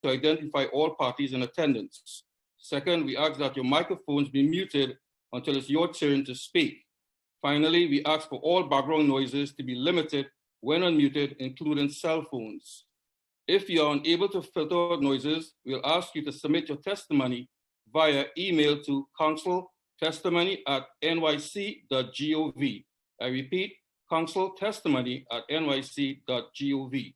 to identify all parties in attendance. Second, we ask that your microphones be muted until it's your turn to speak. Finally, we ask for all background noises to be limited when unmuted, including cell phones. If you are unable to filter out noises, we'll ask you to submit your testimony via email to consultestimony@nyc.gov. I repeat, consultestimony@nyc.gov.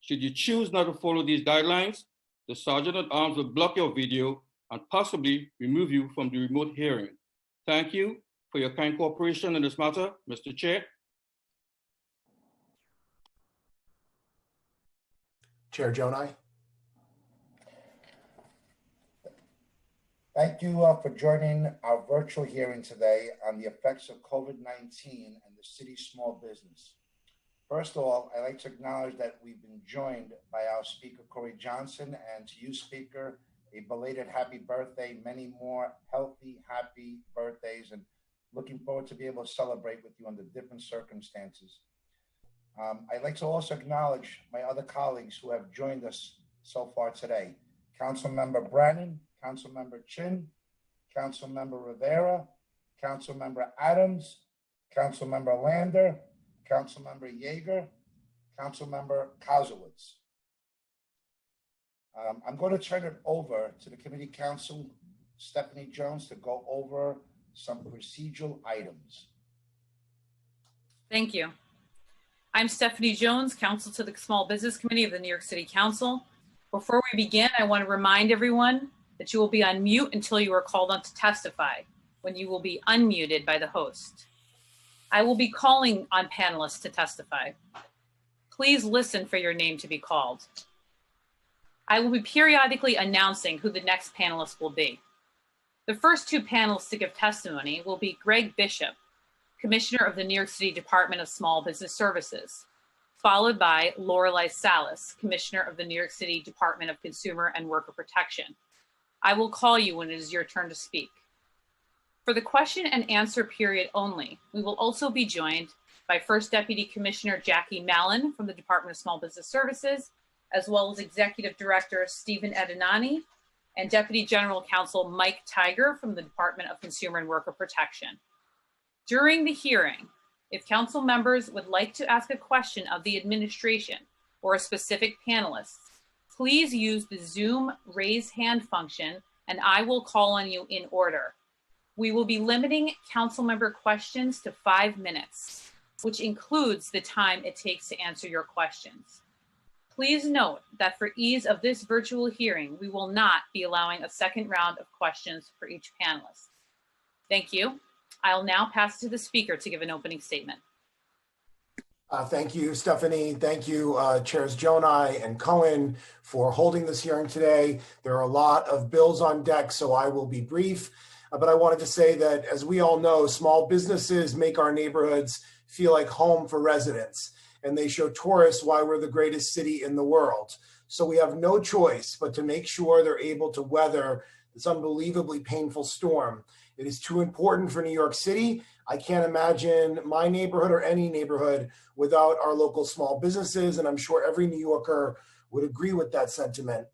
Should you choose not to follow these guidelines, the Sergeant at Arms will block your video and possibly remove you from the remote hearing. Thank you for your kind cooperation in this matter, Mr. Chair. Chair Jonai. Thank you for joining our virtual hearing today on the effects of COVID-19 and the city's small business. First of all, I'd like to acknowledge that we've been joined by our Speaker, Corey Johnson, and to you, Speaker, a belated happy birthday, many more healthy, happy birthdays, and looking forward to be able to celebrate with you under different circumstances. I'd like to also acknowledge my other colleagues who have joined us so far today. Councilmember Brannan, Councilmember Chin, Councilmember Rivera, Councilmember Adams, Councilmember Lander, Councilmember Yeager, Councilmember Kozowitz. I'm going to turn it over to the Committee Counsel, Stephanie Jones, to go over some procedural items. Thank you. I'm Stephanie Jones, Counsel to the Small Business Committee of the New York City Council. Before we begin, I want to remind everyone that you will be on mute until you are called on to testify, when you will be unmuted by the host. I will be calling on panelists to testify. Please listen for your name to be called. I will be periodically announcing who the next panelist will be. The first two panelists to give testimony will be Greg Bishop, Commissioner of the New York City Department of Small Business Services, followed by Lorelei Salas, Commissioner of the New York City Department of Consumer and Worker Protection. I will call you when it is your turn to speak. For the question and answer period only, we will also be joined by First Deputy Commissioner Jackie Mallon from the Department of Small Business Services, as well as Executive Director Stephen Edinani and Deputy General Counsel Mike Tiger from the Department of Consumer and Worker Protection. During the hearing, if council members would like to ask a question of the administration or a specific panelist, please use the Zoom raise hand function and I will call on you in order. We will be limiting council member questions to 5 minutes, which includes the time it takes to answer your questions. Please note that for ease of this virtual hearing, we will not be allowing a second round of questions for each panelist. Thank you. I'll now pass to the speaker to give an opening statement. Thank you, Stephanie. Thank you, Chairs Jonai and Cohen, for holding this hearing today. There are a lot of bills on deck, so I will be brief. But I wanted to say that, as we all know, small businesses make our neighborhoods feel like home for residents, and they show tourists why we're the greatest city in the world. So we have no choice but to make sure they're able to weather this unbelievably painful storm. It is too important for New York City. I can't imagine my neighborhood or any neighborhood without our local small businesses, and I'm sure every New Yorker would agree with that sentiment.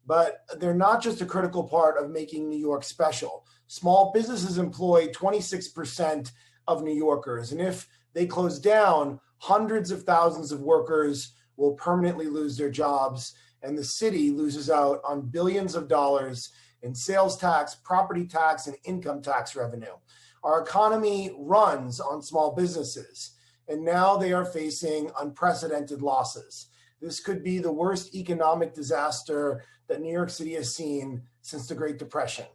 But they're not just a critical part of making New York special. Small businesses employ 26% of New Yorkers, and if they close down, hundreds of thousands of workers will permanently lose their jobs, and the city loses out on billions of dollars in sales tax, property tax, and income tax revenue. Our economy runs on small businesses, and now they are facing unprecedented losses. This could be the worst economic disaster that New York City has seen since the Great Depression.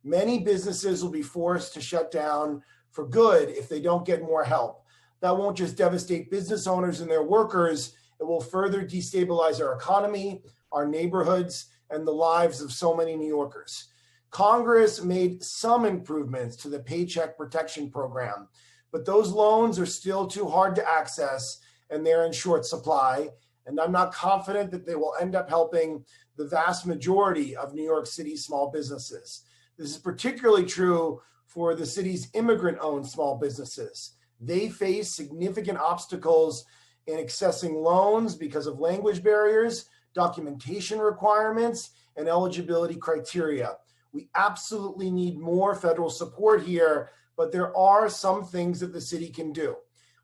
Many businesses will be forced to shut down for good if they don't get more help. That won't just devastate business owners and their workers, it will further destabilize our economy, our neighborhoods, and the lives of so many New Yorkers. Congress made some improvements to the Paycheck Protection Program, but those loans are still too hard to access and they're in short supply. And I'm not confident that they will end up helping the vast majority of New York City small businesses. This is particularly true for the city's immigrant-owned small businesses. They face significant obstacles in accessing loans because of language barriers, documentation requirements, and eligibility criteria. We absolutely need more federal support here, but there are some things that the city can do.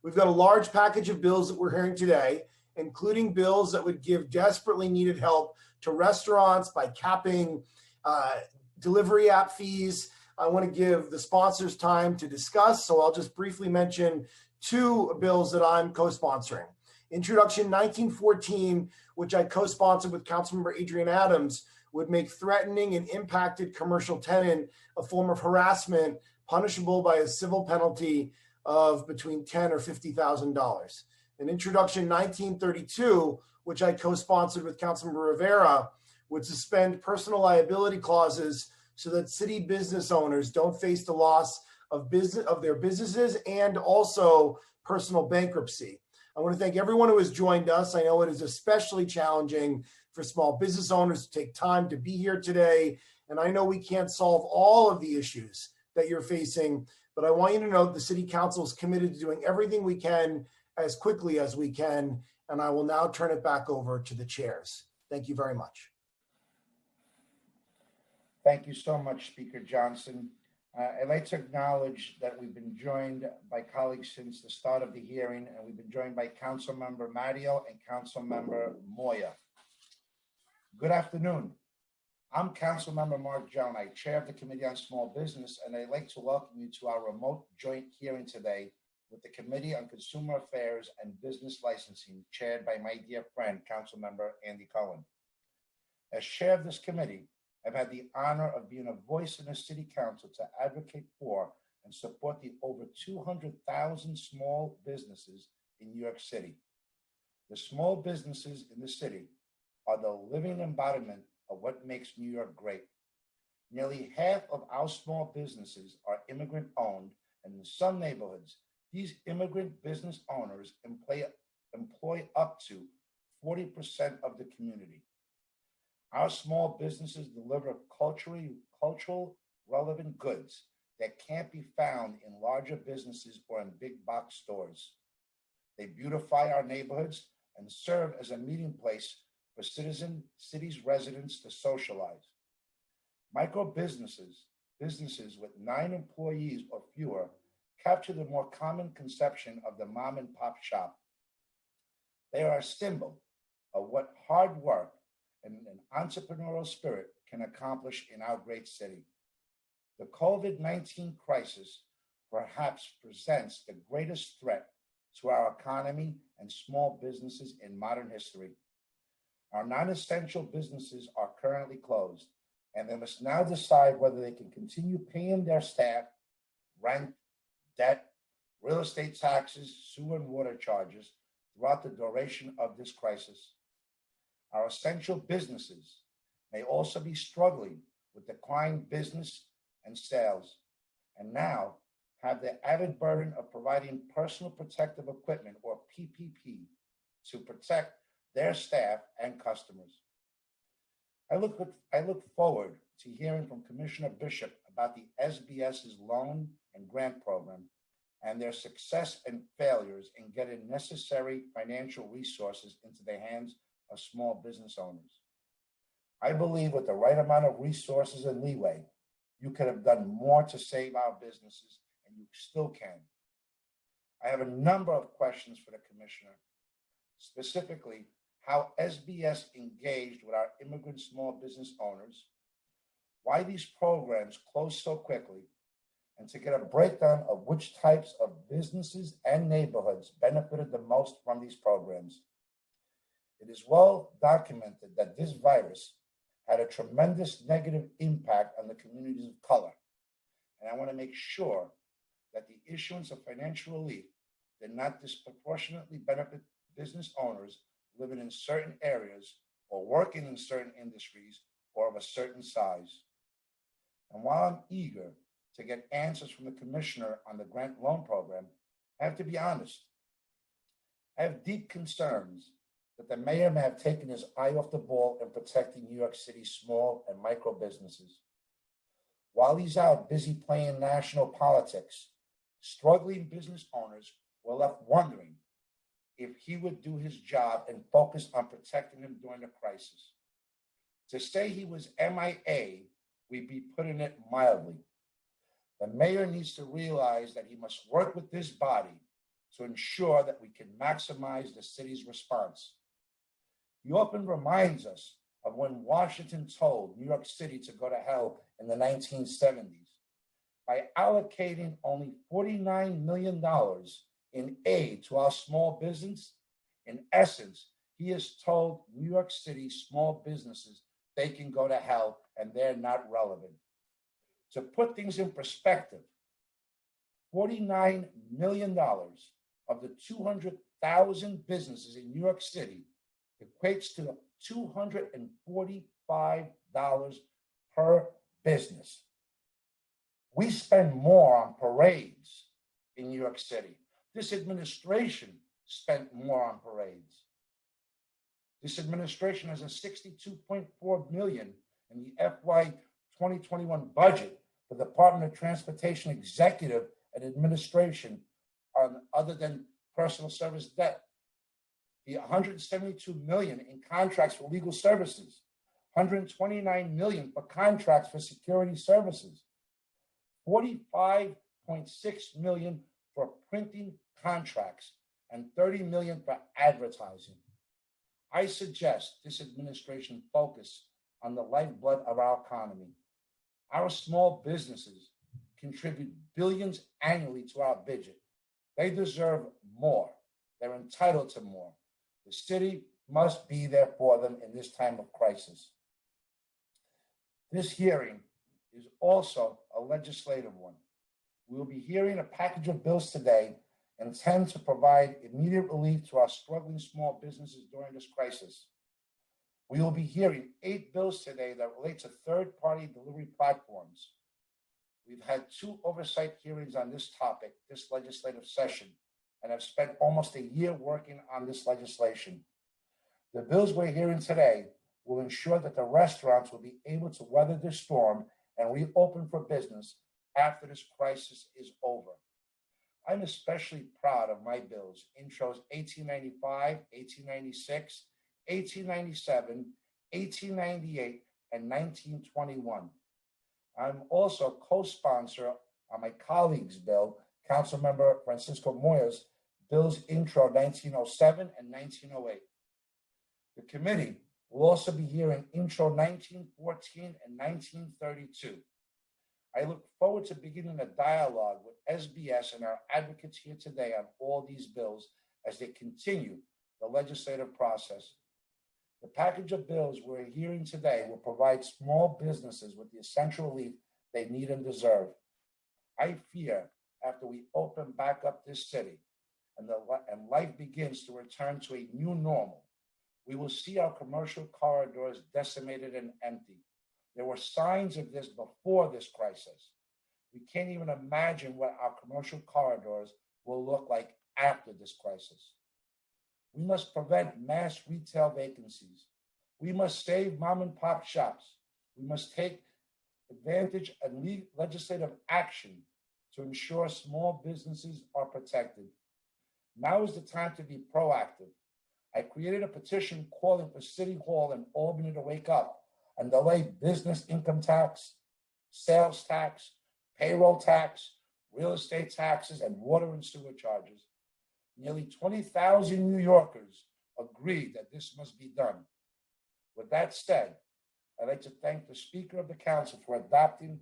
We've got a large package of bills that we're hearing today, including bills that would give desperately needed help to restaurants by capping delivery app fees. I want to give the sponsors time to discuss, so I'll just briefly mention two bills that I'm co-sponsoring. Introduction 1914, which I co-sponsored with Councilmember Adrian Adams, would make threatening an impacted commercial tenant a form of harassment punishable by a civil penalty of between $10,000 or $50,000. And Introduction 1932, which I co-sponsored with Councilmember Rivera, would suspend personal liability clauses so that city business owners don't face the loss of their businesses and also personal bankruptcy. I want to thank everyone who has joined us. I know it is especially challenging for small business owners to take time to be here today. And I know we can't solve all of the issues that you're facing, but I want you to know the City Council is committed to doing everything we can as quickly as we can. And I will now turn it back over to the chairs. Thank you very much. Thank you so much, Speaker Johnson. I'd like to acknowledge that we've been joined by colleagues since the start of the hearing, and we've been joined by Councilmember Mario and Councilmember Moya. Good afternoon. I'm Councilmember Mark Jonai, Chair of the Committee on Small Business, and I'd like to welcome you to our remote joint hearing today with the Committee on Consumer Affairs and Business Licensing, chaired by my dear friend, Councilmember Andy Cohen. As chair of this committee, I've had the honor of being a voice in the City Council to advocate for and support the over 200,000 small businesses in New York City. The small businesses in the city are the living embodiment of what makes New York great. Nearly half of our small businesses are immigrant-owned, and in some neighborhoods, these immigrant business owners employ up to 40% of the community. Our small businesses deliver cultural relevant goods that can't be found in larger businesses or in big box stores. They beautify our neighborhoods and serve as a meeting place for city's residents to socialize. Micro businesses with 9 employees or fewer, capture the more common conception of the mom and pop shop. They are a symbol of what hard work and an entrepreneurial spirit can accomplish in our great city. The COVID-19 crisis perhaps presents the greatest threat to our economy and small businesses in modern history. Our non-essential businesses are currently closed, and they must now decide whether they can continue paying their staff, rent, debt, real estate taxes, sewer and water charges throughout the duration of this crisis. Our essential businesses may also be struggling with declining business and sales, and now have the added burden of providing personal protective equipment, or PPE, to protect their staff and customers. I look forward to hearing from Commissioner Bishop about the SBS's loan and grant program and their success and failures in getting necessary financial resources into the hands of small business owners. I believe with the right amount of resources and leeway, you could have done more to save our businesses, and you still can. I have a number of questions for the Commissioner, specifically how SBS engaged with our immigrant small business owners, why these programs closed so quickly, and to get a breakdown of which types of businesses and neighborhoods benefited the most from these programs. It is well documented that this virus had a tremendous negative impact on the communities of color, and I want to make sure that the issuance of financial relief did not disproportionately benefit business owners living in certain areas or working in certain industries or of a certain size. And while I'm eager to get answers from the Commissioner on the grant loan program, I have to be honest. I have deep concerns that the mayor may have taken his eye off the ball in protecting New York City's small and micro businesses. While he's out busy playing national politics, struggling business owners were left wondering if he would do his job and focus on protecting him during the crisis. To say he was MIA, we'd be putting it mildly. The mayor needs to realize that he must work with this body to ensure that we can maximize the city's response. He often reminds us of when Washington told New York City to go to hell in the 1970s. By allocating only $49 million in aid to our small business, in essence, he has told New York City small businesses they can go to hell and they're not relevant. To put things in perspective, $49 million of the 200,000 businesses in New York City equates to $245 per business. We spend more on parades in New York City. This administration spent more on parades. This administration has a $62.4 million in the FY 2021 budget for the Department of Transportation Executive and Administration on other than personal service debt. The $172 million in contracts for legal services, $129 million for contracts for security services, $45.6 million for printing contracts, and $30 million for advertising. I suggest this administration focus on the lifeblood of our economy. Our small businesses contribute billions annually to our budget. They deserve more. They're entitled to more. The city must be there for them in this time of crisis. This hearing is also a legislative one. We will be hearing a package of bills today intend to provide immediate relief to our struggling small businesses during this crisis. We will be hearing 8 bills today that relate to third-party delivery platforms. We've had 2 oversight hearings on this topic this legislative session and have spent almost a year working on this legislation. The bills we're hearing today will ensure that the restaurants will be able to weather this storm and reopen for business after this crisis is over. I'm especially proud of my bills, intros 1895, 1896, 1897, 1898, and 1921. I'm also co-sponsor on my colleague's bill, Councilmember Francisco Moya's bills intro 1907 and 1908. The committee will also be hearing intro 1914 and 1932. I look forward to beginning a dialogue with SBS and our advocates here today on all these bills as they continue the legislative process. The package of bills we're hearing today will provide small businesses with the essential relief they need and deserve. I fear after we open back up this city and life begins to return to a new normal, we will see our commercial corridors decimated and empty. There were signs of this before this crisis. We can't even imagine what our commercial corridors will look like after this crisis. We must prevent mass retail vacancies. We must save mom and pop shops. We must take advantage of legislative action to ensure small businesses are protected. Now is the time to be proactive. I created a petition calling for City Hall and Albany to wake up and delay business income tax, sales tax, payroll tax, real estate taxes, and water and sewer charges. Nearly 20,000 New Yorkers agreed that this must be done. With that said, I'd like to thank the Speaker of the Council for adapting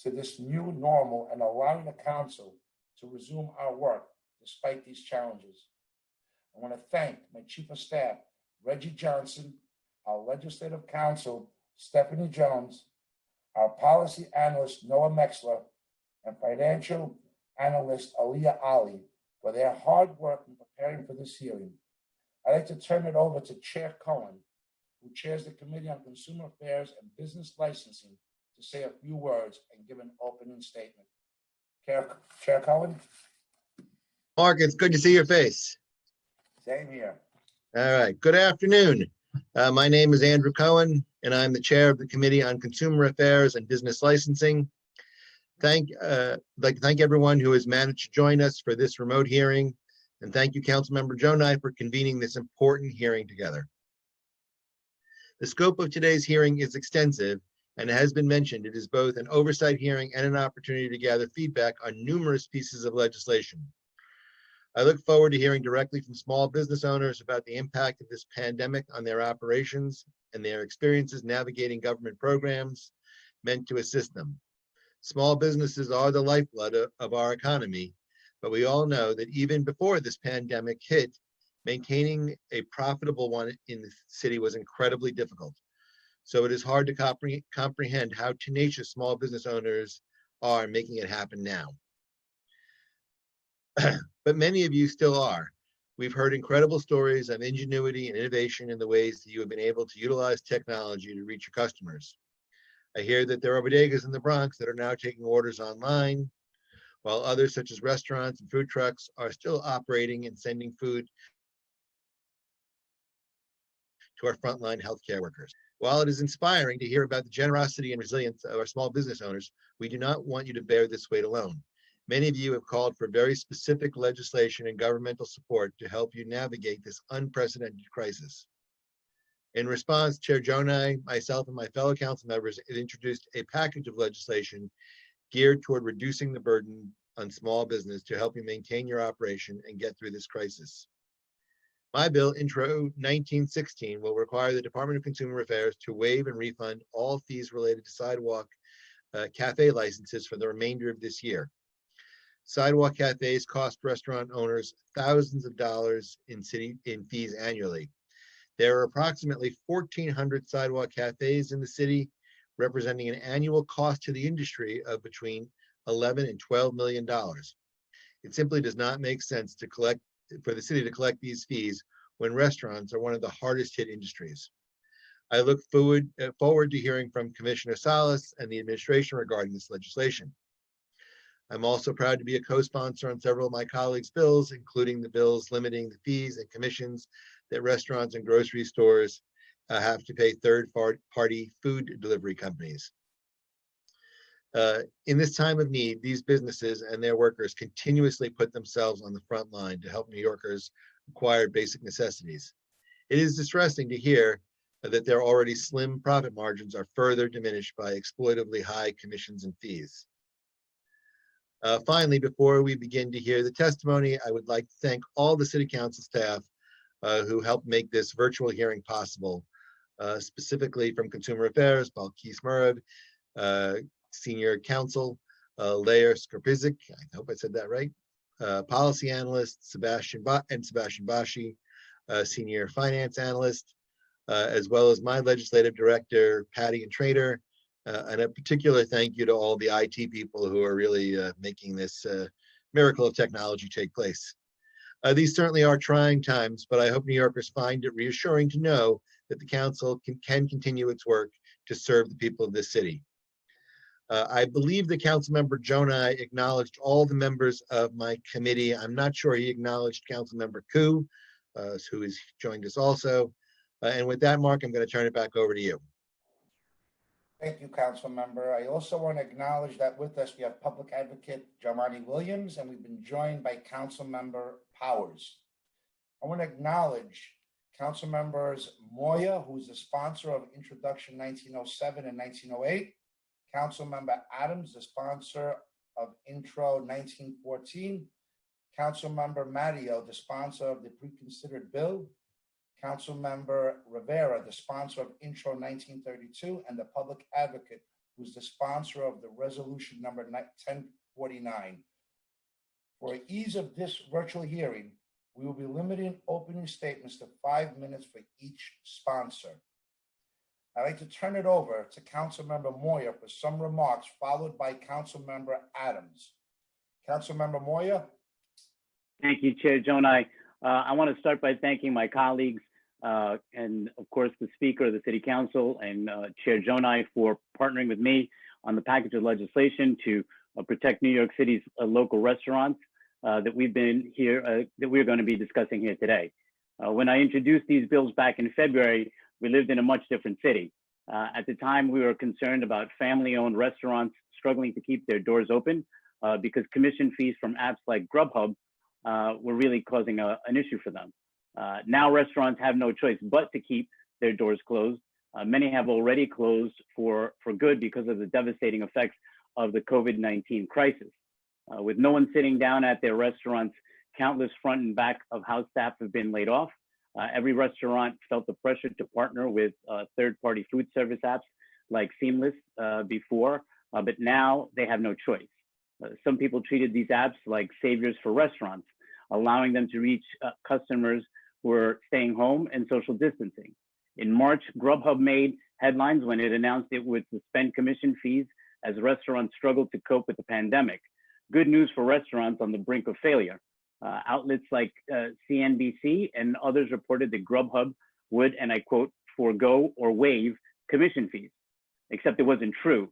to this new normal and allowing the Council to resume our work despite these challenges. I want to thank my Chief of Staff, Reggie Johnson, our Legislative Counsel, Stephanie Jones, our Policy Analyst, Noah Mexler, and Financial Analyst, Aliyah Ali, for their hard work in preparing for this hearing. I'd like to turn it over to Chair Cohen, who chairs the Committee on Consumer Affairs and Business Licensing, to say a few words and give an opening statement. Chair Cohen? Mark, it's good to see your face. Same here. All right. Good afternoon. My name is Andrew Cohen, and I'm the chair of the Committee on Consumer Affairs and Business Licensing. I'd like to thank everyone who has managed to join us for this remote hearing, And thank you, Councilmember Jonai, for convening this important hearing together. The scope of today's hearing is extensive, and it has been mentioned, it is both an oversight hearing and an opportunity to gather feedback on numerous pieces of legislation. I look forward to hearing directly from small business owners about the impact of this pandemic on their operations and their experiences navigating government programs meant to assist them. Small businesses are the lifeblood of our economy, but we all know that even before this pandemic hit, maintaining a profitable one in the city was incredibly difficult. So it is hard to comprehend how tenacious small business owners are making it happen now. But many of you still are. We've heard incredible stories of ingenuity and innovation in the ways that you have been able to utilize technology to reach your customers. I hear that there are bodegas in the Bronx that are now taking orders online, while others, such as restaurants and food trucks, are still operating and sending food to our frontline healthcare workers. While it is inspiring to hear about the generosity and resilience of our small business owners, we do not want you to bear this weight alone. Many of you have called for very specific legislation and governmental support to help you navigate this unprecedented crisis. In response, Chair Jonai, myself, and my fellow council members have introduced a package of legislation geared toward reducing the burden on small business to help you maintain your operation and get through this crisis. My bill, Intro 1916, will require the Department of Consumer Affairs to waive and refund all fees related to sidewalk cafe licenses for the remainder of this year. Sidewalk cafes cost restaurant owners thousands of dollars in fees annually. There are approximately 1,400 sidewalk cafes in the city, representing an annual cost to the industry of between $11 and $12 million. It simply does not make sense for the city to collect these fees when restaurants are one of the hardest hit industries. I look forward to hearing from Commissioner Salas and the administration regarding this legislation. I'm also proud to be a co-sponsor on several of my colleagues' bills, including the bills limiting the fees and commissions that restaurants and grocery stores have to pay third-party food delivery companies. In this time of need, these businesses and their workers continuously put themselves on the front line to help New Yorkers acquire basic necessities. It is distressing to hear that their already slim profit margins are further diminished by exploitively high commissions and fees. Finally, before we begin to hear the testimony, I would like to thank all the City Council staff who helped make this virtual hearing possible, specifically from Consumer Affairs, Balkis Murad, Senior Counsel, Leah Skarpizik, I hope I said that right, Policy Analyst, Sebastian Bashi, Senior Finance Analyst, as well as my Legislative Director, Patty and Trader, and a particular thank you to all the IT people who are really making this miracle of technology take place. These certainly are trying times, but I hope New Yorkers find it reassuring to know that the council can continue its work to serve the people of this city. I believe the Councilmember Jonai acknowledged all the members of my committee. I'm not sure he acknowledged Councilmember Koo, who has joined us also. And with that, Mark, I'm going to turn it back over to you. Thank you, Council Member. I also want to acknowledge that with us we have Public Advocate Jamani Williams, and we've been joined by Council Member Powers. I want to acknowledge Council Members Moya, who's the sponsor of Introduction 1907 and 1908, Council Member Adams, the sponsor of Intro 1914, Council Member Mario, the sponsor of the Preconsidered Bill, Council Member Rivera, the sponsor of Intro 1932, and the Public Advocate, who's the sponsor of the resolution number 1049. For ease of this virtual hearing, we will be limiting opening statements to 5 minutes for each sponsor. I'd like to turn it over to Council Member Moya for some remarks, followed by Council Member Adams. Council Member Moya. Thank you, Chair Jonai. I want to start by thanking my colleagues and, of course, the Speaker of the City Council and Chair Jonai for partnering with me on the package of legislation to protect New York City's local restaurants that we're going to be discussing here today. When I introduced these bills back in February, we lived in a much different city. At the time, we were concerned about family-owned restaurants struggling to keep their doors open because commission fees from apps like Grubhub were really causing an issue for them. Now restaurants have no choice but to keep their doors closed. Many have already closed for good because of the devastating effects of the COVID-19 crisis. With no one sitting down at their restaurants, countless front and back of house staff have been laid off. Every restaurant felt the pressure to partner with third-party food service apps like Seamless before, but now they have no choice. Some people treated these apps like saviors for restaurants, allowing them to reach customers who are staying home and social distancing. In March, Grubhub made headlines when it announced it would suspend commission fees as restaurants struggled to cope with the pandemic. Good news for restaurants on the brink of failure. Outlets like CNBC and others reported that Grubhub would, and I quote, forego or waive commission fees, except it wasn't true.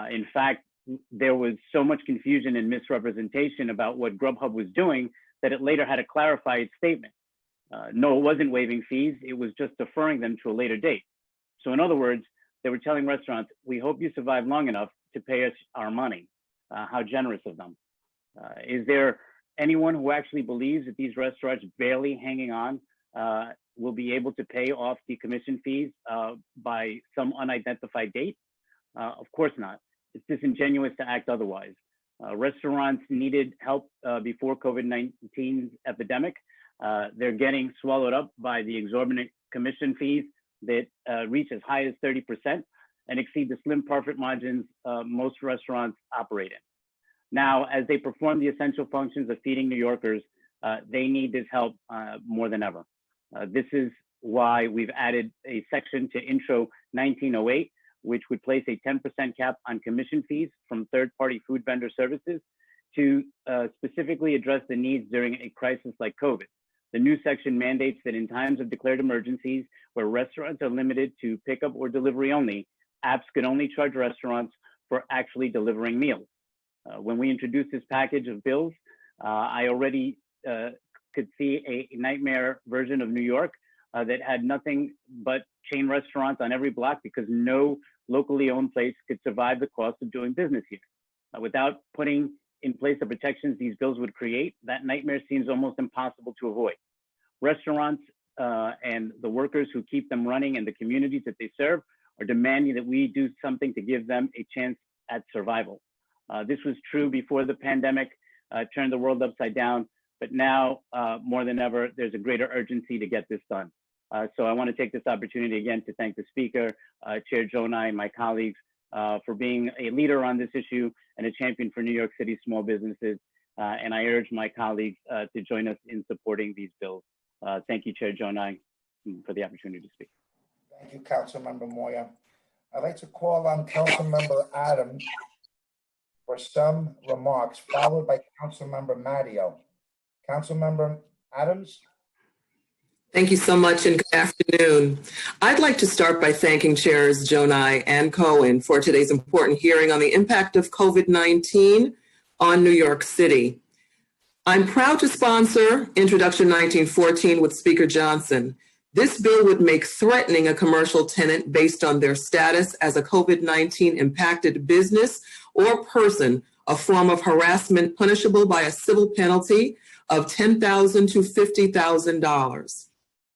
In fact, there was so much confusion and misrepresentation about what Grubhub was doing that it later had to clarify its statement. No, it wasn't waiving fees, it was just deferring them to a later date. So in other words, they were telling restaurants, we hope you survive long enough to pay us our money. How generous of them. Is there anyone who actually believes that these restaurants barely hanging on will be able to pay off the commission fees by some unidentified date? Of course not. It's disingenuous to act otherwise. Restaurants needed help before COVID-19 epidemic. They're getting swallowed up by the exorbitant commission fees that reach as high as 30% and exceed the slim profit margins most restaurants operate in. Now, as they perform the essential functions of feeding New Yorkers, they need this help more than ever. This is why we've added a section to Intro 1908, which would place a 10% cap on commission fees from third-party food vendor services to specifically address the needs during a crisis like COVID. The new section mandates that in times of declared emergencies where restaurants are limited to pickup or delivery only, apps could only charge restaurants for actually delivering meals. When we introduced this package of bills, I already could see a nightmare version of New York that had nothing but chain restaurants on every block because no locally owned place could survive the cost of doing business here. Without putting in place the protections these bills would create, that nightmare seems almost impossible to avoid. Restaurants and the workers who keep them running and the communities that they serve are demanding that we do something to give them a chance at survival. This was true before the pandemic turned the world upside down, but now more than ever, there's a greater urgency to get this done. So I want to take this opportunity again to thank the Speaker, Chair Jonai, and my colleagues for being a leader on this issue and a champion for New York City small businesses. And I urge my colleagues to join us in supporting these bills. Thank you, Chair Jonai, for the opportunity to speak. Thank you, Councilmember Moya. I'd like to call on Councilmember Adams for some remarks, followed by Councilmember Matteo. Councilmember Adams? Thank you so much and good afternoon. I'd like to start by thanking Chairs Jonai and Cohen for today's important hearing on the impact of COVID-19 on New York City. I'm proud to sponsor Introduction 1914 with Speaker Johnson. This bill would make threatening a commercial tenant based on their status as a COVID-19 impacted business or person a form of harassment punishable by a civil penalty of $10,000 to $50,000.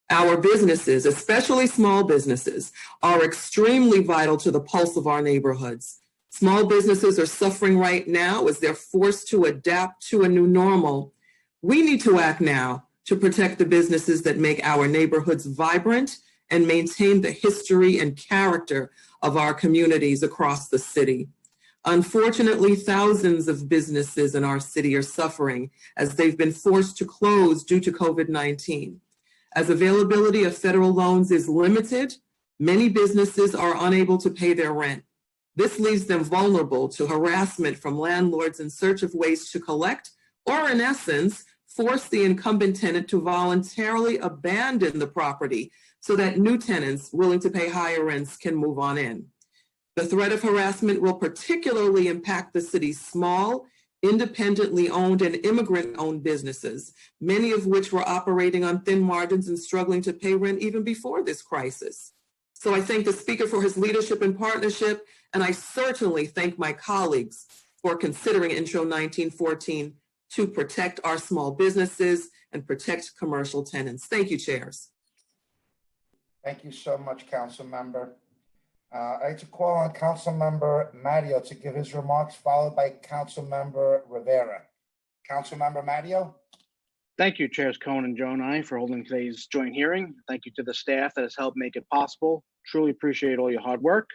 Our businesses, especially small businesses, are extremely vital to the pulse of our neighborhoods. Small businesses are suffering right now as they're forced to adapt to a new normal. We need to act now to protect the businesses that make our neighborhoods vibrant and maintain the history and character of our communities across the city. Unfortunately, thousands of businesses in our city are suffering as they've been forced to close due to COVID-19. As availability of federal loans is limited, many businesses are unable to pay their rent. This leaves them vulnerable to harassment from landlords in search of ways to collect, or in essence, force the incumbent tenant to voluntarily abandon the property so that new tenants willing to pay higher rents can move on in. The threat of harassment will particularly impact the city's small, independently owned and immigrant-owned businesses, many of which were operating on thin margins and struggling to pay rent even before this crisis. So I thank the Speaker for his leadership and partnership, and I certainly thank my colleagues for considering Intro 1914 to protect our small businesses and protect commercial tenants. Thank you, chairs. Thank you so much, Council Member. I'd like to call on Council Member Mario to give his remarks, followed by Council Member Rivera. Council Member Mario. Thank you, Chairs Cohen and Jonai, for holding today's joint hearing. Thank you to the staff that has helped make it possible. Truly appreciate all your hard work.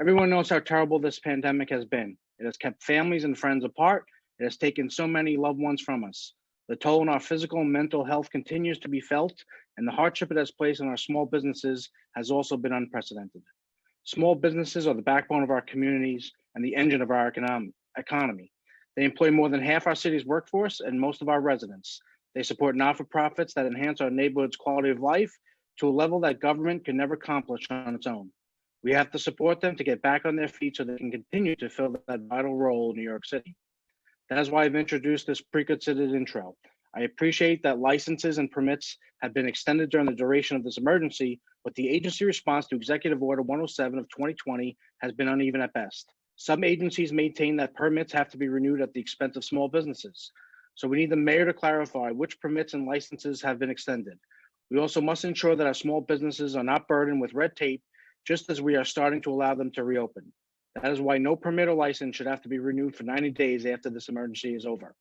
Everyone knows how terrible this pandemic has been. It has kept families and friends apart. It has taken so many loved ones from us. The toll on our physical and mental health continues to be felt, and the hardship it has placed on our small businesses has also been unprecedented. Small businesses are the backbone of our communities and the engine of our economy. They employ more than half our city's workforce and most of our residents. They support not-for-profits that enhance our neighborhood's quality of life to a level that government can never accomplish on its own. We have to support them to get back on their feet so they can continue to fill that vital role in New York City. That is why I've introduced this pre-considered intro. I appreciate that licenses and permits have been extended during the duration of this emergency, but the agency response to Executive Order 107 of 2020 has been uneven at best. Some agencies maintain that permits have to be renewed at the expense of small businesses. So we need the mayor to clarify which permits and licenses have been extended. We also must ensure that our small businesses are not burdened with red tape, just as we are starting to allow them to reopen. That is why no permit or license should have to be renewed for 90 days after this emergency is over.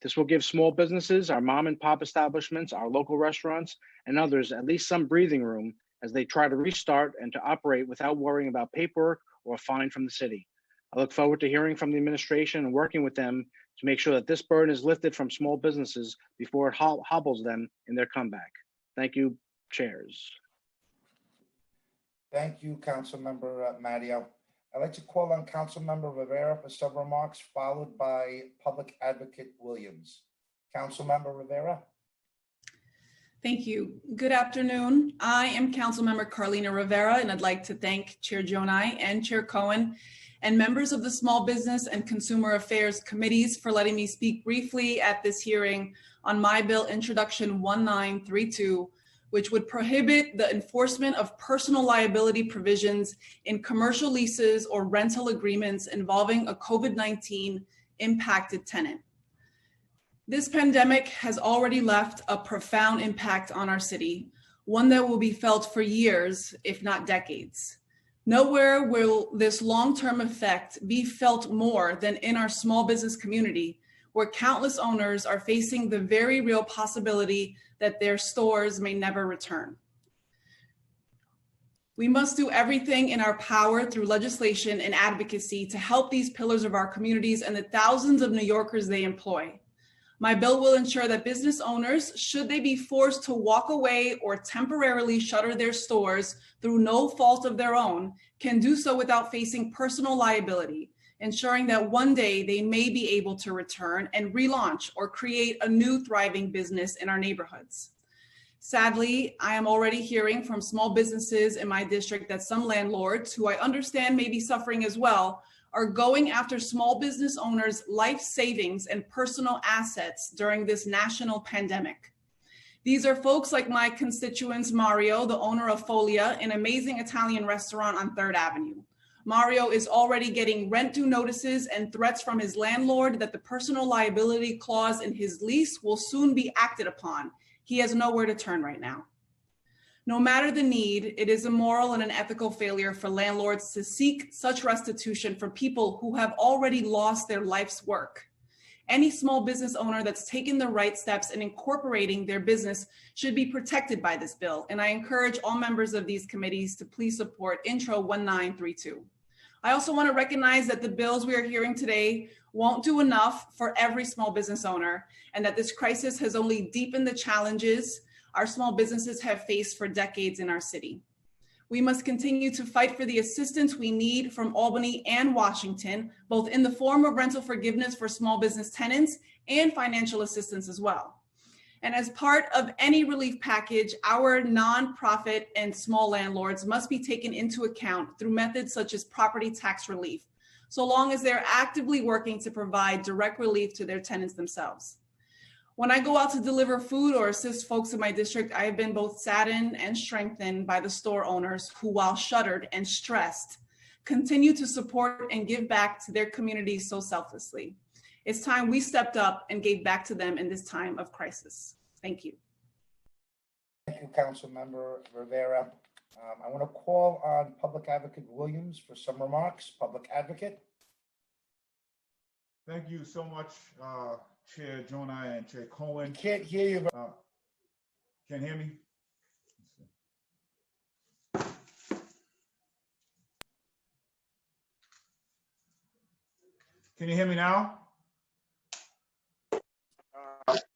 This will give small businesses, our mom and pop establishments, our local restaurants, and others at least some breathing room as they try to restart and to operate without worrying about paperwork or a fine from the city. I look forward to hearing from the administration and working with them to make sure that this burden is lifted from small businesses before it hobbles them in their comeback. Thank you, chairs. Thank you, Councilmember Mario. I'd like to call on Councilmember Rivera for some remarks, followed by Public Advocate Williams. Councilmember Rivera. Thank you. Good afternoon. I am Councilmember Carlina Rivera, and I'd like to thank Chair Jonai and Chair Cohen and members of the Small Business and Consumer Affairs Committees for letting me speak briefly at this hearing on my bill Introduction 1932, which would prohibit the enforcement of personal liability provisions in commercial leases or rental agreements involving a COVID-19 impacted tenant. This pandemic has already left a profound impact on our city, one that will be felt for years, if not decades. Nowhere will this long-term effect be felt more than in our small business community, where countless owners are facing the very real possibility that their stores may never return. We must do everything in our power through legislation and advocacy to help these pillars of our communities and the thousands of New Yorkers they employ. My bill will ensure that business owners, should they be forced to walk away or temporarily shutter their stores through no fault of their own, can do so without facing personal liability, ensuring that one day they may be able to return and relaunch or create a new thriving business in our neighborhoods. Sadly, I am already hearing from small businesses in my district that some landlords, who I understand may be suffering as well, are going after small business owners' life savings and personal assets during this national pandemic. These are folks like my constituents, Mario, the owner of Folia, an amazing Italian restaurant on 3rd Avenue. Mario is already getting rent due notices and threats from his landlord that the personal liability clause in his lease will soon be acted upon. He has nowhere to turn right now. No matter the need, it is a moral and an ethical failure for landlords to seek such restitution for people who have already lost their life's work. Any small business owner that's taken the right steps in incorporating their business should be protected by this bill, and I encourage all members of these committees to please support Intro 1932. I also want to recognize that the bills we are hearing today won't do enough for every small business owner, and that this crisis has only deepened the challenges our small businesses have faced for decades in our city. We must continue to fight for the assistance we need from Albany and Washington, both in the form of rental forgiveness for small business tenants and financial assistance as well. And as part of any relief package, our nonprofit and small landlords must be taken into account through methods such as property tax relief, so long as they're actively working to provide direct relief to their tenants themselves. When I go out to deliver food or assist folks in my district, I have been both saddened and strengthened by the store owners who, while shuttered and stressed, continue to support and give back to their communities so selflessly. It's time we stepped up and gave back to them in this time of crisis. Thank you. Thank you, Councilmember Rivera. I want to call on Public Advocate Williams for some remarks. Public Advocate. Thank you so much, Chair Jonai and Chair Cohen. Can't hear you. Can't hear me? Can you hear me now?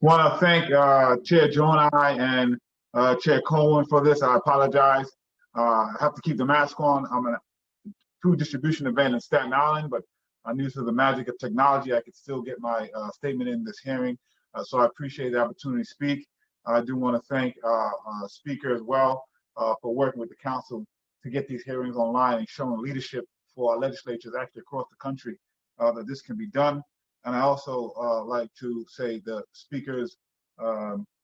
Want to thank Chair Jonai and Chair Cohen for this. I apologize. I have to keep the mask on. I'm at a food distribution event in Staten Island, but I'm new to the magic of technology. I could still get my statement in this hearing. So I appreciate the opportunity to speak. I do want to thank Speaker as well for working with the council to get these hearings online and showing leadership for our legislatures actually across the country that this can be done. And I also like to say the Speaker's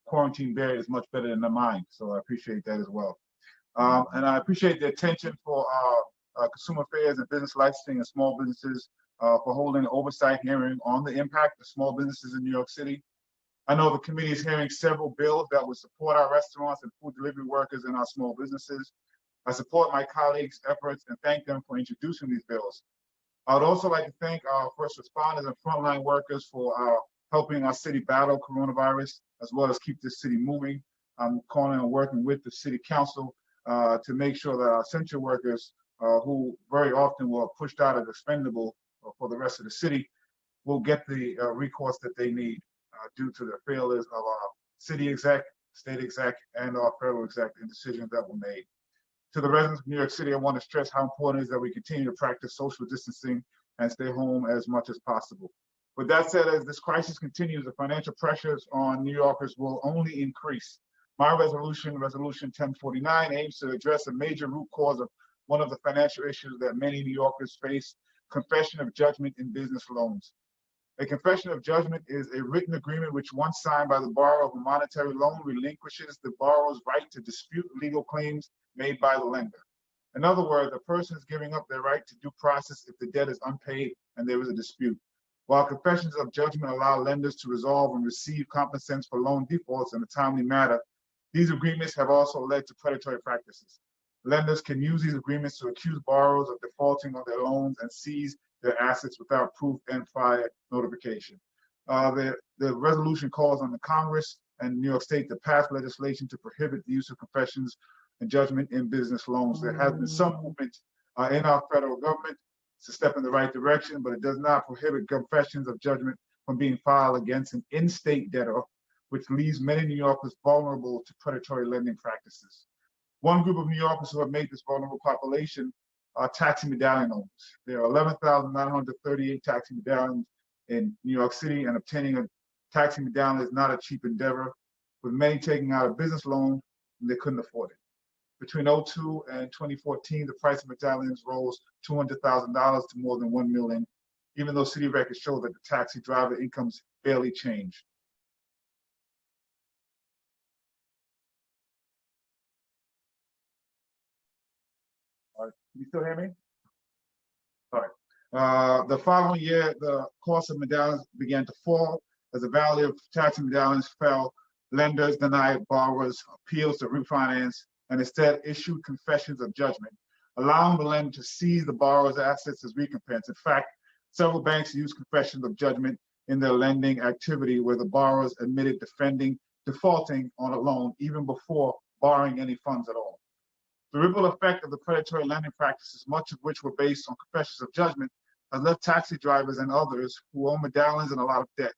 quarantine barrier is much better than mine. So I appreciate that as well. And I appreciate the attention for Consumer Affairs and Business Licensing and Small Businesses for holding an oversight hearing on the impact of small businesses in New York City. I know the committee is hearing several bills that would support our restaurants and food delivery workers and our small businesses. I support my colleagues' efforts and thank them for introducing these bills. I would also like to thank our first responders and frontline workers for helping our city battle coronavirus, as well as keep this city moving. I'm calling on working with the city council to make sure that our essential workers, who very often were pushed out as expendable for the rest of the city, will get the recourse that they need due to the failures of our city exec, state exec, and our federal exec in decisions that were made. To the residents of New York City, I want to stress how important it is that we continue to practice social distancing and stay home as much as possible. With that said, as this crisis continues, the financial pressures on New Yorkers will only increase. My resolution 1049, aims to address a major root cause of one of the financial issues that many New Yorkers face: confession of judgment in business loans. A confession of judgment is a written agreement which, once signed by the borrower of a monetary loan, relinquishes the borrower's right to dispute legal claims made by the lender. In other words, a person is giving up their right to due process if the debt is unpaid and there is a dispute. While confessions of judgment allow lenders to resolve and receive compensation for loan defaults in a timely manner, these agreements have also led to predatory practices. Lenders can use these agreements to accuse borrowers of defaulting on their loans and seize their assets without proof and prior notification. The resolution calls on the Congress and New York State to pass legislation to prohibit the use of confessions and judgment in business loans. There has been some movement in our federal government. It's a step in the right direction, but it does not prohibit confessions of judgment from being filed against an in-state debtor, which leaves many New Yorkers vulnerable to predatory lending practices. One group of New Yorkers who have made this vulnerable population are taxi medallion owners. There are 11,938 taxi medallions in New York City, and obtaining a taxi medallion is not a cheap endeavor, with many taking out a business loan and they couldn't afford it. Between 2002 and 2014, the price of medallions rose $200,000 to more than $1 million, even though city records show that the taxi driver incomes barely changed. All right, can you still hear me? All right. The following year, the cost of medallions began to fall. As the value of taxi medallions fell, lenders denied borrowers appeals to refinance and instead issued confessions of judgment, allowing the lender to seize the borrower's assets as recompense. In fact, several banks use confessions of judgment in their lending activity, where the borrowers admitted defaulting on a loan even before borrowing any funds at all. The ripple effect of the predatory lending practices, much of which were based on confessions of judgment, has left taxi drivers and others who own medallions in a lot of debt.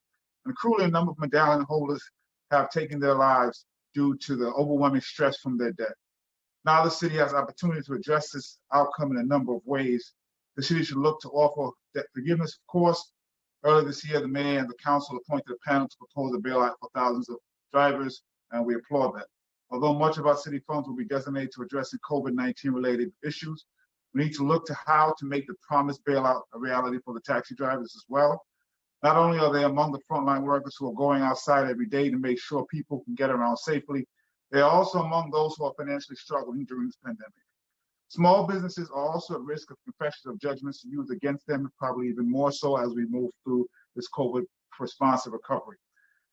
And cruelly, a number of medallion holders have taken their lives due to the overwhelming stress from their debt. Now the city has opportunity to address this outcome in a number of ways. The city should look to offer debt forgiveness, of course. Earlier this year, the mayor and the council appointed a panel to propose a bailout for thousands of drivers, and we applaud that. Although much of our city funds will be designated to addressing COVID-19 related issues, we need to look to how to make the promised bailout a reality for the taxi drivers as well. Not only are they among the frontline workers who are going outside every day to make sure people can get around safely, they are also among those who are financially struggling during this pandemic. Small businesses are also at risk of confessions of judgments used against them, probably even more so as we move through this COVID responsive recovery.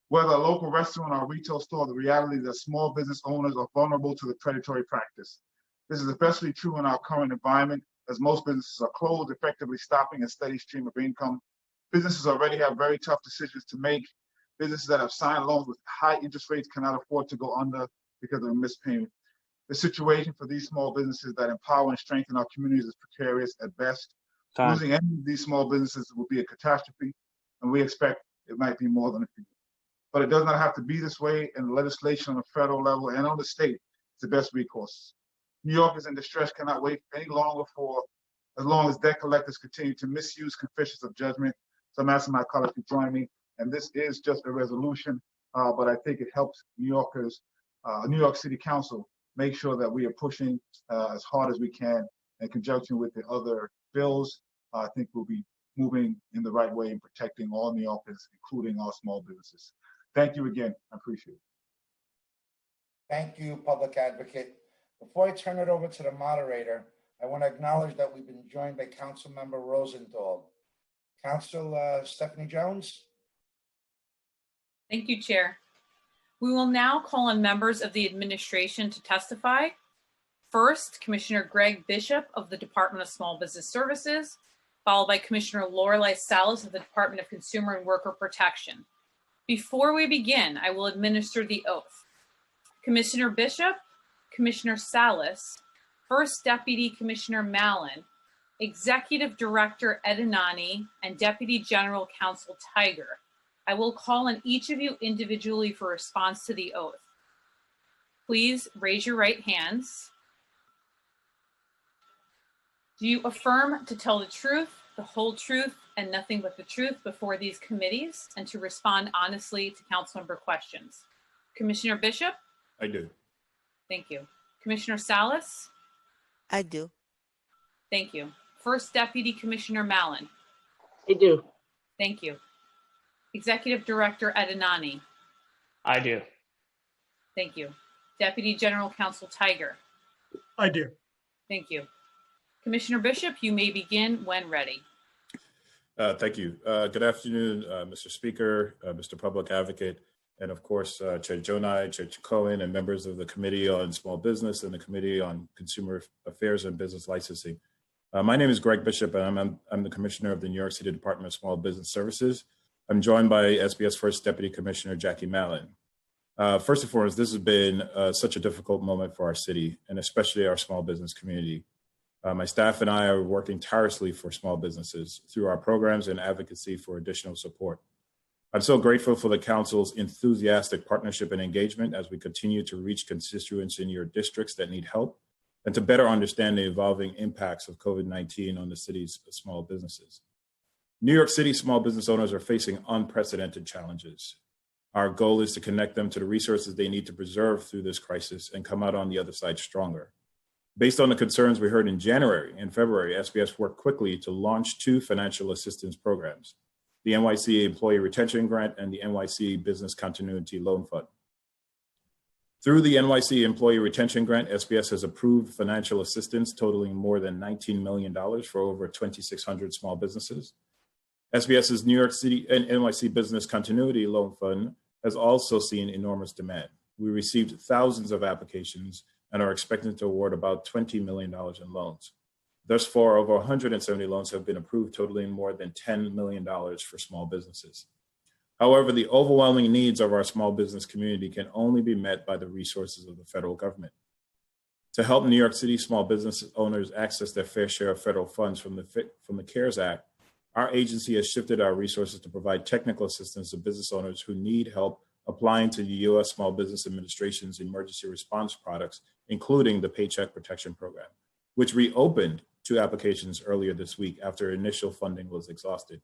Whether a local restaurant or retail store, the reality is that small business owners are vulnerable to the predatory practice. This is especially true in our current environment, as most businesses are closed, effectively stopping a steady stream of income. Businesses already have very tough decisions to make. Businesses that have signed loans with high interest rates cannot afford to go under because of a missed payment. The situation for these small businesses that empower and strengthen our communities is precarious at best. Losing any of these small businesses will be a catastrophe, and we expect it might be more than a few. But it does not have to be this way, and legislation on the federal level and on the state is the best recourse. New Yorkers in distress cannot wait any longer for as long as debt collectors continue to misuse confessions of judgment. So I'm asking my colleagues to join me, and this is just a resolution, but I think it helps New Yorkers, New York City Council, make sure that we are pushing as hard as we can in conjunction with the other bills. I think we'll be moving in the right way in protecting all New Yorkers, including our small businesses. Thank you again. I appreciate it. Thank you, Public Advocate. Before I turn it over to the moderator, I want to acknowledge that we've been joined by Councilmember Rosenthal. Council Stephanie Jones. Thank you, Chair. We will now call on members of the administration to testify. First, Commissioner Greg Bishop of the Department of Small Business Services, followed by Commissioner Lorelei Salas of the Department of Consumer and Worker Protection. Before we begin, I will administer the oath. Commissioner Bishop, Commissioner Salas, First Deputy Commissioner Mallon, Executive Director Edinani, and Deputy General Counsel Tiger. I will call on each of you individually for response to the oath. Please raise your right hands. Do you affirm to tell the truth, the whole truth, and nothing but the truth before these committees, and to respond honestly to council member questions? Commissioner Bishop? I do. Thank you. Commissioner Salas? I do. Thank you. First Deputy Commissioner Mallon? I do. Thank you. Executive Director Edinani? I do. Thank you. Deputy General Counsel Tiger? I do. Thank you. Commissioner Bishop, you may begin when ready. Thank you. Good afternoon, Mr. Speaker, Mr. Public Advocate, and of course, Chair Jonai, Chair Cohen, and members of the Committee on Small Business and the Committee on Consumer Affairs and Business Licensing. My name is Greg Bishop, and I'm the Commissioner of the New York City Department of Small Business Services. I'm joined by SBS First Deputy Commissioner Jackie Mallon. First and foremost, this has been such a difficult moment for our city, and especially our small business community. My staff and I are working tirelessly for small businesses through our programs and advocacy for additional support. I'm so grateful for the Council's enthusiastic partnership and engagement as we continue to reach constituents in your districts that need help and to better understand the evolving impacts of COVID-19 on the city's small businesses. New York City small business owners are facing unprecedented challenges. Our goal is to connect them to the resources they need to preserve through this crisis and come out on the other side stronger. Based on the concerns we heard in January and February, SBS worked quickly to launch 2 financial assistance programs, the NYC Employee Retention Grant and the NYC Business Continuity Loan Fund. Through the NYC Employee Retention Grant, SBS has approved financial assistance totaling more than $19 million for over 2,600 small businesses. SBS's New York City and NYC Business Continuity Loan Fund has also seen enormous demand. We received thousands of applications and are expecting to award about $20 million in loans. Thus far, over 170 loans have been approved, totaling more than $10 million for small businesses. However, the overwhelming needs of our small business community can only be met by the resources of the federal government. To help New York City small business owners access their fair share of federal funds from the CARES Act, our agency has shifted our resources to provide technical assistance to business owners who need help applying to the U.S. Small Business Administration's emergency response products, including the Paycheck Protection Program, which reopened 2 applications earlier this week after initial funding was exhausted.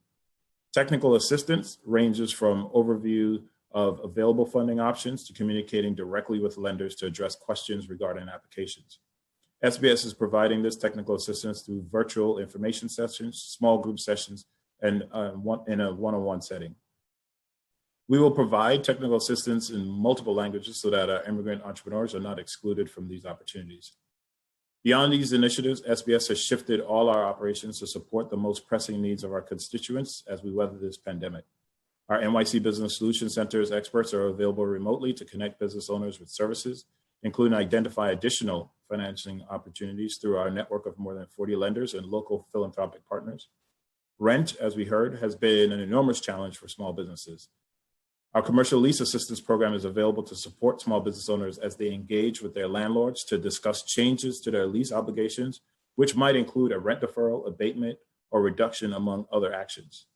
Technical assistance ranges from overview of available funding options to communicating directly with lenders to address questions regarding applications. SBS is providing this technical assistance through virtual information sessions, small group sessions, and in a one-on-one setting. We will provide technical assistance in multiple languages so that our immigrant entrepreneurs are not excluded from these opportunities. Beyond these initiatives, SBS has shifted all our operations to support the most pressing needs of our constituents as we weather this pandemic. Our NYC Business Solutions Center's experts are available remotely to connect business owners with services, including identify additional financing opportunities through our network of more than 40 lenders and local philanthropic partners. Rent, as we heard, has been an enormous challenge for small businesses. Our commercial lease assistance program is available to support small business owners as they engage with their landlords to discuss changes to their lease obligations, which might include a rent deferral, abatement, or reduction, among other actions.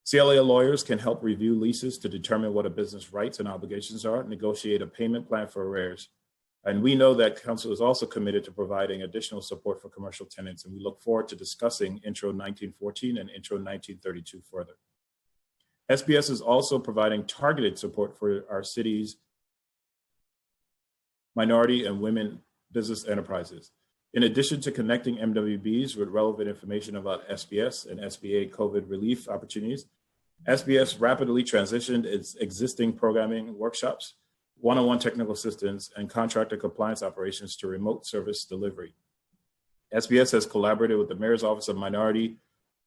CLA lawyers can help review leases to determine what a business rights and obligations are, negotiate a payment plan for arrears. And we know that Council is also committed to providing additional support for commercial tenants, and we look forward to discussing Intro 1914 and Intro 1932 further. SBS is also providing targeted support for our city's minority and women business enterprises. In addition to connecting MWBs with relevant information about SBS and SBA COVID relief opportunities, SBS rapidly transitioned its existing programming workshops, one-on-one technical assistance, and contractor compliance operations to remote service delivery. SBS has collaborated with the Mayor's Office of Minority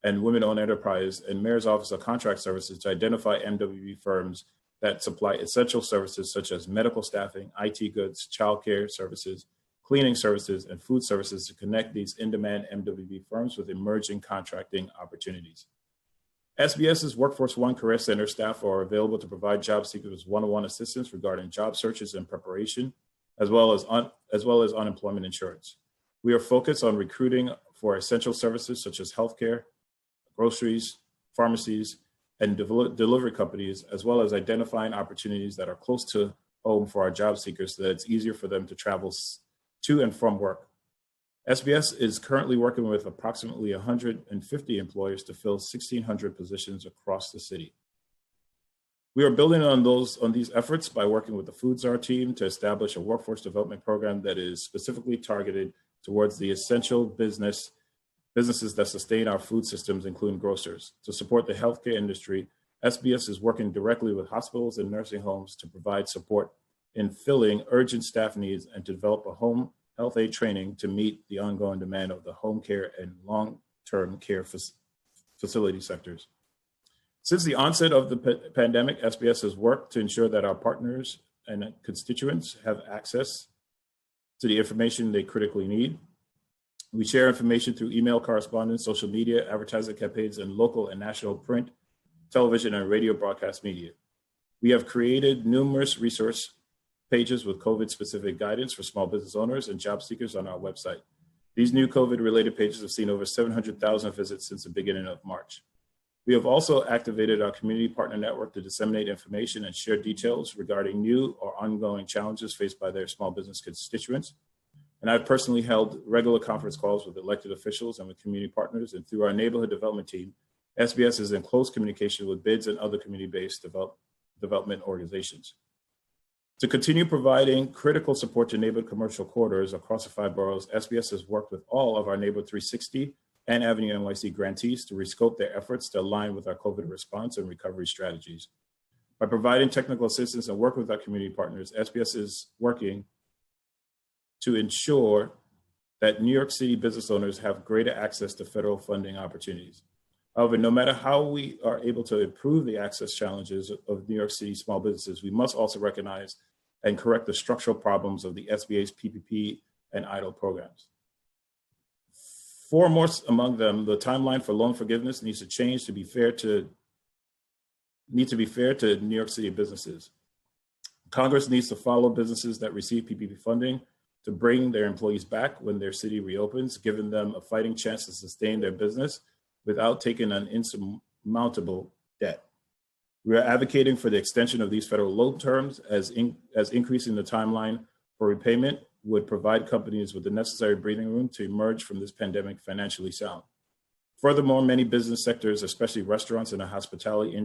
and Women-Owned Enterprise and Mayor's Office of Contract Services to identify MWB firms that supply essential services such as medical staffing, IT goods, childcare services, cleaning services, and food services to connect these in-demand MWB firms with emerging contracting opportunities. SBS's Workforce One Career Center staff are available to provide job seekers one-on-one assistance regarding job searches and preparation, as well as unemployment insurance. We are focused on recruiting for essential services such as healthcare, groceries, pharmacies, and delivery companies, as well as identifying opportunities that are close to home for our job seekers so that it's easier for them to travel to and from work. SBS is currently working with approximately 150 employers to fill 1,600 positions across the city. We are building on these efforts by working with the Food Czar team to establish a workforce development program that is specifically targeted towards the essential businesses that sustain our food systems, including grocers. To support the healthcare industry, SBS is working directly with hospitals and nursing homes to provide support in filling urgent staff needs and to develop a home health aid training to meet the ongoing demand of the home care and long-term care facility sectors. Since the onset of the pandemic, SBS has worked to ensure that our partners and constituents have access to the information they critically need. We share information through email correspondence, social media, advertising campaigns, and local and national print, television, and radio broadcast media. We have created numerous resource pages with COVID-specific guidance for small business owners and job seekers on our website. These new COVID-related pages have seen over 700,000 visits since the beginning of March. We have also activated our community partner network to disseminate information and share details regarding new or ongoing challenges faced by their small business constituents. And I've personally held regular conference calls with elected officials and with community partners, and through our neighborhood development team, SBS is in close communication with BIDS and other community-based development organizations. To continue providing critical support to neighborhood commercial corridors across the 5 boroughs, SBS has worked with all of our Neighborhood 360 and Avenue NYC grantees to rescope their efforts to align with our COVID response and recovery strategies. By providing technical assistance and work with our community partners, SBS is working to ensure that New York City business owners have greater access to federal funding opportunities. However, no matter how we are able to improve the access challenges of New York City small businesses, we must also recognize and correct the structural problems of the SBA's PPP and EIDL programs. Foremost among them, the timeline for loan forgiveness needs to change to be fair to New York City businesses. Congress needs to follow businesses that receive PPP funding to bring their employees back when their city reopens, giving them a fighting chance to sustain their business without taking on insurmountable debt. We are advocating for the extension of these federal loan terms as increasing the timeline for repayment would provide companies with the necessary breathing room to emerge from this pandemic financially sound. Furthermore, many business sectors, especially restaurants and the hospitality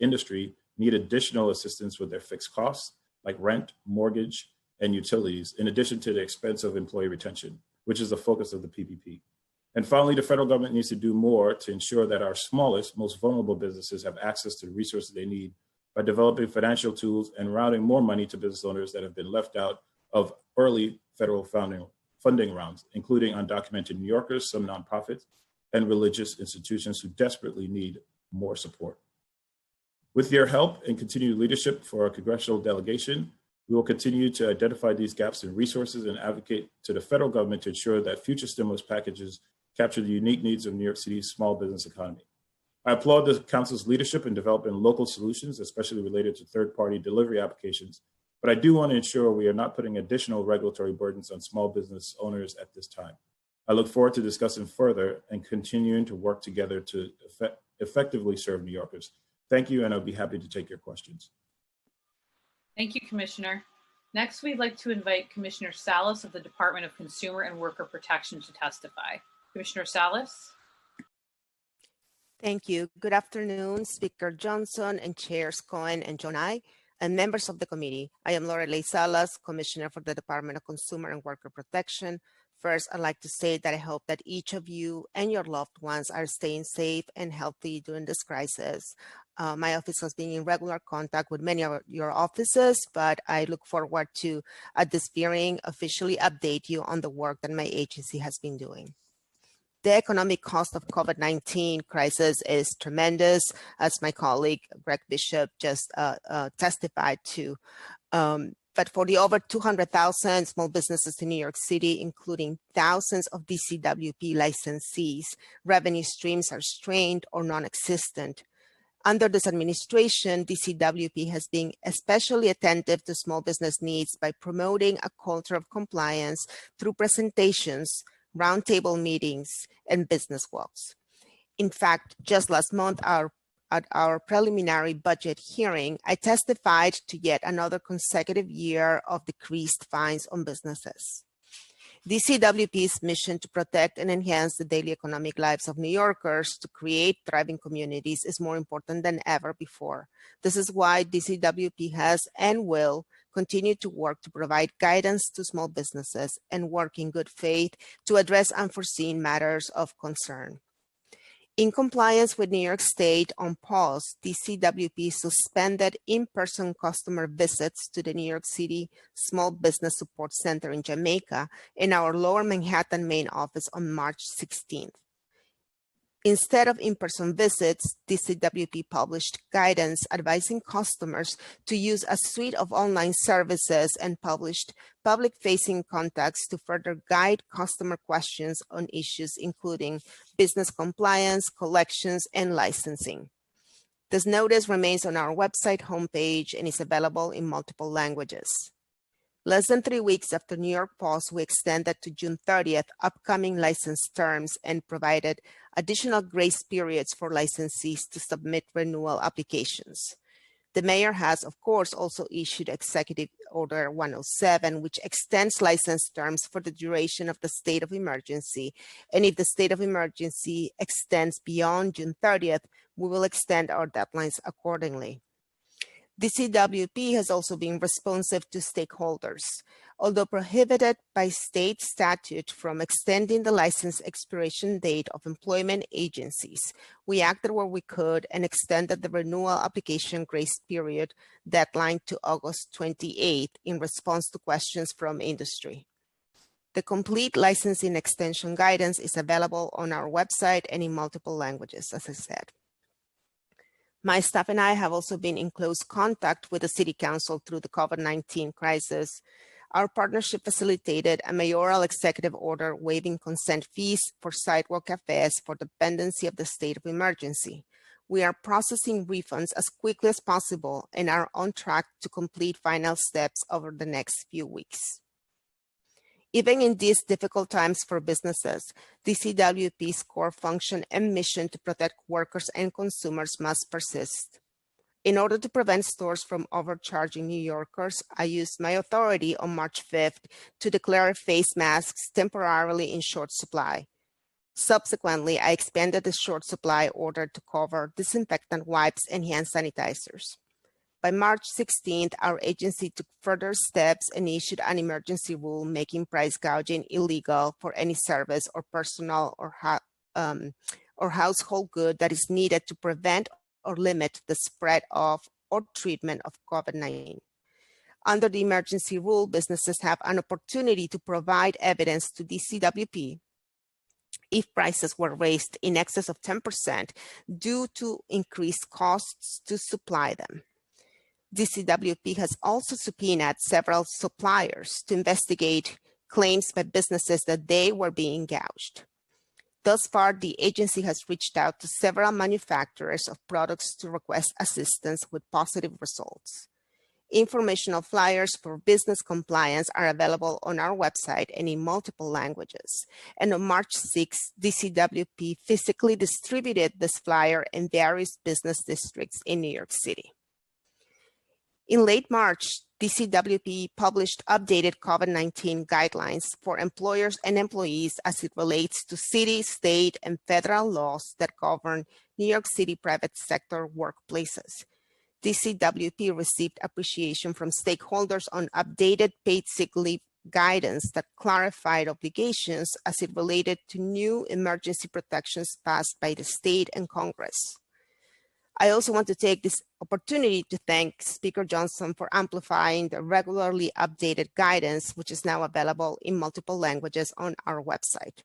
industry, need additional assistance with their fixed costs like rent, mortgage, and utilities, in addition to the expense of employee retention, which is the focus of the PPP. And finally, the federal government needs to do more to ensure that our smallest, most vulnerable businesses have access to the resources they need by developing financial tools and routing more money to business owners that have been left out of early federal funding rounds, including undocumented New Yorkers, some nonprofits, and religious institutions who desperately need more support. With your help and continued leadership for our congressional delegation, we will continue to identify these gaps in resources and advocate to the federal government to ensure that future stimulus packages capture the unique needs of New York City's small business economy. I applaud the Council's leadership in developing local solutions, especially related to third-party delivery applications, but I do want to ensure we are not putting additional regulatory burdens on small business owners at this time. I look forward to discussing further and continuing to work together to effectively serve New Yorkers. Thank you, and I'll be happy to take your questions. Thank you, Commissioner. Next, we'd like to invite Commissioner Salas of the Department of Consumer and Worker Protection to testify. Commissioner Salas. Thank you. Good afternoon, Speaker Johnson and Chairs Cohen and Jonai, and members of the committee. I am Lorelei Salas, Commissioner for the Department of Consumer and Worker Protection. First, I'd like to say that I hope that each of you and your loved ones are staying safe and healthy during this crisis. My office has been in regular contact with many of your offices, but I look forward to, at this hearing, officially update you on the work that my agency has been doing. The economic cost of COVID-19 crisis is tremendous, as my colleague Greg Bishop just testified to. But for the over 200,000 small businesses in New York City, including thousands of DCWP licensees, revenue streams are strained or non-existent. Under this administration, DCWP has been especially attentive to small business needs by promoting a culture of compliance through presentations, roundtable meetings, and business walks. In fact, just last month, at our preliminary budget hearing, I testified to yet another consecutive year of decreased fines on businesses. DCWP's mission to protect and enhance the daily economic lives of New Yorkers to create thriving communities is more important than ever before. This is why DCWP has and will continue to work to provide guidance to small businesses and work in good faith to address unforeseen matters of concern. In compliance with New York State on pause, DCWP suspended in-person customer visits to the New York City Small Business Support Center in Jamaica and our Lower Manhattan main office on March 16th. Instead of in-person visits, DCWP published guidance advising customers to use a suite of online services and published public-facing contacts to further guide customer questions on issues including business compliance, collections, and licensing. This notice remains on our website homepage and is available in multiple languages. Less than 3 weeks after New York pause, we extended to June 30th upcoming license terms and provided additional grace periods for licensees to submit renewal applications. The mayor has, of course, also issued Executive Order 107, which extends license terms for the duration of the state of emergency. And if the state of emergency extends beyond June 30th, we will extend our deadlines accordingly. DCWP has also been responsive to stakeholders. Although prohibited by state statute from extending the license expiration date of employment agencies, we acted where we could and extended the renewal application grace period deadline to August 28th in response to questions from industry. The complete licensing extension guidance is available on our website and in multiple languages, as I said. My staff and I have also been in close contact with the City Council through the COVID-19 crisis. Our partnership facilitated a mayoral executive order waiving consent fees for sidewalk cafes for the pendency of the state of emergency. We are processing refunds as quickly as possible and are on track to complete final steps over the next few weeks. Even in these difficult times for businesses, DCWP's core function and mission to protect workers and consumers must persist. In order to prevent stores from overcharging New Yorkers, I used my authority on March 5th to declare face masks temporarily in short supply. Subsequently, I expanded the short supply order to cover disinfectant wipes and hand sanitizers. By March 16th, our agency took further steps and issued an emergency rule making price gouging illegal for any service or personal or household good that is needed to prevent or limit the spread of or treatment of COVID-19. Under the emergency rule, businesses have an opportunity to provide evidence to DCWP if prices were raised in excess of 10% due to increased costs to supply them. DCWP has also subpoenaed several suppliers to investigate claims by businesses that they were being gouged. Thus far, the agency has reached out to several manufacturers of products to request assistance with positive results. Informational flyers for business compliance are available on our website and in multiple languages. And on March 6, DCWP physically distributed this flyer in various business districts in New York City. In late March, DCWP published updated COVID-19 guidelines for employers and employees as it relates to city, state, and federal laws that govern New York City private sector workplaces. DCWP received appreciation from stakeholders on updated paid sick leave guidance that clarified obligations as it related to new emergency protections passed by the state and Congress. I also want to take this opportunity to thank Speaker Johnson for amplifying the regularly updated guidance, which is now available in multiple languages on our website.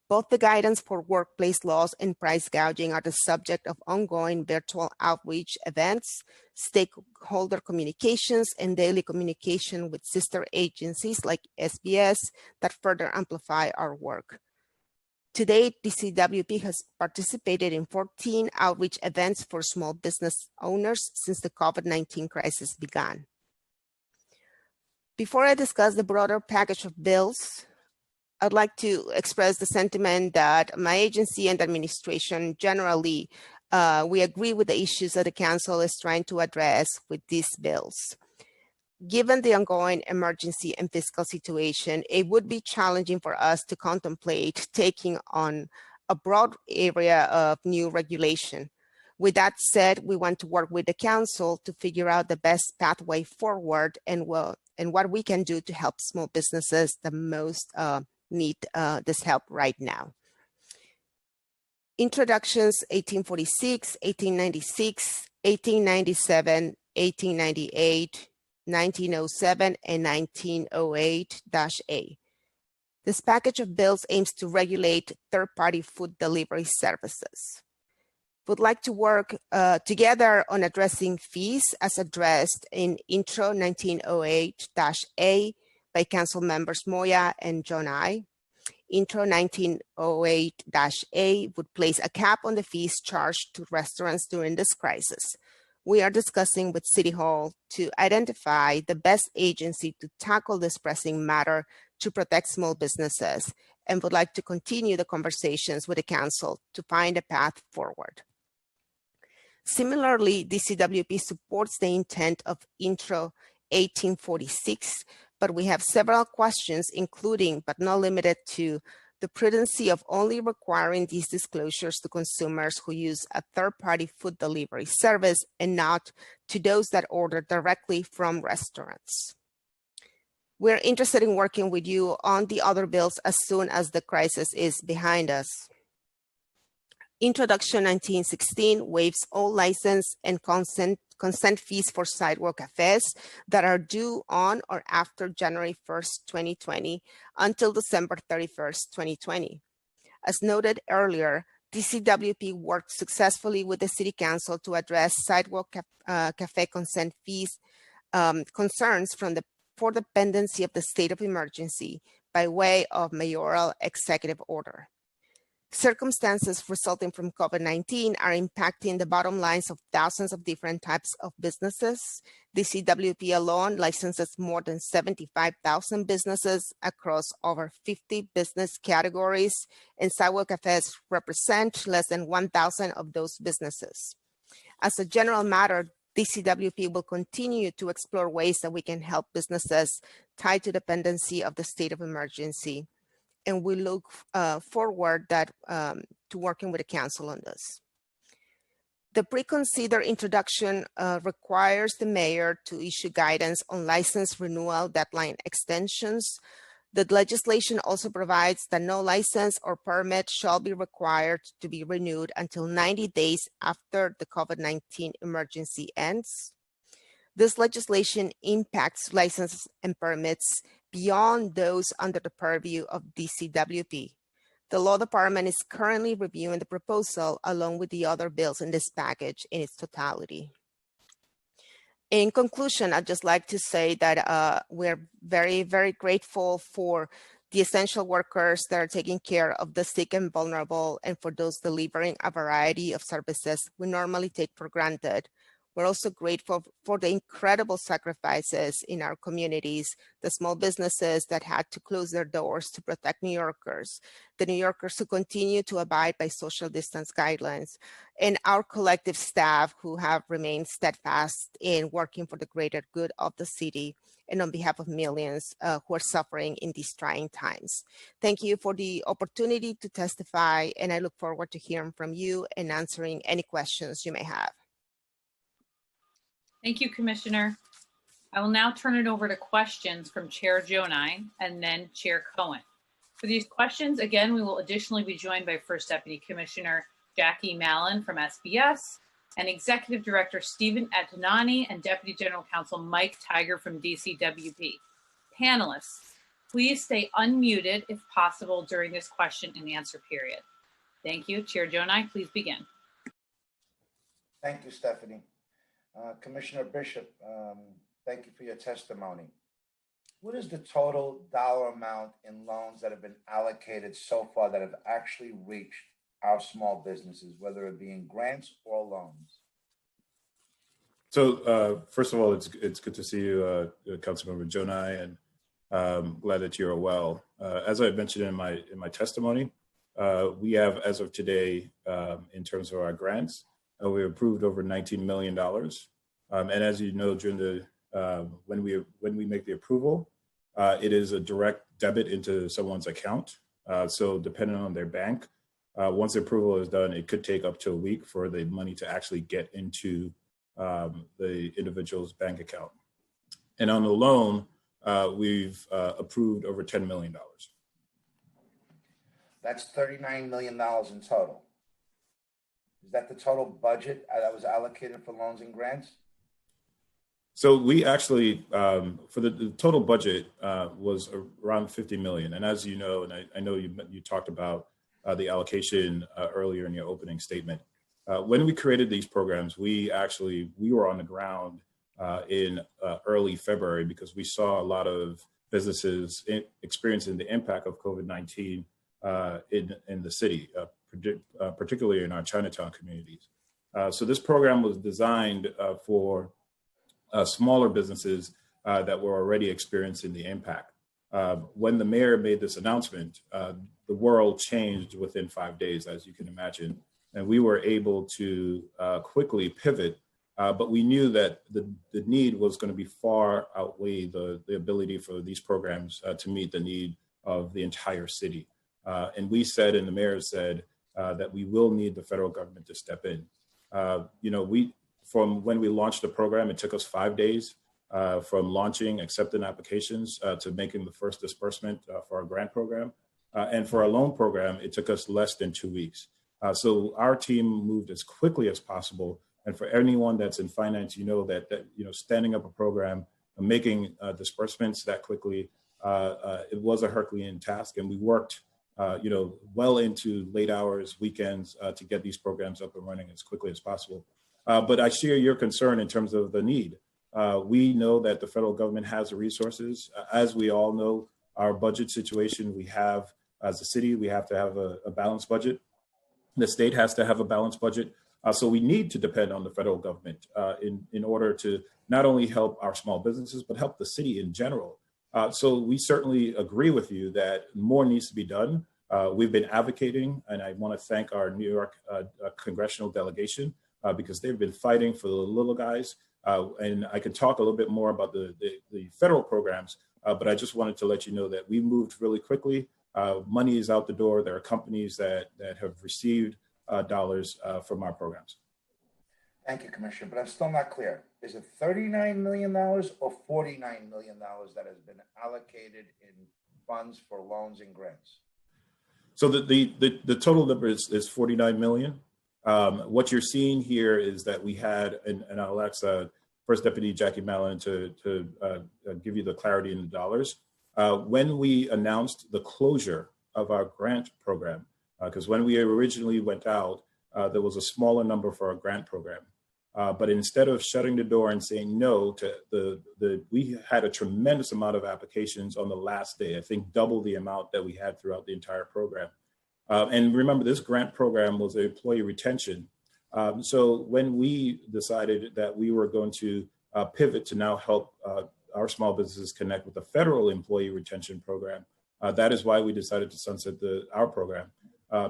Both the guidance for workplace laws and price gouging are the subject of ongoing virtual outreach events, stakeholder communications, and daily communication with sister agencies like SBS that further amplify our work. To date, DCWP has participated in 14 outreach events for small business owners since the COVID-19 crisis began. Before I discuss the broader package of bills, I'd like to express the sentiment that my agency and administration generally, we agree with the issues that the Council is trying to address with these bills. Given the ongoing emergency and fiscal situation, it would be challenging for us to contemplate taking on a broad area of new regulation. With that said, we want to work with the Council to figure out the best pathway forward and what we can do to help small businesses the most need this help right now. Introductions 1846, 1896, 1897, 1898, 1907, and 1908-A. This package of bills aims to regulate third-party food delivery services. Would like to work together on addressing fees as addressed in Intro 1908-A by Council members Moya and John I. Intro 1908-A would place a cap on the fees charged to restaurants during this crisis. We are discussing with City Hall to identify the best agency to tackle this pressing matter to protect small businesses and would like to continue the conversations with the Council to find a path forward. Similarly, DCWP supports the intent of Intro 1846, but we have several questions, including but not limited to the prudency of only requiring these disclosures to consumers who use a third-party food delivery service and not to those that order directly from restaurants. We're interested in working with you on the other bills as soon as the crisis is behind us. Introduction 1916 waives all license and consent fees for sidewalk cafes that are due on or after January 1st, 2020 until December 31st, 2020. As noted earlier, DCWP worked successfully with the City Council to address sidewalk cafe consent fees concerns for the pendency of the state of emergency by way of mayoral executive order. Circumstances resulting from COVID-19 are impacting the bottom lines of thousands of different types of businesses. DCWP alone licenses more than 75,000 businesses across over 50 business categories, and sidewalk cafes represent less than 1,000 of those businesses. As a general matter, DCWP will continue to explore ways that we can help businesses tied to dependency of the state of emergency. And we look forward to working with the Council on this. The pre-considered introduction requires the mayor to issue guidance on license renewal deadline extensions. The legislation also provides that no license or permit shall be required to be renewed until 90 days after the COVID-19 emergency ends. This legislation impacts licenses and permits beyond those under the purview of DCWP. The law department is currently reviewing the proposal along with the other bills in this package in its totality. In conclusion, I'd just like to say that we're very, very grateful for the essential workers that are taking care of the sick and vulnerable, and for those delivering a variety of services we normally take for granted. We're also grateful for the incredible sacrifices in our communities, the small businesses that had to close their doors to protect New Yorkers, the New Yorkers who continue to abide by social distance guidelines, and our collective staff who have remained steadfast in working for the greater good of the city and on behalf of millions who are suffering in these trying times. Thank you for the opportunity to testify, and I look forward to hearing from you and answering any questions you may have. Thank you, Commissioner. I will now turn it over to questions from Chair Jonai and then Chair Cohen. For these questions, again, we will additionally be joined by First Deputy Commissioner Jackie Mallon from SBS and Executive Director Stephen Atanani and Deputy General Counsel Mike Tiger from DCWP. Panelists, please stay unmuted if possible during this question and answer period. Thank you. Chair Jonai, please begin. Thank you, Stephanie. Commissioner Bishop, thank you for your testimony. What is the total dollar amount in loans that have been allocated so far that have actually reached our small businesses, whether it be in grants or loans? So first of all, it's good to see you, Councilmember Jonai, and glad that you're well. As I mentioned in my testimony, we have, as of today, in terms of our grants, we approved over $19 million. And as you know, during the when we make the approval, it is a direct debit into someone's account. So depending on their bank, once the approval is done, it could take up to a week for the money to actually get into the individual's bank account. And on the loan, we've approved over $10 million. That's $39 million in total. Is that the total budget that was allocated for loans and grants? So we actually, for the total budget was around $50 million. And as you know, and I know you talked about the allocation earlier in your opening statement. When we created these programs, we were on the ground in early February because we saw a lot of businesses experiencing the impact of COVID-19 in the city, particularly in our Chinatown communities. So this program was designed for smaller businesses that were already experiencing the impact. When the mayor made this announcement, the world changed within 5 days, as you can imagine, and we were able to quickly pivot, but we knew that the need was going to be far outweigh the ability for these programs to meet the need of the entire city. And we said, and the mayor said, that we will need the federal government to step in. From when we launched the program, it took us 5 days from launching, accepting applications to making the first disbursement for our grant program. And for our loan program, it took us less than 2 weeks. So our team moved as quickly as possible. And for anyone that's in finance, that standing up a program, making disbursements that quickly, it was a Herculean task. And we worked well into late hours, weekends to get these programs up and running as quickly as possible. But I share your concern in terms of the need. We know that the federal government has the resources. As we all know, our budget situation we have as a city, we have to have a balanced budget. The state has to have a balanced budget. So we need to depend on the federal government in order to not only help our small businesses, but help the city in general. So we certainly agree with you that more needs to be done. We've been advocating, and I want to thank our New York congressional delegation because they've been fighting for the little guys. And I can talk a little bit more about the federal programs, but I just wanted to let you know that we moved really quickly. Money is out the door. There are companies that have received dollars from our programs. Thank you, Commissioner, but I'm still not clear. Is it $39 million or $49 million that has been allocated in funds for loans and grants? So the total number is 49 million. What you're seeing here is that we had, and I'll ask First Deputy Jackie Mallon to give you the clarity in the dollars. When we announced the closure of our grant program, because when we originally went out, there was a smaller number for our grant program. But instead of shutting the door and saying no to we had a tremendous amount of applications on the last day, I think double the amount that we had throughout the entire program. And remember, this grant program was an employee retention. So when we decided that we were going to pivot to now help our small businesses connect with the federal employee retention program, that is why we decided to sunset our program,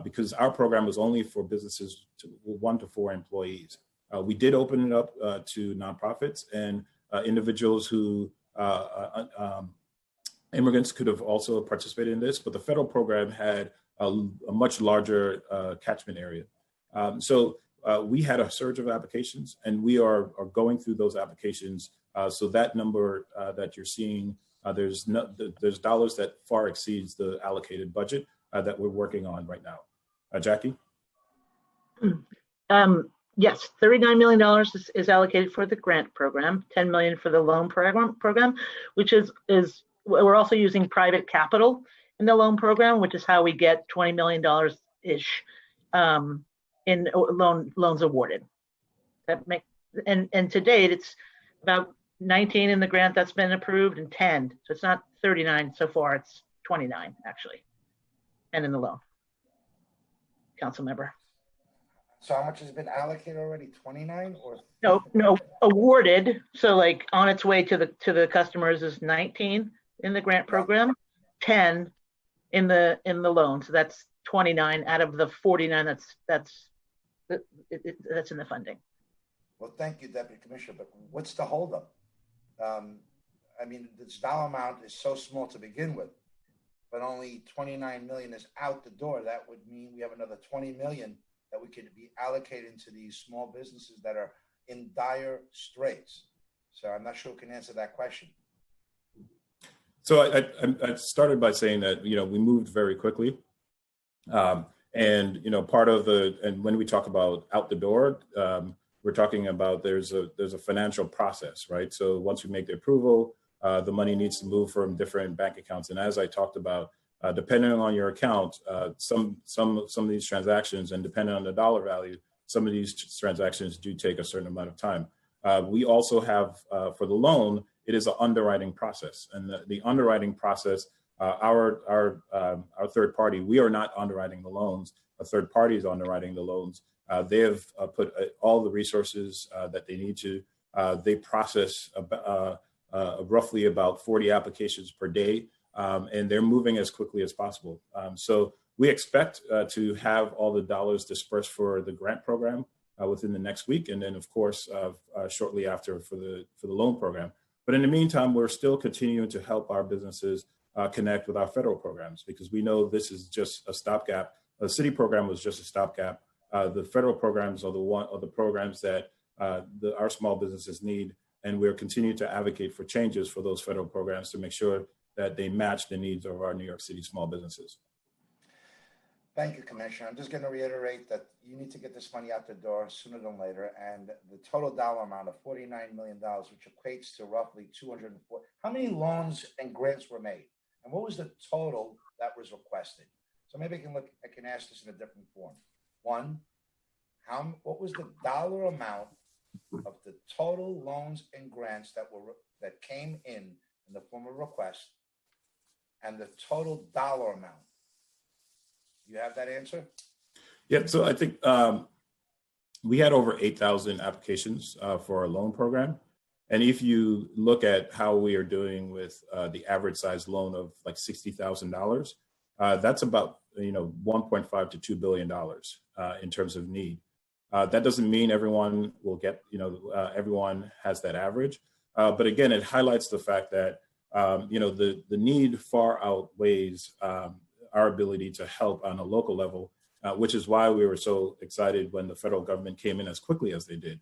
because our program was only for businesses 1 to 4 employees. We did open it up to nonprofits and individuals who, immigrants could have also participated in this, but the federal program had a much larger catchment area. So we had a surge of applications, and we are going through those applications. So that number that you're seeing, there's dollars that far exceeds the allocated budget that we're working on right now. Jackie? Yes, $39 million is allocated for the grant program, $10 million for the loan program, which is we're also using private capital in the loan program, which is how we get $20 million ish in loans awarded. And to date, it's about 19 in the grant that's been approved and 10. So it's not 39 so far, it's 29 actually. And in the loan. Council member. So how much has been allocated already? 29 or? No, awarded. So like on its way to the customers is 19 in the grant program, 10 in the loan. So that's 29 out of the 49 that's in the funding. Well, thank you, Deputy Commissioner, but what's the holdup? I mean, this dollar amount is so small to begin with, but only 29 million is out the door. That would mean we have another 20 million that we could be allocated to these small businesses that are in dire straits. So I'm not sure who can answer that question. So I started by saying that, we moved very quickly. And, part of and when we talk about out the door, we're talking about there's a financial process, right? So once we make the approval, the money needs to move from different bank accounts. And as I talked about, depending on your account, some of these transactions, and depending on the dollar value, some of these transactions do take a certain amount of time. We also have, for the loan, it is an underwriting process. And the underwriting process, our third party, we are not underwriting the loans. A third party is underwriting the loans. They have put all the resources that they need to. They process roughly about 40 applications per day. And they're moving as quickly as possible. So we expect to have all the dollars dispersed for the grant program within the next week. And then, of course, shortly after for the loan program. But in the meantime, we're still continuing to help our businesses connect with our federal programs, because we know this is just a stopgap. The city program was just a stopgap. The federal programs are the programs that our small businesses need. And we're continuing to advocate for changes for those federal programs to make sure that they match the needs of our New York City small businesses. Thank you, Commissioner. I'm just going to reiterate that you need to get this money out the door sooner than later. And the total dollar amount of $49 million, which equates to roughly 204. How many loans and grants were made? And what was the total that was requested? So maybe I can ask this in a different form. One, what was the dollar amount of the total loans and grants that came in the form of request, and the total dollar amount? You have that answer? Yeah, so I think we had over 8,000 applications for our loan program. And if you look at how we are doing with the average size loan of like $60,000, that's about 1.5 to $2 billion in terms of need. That doesn't mean everyone will get, everyone has that average. But again, it highlights the fact that the need far outweighs our ability to help on a local level, which is why we were so excited when the federal government came in as quickly as they did.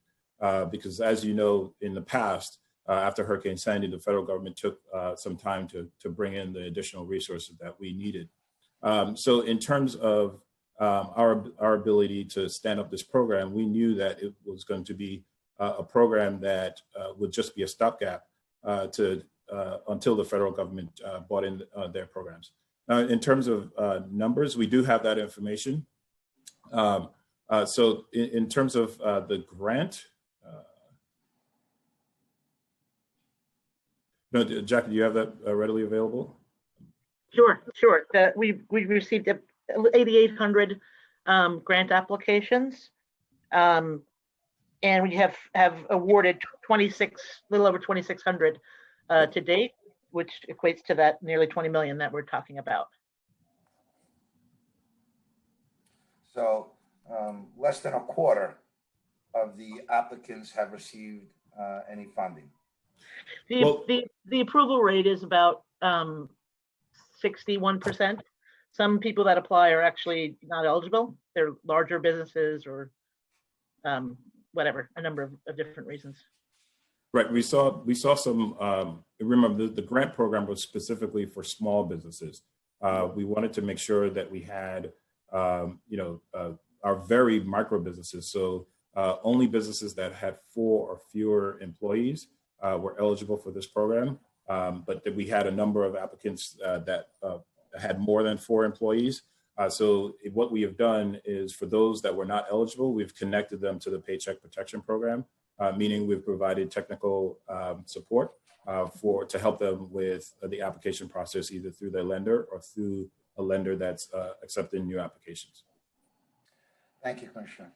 Because as you know, in the past, after Hurricane Sandy, the federal government took some time to bring in the additional resources that we needed. So in terms of our ability to stand up this program, we knew that it was going to be a program that would just be a stopgap until the federal government brought in their programs. In terms of numbers, we do have that information. So in terms of the grant, no, Jackie, do you have that readily available? Sure. We received 8,800 grant applications, and we have awarded little over 2,600 to date, which equates to that nearly 20 million that we're talking about. So less than a quarter of the applicants have received any funding. The approval rate is about 61%. Some people that apply are actually not eligible. They're larger businesses or whatever, a number of different reasons. Right. We saw some. Remember, the grant program was specifically for small businesses. We wanted to make sure that we had, our very micro businesses. So only businesses that had 4 or fewer employees were eligible for this program. But that we had a number of applicants that had more than 4 employees. So what we have done is, for those that were not eligible, we've connected them to the Paycheck Protection Program, meaning we've provided technical support to help them with the application process, either through their lender or through a lender that's accepting new applications. Thank you, Commissioner.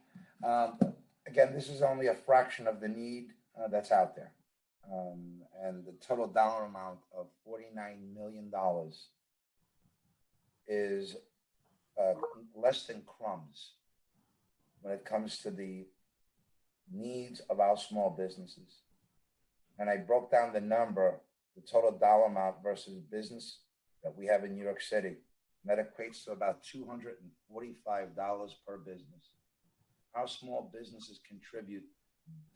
Again, this is only a fraction of the need that's out there. And the total dollar amount of $49 million is less than crumbs when it comes to the needs of our small businesses. And I broke down the number, the total dollar amount versus business that we have in New York City. And that equates to about $245 per business. Our small businesses contribute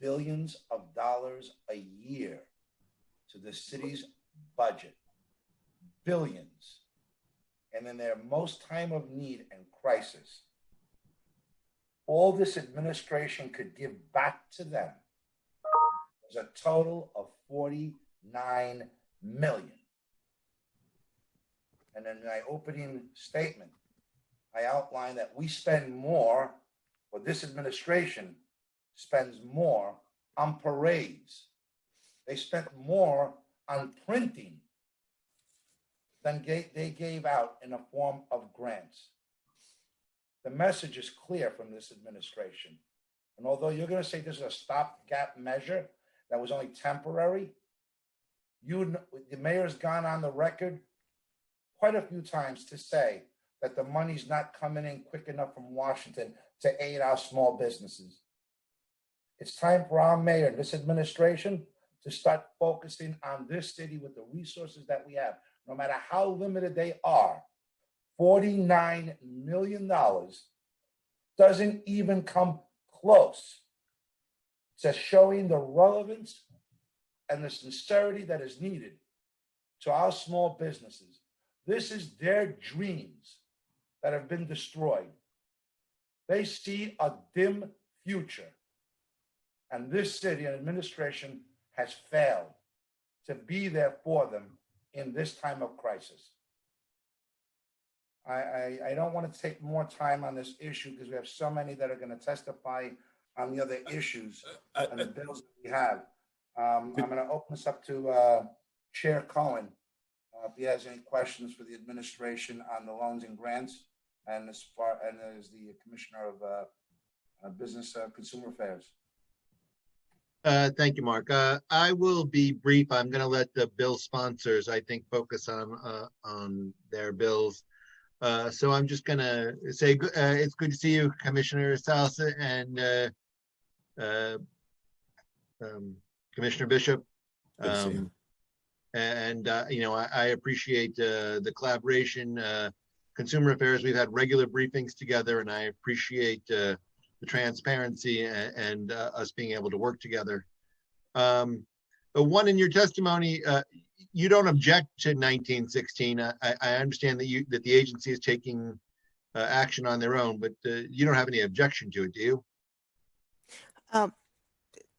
billions of dollars a year to the city's budget. Billions. And in their most time of need and crisis, all this administration could give back to them was a total of $49 million. And in my opening statement, I outlined that we spend more, or this administration spends more on parades. They spent more on printing than they gave out in a form of grants. The message is clear from this administration. And although you're going to say this is a stopgap measure that was only temporary, the mayor's gone on the record quite a few times to say that the money's not coming in quick enough from Washington to aid our small businesses. It's time for our mayor and this administration to start focusing on this city with the resources that we have, no matter how limited they are. $49 million doesn't even come close to showing the relevance and the sincerity that is needed to our small businesses. This is their dreams that have been destroyed. They see a dim future. And this city and administration has failed to be there for them in this time of crisis. I don't want to take more time on this issue because we have so many that are going to testify on the other issues and the bills that we have. I'm going to open this up to Chair Cohen if he has any questions for the administration on the loans and grants, and as the Commissioner of Business Consumer Affairs. Thank you, Mark. I will be brief. I'm going to let the bill sponsors, I think, focus on their bills. So I'm just going to say it's good to see you, Commissioner Salsa and Commissioner Bishop. I appreciate the collaboration. Consumer Affairs, we've had regular briefings together, and I appreciate the transparency and us being able to work together. But one, in your testimony, you don't object to 1916. I understand that the agency is taking action on their own, but you don't have any objection to it, do you?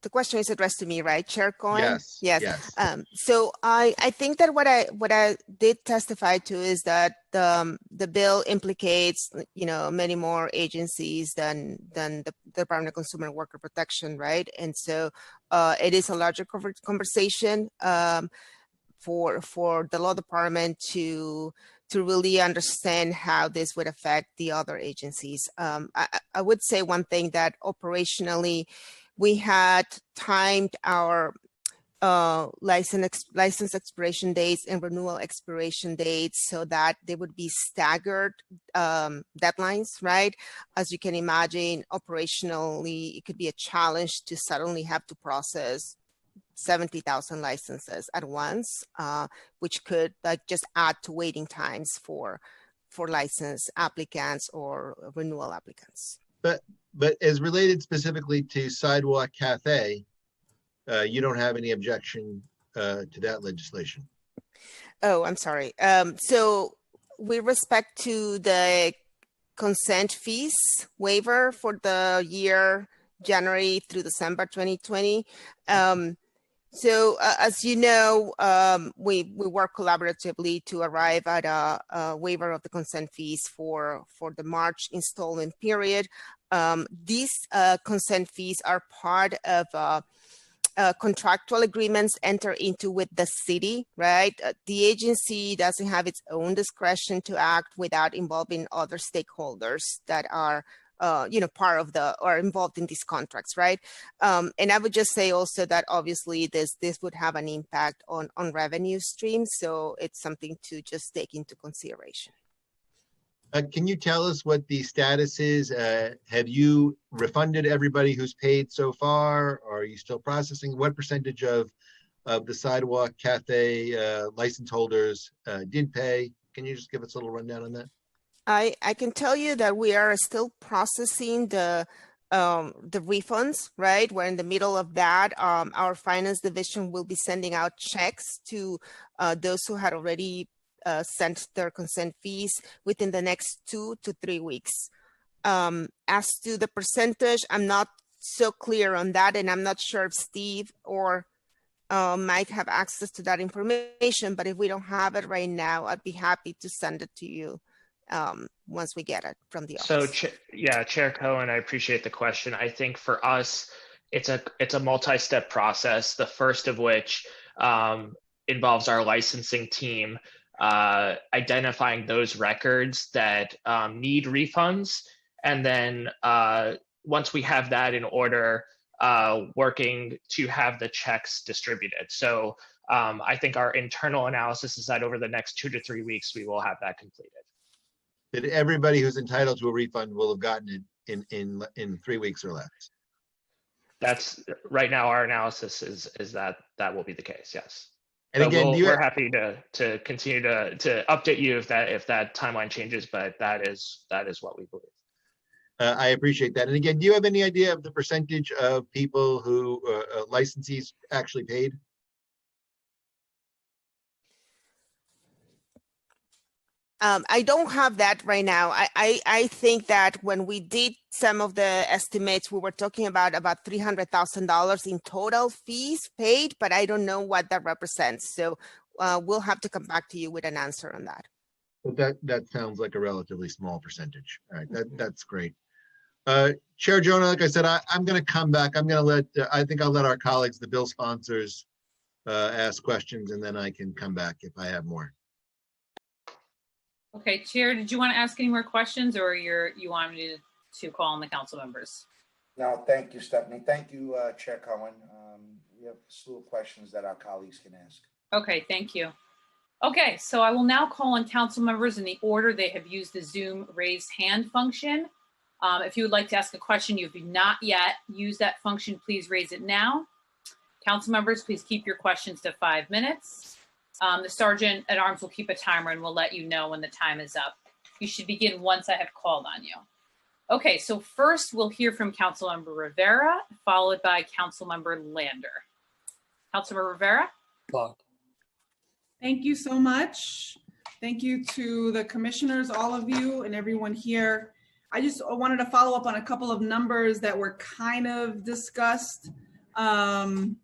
the question is addressed to me, right, Chair Cohen? Yes. Yes. Yes. So I think that what I did testify to is that the bill implicates, many more agencies than the Department of Consumer and Worker Protection, right? And so it is a larger conversation for the law department to really understand how this would affect the other agencies. I would say one thing, that operationally, we had timed our license expiration dates and renewal expiration dates so that they would be staggered deadlines, right? As you can imagine, operationally, it could be a challenge to suddenly have to process 70,000 licenses at once, which could just add to waiting times for license applicants or renewal applicants. But as related specifically to Sidewalk Cafe, you don't have any objection to that legislation? Oh, I'm sorry. So with respect to the consent fees waiver for the year January through December 2020, so as you know, we work collaboratively to arrive at a waiver of the consent fees for the March installment period. These consent fees are part of contractual agreements entered into with the city, right? The agency doesn't have its own discretion to act without involving other stakeholders that are part of or involved in these contracts, right? And I would just say also that obviously this would have an impact on revenue streams. So it's something to just take into consideration. Can you tell us what the status is? Have you refunded everybody who's paid so far? Or are you still processing? What percentage of the Sidewalk Cafe license holders did pay? Can you just give us a little rundown on that? I can tell you that we are still processing the refunds, right? We're in the middle of that. Our finance division will be sending out checks to those who had already sent their consent fees within the next 2 to 3 weeks. As to the percentage, I'm not so clear on that, and I'm not sure if Steve or Mike have access to that information, but if we don't have it right now, I'd be happy to send it to you once we get it from the office. So Chair Cohen, I appreciate the question. I think for us, it's a multi-step process. The first of which involves our licensing team identifying those records that need refunds, and then once we have that in order, working to have the checks distributed. So I think our internal analysis is that over the next 2 to 3 weeks, we will have that completed. That everybody who's entitled to a refund will have gotten it in 3 weeks or less? That's right now, our analysis is that will be the case, yes. And again, we're happy to continue to update you if that timeline changes, but that is what we believe. I appreciate that. And again, do you have any idea of the percentage of people who licensees actually paid? I don't have that right now. I think that when we did some of the estimates, we were talking about $300,000 in total fees paid, but I don't know what that represents. So we'll have to come back to you with an answer on that. Well, that sounds like a relatively small percentage. All right, that's great. Chair Jonah, like I said, I'm going to come back. I think I'll let our colleagues, the bill sponsors, ask questions, and then I can come back if I have more. Okay, Chair, did you want to ask any more questions, or you want me to call on the council members? No, thank you, Stephanie. Thank you, Chair Cohen. We have a slew of questions that our colleagues can ask. Okay, thank you. Okay, so I will now call on council members in the order they have used the Zoom raised hand function. If you would like to ask a question, you have not yet used that function, please raise it now. Council members, please keep your questions to 5 minutes. The Sergeant at Arms will keep a timer and will let you know when the time is up. You should begin once I have called on you. Okay, so first we'll hear from Councilmember Rivera, followed by Councilmember Lander. Councilmember Rivera. Thank you so much. Thank you to the commissioners, all of you, and everyone here. I just wanted to follow up on a couple of numbers that were kind of discussed. I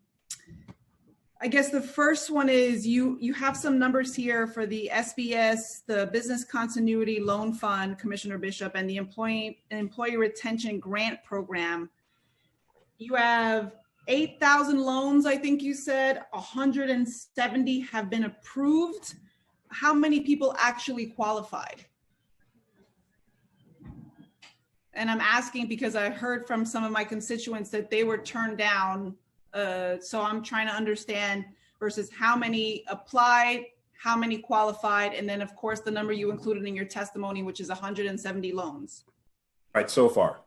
guess the first one is you have some numbers here for the SBS, the Business Continuity Loan Fund, Commissioner Bishop, and the Employee Retention Grant Program. You have 8,000 loans, I think you said, 170 have been approved. How many people actually qualified? And I'm asking because I heard from some of my constituents that they were turned down. So I'm trying to understand versus how many applied, how many qualified, and then of course the number you included in your testimony, which is 170 loans. Right, so far.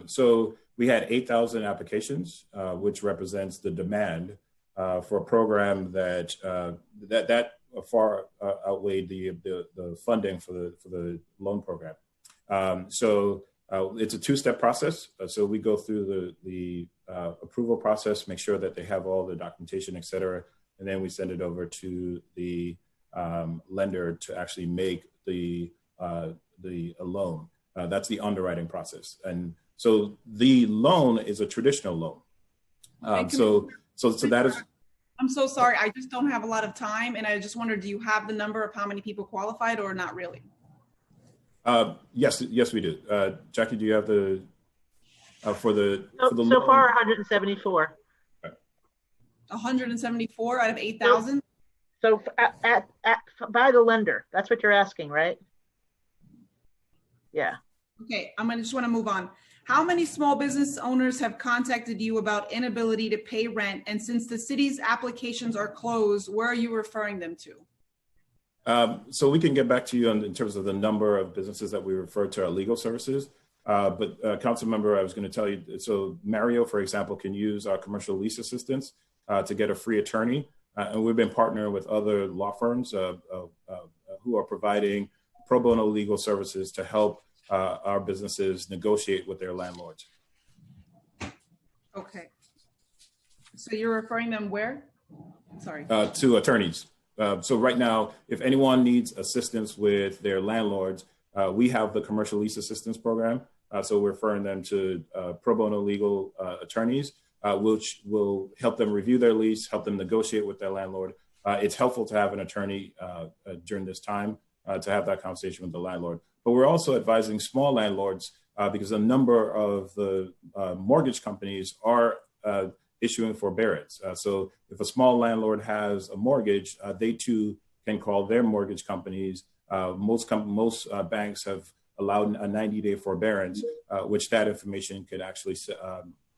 So we had 8,000 applications, which represents the demand for a program that far outweighed the funding for the loan program. So it's a two-step process. So we go through the approval process, make sure that they have all the documentation, et cetera, and then we send it over to the lender to actually make the loan. That's the underwriting process. And so the loan is a traditional loan. So that is. I'm so sorry. I just don't have a lot of time. And I just wondered, do you have the number of how many people qualified or not really? Yes, we do. Jackie, do you have the for the loan? So far 174. 174 out of 8,000? So by the lender, that's what you're asking, right? Yeah. Okay, just want to move on. How many small business owners have contacted you about inability to pay rent? And since the city's applications are closed, where are you referring them to? So we can get back to you in terms of the number of businesses that we refer to our legal services. But council member, I was going to tell you, so Mario, for example, can use our commercial lease assistance to get a free attorney. And we've been partnering with other law firms who are providing pro bono legal services to help our businesses negotiate with their landlords. Okay. So you're referring them where? Sorry. To attorneys. So right now, if anyone needs assistance with their landlords, we have the commercial lease assistance program. So we're referring them to pro bono legal attorneys, which will help them review their lease, help them negotiate with their landlord. It's helpful to have an attorney during this time to have that conversation with the landlord. But we're also advising small landlords because a number of the mortgage companies are issuing forbearance. So if a small landlord has a mortgage, they too can call their mortgage companies. Most banks have allowed a 90-day forbearance, which that information could actually,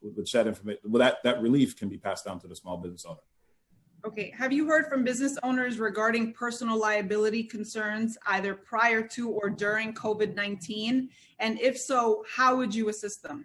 that relief can be passed down to the small business owner. Okay, have you heard from business owners regarding personal liability concerns either prior to or during COVID-19? And if so, how would you assist them?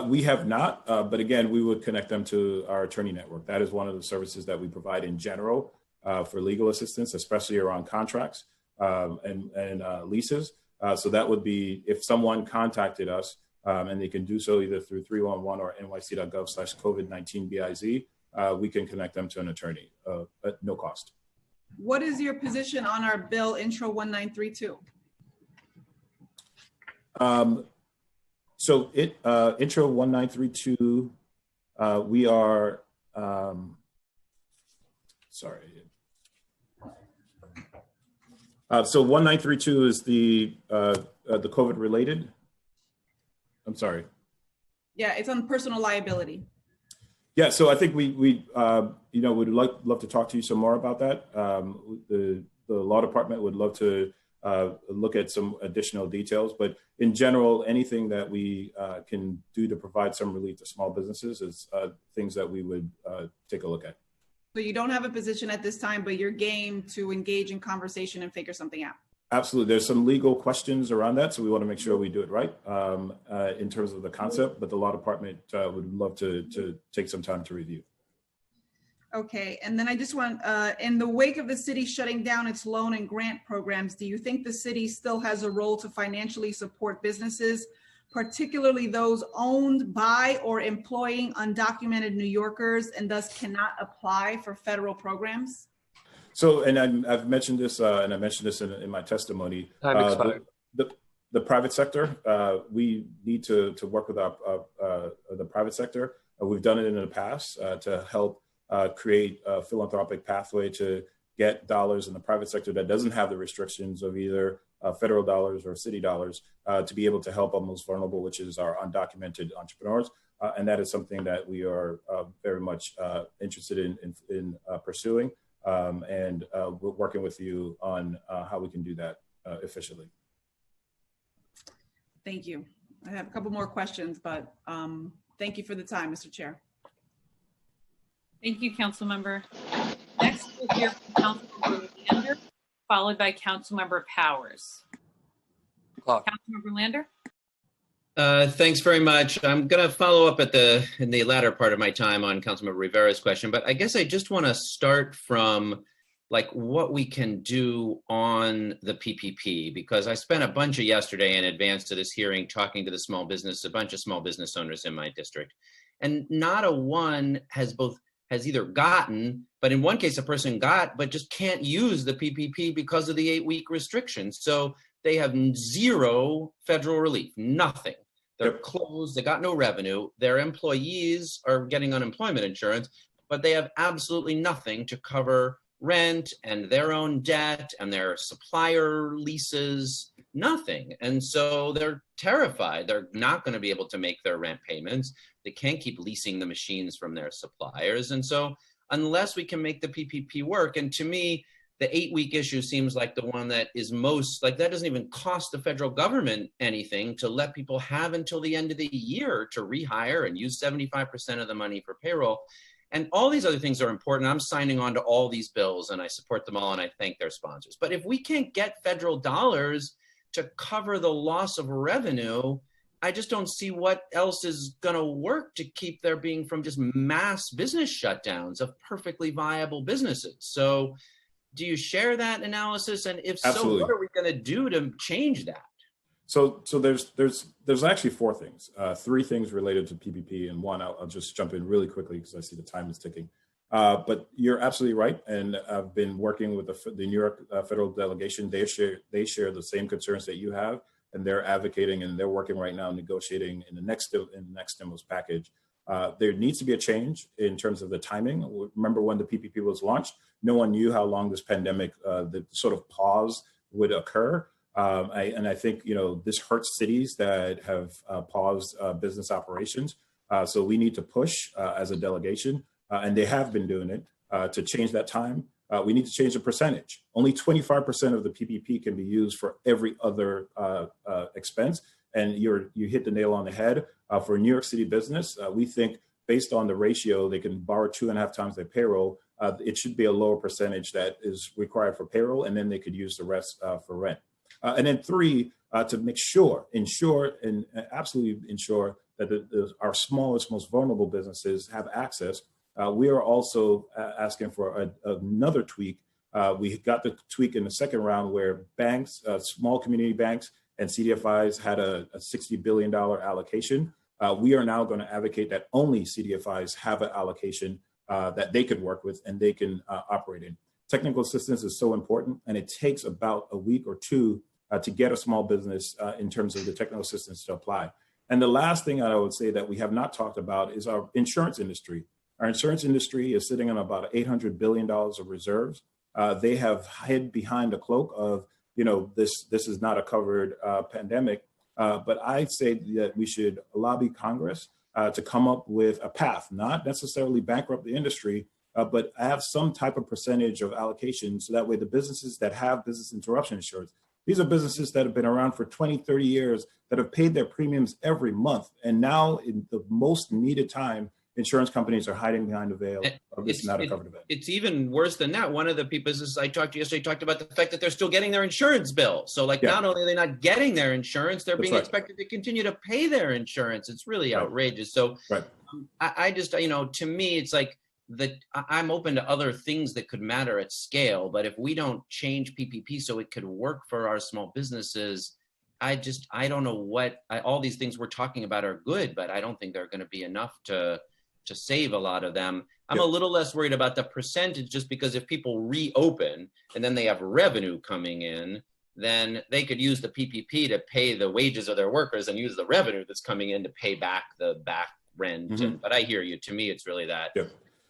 We have not, but again, we would connect them to our attorney network. That is one of the services that we provide in general for legal assistance, especially around contracts and leases. So that would be if someone contacted us, and they can do so either through 311 or nyc.gov/COVID-19-BIZ, we can connect them to an attorney at no cost. What is your position on our bill, Intro 1932? So Intro 1932, we are, sorry. So 1932 is the COVID related. I'm sorry. Yeah, it's on personal liability. Yeah, so I think we would love to talk to you some more about that. The law department would love to look at some additional details, but in general, anything that we can do to provide some relief to small businesses is things that we would take a look at. So you don't have a position at this time, but you're game to engage in conversation and figure something out. Absolutely. There's some legal questions around that, so we want to make sure we do it right in terms of the concept, but the law department would love to take some time to review. Okay, and then I just want, in the wake of the city shutting down its loan and grant programs, do you think the city still has a role to financially support businesses, particularly those owned by or employing undocumented New Yorkers and thus cannot apply for federal programs? So, and I've mentioned this, and I mentioned this in my testimony. The private sector, we need to work with the private sector We've done it in the past to help create a philanthropic pathway to get dollars in the private sector that doesn't have the restrictions of either federal dollars or city dollars to be able to help our most vulnerable, which is our undocumented entrepreneurs. And that is something that we are very much interested in pursuing. And we're working with you on how we can do that efficiently. Thank you. I have a couple more questions, but thank you for the time, Mr. Chair. Thank you, Council Member. Next, we'll hear from Councilmember Lander, followed by Councilmember Powers. Councilmember Lander. Thanks very much. I'm going to follow up in the latter part of my time on Councilmember Rivera's question, but I guess I just want to start from like what we can do on the PPP, because I spent a bunch of yesterday in advance to this hearing talking to a bunch of small business owners in my district, and not a one has either gotten, but in one case a person got, but just can't use the PPP because of the 8-week restrictions. So they have zero federal relief, nothing. They're closed, they got no revenue. Their employees are getting unemployment insurance, but they have absolutely nothing to cover rent and their own debt and their supplier leases, nothing. And so they're terrified. They're not going to be able to make their rent payments. They can't keep leasing the machines from their suppliers. And so unless we can make the PPP work, and to me, the 8-week issue seems like the one that is most, like that doesn't even cost the federal government anything to let people have until the end of the year to rehire and use 75% of the money for payroll. And all these other things are important. I'm signing on to all these bills and I support them all and I thank their sponsors. But if we can't get federal dollars to cover the loss of revenue, I just don't see what else is going to work to keep there being from just mass business shutdowns of perfectly viable businesses. So do you share that analysis? And if Absolutely. So, what are we going to do to change that? So there's actually 4 things, 3 things related to PPP, and one I'll just jump in really quickly because I see the time is ticking. But you're absolutely right, and I've been working with the New York federal delegation. They share the same concerns that you have, and they're advocating and they're working right now negotiating in the next stimulus package. There needs to be a change in terms of the timing. Remember when the PPP was launched, no one knew how long this pandemic, the sort of pause would occur. I think, this hurts cities that have paused business operations. So we need to push as a delegation, and they have been doing it to change that time. We need to change the percentage. Only 25% of the PPP can be used for every other expense. And you hit the nail on the head. For a New York City business, we think based on the ratio, they can borrow 2.5 times their payroll. It should be a lower percentage that is required for payroll, and then they could use the rest for rent. And then 3, to ensure and absolutely ensure that our smallest, most vulnerable businesses have access. We are also asking for another tweak. We got the tweak in the second round where banks, small community banks and CDFIs had a $60 billion allocation. We are now going to advocate that only CDFIs have an allocation that they could work with and they can operate in. Technical assistance is so important, and it takes about a week or 2 to get a small business in terms of the technical assistance to apply. And the last thing I would say that we have not talked about is our insurance industry. Our insurance industry is sitting on about $800 billion of reserves. They have hid behind the cloak of, this is not a covered pandemic. But I say that we should lobby Congress to come up with a path, not necessarily bankrupt the industry, but have some type of percentage of allocation so that way the businesses that have business interruption insurance, these are businesses that have been around for 20, 30 years that have paid their premiums every month. And now in the most needed time, insurance companies are hiding behind the veil of this not a covered event. It's even worse than that. One of the businesses I talked to yesterday talked about the fact that they're still getting their insurance bill. So not only are they not getting their insurance, they're being expected to continue to pay their insurance. It's really outrageous. So I just, to me, it's like I'm open to other things that could matter at scale. But if we don't change PPP so it could work for our small businesses, I don't know all these things we're talking about are good, but I don't think they're going to be enough to save a lot of them. I'm a little less worried about the percentage, just because if people reopen and then they have revenue coming in, then they could use the PPP to pay the wages of their workers and use the revenue that's coming in to pay back the rent. Mm-hmm. But I hear you. To me, it's really that yeah.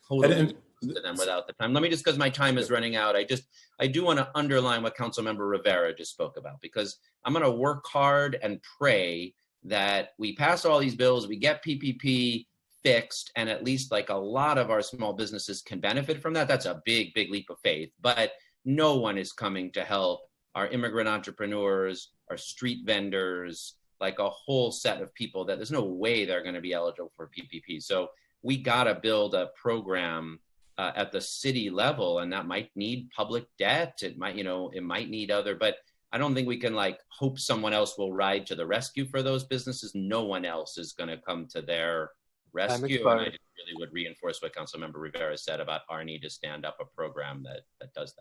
totally to them without the time. Let me just, because my time is running out, I do want to underline what Councilmember Rivera just spoke about, because I'm going to work hard and pray that we pass all these bills, we get PPP fixed, and at least like a lot of our small businesses can benefit from that. That's a big, big leap of faith, but no one is coming to help our immigrant entrepreneurs, our street vendors, like a whole set of people that there's no way they're going to be eligible for PPP. So we got to build a program at the city level, and that might need public debt. It might, it might need other, but I don't think we can like hope someone else will ride to the rescue for those businesses. No one else is going to come to their rescue. And I just really would reinforce what Councilmember Rivera said about our need to stand up a program that does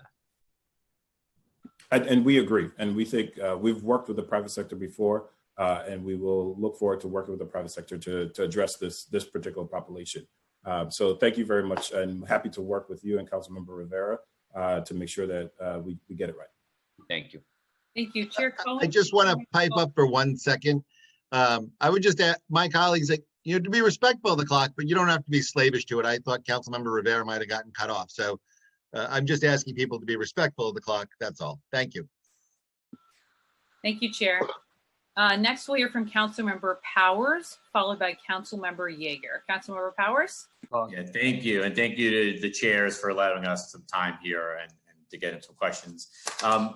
that. And we agree. And we think we've worked with the private sector before, and we will look forward to working with the private sector to address this particular population. So thank you very much. And happy to work with you and Councilmember Rivera to make sure that we get it right. Thank you. Thank you, Chair Cohen. I just want to pipe up for 1 second. I would just ask my colleagues, to be respectful of the clock, but you don't have to be slavish to it. I thought Councilmember Rivera might have gotten cut off. So I'm just asking people to be respectful of the clock. That's all. Thank you. Thank you, Chair. Next, we'll hear from Councilmember Powers, followed by Councilmember Yeager. Councilmember Powers. Yeah, thank you. And thank you to the chairs for allowing us some time here and to get into questions. I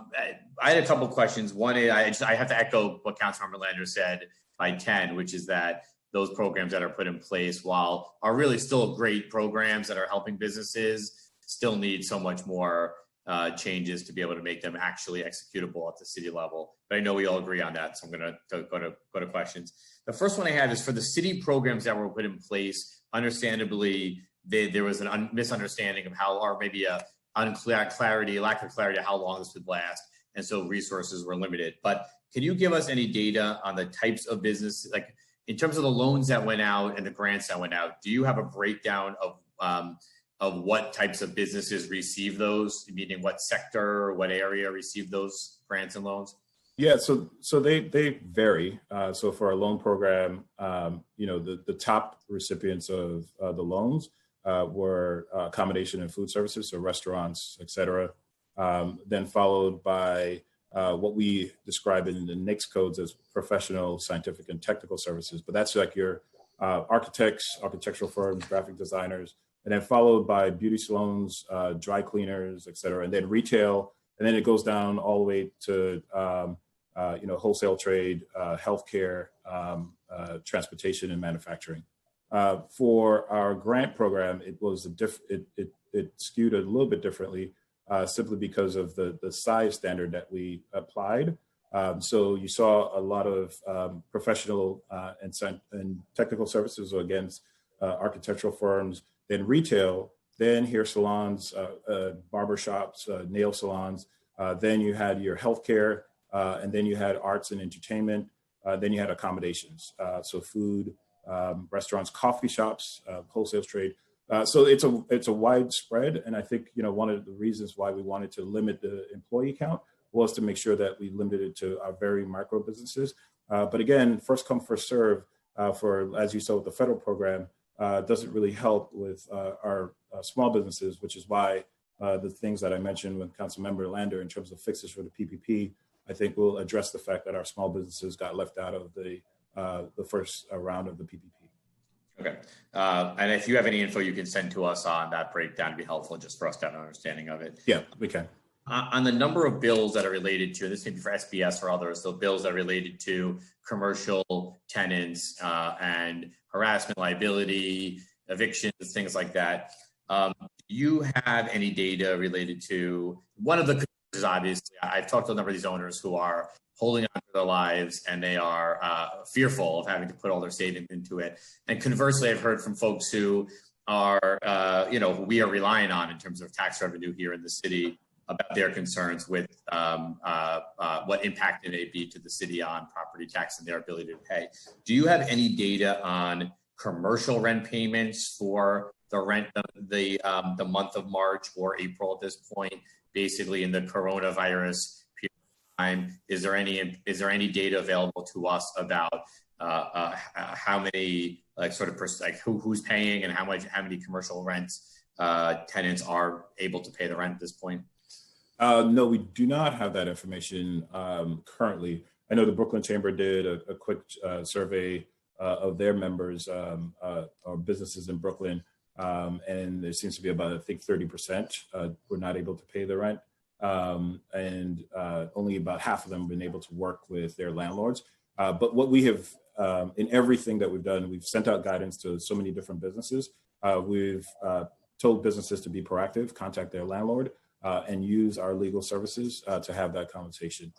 had a couple of questions. One is I have to echo what Councilmember Lander said by 10, which is that those programs that are put in place, while are really still great programs that are helping businesses, still need so much more changes to be able to make them actually executable at the city level. But I know we all agree on that, so I'm going to go to questions. The first one I have is for the city programs that were put in place. Understandably, there was a misunderstanding of how, or maybe a lack of clarity how long this would last, and so resources were limited. But can you give us any data on the types of business, like in terms of the loans that went out and the grants that went out? Do you have a breakdown of what types of businesses receive those, meaning what sector or what area received those grants and loans? Yeah, so they vary. So for our loan program, the top recipients of the loans were accommodation and food services, so restaurants, et cetera. Then followed by what we describe in the NAICS codes as professional, scientific, and technical services. But that's like your architects, architectural firms, graphic designers, and then followed by beauty salons, dry cleaners, et cetera, and then retail. And then it goes down all the way to wholesale trade, healthcare, transportation, and manufacturing. For our grant program, it was it skewed a little bit differently, simply because of the size standard that we applied. So you saw a lot of professional and technical services against architectural firms, then retail, then hair salons, barbershops, nail salons. Then you had your healthcare, and then you had arts and entertainment. Then you had accommodations, so food, restaurants, coffee shops, wholesale trade. So it's a wide spread, and I think one of the reasons why we wanted to limit the employee count was to make sure that we limited it to our very micro businesses. But again, first come, first serve for, as you saw with the federal program, doesn't really help with our small businesses, which is why the things that I mentioned with Councilmember Lander in terms of fixes for the PPP, I think will address the fact that our small businesses got left out of the first round of the PPP. Okay. And if you have any info you can send to us on that breakdown, it'd be helpful just for us to have an understanding of it. Yeah, we can. On the number of bills that are related to, this may be for SBS or others, so bills that are related to commercial tenants and harassment, liability, evictions, things like that. Do you have any data related to, one of the concerns is obviously, I've talked to a number of these owners who are holding on to their lives and they are fearful of having to put all their savings into it. And conversely, I've heard from folks who are, who we are relying on in terms of tax revenue here in the city about their concerns with what impact it may be to the city on property tax and their ability to pay. Do you have any data on commercial rent payments for the rent, the month of March or April at this point, basically in the coronavirus period of time? Is there any data available to us about how many who's paying and how many commercial rents tenants are able to pay the rent at this point? No, we do not have that information currently. I know the Brooklyn Chamber did a quick survey of their members or businesses in Brooklyn, and there seems to be about, I think, 30% were not able to pay the rent, and only about half of them have been able to work with their landlords. But what we have, in everything that we've done, we've sent out guidance to so many different businesses. We've told businesses to be proactive, contact their landlord, and use our legal services to have that conversation.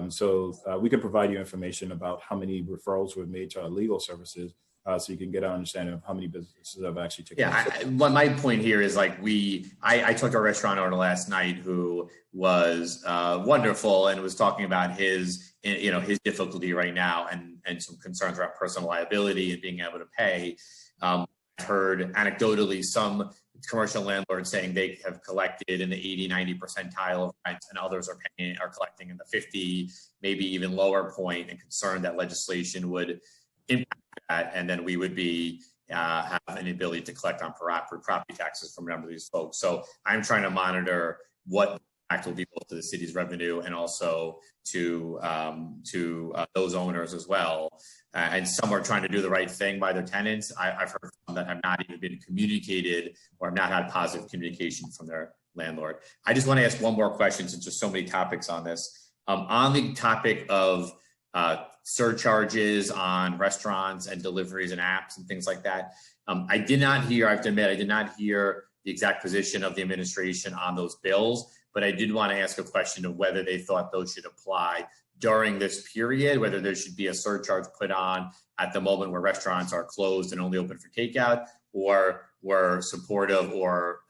So we can provide you information about how many referrals we've made to our legal services, so you can get an understanding of how many businesses have actually taken. Yeah, my point here is like I talked to a restaurant owner last night who was wonderful and was talking about his difficulty right now and some concerns around personal liability and being able to pay. I've heard anecdotally some commercial landlords saying they have collected in the 80-90 percentile of rent, and others are collecting in the 50, maybe even lower point, and concerned that legislation would impact that, and then we would be have an ability to collect on property taxes from a number of these folks. So I'm trying to monitor what impact will be both to the city's revenue and also to those owners as well. And some are trying to do the right thing by their tenants. I've heard some that have not even been communicated or have not had positive communication from their landlord. I just want to ask one more question since there's so many topics on this. On the topic of surcharges on restaurants and deliveries and apps and things like that, I did not hear, I have to admit, I did not hear the exact position of the administration on those bills, but I did want to ask a question of whether they thought those should apply during this period, whether there should be a surcharge put on at the moment where restaurants are closed and only open for takeout, or were supportive or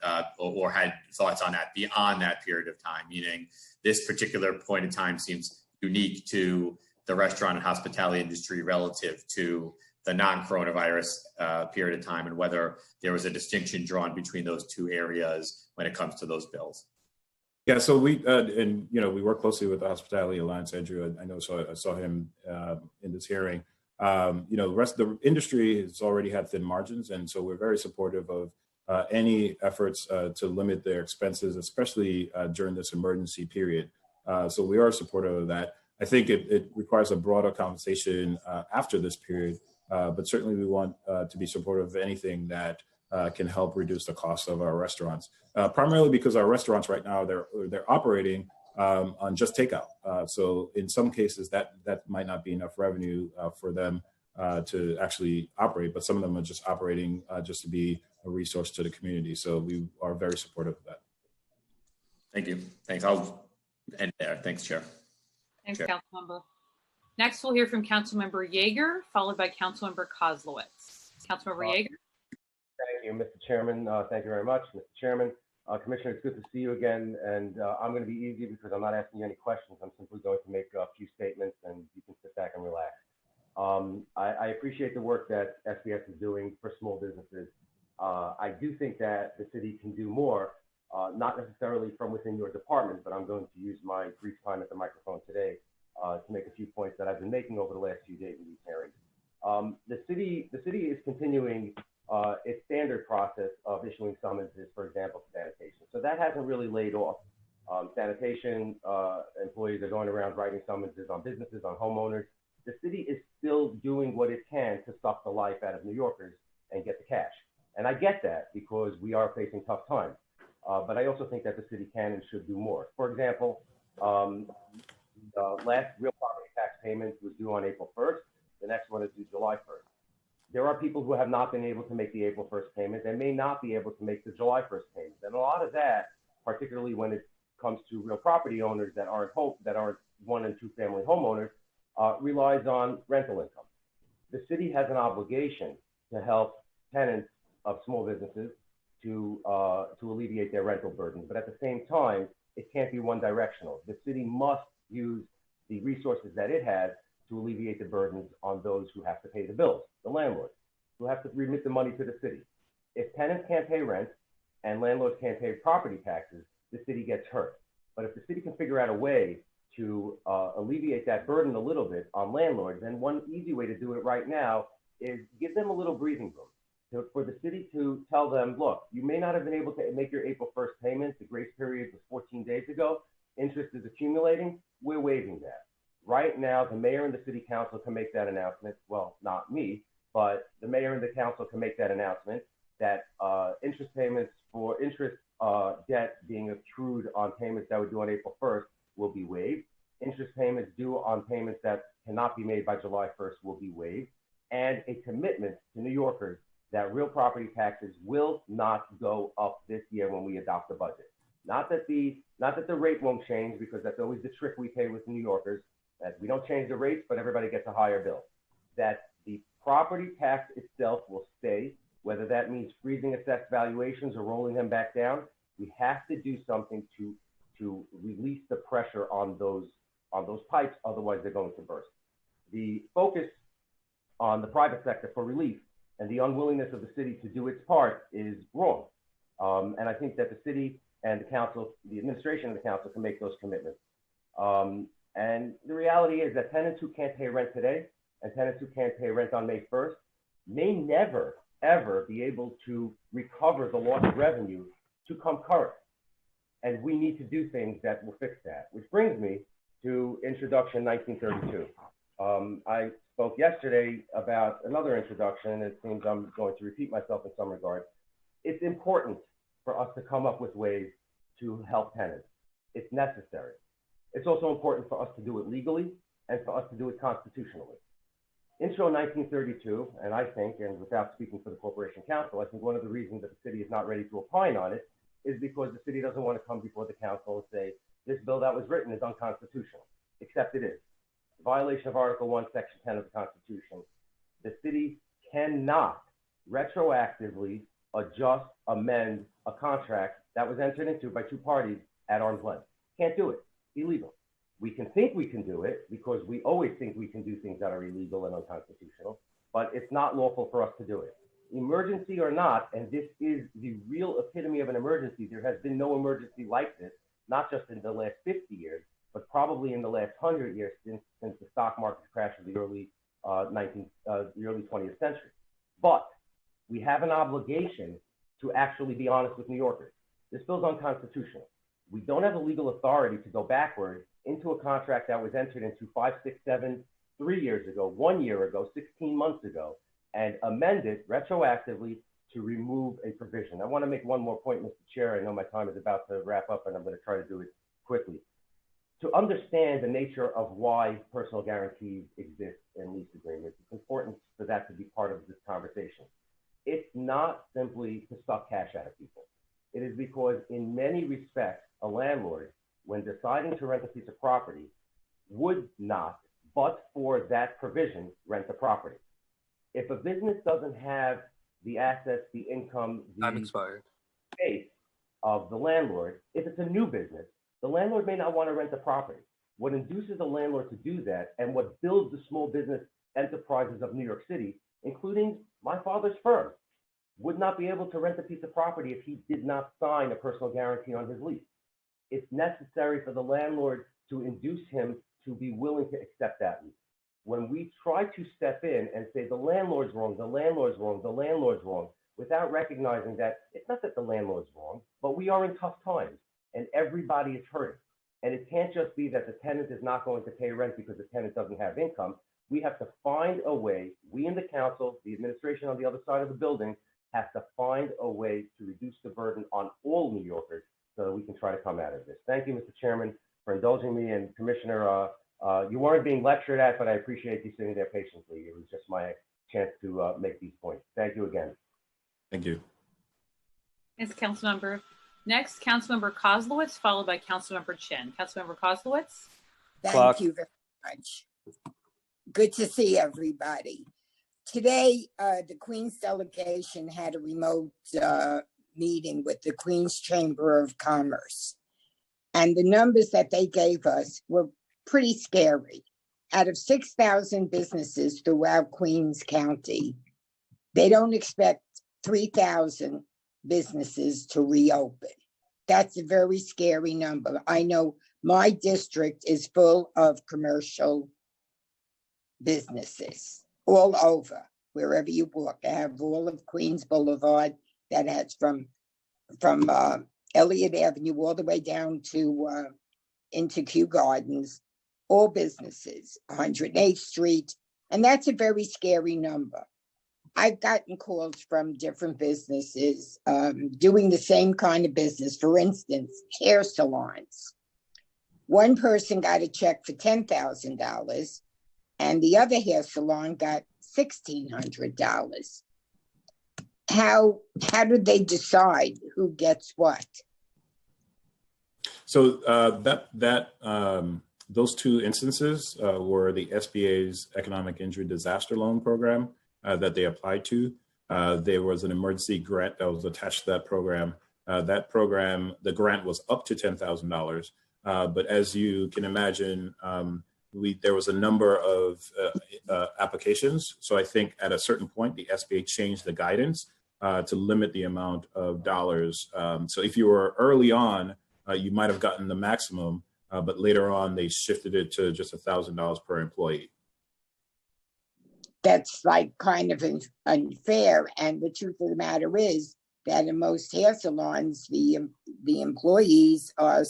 had thoughts on that beyond that period of time, meaning this particular point in time seems unique to the restaurant and hospitality industry relative to the non-coronavirus period of time, and whether there was a distinction drawn between those two areas when it comes to those bills. Yeah, so we we work closely with the Hospitality Alliance. Andrew, I know, so I saw him in this hearing. The rest of the industry has already had thin margins, and so we're very supportive of any efforts to limit their expenses, especially during this emergency period. So we are supportive of that. I think it requires a broader conversation after this period, but certainly we want to be supportive of anything that can help reduce the cost of our restaurants. Primarily because our restaurants right now, they're operating on just takeout. So in some cases that might not be enough revenue for them to actually operate, but some of them are just operating just to be a resource to the community. So we are very supportive of that. Thank you. Thanks. I'll end there. Thanks, Chair. Thanks, Councilmember. Next, we'll hear from Councilmember Yeager, followed by Councilmember Kozlowitz. Councilmember Yeager. Thank you, Mr. Chairman. Thank you very much, Mr. Chairman. Commissioner, it's good to see you again. And I'm going to be easy because I'm not asking you any questions. I'm simply going to make a few statements and you can sit back and relax. I appreciate the work that SBS is doing for small businesses. I do think that the city can do more, not necessarily from within your department, but I'm going to use my brief time at the microphone today to make a few points that I've been making over the last few days in these hearings. The city is continuing its standard process of issuing summonses, for example, sanitation. So that hasn't really laid off. Sanitation employees are going around writing summonses on businesses, on homeowners. The city is still doing what it can to suck the life out of New Yorkers and get the cash. And I get that because we are facing tough times. But I also think that the city can and should do more. For example, the last real property tax payment was due on April 1st. The next one is due July 1st. There are people who have not been able to make the April 1st payment and may not be able to make the July 1st payment. And a lot of that, particularly when it comes to real property owners that aren't one and two family homeowners, relies on rental income. The city has an obligation to help tenants of small businesses to alleviate their rental burden. But at the same time, it can't be one directional. The city must use the resources that it has to alleviate the burdens on those who have to pay the bills, the landlords, who have to remit the money to the city. If tenants can't pay rent and landlords can't pay property taxes, the city gets hurt. But if the city can figure out a way to alleviate that burden a little bit on landlords. And one easy way to do it right now is give them a little breathing room. For the city to tell them, look, you may not have been able to make your April 1st payment. The grace period was 14 days ago. Interest is accumulating. We're waiving that. Right now, the mayor and the city council can make that announcement. Well, not me, but the mayor and the council can make that announcement that interest payments for interest debt being accrued on payments that were due on April 1st will be waived. Interest payments due on payments that cannot be made by July 1st will be waived. And a commitment to New Yorkers that real property taxes will not go up this year when we adopt the budget. Not that the rate won't change, because that's always the trick we play with New Yorkers, that we don't change the rates, but everybody gets a higher bill. That the property tax itself will stay, whether that means freezing assessed valuations or rolling them back down. We have to do something to release the pressure on those pipes, otherwise they're going to burst. The focus on the private sector for relief and the unwillingness of the city to do its part is wrong. And I think that the city and the council, the administration of the council, can make those commitments. And the reality is that tenants who can't pay rent today and tenants who can't pay rent on May 1st may never, ever be able to recover the lost revenue to come current. And we need to do things that will fix that, which brings me to Introduction 1932. I spoke yesterday about another introduction. It seems I'm going to repeat myself in some regard. It's important for us to come up with ways to help tenants. It's necessary. It's also important for us to do it legally and for us to do it constitutionally. Intro 1932, and I think, and without speaking for the Corporation Council, I think one of the reasons that the city is not ready to opine on it is because the city doesn't want to come before the council and say, this bill that was written is unconstitutional, except it is. Violation of Article 1, Section 10 of the Constitution. The city cannot retroactively adjust, amend a contract that was entered into by two parties at arm's length. Can't do it. Illegal. We can think we can do it because we always think we can do things that are illegal and unconstitutional, but it's not lawful for us to do it. Emergency or not, and this is the real epitome of an emergency. There has been no emergency like this, not just in the last 50 years, but probably in the last 100 years since the stock market crash of the early 20th century. But we have an obligation to actually be honest with New Yorkers. This bill's unconstitutional. We don't have the legal authority to go backward into a contract that was entered into 5, 6, 7, 3 years ago, 1 year ago, 16 months ago, and amend it retroactively to remove a provision. I want to make one more point, Mr. Chair. I know my time is about to wrap up, and I'm going to try to do it quickly. To understand the nature of why personal guarantees exist in lease agreements, it's important for that to be part of this conversation. It's not simply to suck cash out of people. It is because in many respects, a landlord, when deciding to rent a piece of property, would not, but for that provision, rent the property. If a business doesn't have the assets, the income, the space of the landlord, if it's a new business, the landlord may not want to rent the property. What induces a landlord to do that, and what builds the small business enterprises of New York City, including my father's firm, would not be able to rent a piece of property if he did not sign a personal guarantee on his lease. It's necessary for the landlord to induce him to be willing to accept that lease. When we try to step in and say the landlord's wrong, the landlord's wrong, the landlord's wrong, without recognizing that it's not that the landlord's wrong, but we are in tough times and everybody is hurting. And it can't just be that the tenant is not going to pay rent because the tenant doesn't have income. We have to find a way, we in the council, the administration on the other side of the building, have to find a way to reduce the burden on all New Yorkers so that we can try to come out of this. Thank you, Mr. Chairman, for indulging me. And Commissioner, you weren't being lectured at, but I appreciate you sitting there patiently. It was just my chance to make these points. Thank you again. Thank you. Thanks, Councilmember. Next, Councilmember Kozlowitz, followed by Councilmember Chin. Councilmember Kozlowitz. Thank you very much. Good to see everybody. Today, the Queen's delegation had a remote meeting with the Queen's Chamber of Commerce. And the numbers that they gave us were pretty scary. Out of 6,000 businesses throughout Queens County, they don't expect 3,000 businesses to reopen. That's a very scary number. I know my district is full of commercial businesses all over, wherever you walk. I have all of Queens Boulevard that has from Elliott Avenue all the way down to into Kew Gardens, all businesses, 108th Street, and that's a very scary number. I've gotten calls from different businesses doing the same kind of business. For instance, hair salons. One person got a check for $10,000 and the other hair salon got $1,600. How do they decide who gets what? So those two instances were the SBA's Economic Injury Disaster Loan Program that they applied to. There was an emergency grant that was attached to that program. That program, the grant was up to $10,000. But as you can imagine, there was a number of applications. So I think at a certain point, the SBA changed the guidance to limit the amount of dollars. So if you were early on, you might have gotten the maximum, but later on they shifted it to just $1,000 per employee. That's like kind of unfair. And the truth of the matter is that in most hair salons, the employees are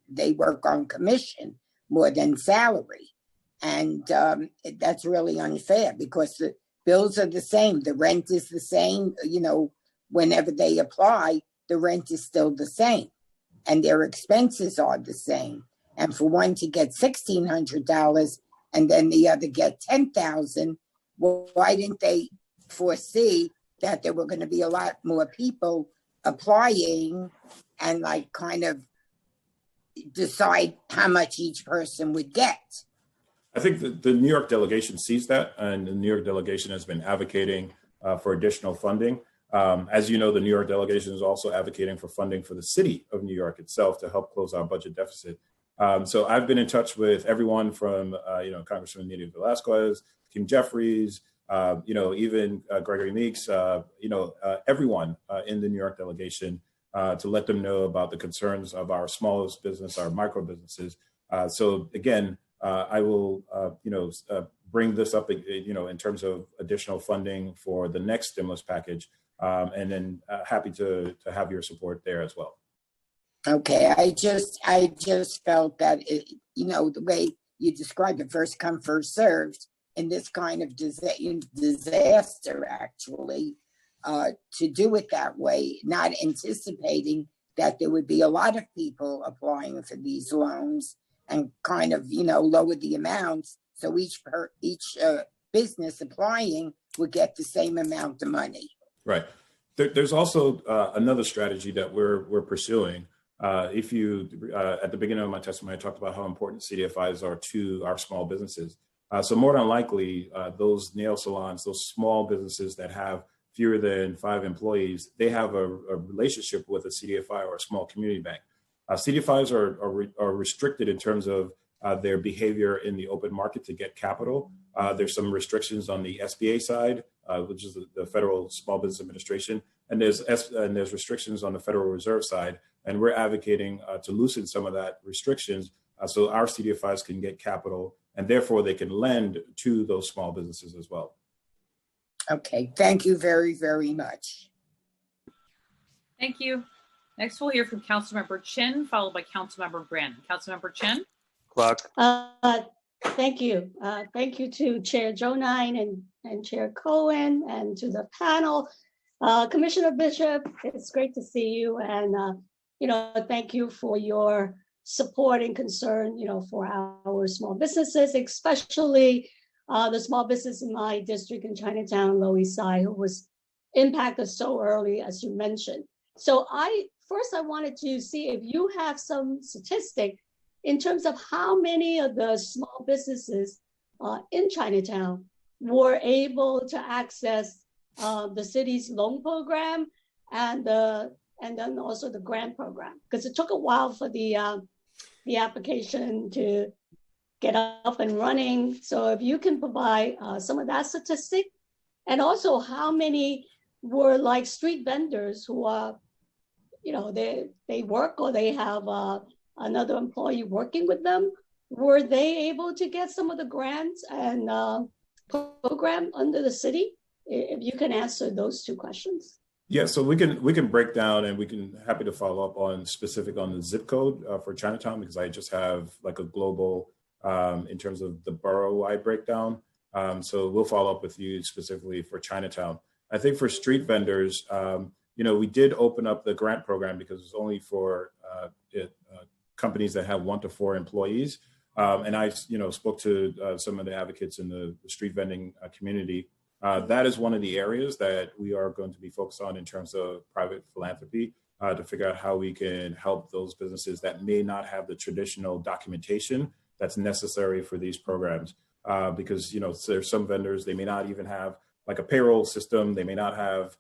they work on commission more than salary. And that's really unfair because the bills are the same. The rent is the same. You know, whenever they apply, the rent is still the same and their expenses are the same. And for one to get $1,600 and then the other get $10,000, well, why didn't they foresee that there were going to be a lot more people applying and like kind of decide how much each person would get? I think the New York delegation sees that, and the New York delegation has been advocating for additional funding. As you know, the New York delegation is also advocating for funding for the city of New York itself to help close our budget deficit. So I've been in touch with everyone from, Congressman Nydia Velázquez, Kim Jeffries, even Gregory Meeks, everyone in the New York delegation to let them know about the concerns of our smallest business, our micro businesses. So again, I will, bring this up, in terms of additional funding for the next stimulus package, and then happy to have your support there as well. Okay, I just felt that the way you described it, first come, first served, in this kind of disaster, actually, to do it that way, not anticipating that there would be a lot of people applying for these loans and kind of, lower the amounts. So each business applying would get the same amount of money. Right. There's also another strategy that we're pursuing. If you, at the beginning of my testimony, I talked about how important CDFIs are to our small businesses. So more than likely, those nail salons, those small businesses that have fewer than 5 employees, they have a relationship with a CDFI or a small community bank. CDFIs are restricted in terms of their behavior in the open market to get capital. There's some restrictions on the SBA side, which is the Federal Small Business Administration, and there's restrictions on the Federal Reserve side. And we're advocating to loosen some of that restrictions so our CDFIs can get capital and therefore they can lend to those small businesses as well. Okay, thank you very, very much. Thank you. Next, we'll hear from Councilmember Chin, followed by Councilmember Brannon. Councilmember Chin. Clock. Thank you. Thank you to Chair Jonine and Chair Cohen and to the panel. Commissioner Bishop, it's great to see you. And, thank you for your support and concern, for our small businesses, especially the small business in my district in Chinatown, Lower East Side, who was impacted so early, as you mentioned. So I wanted to see if you have some statistic in terms of how many of the small businesses in Chinatown were able to access the city's loan program and then also the grant program, because it took a while for the application to get up and running. So if you can provide some of that statistic, and also how many were like street vendors who are they work or they have another employee working with them, were they able to get some of the grants and program under the city? If you can answer those two questions. Yeah, so we can break down, and we can happy to follow up on specific on the zip code for Chinatown, because I just have like a global in terms of the borough-wide breakdown. So we'll follow up with you specifically for Chinatown. I think for street vendors, we did open up the grant program because it's only for companies that have 1 to 4 employees. And I, spoke to some of the advocates in the street vending community. That is one of the areas that we are going to be focused on in terms of private philanthropy to figure out how we can help those businesses that may not have the traditional documentation that's necessary for these programs. Because, there's some vendors, they may not even have like a payroll system. They may not have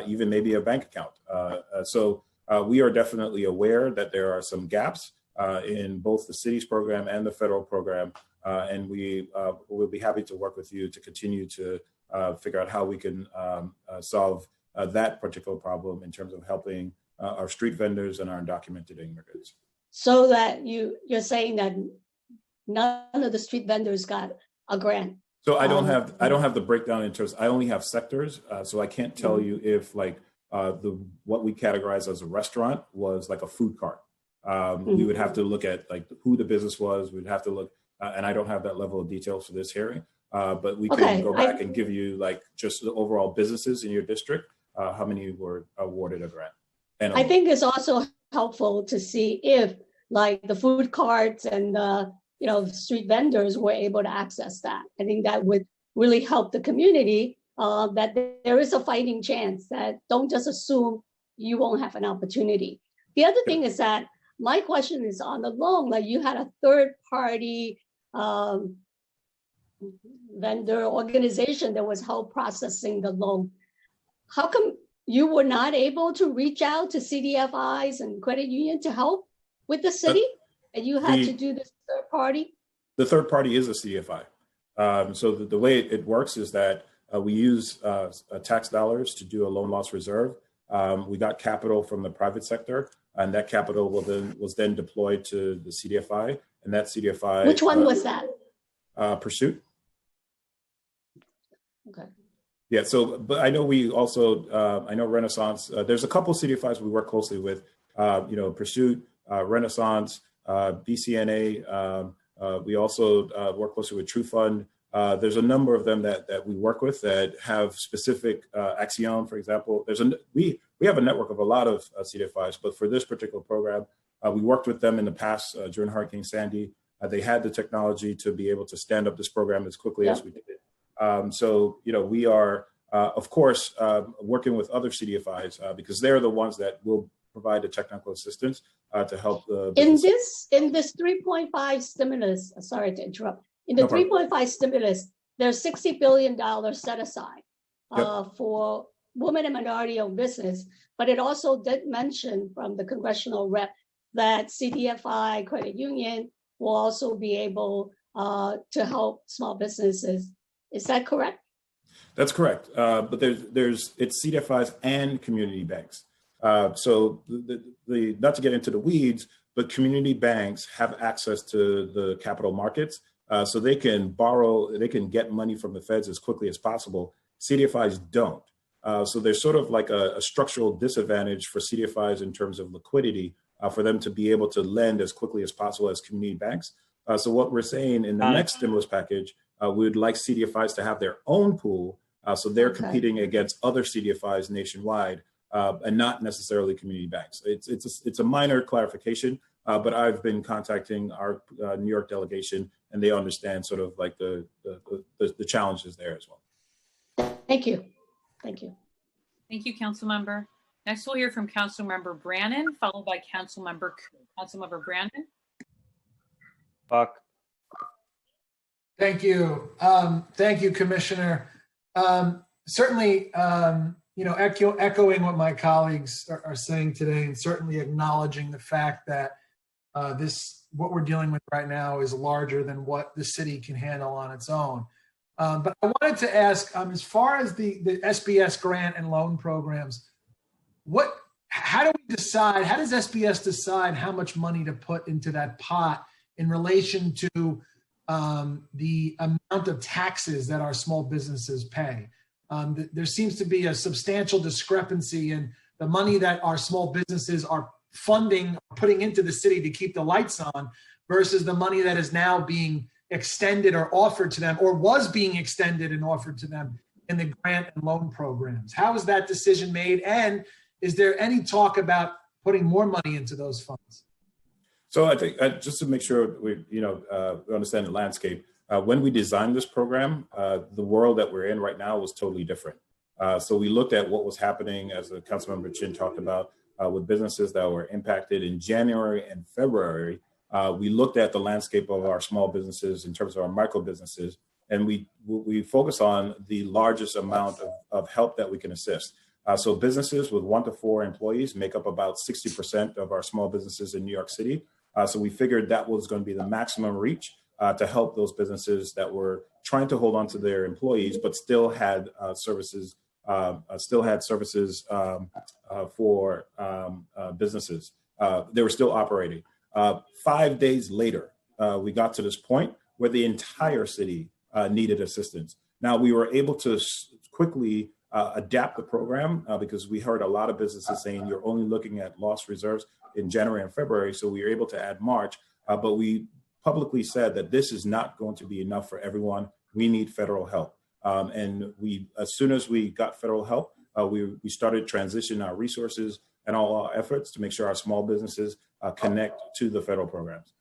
even maybe a bank account. So we are definitely aware that there are some gaps in both the city's program and the federal program. And we will be happy to work with you to continue to figure out how we can solve that particular problem in terms of helping our street vendors and our undocumented immigrants. So that you're saying that none of the street vendors got a grant. So I don't have the breakdown in terms. I only have sectors, so I can't tell you if like what we categorize as a restaurant was like a food cart. We would have to look at like who the business was. We'd have to look, and I don't have that level of detail for this hearing. But we can go back and give you like just the overall businesses in your district, how many were awarded a grant. And I think it's also helpful to see if like the food carts and street vendors were able to access that. I think that would really help the community, that there is a fighting chance, that don't just assume you won't have an opportunity. The other thing is that my question is on the loan, like you had a third party vendor organization that was help processing the loan. How come you were not able to reach out to CDFIs and credit union to help with the city? And you had to do this third party? The third party is a CDFI. So the way it works is that we use tax dollars to do a loan loss reserve. We got capital from the private sector, and that capital was then deployed to the CDFI, and that CDFI. Which one was that? Pursuit. Okay. Yeah. So, but I know we also, I know Renaissance. There's a couple of CDFIs we work closely with. Pursuit, Renaissance, BCNA. We also work closely with True Fund. There's a number of them that we work with that have specific Axiom, for example. We have a network of a lot of CDFIs, but for this particular program, we worked with them in the past during Hurricane Sandy. They had the technology to be able to stand up this program as quickly as we did it. So, we are, of course, working with other CDFIs because they're the ones that will provide the technical assistance to help the business. In this 3.5 stimulus, sorry to interrupt. In the 3.5 stimulus, there's $60 billion set aside for women and minority-owned business, but it also did mention from the congressional rep that CDFI, credit union, will also be able to help small businesses. Is that correct? That's correct. But it's CDFIs and community banks. So the not to get into the weeds, but community banks have access to the capital markets. So they can borrow, they can get money from the feds as quickly as possible. CDFIs don't. So there's sort of like a structural disadvantage for CDFIs in terms of liquidity for them to be able to lend as quickly as possible as community banks. So what we're saying in the next stimulus package, we would like CDFIs to have their own pool. So they're competing against other CDFIs nationwide and not necessarily community banks. It's a minor clarification, but I've been contacting our New York delegation, and they understand sort of like the challenges there as well. Thank you. Thank you. Thank you, Council Member. Next, we'll hear from Council Member Brannan, followed by Council Member Brandon. Buck. Thank you. Thank you, Commissioner. Certainly, echoing what my colleagues are saying today, and certainly acknowledging the fact that what we're dealing with right now is larger than what the city can handle on its own. But I wanted to ask, as far as the SBS grant and loan programs, how do we decide, how does SBS decide how much money to put into that pot in relation to the amount of taxes that our small businesses pay? There seems to be a substantial discrepancy in the money that our small businesses are funding, putting into the city to keep the lights on versus the money that is now being extended or offered to them, or was being extended and offered to them in the grant and loan programs. How is that decision made? And is there any talk about putting more money into those funds? So I think just to make sure we understand the landscape, when we designed this program, the world that we're in right now was totally different. So we looked at what was happening, as the Councilmember Chin talked about, with businesses that were impacted in January and February. We looked at the landscape of our small businesses in terms of our micro businesses, and we focus on the largest amount of help that we can assist. So businesses with 1 to 4 employees make up about 60% of our small businesses in New York City. So we figured that was going to be the maximum reach to help those businesses that were trying to hold on to their employees, but still had services for businesses. They were still operating. 5 days later, we got to this point where the entire city needed assistance. Now, we were able to quickly adapt the program because we heard a lot of businesses saying you're only looking at lost reserves in January and February. So we were able to add March, but we publicly said that this is not going to be enough for everyone. We need federal help. And as soon as we got federal help, we started transitioning our resources and all our efforts to make sure our small businesses connect to the federal programs.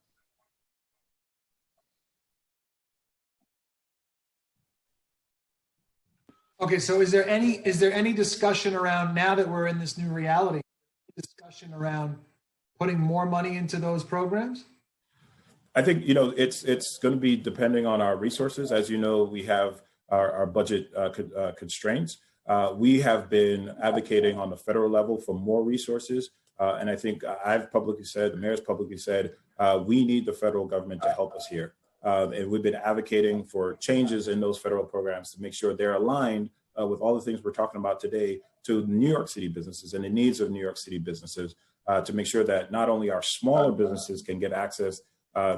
Okay, so is there any discussion around, now that we're in this new reality, discussion around putting more money into those programs? I think, it's going to be depending on our resources. As you know, we have our budget constraints. We have been advocating on the federal level for more resources. And I think I've publicly said, the mayor's publicly said, we need the federal government to help us here. And we've been advocating for changes in those federal programs to make sure they're aligned with all the things we're talking about today to New York City businesses and the needs of New York City businesses, to make sure that not only our smaller businesses can get access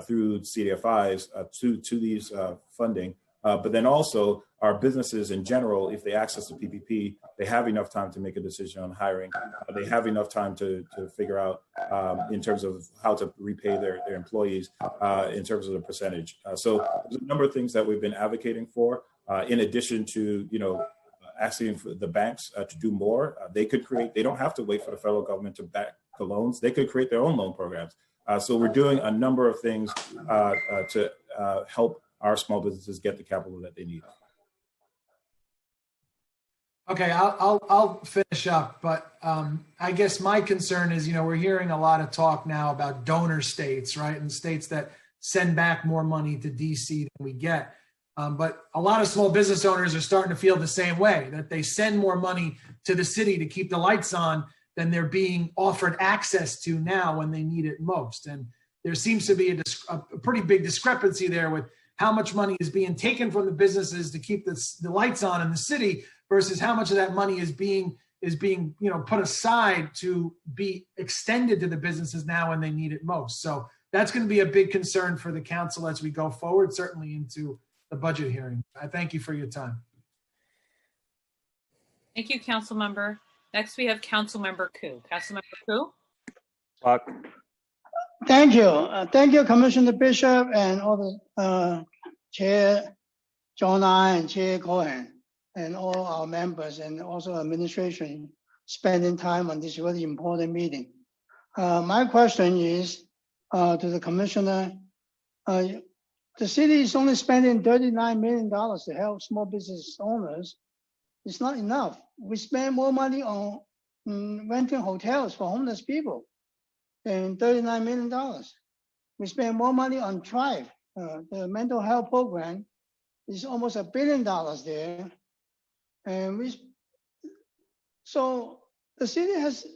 through CDFIs to these funding, but then also our businesses in general, if they access the PPP, they have enough time to make a decision on hiring. They have enough time to figure out in terms of how to repay their employees in terms of the percentage. So there's a number of things that we've been advocating for, in addition to, asking for the banks to do more. They don't have to wait for the federal government to back the loans. They could create their own loan programs. So we're doing a number of things to help our small businesses get the capital that they need. Okay, I'll finish up, but I guess my concern is, we're hearing a lot of talk now about donor states, right? And states that send back more money to DC than we get. But a lot of small business owners are starting to feel the same way, that they send more money to the city to keep the lights on than they're being offered access to now when they need it most. And there seems to be a pretty big discrepancy there with how much money is being taken from the businesses to keep the lights on in the city versus how much of that money is being put aside to be extended to the businesses now when they need it most. So that's going to be a big concern for the council as we go forward, certainly into the budget hearing. I thank you for your time. Thank you, Council Member. Next, we have Council Member Koo. Council Member Koo. Thank you. Thank you, Commissioner Bishop and all the Chair Jonah and Chair Cohen and all our members and also administration spending time on this really important meeting. My question is to the Commissioner. The city is only spending $39 million to help small business owners. It's not enough. We spend more money on renting hotels for homeless people than $39 million. We spend more money on Thrive. The mental health program is almost $1 billion there. And so the city has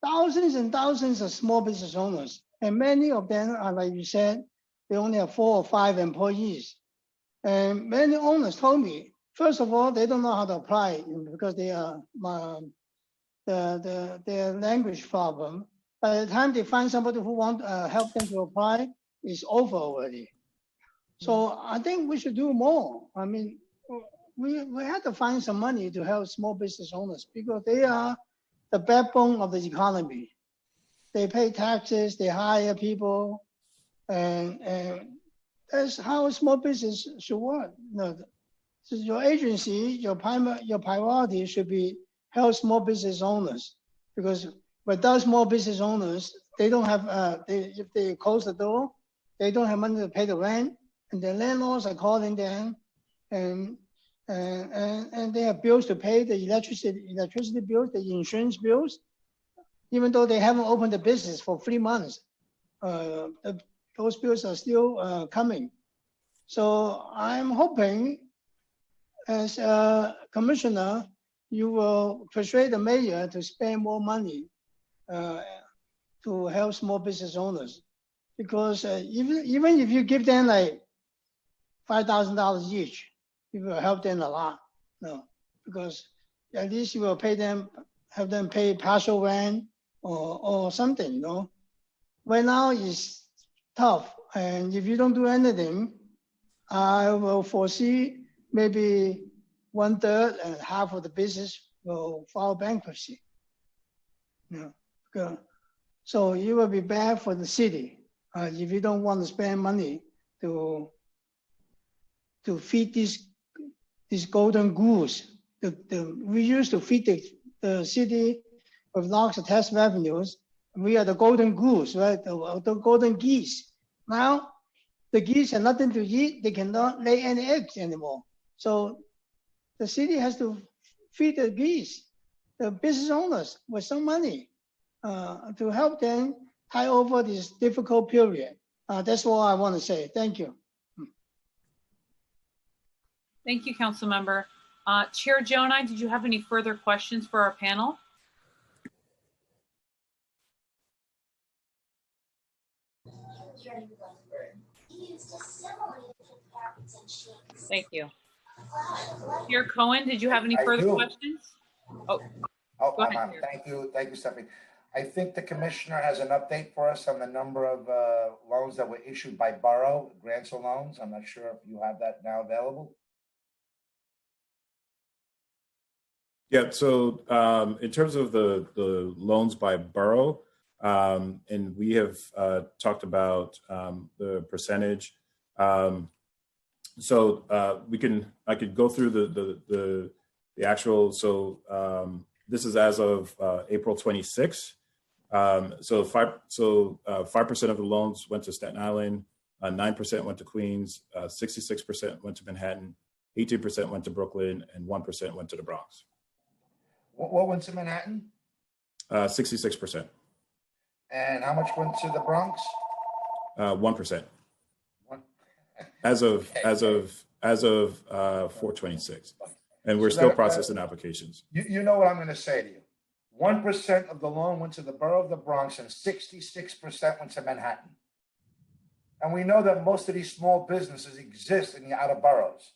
thousands and thousands of small business owners. And many of them are, like you said, they only have 4 or 5 employees. And many owners told me, first of all, they don't know how to apply because they are their language problem. By the time they find somebody who want help them to apply, it's over already. So I think we should do more. I mean, we have to find some money to help small business owners because they are the backbone of the economy. They pay taxes, they hire people, and that's how a small business should work. No, so your agency, your priority should be help small business owners, because without small business owners, they don't have, if they close the door, they don't have money to pay the rent, and the landlords are calling them, and they have bills to pay, the electricity bills, the insurance bills, even though they haven't opened the business for 3 months. Those bills are still coming. So I'm hoping, as a commissioner, you will persuade the mayor to spend more money to help small business owners. Because even if you give them like $5,000 each, it will help them a lot. No, because at least you will pay them, have them pay partial rent or something, you know. Right now it's tough, and if you don't do anything, I will foresee maybe 1/3 and half of the business will file bankruptcy. You know, so it will be bad for the city if you don't want to spend money to feed these golden goose. We used to feed the city with lots of tax revenues. We are the golden goose, right? The golden geese. Now, the geese have nothing to eat. They cannot lay any eggs anymore. So the city has to feed the geese, the business owners, with some money to help them tie over this difficult period. That's all I want to say. Thank you. Thank you, Council Member. Chair Jonai, did you have any further questions for our panel? Thank you. Chair Cohen, did you have any further questions? Oh, go ahead, Thank you, Stephanie. I think the commissioner has an update for us on the number of loans that were issued by borough, grants or loans. I'm not sure if you have that now available. Yeah, so in terms of the loans by borough, and we have talked about the percentage. So I could go through the actual. So this is as of April 26th. So 5% of the loans went to Staten Island, 9% went to Queens, 66% went to Manhattan, 18% went to Brooklyn, and 1% went to the Bronx. What went to Manhattan? 66%. And how much went to the Bronx? 1%. As of 4/26, and we're still processing applications. You know what I'm going to say to you. 1% of the loan went to the borough of the Bronx, and 66% went to Manhattan. And we know that most of these small businesses exist in the outer boroughs.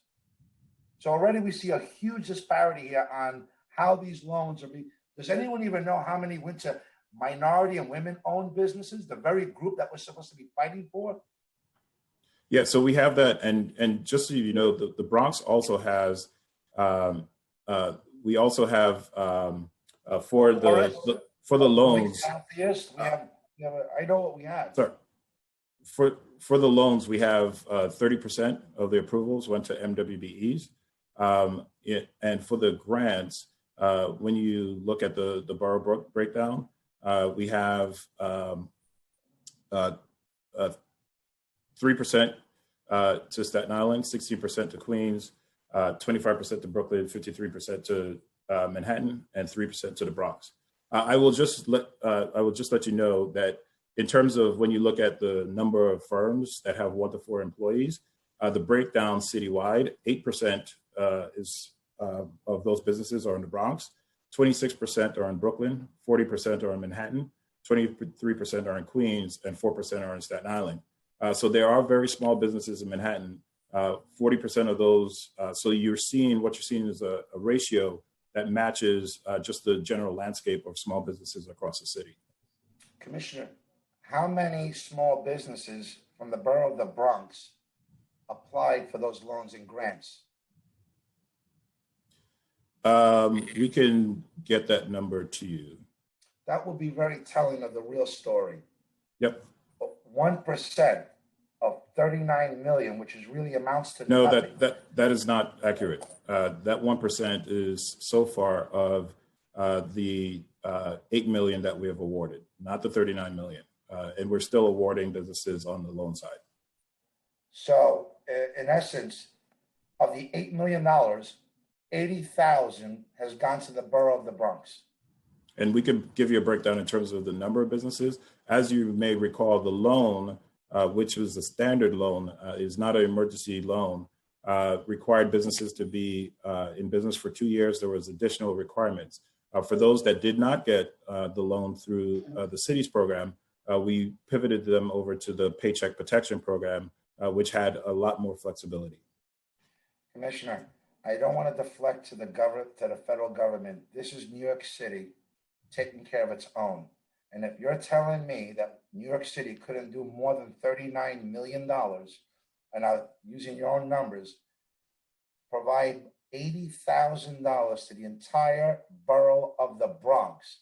So already we see a huge disparity here on how these loans are being. Does anyone even know how many went to minority and women-owned businesses, the very group that we're supposed to be fighting for? Yeah, so we have that, and just so you know, the Bronx also has. We also have for the loans. I know what we have. Sorry. For the loans, we have 30% of the approvals went to MWBEs, and for the grants, when you look at the borough breakdown, we have 3% to Staten Island, 16% to Queens, 25% to Brooklyn, 53% to Manhattan, and 3% to the Bronx. I will just let you know that in terms of when you look at the number of firms that have 1 to 4 employees, the breakdown citywide, 8% is of those businesses are in the Bronx, 26% are in Brooklyn, 40% are in Manhattan, 23% are in Queens, and 4% are in Staten Island. So there are very small businesses in Manhattan. 40% of those. So what you're seeing is a ratio that matches just the general landscape of small businesses across the city. Commissioner, how many small businesses from the borough of the Bronx applied for those loans and grants? We can get that number to you. That will be very telling of the real story. Yep. 1% of 39 million, which is really amounts to No, nothing. that is not accurate. That 1% is so far of the 8 million that we have awarded, not the 39 million. And we're still awarding businesses on the loan side. So in essence, of the $8 million, 80,000 has gone to the borough of the Bronx. And we can give you a breakdown in terms of the number of businesses. As you may recall, the loan, which was a standard loan, is not an emergency loan, required businesses to be in business for 2 years. There was additional requirements. For those that did not get the loan through the city's program, we pivoted them over to the Paycheck Protection Program, which had a lot more flexibility. Commissioner, I don't want to deflect to the federal government. This is New York City taking care of its own. And if you're telling me that New York City couldn't do more than $39 million, and using your own numbers, provide $80,000 to the entire borough of the Bronx,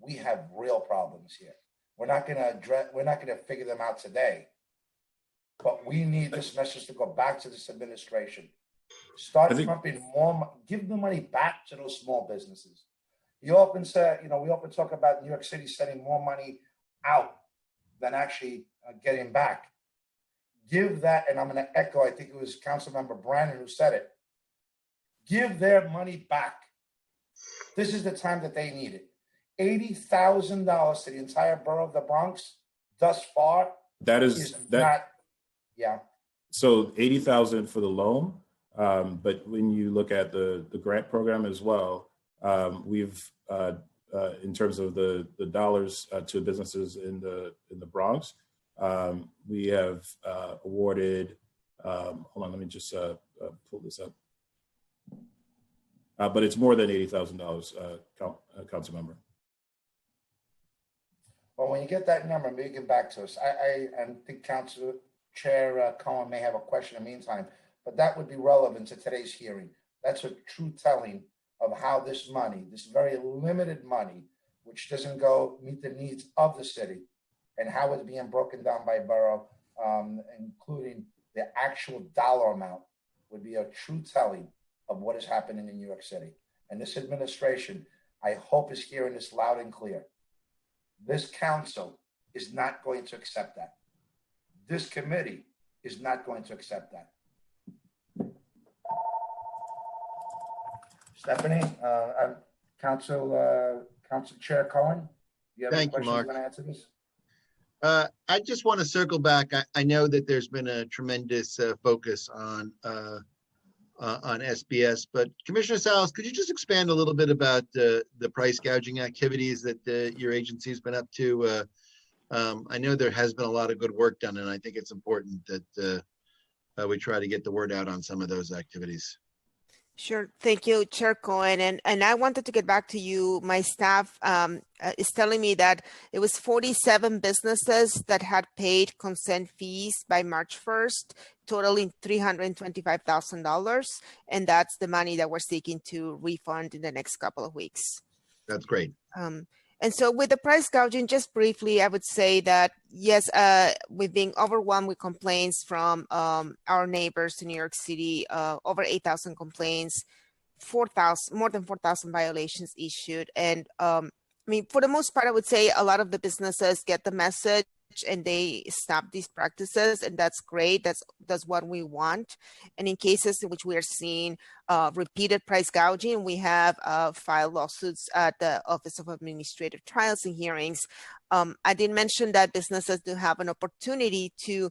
we have real problems here. We're not going to figure them out today, but we need this message to go back to this administration. Start pumping more, give the money back to those small businesses. You often say, we often talk about New York City sending more money out than actually getting back. Give that, and I'm going to echo, I think it was Councilmember Brannon who said it. Give their money back. This is the time that they need it. $80,000 to the entire borough of the Bronx thus far. That is not, yeah. So 80,000 for the loan, but when you look at the grant program as well, we've in terms of the dollars to businesses in the Bronx, we have awarded. Hold on, let me just pull this up. But it's more than $80,000, council member. Well, when you get that number, maybe get back to us. I think Council Chair Cohen may have a question in the meantime, but that would be relevant to today's hearing. That's a true telling of how this money, this very limited money, which doesn't go meet the needs of the city, and how it's being broken down by borough, including the actual dollar amount, would be a true telling of what is happening in New York City. And this administration, I hope, is hearing this loud and clear. This council is not going to accept that. This committee is not going to accept that. Stephanie, Council Chair Cohen, do you have any Thank you, questions Mark. you want to add to this? I just want to circle back. I know that there's been a tremendous focus on SBS, but Commissioner Salas, could you just expand a little bit about the price gouging activities that your agency's been up to? I know there has been a lot of good work done, and I think it's important that we try to get the word out on some of those activities. Sure. Thank you, Chair Cohen. And I wanted to get back to you. My staff is telling me that it was 47 businesses that had paid consent fees by March 1st, totaling $325,000. And that's the money that we're seeking to refund in the next couple of weeks. That's great. And so with the price gouging, just briefly, I would say that, yes, we've been overwhelmed with complaints from our neighbors in New York City, over 8,000 complaints, more than 4,000 violations issued. And I mean, for the most part, I would say a lot of the businesses get the message and they stop these practices, and that's great. That's what we want. And in cases in which we are seeing repeated price gouging, we have filed lawsuits at the Office of Administrative Trials and Hearings. I did mention that businesses do have an opportunity to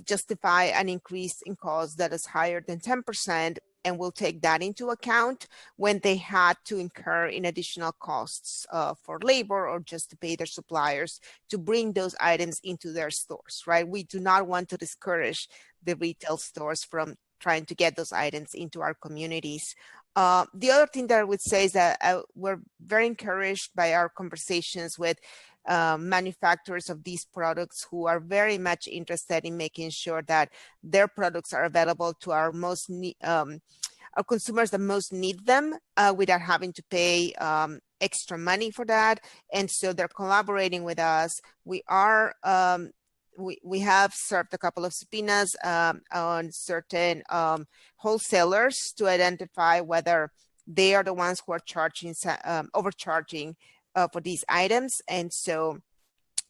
justify an increase in cost that is higher than 10%, and we'll take that into account when they had to incur in additional costs for labor or just to pay their suppliers to bring those items into their stores, right? We do not want to discourage the retail stores from trying to get those items into our communities. The other thing that I would say is that we're very encouraged by our conversations with manufacturers of these products who are very much interested in making sure that their products are available to our our consumers that most need them without having to pay extra money for that. And so they're collaborating with us. We are we have served a couple of subpoenas on certain wholesalers to identify whether they are the ones who are charging overcharging for these items. And so,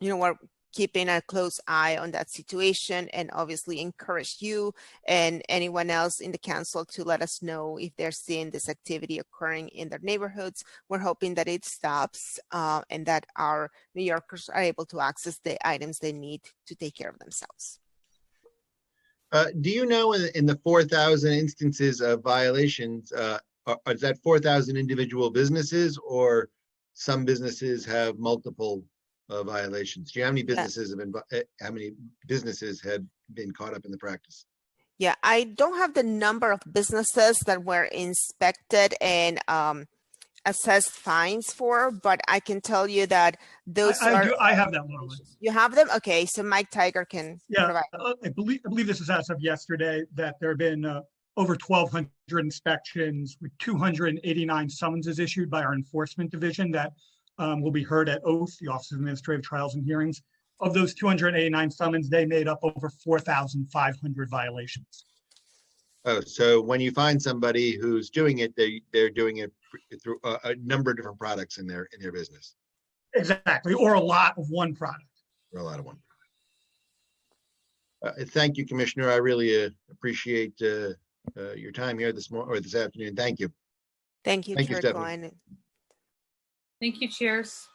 we're keeping a close eye on that situation, and obviously encourage you and anyone else in the council to let us know if they're seeing this activity occurring in their neighborhoods. We're hoping that it stops and that our New Yorkers are able to access the items they need to take care of themselves. Do you know in the 4,000 instances of violations, is that 4,000 individual businesses, or some businesses have multiple violations? Do you know how many businesses have been caught up in the practice? Yeah, I don't have the number of businesses that were inspected and assessed fines for, but I can tell you that those I have that, Laura. You have them? Okay, so Mike Tiger can provide. I believe this is as of yesterday, that there have been over 1,200 inspections with 289 summonses issued by our enforcement division that will be heard at OATH, the Office of Administrative Trials and Hearings. Of those 289 summons, they made up over 4,500 violations. Oh, so when you find somebody who's doing it, they're doing it through a number of different products in their business. Exactly, or a lot of one product. Or a lot of one. Thank you, Commissioner. I really appreciate your time here this morning or this afternoon. Thank you. Thank you, Chair Stephanie. Thank you, chairs.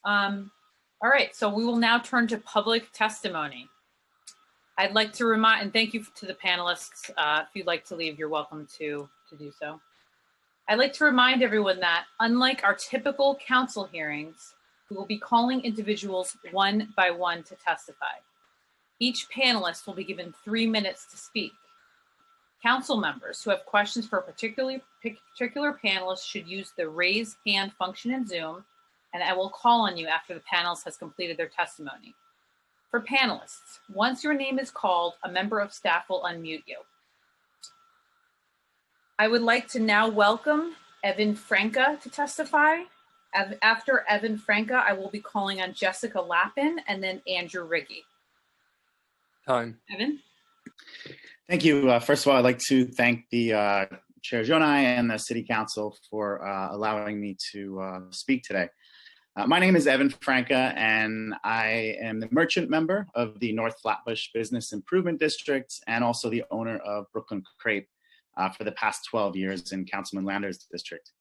All right, so we will now turn to public testimony. I'd like to remind, and thank you to the panelists. If you'd like to leave, you're welcome to do so. I'd like to remind everyone that unlike our typical council hearings, we will be calling individuals one by one to testify. Each panelist will be given 3 minutes to speak. Council members who have questions for a particular panelist should use the raise hand function in Zoom, and I will call on you after the panelist has completed their testimony. For panelists, once your name is called, a member of staff will unmute you. I would like to now welcome Evan Franca to testify. After Evan Franca, I will be calling on Jessica Lappin and then Andrew Riggi. Time. Evan? Thank you. First of all, I'd like to thank the Chair Jonai and the City Council for allowing me to speak today. My name is Evan Franca, and I am the merchant member of the North Flatbush Business Improvement District and also the owner of Brooklyn Crepe for the past 12 years in Councilman Lander's district.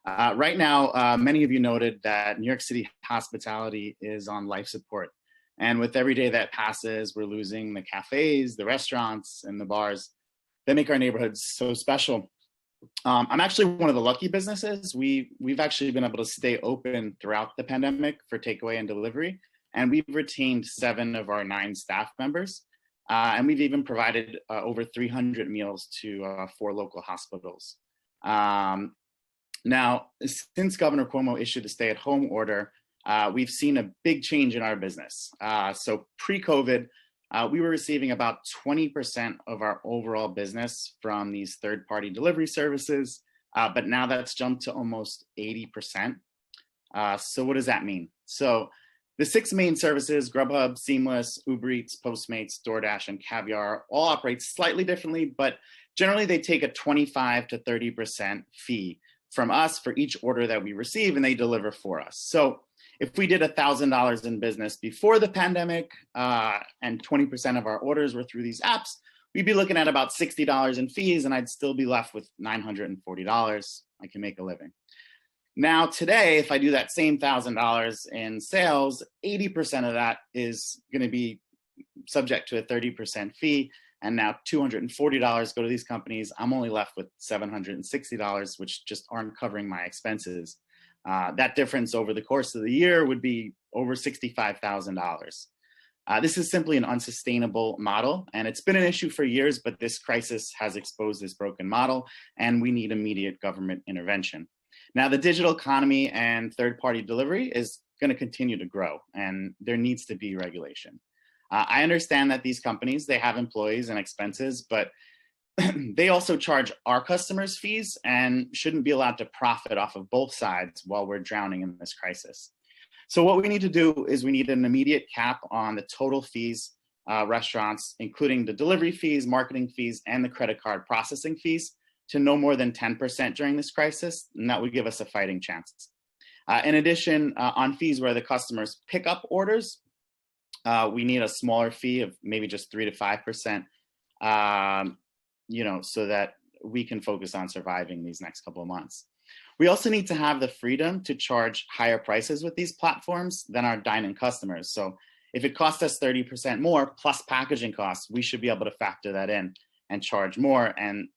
Right now, many of you noted that New York City hospitality is on life support. And with every day that passes, we're losing the cafes, the restaurants, and the bars that make our neighborhoods so special. I'm actually one of the lucky businesses. We've actually been able to stay open throughout the pandemic for takeaway and delivery, and we've retained 7 of our 9 staff members. And we've even provided over 300 meals to 4 local hospitals. Now, since Governor Cuomo issued a stay-at-home order, we've seen a big change in our business. So pre-COVID, we were receiving about 20% of our overall business from these third-party delivery services, but now that's jumped to almost 80%. So what does that mean? So the 6 main services, Grubhub, Seamless, Uber Eats, Postmates, DoorDash, and Caviar, all operate slightly differently, but generally they take a 25 to 30% fee from us for each order that we receive, and they deliver for us. So if we did $1,000 in business before the pandemic and 20% of our orders were through these apps, we'd be looking at about $60 in fees, and I'd still be left with $940. I can make a living. Now today, if I do that same $1,000 in sales, 80% of that is going to be subject to a 30% fee. And now $240 go to these companies. I'm only left with $760, which just aren't covering my expenses. That difference over the course of the year would be over $65,000. This is simply an unsustainable model, and it's been an issue for years, but this crisis has exposed this broken model, and we need immediate government intervention. Now, the digital economy and third-party delivery is going to continue to grow, and there needs to be regulation. I understand that these companies, they have employees and expenses, but they also charge our customers fees and shouldn't be allowed to profit off of both sides while we're drowning in this crisis. So what we need to do is we need an immediate cap on the total fees restaurants, including the delivery fees, marketing fees, and the credit card processing fees, to no more than 10% during this crisis, and that would give us a fighting chance. In addition, on fees where the customers pick up orders, we need a smaller fee of maybe just 3 to 5%, so that we can focus on surviving these next couple of months. We also need to have the freedom to charge higher prices with these platforms than our dine-in customers. So if it costs us 30% more plus packaging costs, we should be able to factor that in and charge more. And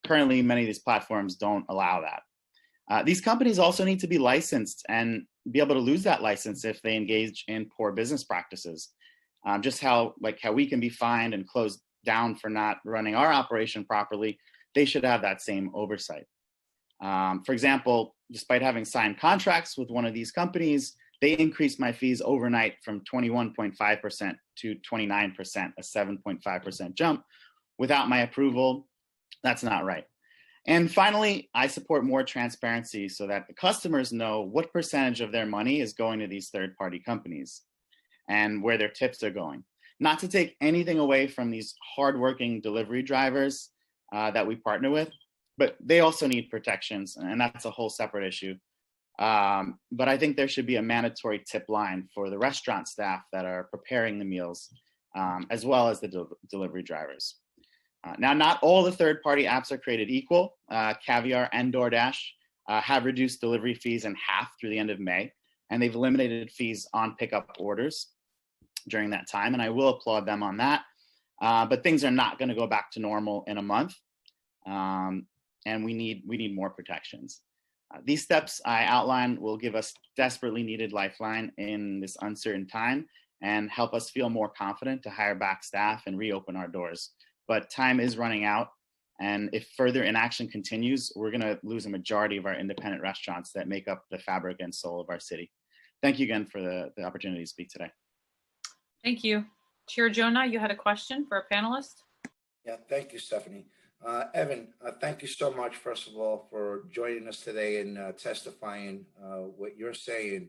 currently, many of these platforms don't allow that. These companies also need to be licensed and be able to lose that license if they engage in poor business practices. Just how we can be fined and closed down for not running our operation properly, they should have that same oversight. For example, despite having signed contracts with one of these companies, they increased my fees overnight from 21.5% to 29%, a 7.5% jump without my approval. That's not right. And finally, I support more transparency so that the customers know what percentage of their money is going to these third-party companies and where their tips are going. Not to take anything away from these hardworking delivery drivers that we partner with, but they also need protections, and that's a whole separate issue. But I think there should be a mandatory tip line for the restaurant staff that are preparing the meals, as well as the delivery drivers. Now, not all the third-party apps are created equal. Caviar and DoorDash have reduced delivery fees in half through the end of May, and they've eliminated fees on pickup orders during that time, and I will applaud them on that. But things are not going to go back to normal in a month, and we need more protections. These steps I outlined will give us desperately needed lifeline in this uncertain time and help us feel more confident to hire back staff and reopen our doors. But time is running out, and if further inaction continues, we're going to lose a majority of our independent restaurants that make up the fabric and soul of our city. Thank you again for the opportunity to speak today. Thank you. Chair Jonah, you had a question for our panelist? Yeah, thank you, Stephanie. Evan, thank you so much, first of all, for joining us today and testifying. What you're saying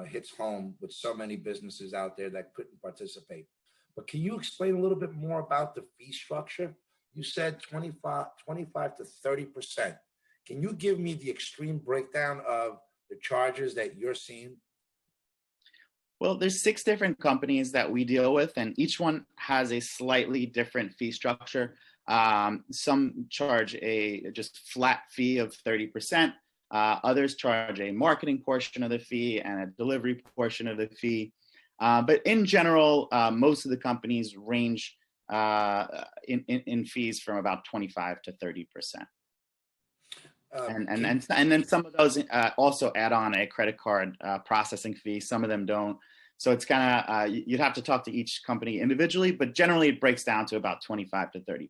hits home with so many businesses out there that couldn't participate. But can you explain a little bit more about the fee structure? You said 25 to 30%. Can you give me the extreme breakdown of the charges that you're seeing? Well, there's 6 different companies that we deal with, and each one has a slightly different fee structure. Some charge a just flat fee of 30%. Others charge a marketing portion of the fee and a delivery portion of the fee. But in general, most of the companies range in fees from about 25 to 30%. And then some of those also add on a credit card processing fee. Some of them don't. So it's kind of, you'd have to talk to each company individually, but generally it breaks down to about 25 to 30%.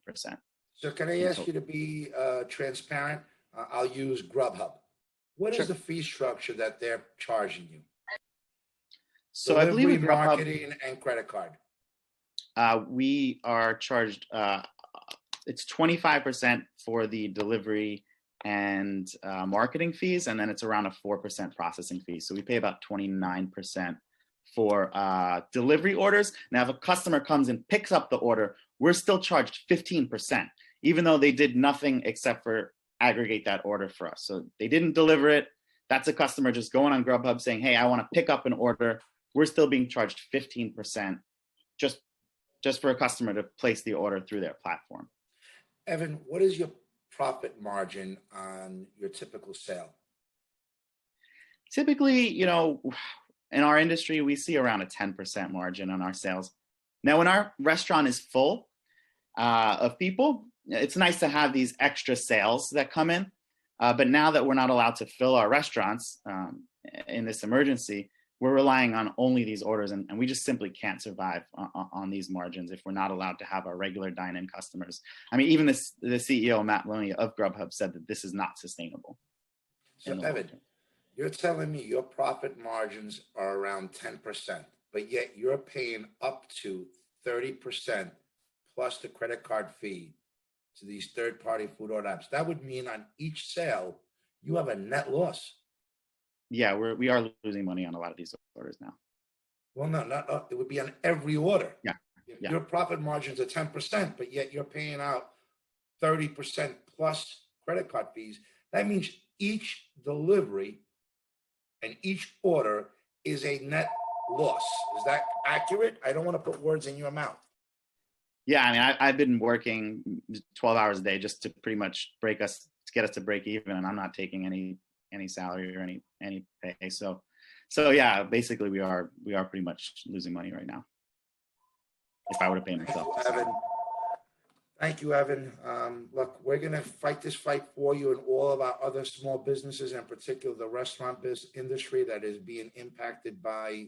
So can I ask you to be transparent? I'll use Grubhub. What is the fee structure that they're charging you? So I believe with Grubhub, marketing and credit card. We are charged, it's 25% for the delivery and marketing fees, and then it's around a 4% processing fee. So we pay about 29% for delivery orders. Now, if a customer comes and picks up the order, we're still charged 15%, even though they did nothing except for aggregate that order for us. So they didn't deliver it. That's a customer just going on Grubhub saying, hey, I want to pick up an order. We're still being charged 15% just for a customer to place the order through their platform. Evan, what is your profit margin on your typical sale? Typically, you know, in our industry, we see around a 10% margin on our sales. Now, when our restaurant is full of people, it's nice to have these extra sales that come in. But now that we're not allowed to fill our restaurants in this emergency, we're relying on only these orders, and we just simply can't survive on these margins if we're not allowed to have our regular dine-in customers. I mean, even the CEO, Matt Loney of Grubhub, said that this is not sustainable. So Evan, you're telling me your profit margins are around 10%, but yet you're paying up to 30% plus the credit card fee to these third-party food order apps. That would mean on each sale, you have a net loss. Yeah, we are losing money on a lot of these orders now. Well, no, it would be on every order. Yeah. Yeah. Your profit margins are 10%, but yet you're paying out 30% plus credit card fees. That means each delivery and each order is a net loss. Is that accurate? I don't want to put words in your mouth. Yeah, I mean, I've been working 12 hours a day just to pretty much get us to break even, and I'm not taking any salary or any pay. So yeah, basically we are pretty much losing money right now. If I were to pay myself. Thank you, Evan. Look, we're going to fight this fight for you and all of our other small businesses, in particular the restaurant industry that is being impacted by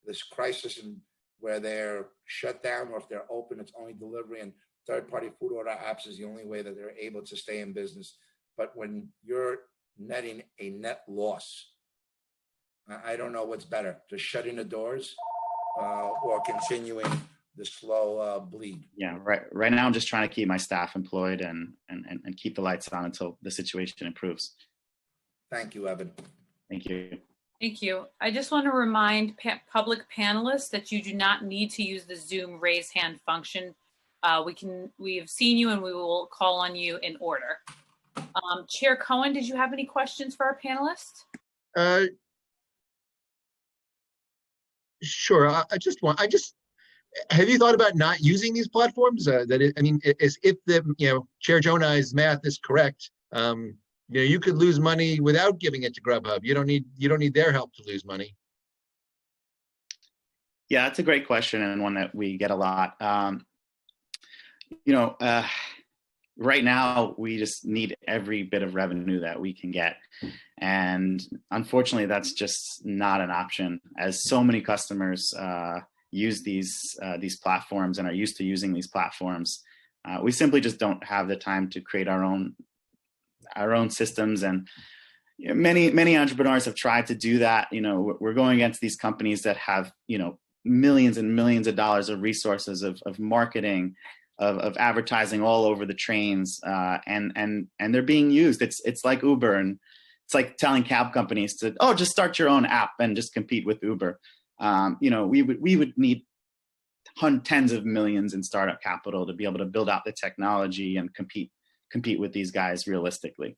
this crisis, and where they're shut down, or if they're open, it's only delivery, and third-party food order apps is the only way that they're able to stay in business. But when you're netting a net loss, I don't know what's better, just shutting the doors or continuing the slow bleed. Yeah, right now I'm just trying to keep my staff employed and keep the lights on until the situation improves. Thank you, Evan. Thank you. Thank you. I just want to remind public panelists that you do not need to use the Zoom raise hand function. We have seen you and we will call on you in order. Chair Cohen, did you have any questions for our panelists? Sure. Have you thought about not using these platforms? As if Chair Jonai's math is correct, you could lose money without giving it to Grubhub. You don't need their help to lose money. Yeah, that's a great question, and one that we get a lot. Right now we just need every bit of revenue that we can get, and unfortunately that's just not an option, as so many customers use these platforms and are used to using these platforms. We simply just don't have the time to create our own systems, and many entrepreneurs have tried to do that. We're going against these companies that have millions and millions of dollars of resources of marketing, of advertising all over the trains, and they're being used. It's like Uber, and it's like telling cab companies to just start your own app and just compete with Uber. We would need tens of millions in startup capital to be able to build out the technology and compete with these guys realistically.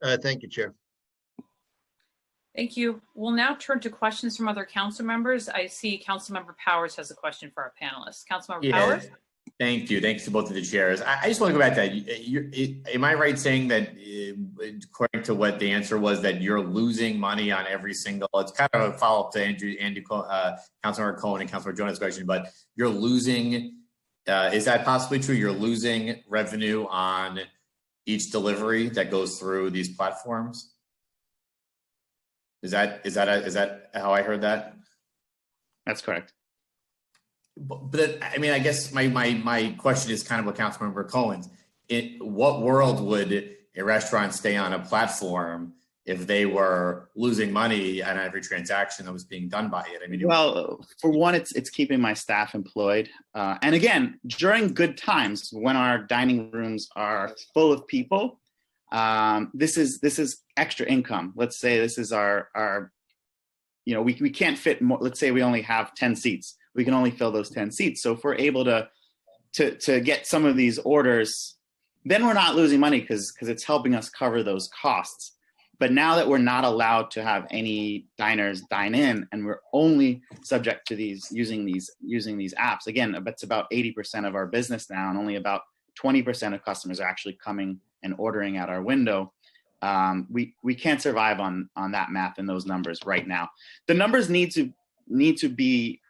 Thank you, Chair. Thank you. We'll now turn to questions from other council members. I see Councilmember Powers has a question for our panelists. Councilmember Powers? Thank you. Thanks to both of the chairs. I just want to go back to that. Am I right saying that, according to what the answer was, that you're losing money on every single? It's kind of a follow-up to Councilmember Cohen and Councilmember Jonas' question, but you're losing. Is that possibly true? You're losing revenue on each delivery that goes through these platforms. Is that how I heard that? That's correct. But I mean, I guess my question is kind of what Councilmember Cohen's. In what world would a restaurant stay on a platform if they were losing money on every transaction that was being done by it? I mean, well, for one, it's keeping my staff employed, and again, during good times when our dining rooms are full of people, this is extra income. Let's say this is our we can't fit more. Let's say we only have 10 seats. We can only fill those 10 seats. So if we're able to get some of these orders, then we're not losing money because it's helping us cover those costs. But now that we're not allowed to have any diners dine in, and we're only subject to using these apps, again, that's about 80% of our business now, and only about 20% of customers are actually coming and ordering at our window. We can't survive on that math and those numbers right now. The numbers need to be.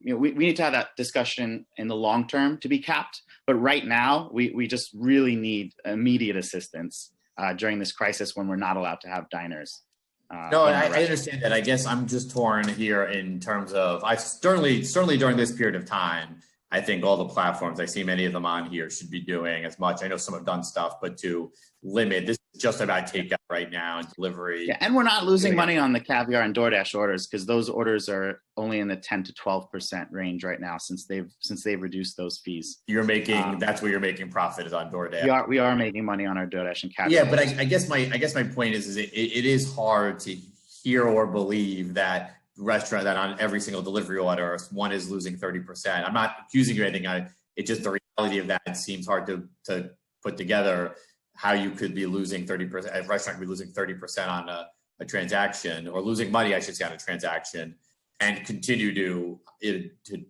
We need to have that discussion in the long term to be capped. But right now, we just really need immediate assistance during this crisis when we're not allowed to have diners No, in our I restaurant. understand that. I guess I'm just torn here in terms of, I certainly during this period of time, I think all the platforms, I see many of them on here, should be doing as much. I know some have done stuff, but to limit, this is just about takeout right now and delivery. Yeah, and we're not losing money on the Caviar and DoorDash orders because those orders are only in the 10 to 12% range right now since they've reduced those fees. You're making, that's where you're making profit is on DoorDash. We are making money on our DoorDash and Caviar. Yeah, but I guess my point is it is hard to hear or believe that restaurant that on every single delivery order, one is losing 30%. I'm not accusing you of anything. It's just the reality of that. It seems hard to put together how you could be losing 30%, a restaurant could be losing 30% on a transaction, or losing money, I should say, on a transaction, and continue to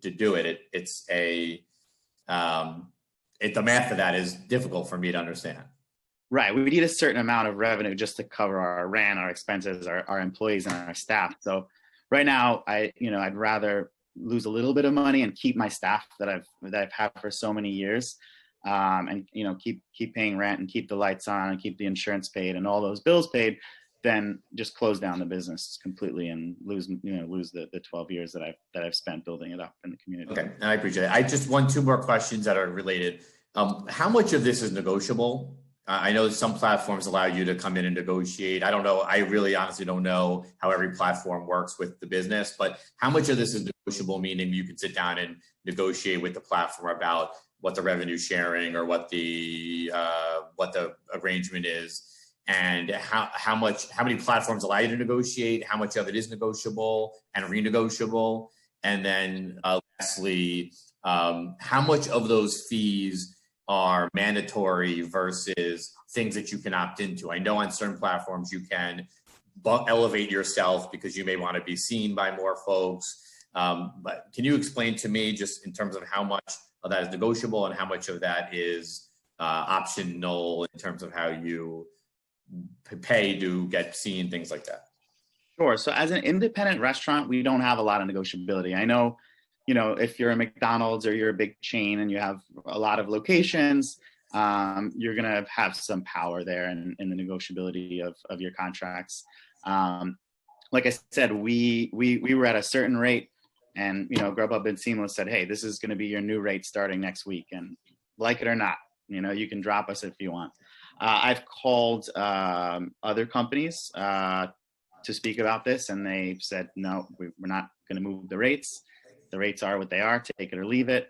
do it. It's the math of that is difficult for me to understand. Right. We need a certain amount of revenue just to cover our rent, our expenses, our employees, and our staff. So right now, I'd rather lose a little bit of money and keep my staff that I've had for so many years, and keep paying rent and keep the lights on and keep the insurance paid and all those bills paid, than just close down the business completely and lose the 12 years that I've spent building it up in the community. Okay, I appreciate it. I just want two more questions that are related. How much of this is negotiable? I know some platforms allow you to come in and negotiate. I don't know. I really honestly don't know how every platform works with the business, but how much of this is negotiable, meaning you can sit down and negotiate with the platform about what the revenue sharing or what the arrangement is, and how many platforms allow you to negotiate, how much of it is negotiable and renegotiable, and then lastly, how much of those fees are mandatory versus things that you can opt into. I know on certain platforms you can elevate yourself because you may want to be seen by more folks. But can you explain to me just in terms of how much of that is negotiable and how much of that is optional in terms of how you pay to get seen, things like that? Sure. So as an independent restaurant, we don't have a lot of negotiability. I know, if you're a McDonald's or you're a big chain and you have a lot of locations, you're going to have some power there in the negotiability of your contracts. Like I said, we were at a certain rate, and Grubhub and Seamless said, hey, this is going to be your new rate starting next week, and like it or not, you can drop us if you want. I've called other companies to speak about this, and they've said, no, we're not going to move the rates. The rates are what they are, take it or leave it.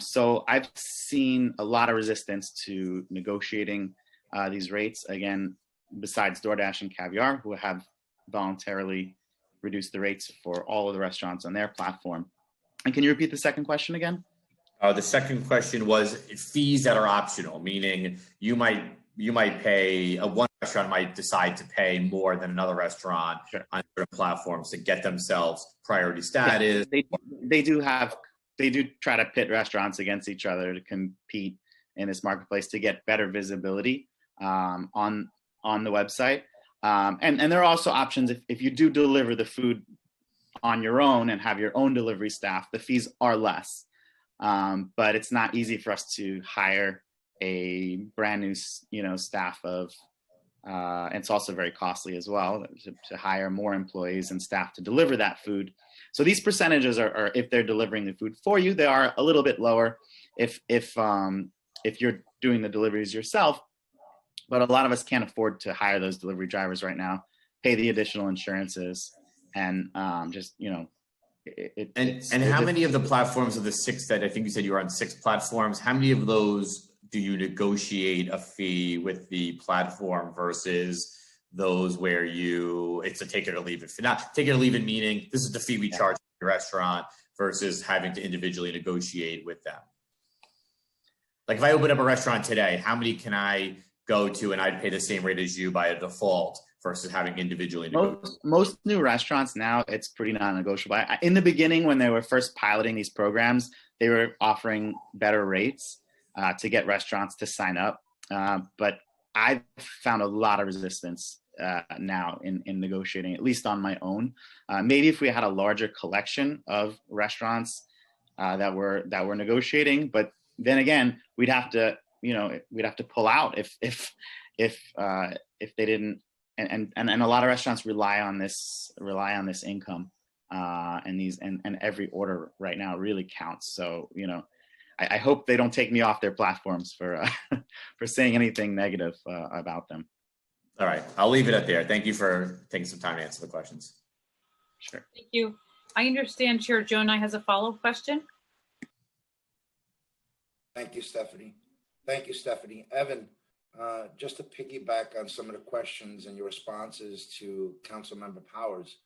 So I've seen a lot of resistance to negotiating these rates. Again, besides DoorDash and Caviar, who have voluntarily reduced the rates for all of the restaurants on their platform. And can you repeat the second question again? The second question was fees that are optional, meaning you might pay, one restaurant might decide to pay more than another restaurant on certain platforms to get themselves priority status. Yeah, they do try to pit restaurants against each other to compete in this marketplace to get better visibility on the website. And there are also options if you do deliver the food on your own and have your own delivery staff, the fees are less. But it's not easy for us to hire a brand new, staff of, and it's also very costly as well to hire more employees and staff to deliver that food. So these percentages are if they're delivering the food for you, they are a little bit lower if you're doing the deliveries yourself. But a lot of us can't afford to hire those delivery drivers right now, pay the additional insurances, and just And how many of the platforms of the 6 that I think you said you were on 6 platforms, how many of those do you negotiate a fee with the platform versus those where it's a take it or leave it? Not take it or leave it, meaning this is the fee we charge the restaurant versus having to individually negotiate with them. Like if I open up a restaurant today, how many can I go to and I'd pay the same rate as you by a default versus having individually negotiated? Most new restaurants now, it's pretty non-negotiable. In the beginning, when they were first piloting these programs, they were offering better rates to get restaurants to sign up. But I've found a lot of resistance now in negotiating, at least on my own. Maybe if we had a larger collection of restaurants that were negotiating, but then again, we'd have to pull out if they didn't a lot of restaurants rely on this income, and every order right now really counts. So, you know, I hope they don't take me off their platforms for for saying anything negative about them. All right, I'll leave it at there. Thank you for taking some time to answer the questions. Sure. Thank you. I understand Chair Jonai has a follow-up question. Thank you, Stephanie. Thank you, Stephanie. Evan, just to piggyback on some of the questions and your responses to Councilmember Powers,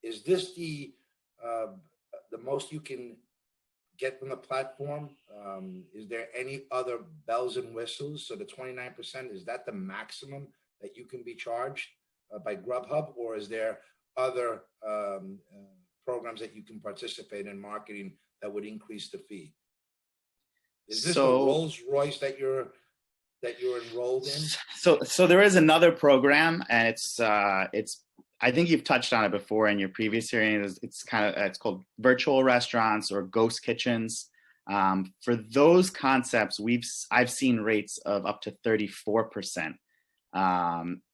is this the most you can get from the platform? Is there any other bells and whistles? So the 29%, is that the maximum that you can be charged by Grubhub, or is there other programs that you can participate in marketing that would increase the fee? Is this the Rolls Royce that you're enrolled in? So there is another program, and it's I think you've touched on it before in your previous hearing. It's called virtual restaurants or ghost kitchens. For those concepts, I've seen rates of up to 34%.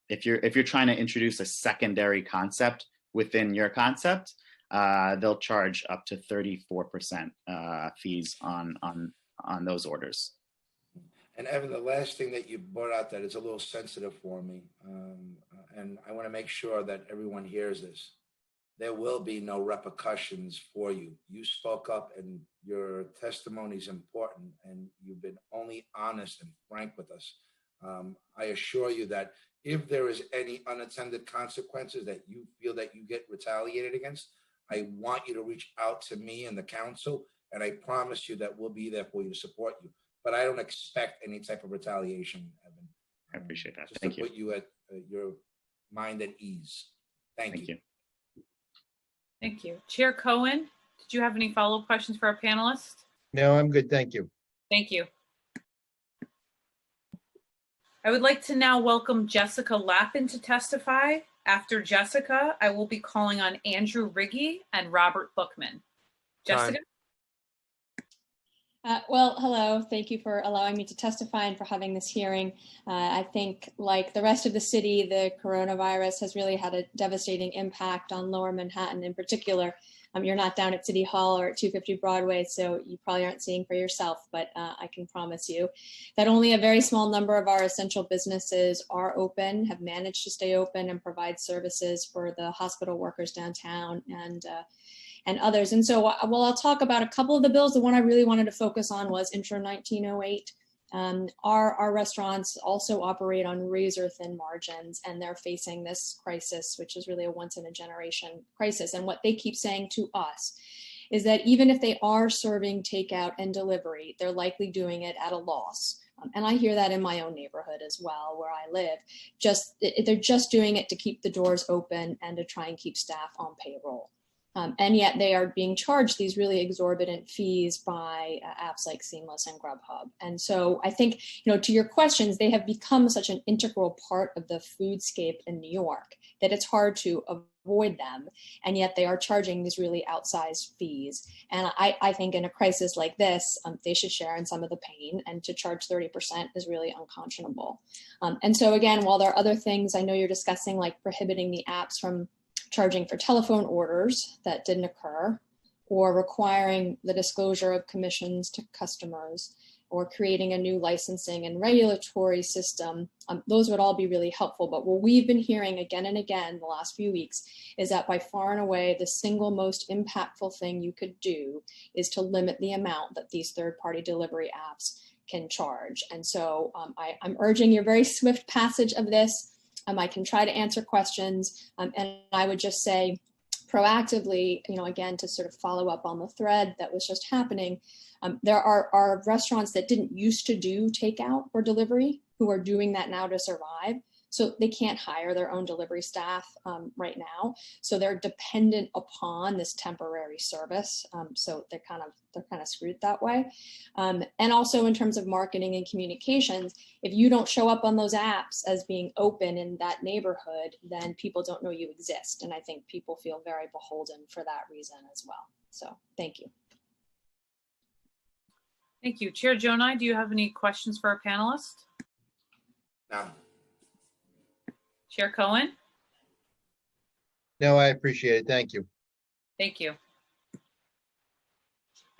If you're trying to introduce a secondary concept within your concept, they'll charge up to 34% fees on those orders. And Evan, the last thing that you brought out that is a little sensitive for me, and I want to make sure that everyone hears this. There will be no repercussions for you. You spoke up, and your testimony is important, and you've been only honest and frank with us. I assure you that if there is any unintended consequences that you feel that you get retaliated against, I want you to reach out to me and the council, and I promise you that we'll be there for you to support you. But I don't expect any type of retaliation, Evan. I appreciate that. Just Thank to you. put you at your mind at ease. Thank you. Thank you. Chair Cohen, did you have any follow-up questions for our panelists? No, I'm good. Thank you. Thank you. I would like to now welcome Jessica Lappin to testify. After Jessica, I will be calling on Andrew Riggi and Robert Bookman. Jessica? Well, hello. Thank you for allowing me to testify and for having this hearing. I think, like the rest of the city, the coronavirus has really had a devastating impact on Lower Manhattan in particular. You're not down at City Hall or at 250 Broadway, so you probably aren't seeing for yourself, but I can promise you that only a very small number of our essential businesses are open, have managed to stay open and provide services for the hospital workers downtown and others. And so while I'll talk about a couple of the bills, the one I really wanted to focus on was Intro 1908. Our restaurants also operate on razor thin margins, and they're facing this crisis, which is really a once in a generation crisis. And what they keep saying to us is that even if they are serving takeout and delivery, they're likely doing it at a loss. And I hear that in my own neighborhood as well, where I live. They're just doing it to keep the doors open and to try and keep staff on payroll. And yet they are being charged these really exorbitant fees by apps like Seamless and Grubhub. And so I think, to your questions, they have become such an integral part of the foodscape in New York that it's hard to avoid them. And yet they are charging these really outsized fees. And I think in a crisis like this, they should share in some of the pain, and to charge 30% is really unconscionable. And so again, while there are other things I know you're discussing, like prohibiting the apps from charging for telephone orders that didn't occur, or requiring the disclosure of commissions to customers, or creating a new licensing and regulatory system, those would all be really helpful. But what we've been hearing again and again the last few weeks is that by far and away, the single most impactful thing you could do is to limit the amount that these third-party delivery apps can charge. And so I'm urging your very swift passage of this. I can try to answer questions, and I would just say proactively, again, to sort of follow up on the thread that was just happening, there are restaurants that didn't used to do takeout or delivery who are doing that now to survive. So they can't hire their own delivery staff right now. So they're dependent upon this temporary service. So they're kind of screwed that way. And also in terms of marketing and communications, if you don't show up on those apps as being open in that neighborhood, then people don't know you exist. And I think people feel very beholden for that reason as well. So thank you. Thank you. Chair Jonai, do you have any questions for our panelists? No. Chair Cohen? No, I appreciate it. Thank you. Thank you.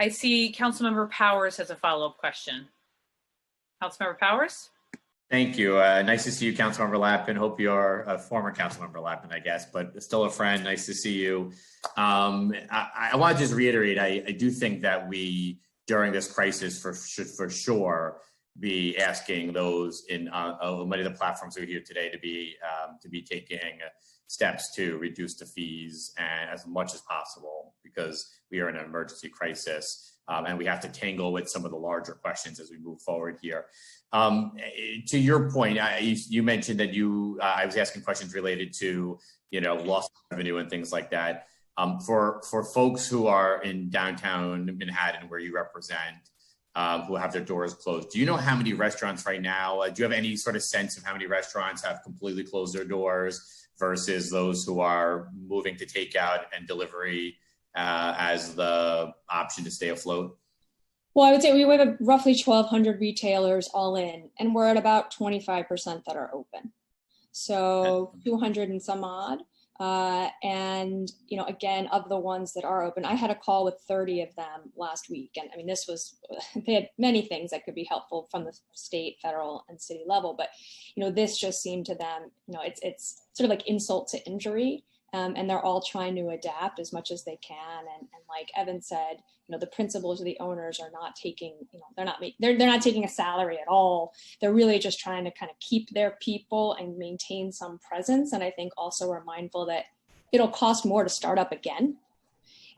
I see Councilmember Powers has a follow-up question. Councilmember Powers? Thank you. Nice to see you, Councilmember Lappin. Hope you're a former Councilmember Lappin, I guess, but still a friend. Nice to see you. I want to just reiterate, I do think that we, during this crisis, should for sure be asking those in many of the platforms who are here today to be taking steps to reduce the fees and as much as possible, because we are in an emergency crisis. And we have to tangle with some of the larger questions as we move forward here. To your point, you mentioned that I was asking questions related to, lost revenue and things like that. For folks who are in downtown Manhattan, where you represent, who have their doors closed, do you know how many restaurants right now? Do you have any sort of sense of how many restaurants have completely closed their doors versus those who are moving to takeout and delivery as the option to stay afloat? Well, I would say we have roughly 1,200 retailers all in, and we're at about 25% that are open. So 200 and some odd. And, again, of the ones that are open, I had a call with 30 of them last week. And I mean, they had many things that could be helpful from the state, federal, and city level. But, this just seemed to them, it's sort of like insult to injury. And they're all trying to adapt as much as they can. And like Evan said, the principals or the owners are not taking, they're not taking a salary at all. They're really just trying to kind of keep their people and maintain some presence. And I think also we're mindful that it'll cost more to start up again.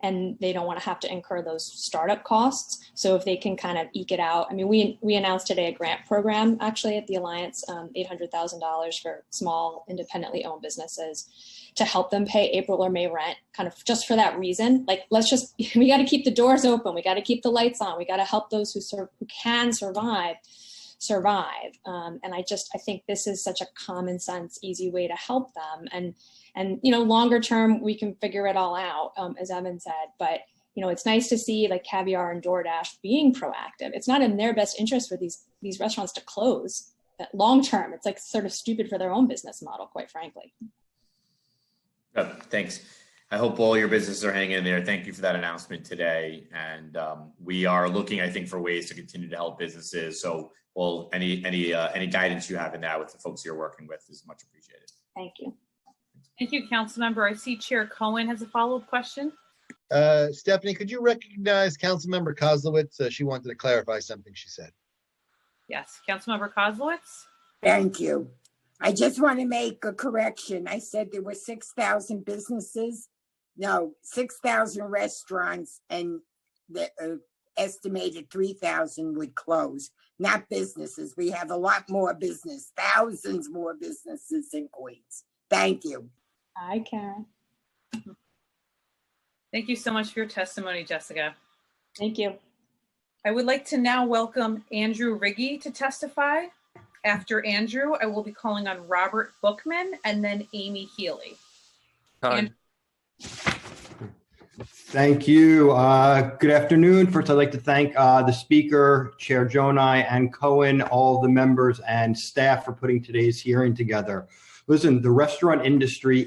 And they don't want to have to incur those startup costs. So if they can kind of eke it out. I mean, we announced today a grant program actually at the Alliance, $800,000 for small independently owned businesses to help them pay April or May rent, kind of just for that reason. Like, we got to keep the doors open. We got to keep the lights on. We got to help those who can survive. And I think this is such a common sense, easy way to help them. And longer term, we can figure it all out, as Evan said. But, it's nice to see like Caviar and DoorDash being proactive. It's not in their best interest for these restaurants to close. That long term, it's like sort of stupid for their own business model, quite frankly. Thanks. I hope all your businesses are hanging in there. Thank you for that announcement today. And we are looking, I think, for ways to continue to help businesses. So, any guidance you have in that with the folks you're working with is much appreciated. Thank you. Thank you, Councilmember. I see Chair Cohen has a follow-up question. Stephanie, could you recognize Councilmember Kozlowitz? She wanted to clarify something she said. Yes, Councilmember Kozlowitz. Thank you. I just want to make a correction. I said there were 6,000 businesses. No, 6,000 restaurants, and the estimated 3,000 would close. Not businesses. We have a lot more business, thousands more businesses in Queens. Thank you. Hi, Karen. Thank you so much for your testimony, Jessica. Thank you. I would like to now welcome Andrew Riggi to testify. After Andrew, I will be calling on Robert Bookman and then Amy Healy. Thank you. Good afternoon. First, I'd like to thank the speaker, Chair Jonai, and Cohen, all the members and staff for putting today's hearing together. Listen, the restaurant industry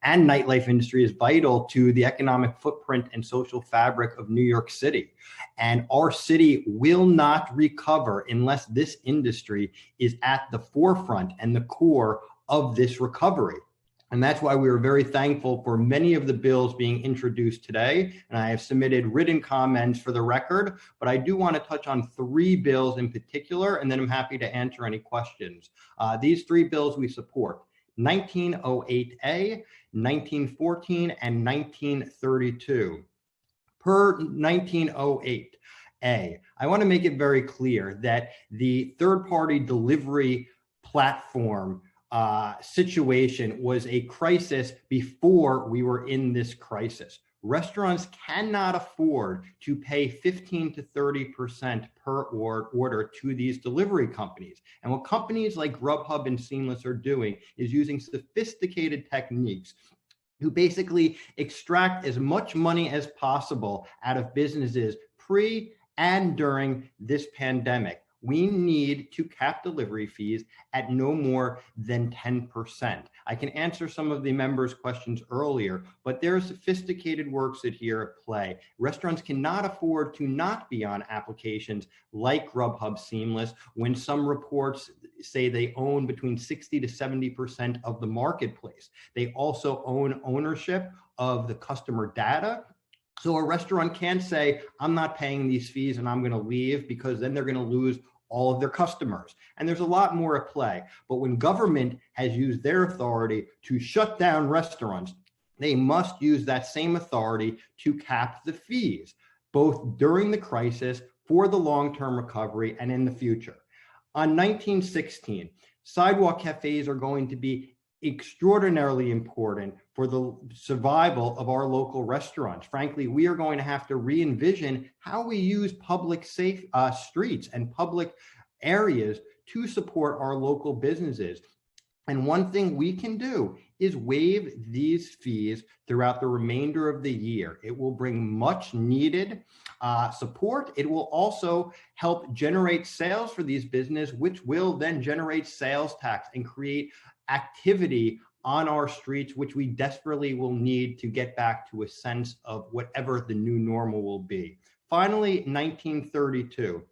and nightlife industry is vital to the economic footprint and social fabric of New York City. And our city will not recover unless this industry is at the forefront and the core of this recovery. And that's why we are very thankful for many of the bills being introduced today. And I have submitted written comments for the record, but I do want to touch on 3 bills in particular, and then I'm happy to answer any questions. These 3 bills we support: 1908A, 1914, and 1932. Per 1908A, I want to make it very clear that the third-party delivery platform situation was a crisis before we were in this crisis. Restaurants cannot afford to pay 15 to 30% per order to these delivery companies. And what companies like Grubhub and Seamless are doing is using sophisticated techniques to basically extract as much money as possible out of businesses pre and during this pandemic. we need to cap delivery fees at no more than 10%. I can answer some of the members' questions earlier, but there are sophisticated works that here at play. Restaurants cannot afford to not be on applications like Grubhub Seamless when some reports say they own between 60 to 70% of the marketplace. They also own ownership of the customer data. So a restaurant can't say, I'm not paying these fees and I'm going to leave, because then they're going to lose all of their customers. And there's a lot more at play. But when government has used their authority to shut down restaurants, they must use that same authority to cap the fees, both during the crisis, for the long-term recovery, and in the future. On 1916, sidewalk cafes are going to be extraordinarily important for the survival of our local restaurants. Frankly, we are going to have to re-envision how we use public safe streets and public areas to support our local businesses. And one thing we can do is waive these fees throughout the remainder of the year. It will bring much needed support. It will also help generate sales for these businesses, which will then generate sales tax and create activity on our streets, which we desperately will need to get back to a sense of whatever the new normal will be. Finally, 1932.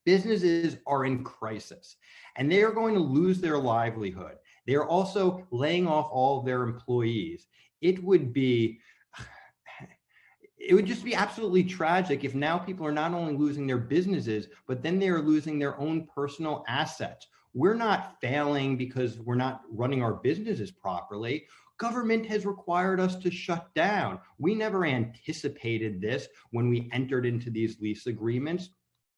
Businesses are in crisis and they are going to lose their livelihood. They are also laying off all of their employees. It would just be absolutely tragic if now people are not only losing their businesses, but then they are losing their own personal assets. We're not failing because we're not running our businesses properly. Government has required us to shut down. We never anticipated this when we entered into these lease agreements.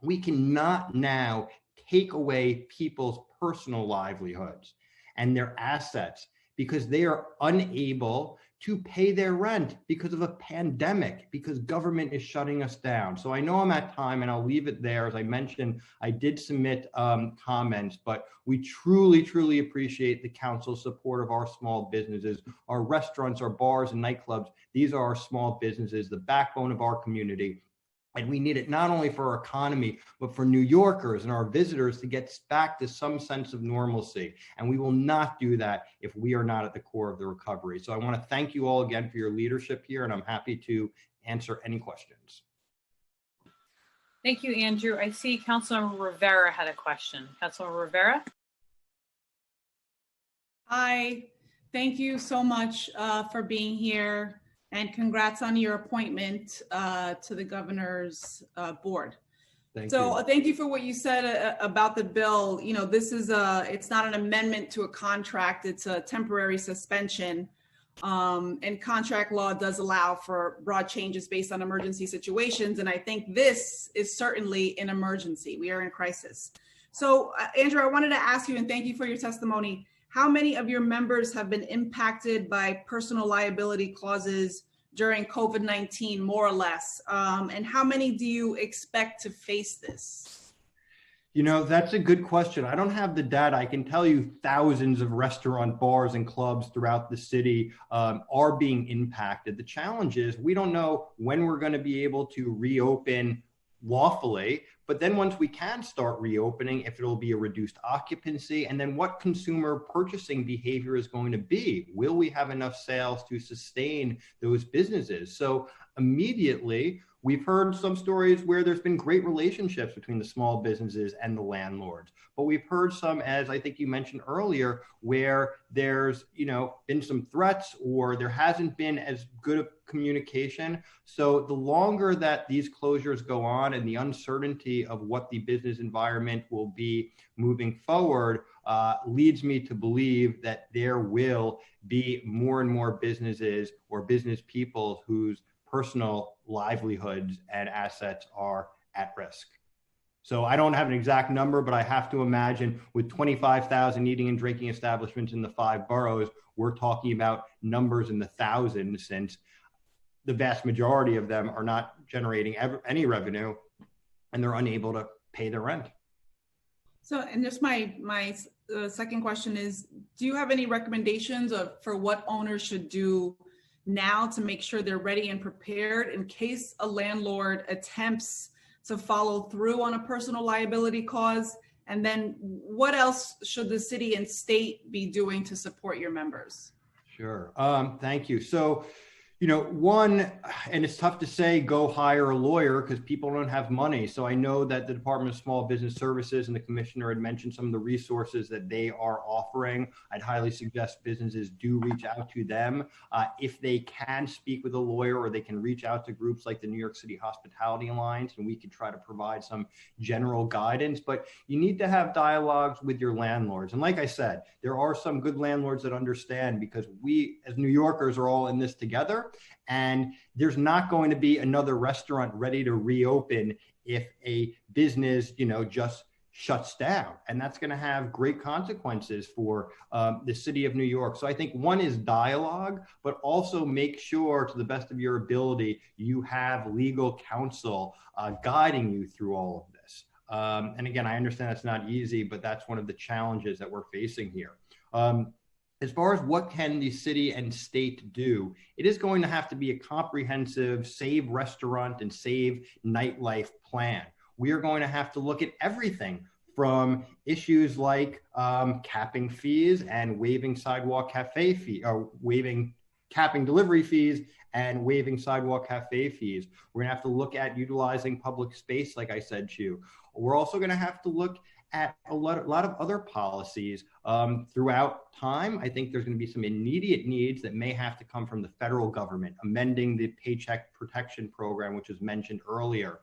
We cannot now take away people's personal livelihoods and their assets because they are unable to pay their rent because of a pandemic, because government is shutting us down. So I know I'm at time and I'll leave it there. As I mentioned, I did submit comments, but we truly, truly appreciate the council's support of our small businesses, our restaurants, our bars and nightclubs. These are our small businesses, the backbone of our community. And we need it not only for our economy, but for New Yorkers and our visitors to get back to some sense of normalcy. And we will not do that if we are not at the core of the recovery. So I want to thank you all again for your leadership here, and I'm happy to answer any questions. Thank you, Andrew. I see Councilmember Rivera had a question. Councilmember Rivera. Hi, thank you so much for being here. And congrats on your appointment to the governor's board. Thank you for what you said about the bill. You know, this is it's not an amendment to a contract, it's a temporary suspension. And contract law does allow for broad changes based on emergency situations. And I think this is certainly an emergency. We are in crisis. So Andrew, I wanted to ask you, and thank you for your testimony, how many of your members have been impacted by personal liability clauses during COVID-19, more or less? And how many do you expect to face this? You know, that's a good question. I don't have the data. I can tell you thousands of restaurant, bars, and clubs throughout the city are being impacted. The challenge is we don't know when we're going to be able to reopen lawfully, but then once we can start reopening, if it'll be a reduced occupancy, and then what consumer purchasing behavior is going to be. Will we have enough sales to sustain those businesses? So immediately, we've heard some stories where there's been great relationships between the small businesses and the landlords, but we've heard some, as I think you mentioned earlier, where there's, you know, been some threats or there hasn't been as good of communication. So the longer that these closures go on and the uncertainty of what the business environment will be moving forward leads me to believe that there will be more and more businesses or business people whose personal livelihoods and assets are at risk. So I don't have an exact number, but I have to imagine with 25,000 eating and drinking establishments in the 5 boroughs, we're talking about numbers in the thousands, since the vast majority of them are not generating any revenue and they're unable to pay their rent. So, and just my second question is, do you have any recommendations for what owners should do now to make sure they're ready and prepared in case a landlord attempts to follow through on a personal liability cause? And then what else should the city and state be doing to support your members? Sure. Thank you. So, one, and it's tough to say go hire a lawyer because people don't have money. So I know that the Department of Small Business Services and the commissioner had mentioned some of the resources that they are offering. I'd highly suggest businesses do reach out to them. If they can speak with a lawyer, or they can reach out to groups like the New York City Hospitality Alliance, and we can try to provide some general guidance. But you need to have dialogues with your landlords. And like I said, there are some good landlords that understand, because we as New Yorkers are all in this together. And there's not going to be another restaurant ready to reopen if a business, just shuts down. And that's going to have great consequences for the city of New York. So I think one is dialogue, but also make sure, to the best of your ability, you have legal counsel guiding you through all of this. And again, I understand it's not easy, but that's one of the challenges that we're facing here. As far as what can the city and state do, it is going to have to be a comprehensive save restaurant and save nightlife plan. We are going to have to look at everything from issues like capping fees and waiving sidewalk cafe fee, or capping delivery fees and waiving sidewalk cafe fees. We're gonna have to look at utilizing public space, like I said to you. We're also gonna have to look at a lot of other policies throughout time. I think there's going to be some immediate needs that may have to come from the federal government, amending the Paycheck Protection Program, which was mentioned earlier.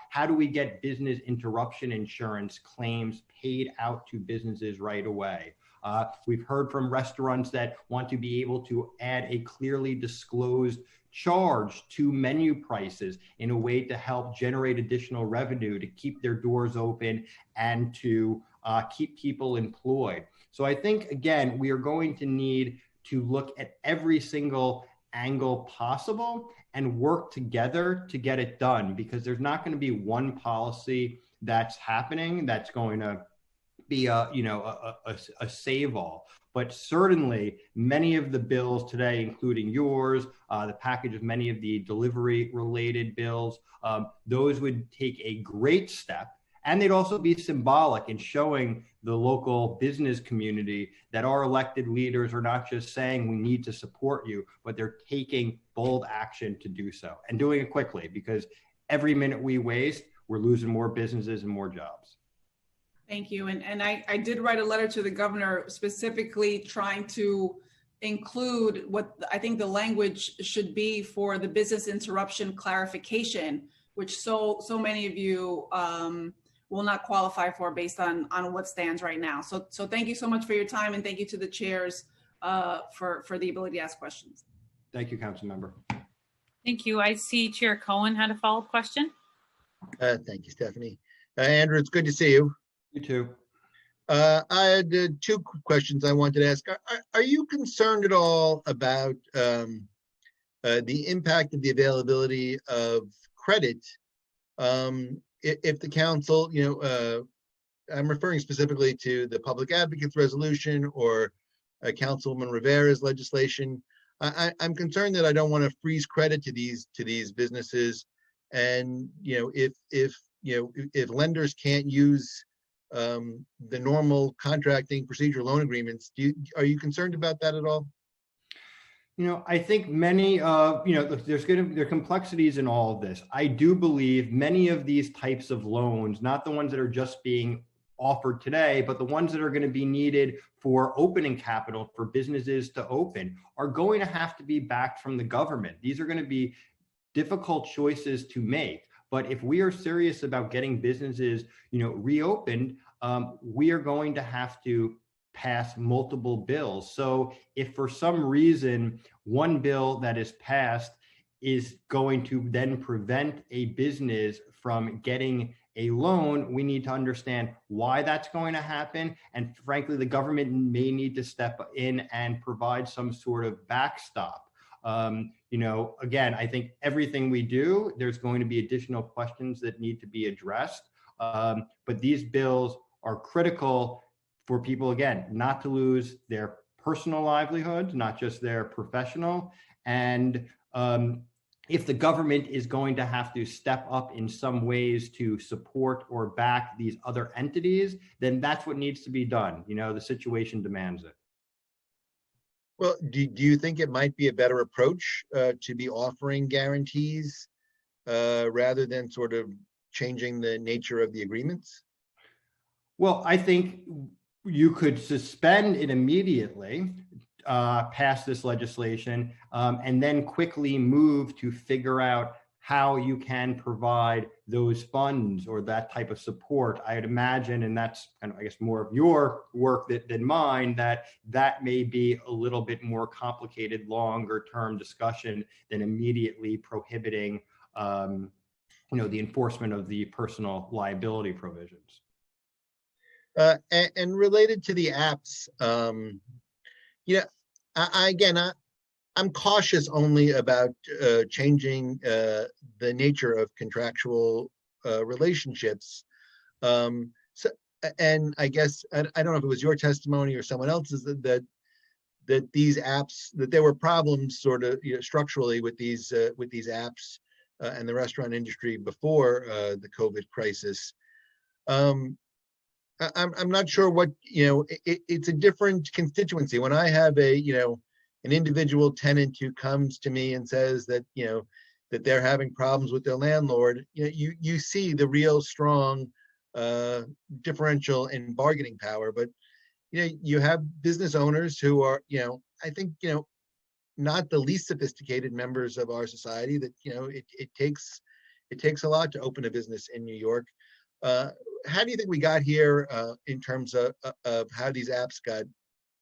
How do we get business interruption insurance claims paid out to businesses right away? We've heard from restaurants that want to be able to add a clearly disclosed charge to menu prices in a way to help generate additional revenue to keep their doors open and to keep people employed. So I think, again, we are going to need to look at every single angle possible and work together to get it done, because there's not going to be one policy that's happening that's going to be a save all. But certainly many of the bills today, including yours, the package of many of the delivery related bills, those would take a great step. And they'd also be symbolic in showing the local business community that our elected leaders are not just saying we need to support you, but they're taking bold action to do so, and doing it quickly, because every minute we waste, we're losing more businesses and more jobs. Thank you. And I did write a letter to the governor specifically trying to include what I think the language should be for the business interruption clarification, which so many of you will not qualify for based on what stands right now. So thank you so much for your time, and thank you to the chairs for the ability to ask questions. Thank you, Council Member. Thank you. I see Chair Cohen had a follow-up question. Thank you, Stephanie. Andrew, it's good to see you. You too. I had two questions I wanted to ask. Are you concerned at all about the impact of the availability of credit if the council, I'm referring specifically to the Public Advocates Resolution or Councilwoman Rivera's legislation. I'm concerned that I don't want to freeze credit to these businesses, and if lenders can't use the normal contracting procedure loan agreements, are you concerned about that at all? I think many there are complexities in all of this. I do believe many of these types of loans, not the ones that are just being offered today, but the ones that are going to be needed for opening capital for businesses to open, are going to have to be backed from the government. These are going to be difficult choices to make. But if we are serious about getting businesses, reopened, we are going to have to pass multiple bills. So if for some reason one bill that is passed is going to then prevent a business from getting a loan, we need to understand why that's going to happen. And frankly, the government may need to step in and provide some sort of backstop. Again, I think everything we do, there's going to be additional questions that need to be addressed. But these bills are critical for people, again, not to lose their personal livelihoods, not just their professional, and if the government is going to have to step up in some ways to support or back these other entities, then that's what needs to be done. You know, the situation demands it. Well, do you think it might be a better approach to be offering guarantees rather than sort of changing the nature of the agreements? Well, I think you could suspend it immediately, pass this legislation, and then quickly move to figure out how you can provide those funds or that type of support. I'd imagine, and that's kind of, I guess, more of your work than mine, that may be a little bit more complicated, longer term discussion than immediately prohibiting, the enforcement of the personal liability provisions. And related to the apps, I'm cautious only about changing the nature of contractual relationships. And I guess, I don't know if it was your testimony or someone else's, that these apps, that there were problems sort of structurally with these apps and the restaurant industry before the COVID crisis. I'm not sure what, it's a different constituency. When I have an individual tenant who comes to me and says that, that they're having problems with their landlord, you see the real strong differential in bargaining power. But, you have business owners who are, I think, not the least sophisticated members of our society, that, it takes a lot to open a business in New York. How do you think we got here in terms of how these apps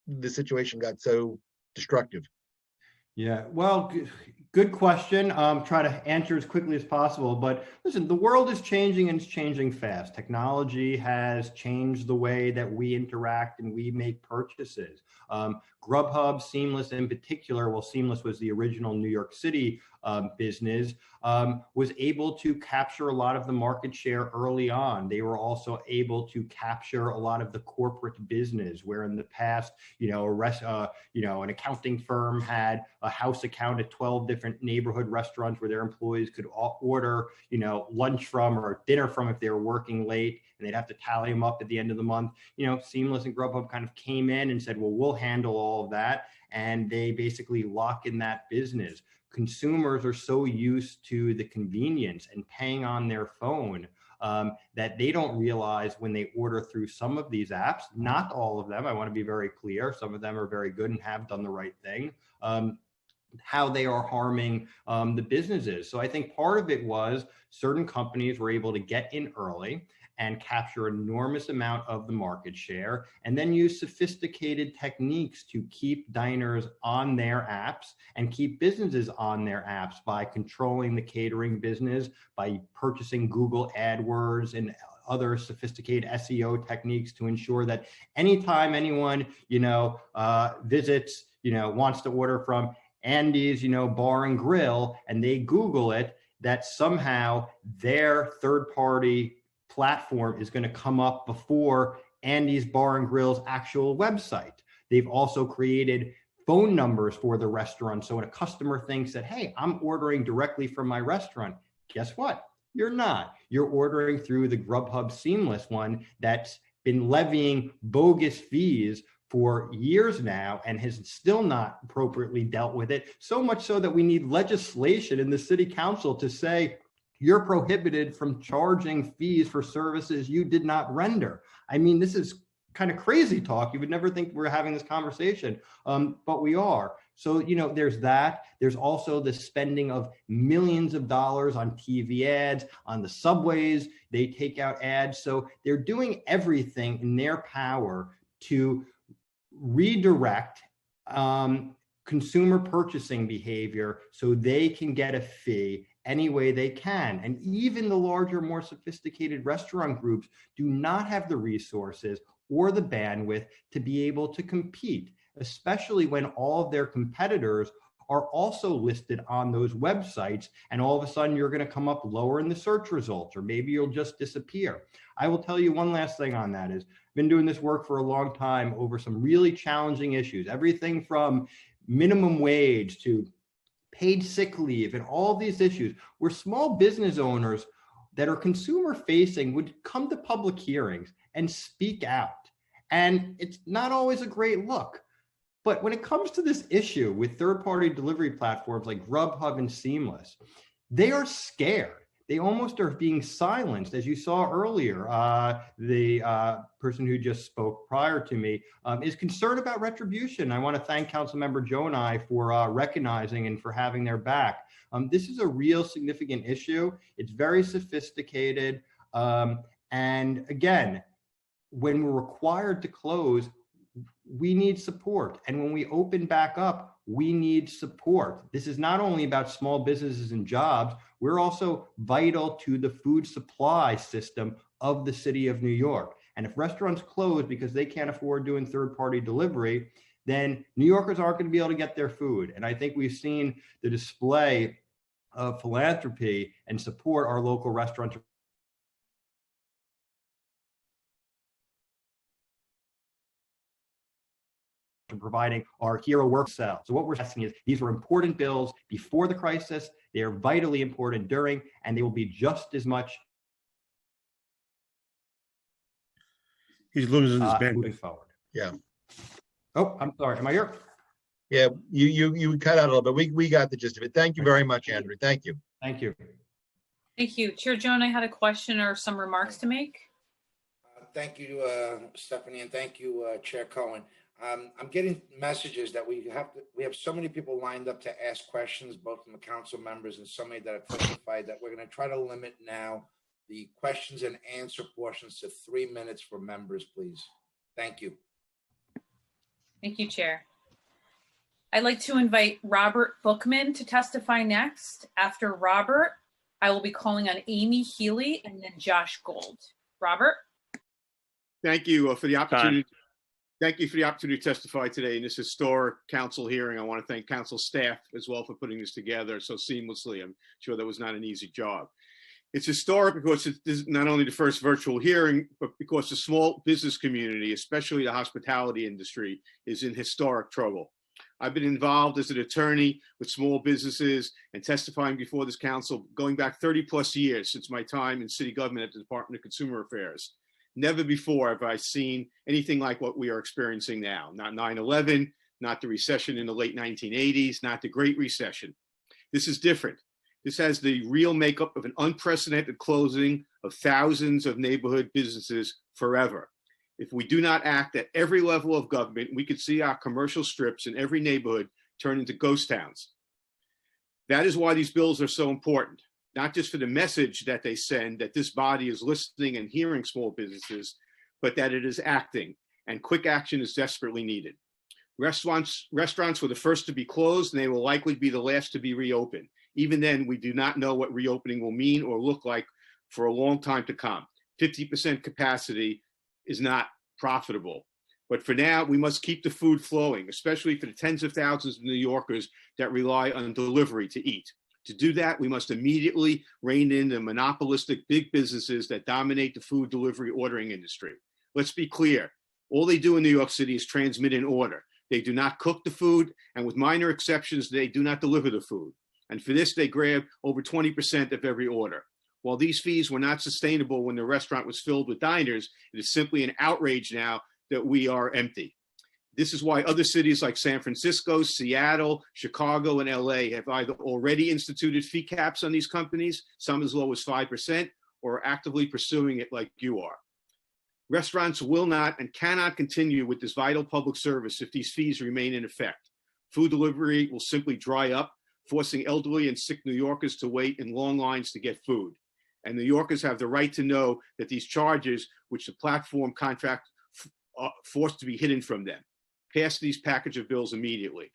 the situation got so destructive? Yeah, well, good question. Try to answer as quickly as possible. But listen, the world is changing and it's changing fast. Technology has changed the way that we interact and we make purchases. Grubhub, Seamless in particular, well, Seamless was the original New York City business, was able to capture a lot of the market share early on. They were also able to capture a lot of the corporate business, where in the past, an accounting firm had a house account at 12 different neighborhood restaurants where their employees could order, lunch from or dinner from if they were working late, and they'd have to tally them up at the end of the month. Seamless and Grubhub kind of came in and said, well, we'll handle all of that. And they basically lock in that business. Consumers are so used to the convenience and paying on their phone that they don't realize when they order through some of these apps, not all of them, I want to be very clear, some of them are very good and have done the right thing, how they are harming the businesses. So I think part of it was certain companies were able to get in early and capture an enormous amount of the market share, and then use sophisticated techniques to keep diners on their apps and keep businesses on their apps by controlling the catering business, by purchasing Google AdWords and other sophisticated SEO techniques to ensure that anytime anyone, visits, wants to order from Andy's, Bar and Grill, and they Google it, that somehow their third-party platform is going to come up before Andy's Bar and Grill's actual website. They've also created phone numbers for the restaurant. So when a customer thinks that, hey, I'm ordering directly from my restaurant, guess what? You're not. You're ordering through the Grubhub Seamless one that's been levying bogus fees for years now and has still not appropriately dealt with it. So much so that we need legislation in the city council to say, you're prohibited from charging fees for services you did not render. I mean, this is kind of crazy talk. You would never think we're having this conversation, but we are. So, there's that. There's also the spending of millions of dollars on TV ads, on the subways. They take out ads. So they're doing everything in their power to redirect consumer purchasing behavior so they can get a fee any way they can. And even the larger, more sophisticated restaurant groups do not have the resources or the bandwidth to be able to compete, especially when all of their competitors are also listed on those websites, and all of a sudden you're going to come up lower in the search results, or maybe you'll just disappear. I will tell you one last thing on that is, I've been doing this work for a long time over some really challenging issues, everything from minimum wage to paid sick leave, and all these issues, where small business owners that are consumer facing would come to public hearings and speak out. And it's not always a great look. But when it comes to this issue with third-party delivery platforms like Grubhub and Seamless, they are scared. They almost are being silenced. As you saw earlier, the person who just spoke prior to me is concerned about retribution. I want to thank Councilmember Jonai for recognizing and for having their back. This is a real significant issue. It's very sophisticated. And again, when we're required to close, we need support. And when we open back up, we need support. This is not only about small businesses and jobs, we're also vital to the food supply system of the city of New York. And if restaurants close because they can't afford doing third-party delivery, then New Yorkers aren't going to be able to get their food. And I think we've seen the display of philanthropy and support our local restaurants providing our hero work cell. So what we're asking is, these were important bills before the crisis. They are vitally important during, and they will be just as much He's losing his bandwidth. moving forward. Yeah. Oh, I'm sorry. Am I here? Yeah, you cut out a little bit. We got the gist of it. Thank you very much, Andrew. Thank you. Thank you. Thank you. Chair Joan, I had a question or some remarks to make. Thank you, Stephanie, and thank you, Chair Cohen. I'm getting messages that we have so many people lined up to ask questions, both from the council members and so many that have testified, that we're going to try to limit now the questions and answer portions to 3 minutes for members, please. Thank you. Thank you, Chair. I'd like to invite Robert Bookman to testify next. After Robert, I will be calling on Amy Healy and then Josh Gold. Robert? Thank you for the opportunity. Thank you for the opportunity to testify today in this historic council hearing. I want to thank council staff as well for putting this together so seamlessly. I'm sure that was not an easy job. It's historic because it is not only the first virtual hearing, but because the small business community, especially the hospitality industry, is in historic trouble. I've been involved as an attorney with small businesses and testifying before this council going back 30 plus years since my time in city government at the Department of Consumer Affairs. Never before have I seen anything like what we are experiencing now. Not 9/11, not the recession in the late 1980s, not the Great Recession. This is different. This has the real makeup of an unprecedented closing of thousands of neighborhood businesses forever. If we do not act at every level of government, we could see our commercial strips in every neighborhood turn into ghost towns. That is why these bills are so important. Not just for the message that they send, that this body is listening and hearing small businesses, but that it is acting, and quick action is desperately needed. Restaurants were the first to be closed, and they will likely be the last to be reopened. Even then, we do not know what reopening will mean or look like for a long time to come. 50% capacity is not profitable. But for now, we must keep the food flowing, especially for the tens of thousands of New Yorkers that rely on delivery to eat. To do that, we must immediately rein in the monopolistic big businesses that dominate the food delivery ordering industry. Let's be clear. All they do in New York City is transmit an order. They do not cook the food, and with minor exceptions, they do not deliver the food. And for this, they grab over 20% of every order. While these fees were not sustainable when the restaurant was filled with diners, it is simply an outrage now that we are empty. This is why other cities like San Francisco, Seattle, Chicago, and LA have either already instituted fee caps on these companies, some as low as 5%, or are actively pursuing it like you are. Restaurants will not and cannot continue with this vital public service if these fees remain in effect. Food delivery will simply dry up, forcing elderly and sick New Yorkers to wait in long lines to get food. And New Yorkers have the right to know that these charges, which the platform contract forced to be hidden from them. Pass these package of bills immediately.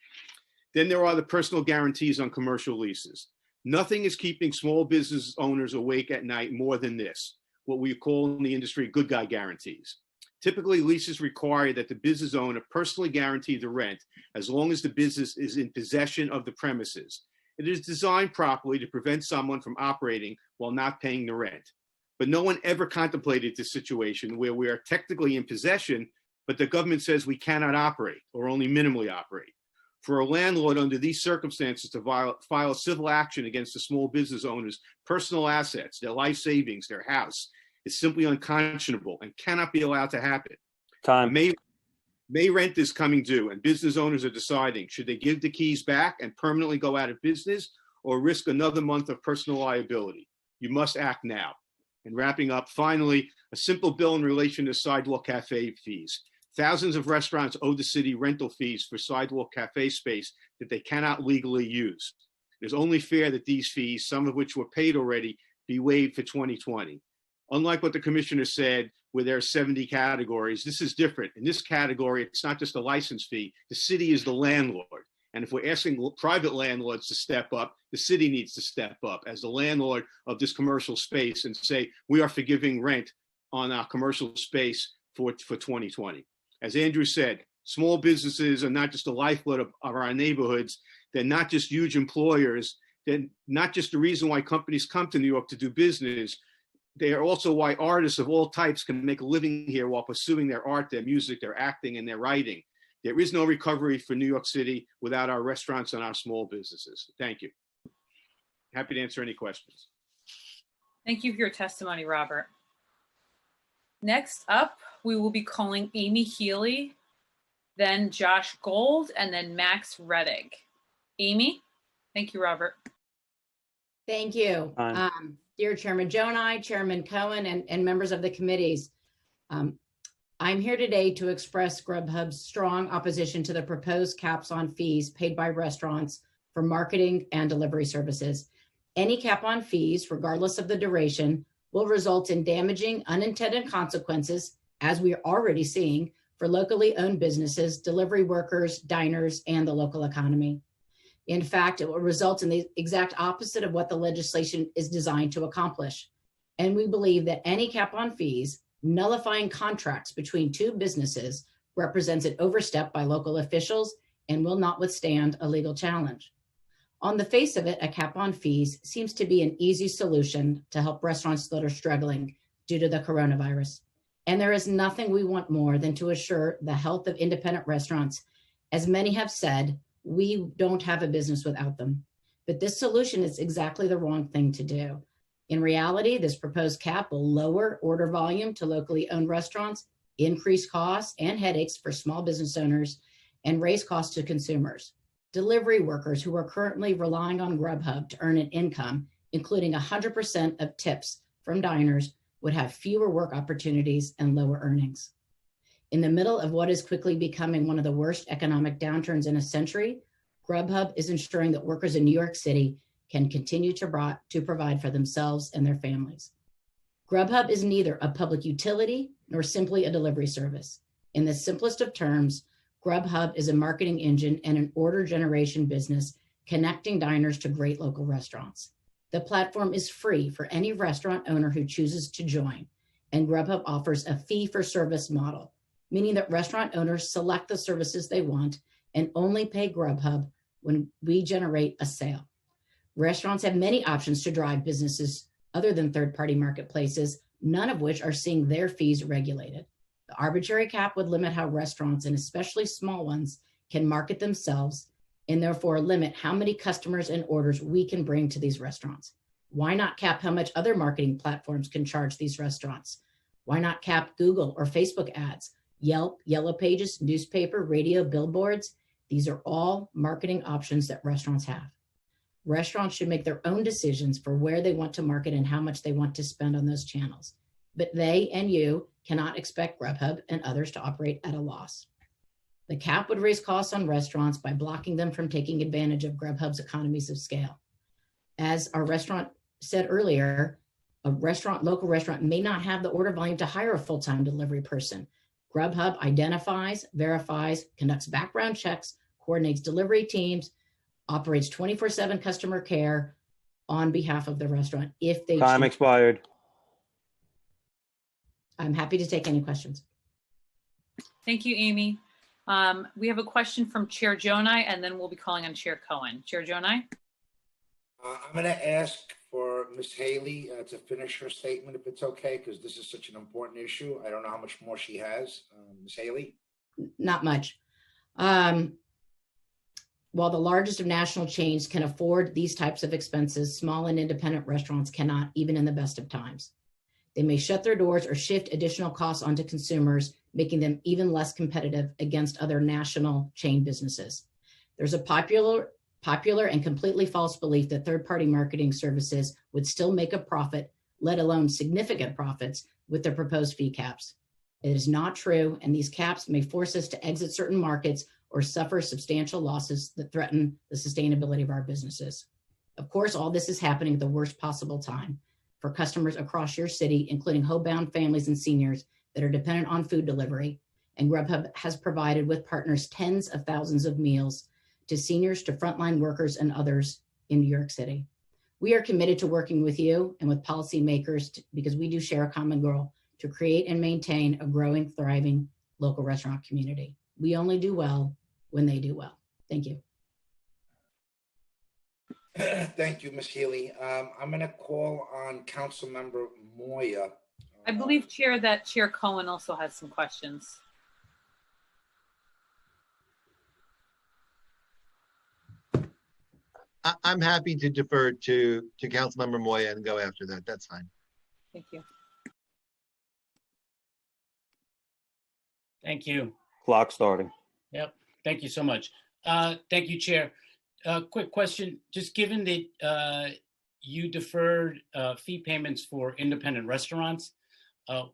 Then there are the personal guarantees on commercial leases. Nothing is keeping small business owners awake at night more than this, what we call in the industry good guy guarantees. Typically, leases require that the business owner personally guarantee the rent as long as the business is in possession of the premises. It is designed properly to prevent someone from operating while not paying the rent. But no one ever contemplated this situation where we are technically in possession, but the government says we cannot operate or only minimally operate. For a landlord under these circumstances to file a civil action against the small business owner's personal assets, their life savings, their house, is simply unconscionable and cannot be allowed to happen. Time. May rent is coming due and business owners are deciding, should they give the keys back and permanently go out of business or risk another month of personal liability? You must act now. And wrapping up, finally, a simple bill in relation to sidewalk cafe fees. Thousands of restaurants owe the city rental fees for sidewalk cafe space that they cannot legally use. It is only fair that these fees, some of which were paid already, be waived for 2020. Unlike what the commissioner said, where there are 70 categories, this is different. In this category, it's not just a license fee. The city is the landlord. And if we're asking private landlords to step up, the city needs to step up as the landlord of this commercial space and say, we are forgiving rent on our commercial space for 2020. As Andrew said, small businesses are not just the lifeblood of our neighborhoods. They're not just huge employers. They're not just the reason why companies come to New York to do business. They are also why artists of all types can make a living here while pursuing their art, their music, their acting, and their writing. There is no recovery for New York City without our restaurants and our small businesses. Thank you. Happy to answer any questions. Thank you for your testimony, Robert. Next up, we will be calling Amy Healy, then Josh Gold, and then Max Rettig. Amy? Thank you, Robert. Thank you. Dear Chairman Jonai, Chairman Cohen, and members of the committees, I'm here today to express Grubhub's strong opposition to the proposed caps on fees paid by restaurants for marketing and delivery services. Any cap on fees, regardless of the duration, will result in damaging unintended consequences, as we are already seeing, for locally owned businesses, delivery workers, diners, and the local economy. In fact, it will result in the exact opposite of what the legislation is designed to accomplish. And we believe that any cap on fees, nullifying contracts between two businesses, represents an overstep by local officials and will not withstand a legal challenge. On the face of it, a cap on fees seems to be an easy solution to help restaurants that are struggling due to the coronavirus. And there is nothing we want more than to assure the health of independent restaurants. As many have said, we don't have a business without them. But this solution is exactly the wrong thing to do. In reality, this proposed cap will lower order volume to locally owned restaurants, increase costs and headaches for small business owners, and raise costs to consumers. Delivery workers who are currently relying on Grubhub to earn an income, including 100% of tips from diners, would have fewer work opportunities and lower earnings. In the middle of what is quickly becoming one of the worst economic downturns in a century, Grubhub is ensuring that workers in New York City can continue to provide for themselves and their families. Grubhub is neither a public utility nor simply a delivery service. In the simplest of terms, Grubhub is a marketing engine and an order generation business connecting diners to great local restaurants. The platform is free for any restaurant owner who chooses to join, and Grubhub offers a fee-for-service model, meaning that restaurant owners select the services they want and only pay Grubhub when we generate a sale. Restaurants have many options to drive businesses other than third-party marketplaces, none of which are seeing their fees regulated. The arbitrary cap would limit how restaurants, and especially small ones, can market themselves and therefore limit how many customers and orders we can bring to these restaurants. Why not cap how much other marketing platforms can charge these restaurants? Why not cap Google or Facebook ads, Yelp, Yellow Pages, newspaper, radio, billboards? These are all marketing options that restaurants have. Restaurants should make their own decisions for where they want to market and how much they want to spend on those channels. But they and you cannot expect Grubhub and others to operate at a loss. The cap would raise costs on restaurants by blocking them from taking advantage of Grubhub's economies of scale. As our restaurant said earlier, a local restaurant may not have the order volume to hire a full-time delivery person. Grubhub identifies, verifies, conducts background checks, coordinates delivery teams, operates 24/7 customer care on behalf of the restaurant if they Time choose. expired. I'm happy to take any questions. Thank you, Amy. We have a question from Chair Jonai, and then we'll be calling on Chair Cohen. Chair Jonai? I'm going to ask for Ms. Haley to finish her statement, if it's okay, because this is such an important issue. I don't know how much more she has. Ms. Haley? Not much. While the largest of national chains can afford these types of expenses, small and independent restaurants cannot, even in the best of times. They may shut their doors or shift additional costs onto consumers, making them even less competitive against other national chain businesses. There's a popular and completely false belief that third-party marketing services would still make a profit, let alone significant profits, with the proposed fee caps. It is not true, and these caps may force us to exit certain markets or suffer substantial losses that threaten the sustainability of our businesses. Of course, all this is happening at the worst possible time for customers across your city, including homebound families and seniors that are dependent on food delivery. And Grubhub has provided with partners tens of thousands of meals to seniors, to frontline workers, and others in New York City. We are committed to working with you and with policymakers because we do share a common goal to create and maintain a growing, thriving local restaurant community. We only do well when they do well. Thank you. Thank you, Ms. Healy. I'm going to call on Councilmember Moya. I believe, Chair, that Chair Cohen also has some questions. I'm happy to defer to Councilmember Moya and go after that. That's fine. Thank you. Thank you. Clock starting. Yep. Thank you so much. Thank you, Chair. Quick question. Just given that you deferred fee payments for independent restaurants,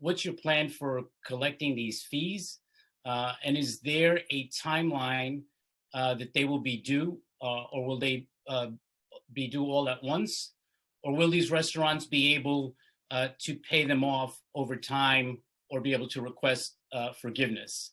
what's your plan for collecting these fees? And is there a timeline that they will be due, or will they be due all at once? Or will these restaurants be able to pay them off over time or be able to request forgiveness?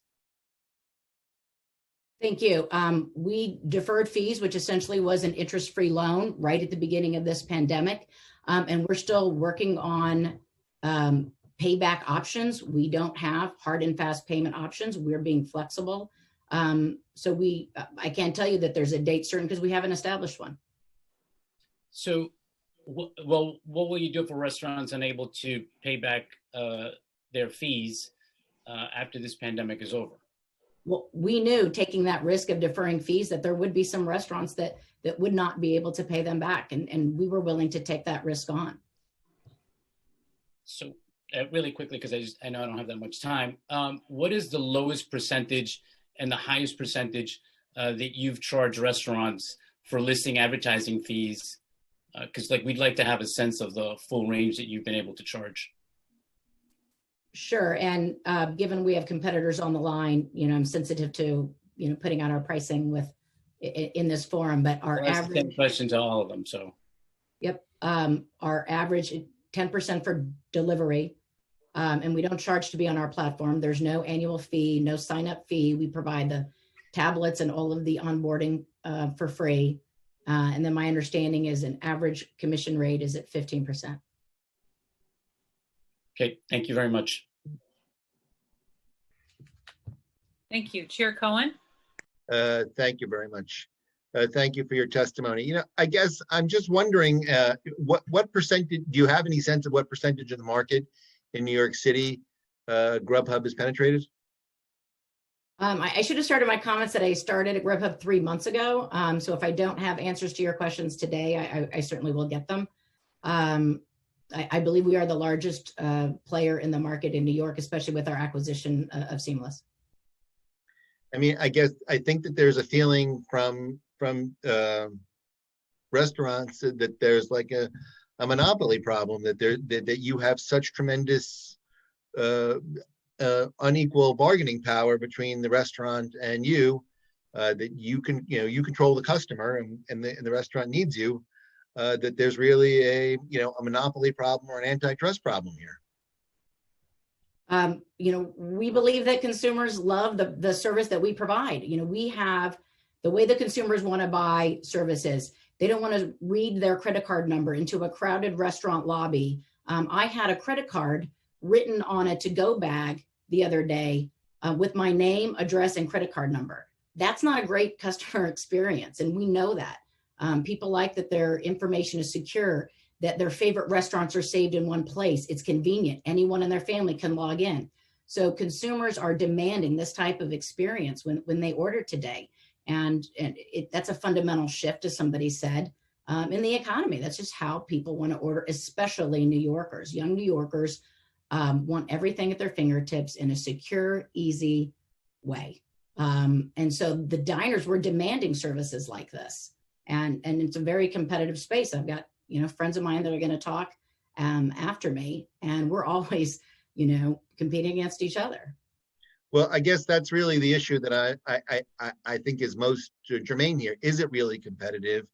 Thank you. We deferred fees, which essentially was an interest-free loan right at the beginning of this pandemic. And we're still working on payback options. We don't have hard and fast payment options. We're being flexible. So I can't tell you that there's a date certain because we haven't established one. So, well, what will you do for restaurants unable to pay back their fees after this pandemic is over? Well, we knew taking that risk of deferring fees that there would be some restaurants that would not be able to pay them back. And we were willing to take that risk on. So really quickly, because I know I don't have that much time, what is the lowest percentage and the highest percentage that you've charged restaurants for listing advertising fees? Because we'd like to have a sense of the full range that you've been able to charge. Sure. And given we have competitors on the line, I'm sensitive to, putting out our pricing in this forum, but our average. Same question to all of them. So. Yep. Our average 10% for delivery. And we don't charge to be on our platform. There's no annual fee, no sign up fee. We provide the tablets and all of the onboarding for free. And then my understanding is an average commission rate is at 15%. Okay, thank you very much. Thank you. Chair Cohen. Thank you very much. Thank you for your testimony. I guess I'm just wondering, what percentage, do you have any sense of what percentage of the market in New York City Grubhub has penetrated? I should have started my comments that I started at Grubhub 3 months ago. So if I don't have answers to your questions today, I certainly will get them. I believe we are the largest player in the market in New York, especially with our acquisition of Seamless. I mean, I think that there's a feeling from restaurants that there's like a monopoly problem, that you have such tremendous unequal bargaining power between the restaurant and you, that you control the customer and the restaurant needs you. That there's really a monopoly problem or an antitrust problem here. We believe that consumers love the service that we provide. We have the way the consumers want to buy services. They don't want to read their credit card number into a crowded restaurant lobby. I had a credit card written on a to-go bag the other day with my name, address, and credit card number. That's not a great customer experience, and we know that. People like that their information is secure, that their favorite restaurants are saved in one place. It's convenient. Anyone in their family can log in. So consumers are demanding this type of experience when they order today. And that's a fundamental shift, as somebody said, in the economy. That's just how people want to order, especially New Yorkers. Young New Yorkers want everything at their fingertips in a secure, easy way. And so the diners were demanding services like this. And it's a very competitive space. I've got, friends of mine that are going to talk after me, and we're always, competing against each other. Well, I guess that's really the issue that I think is most germane here. Is it really competitive?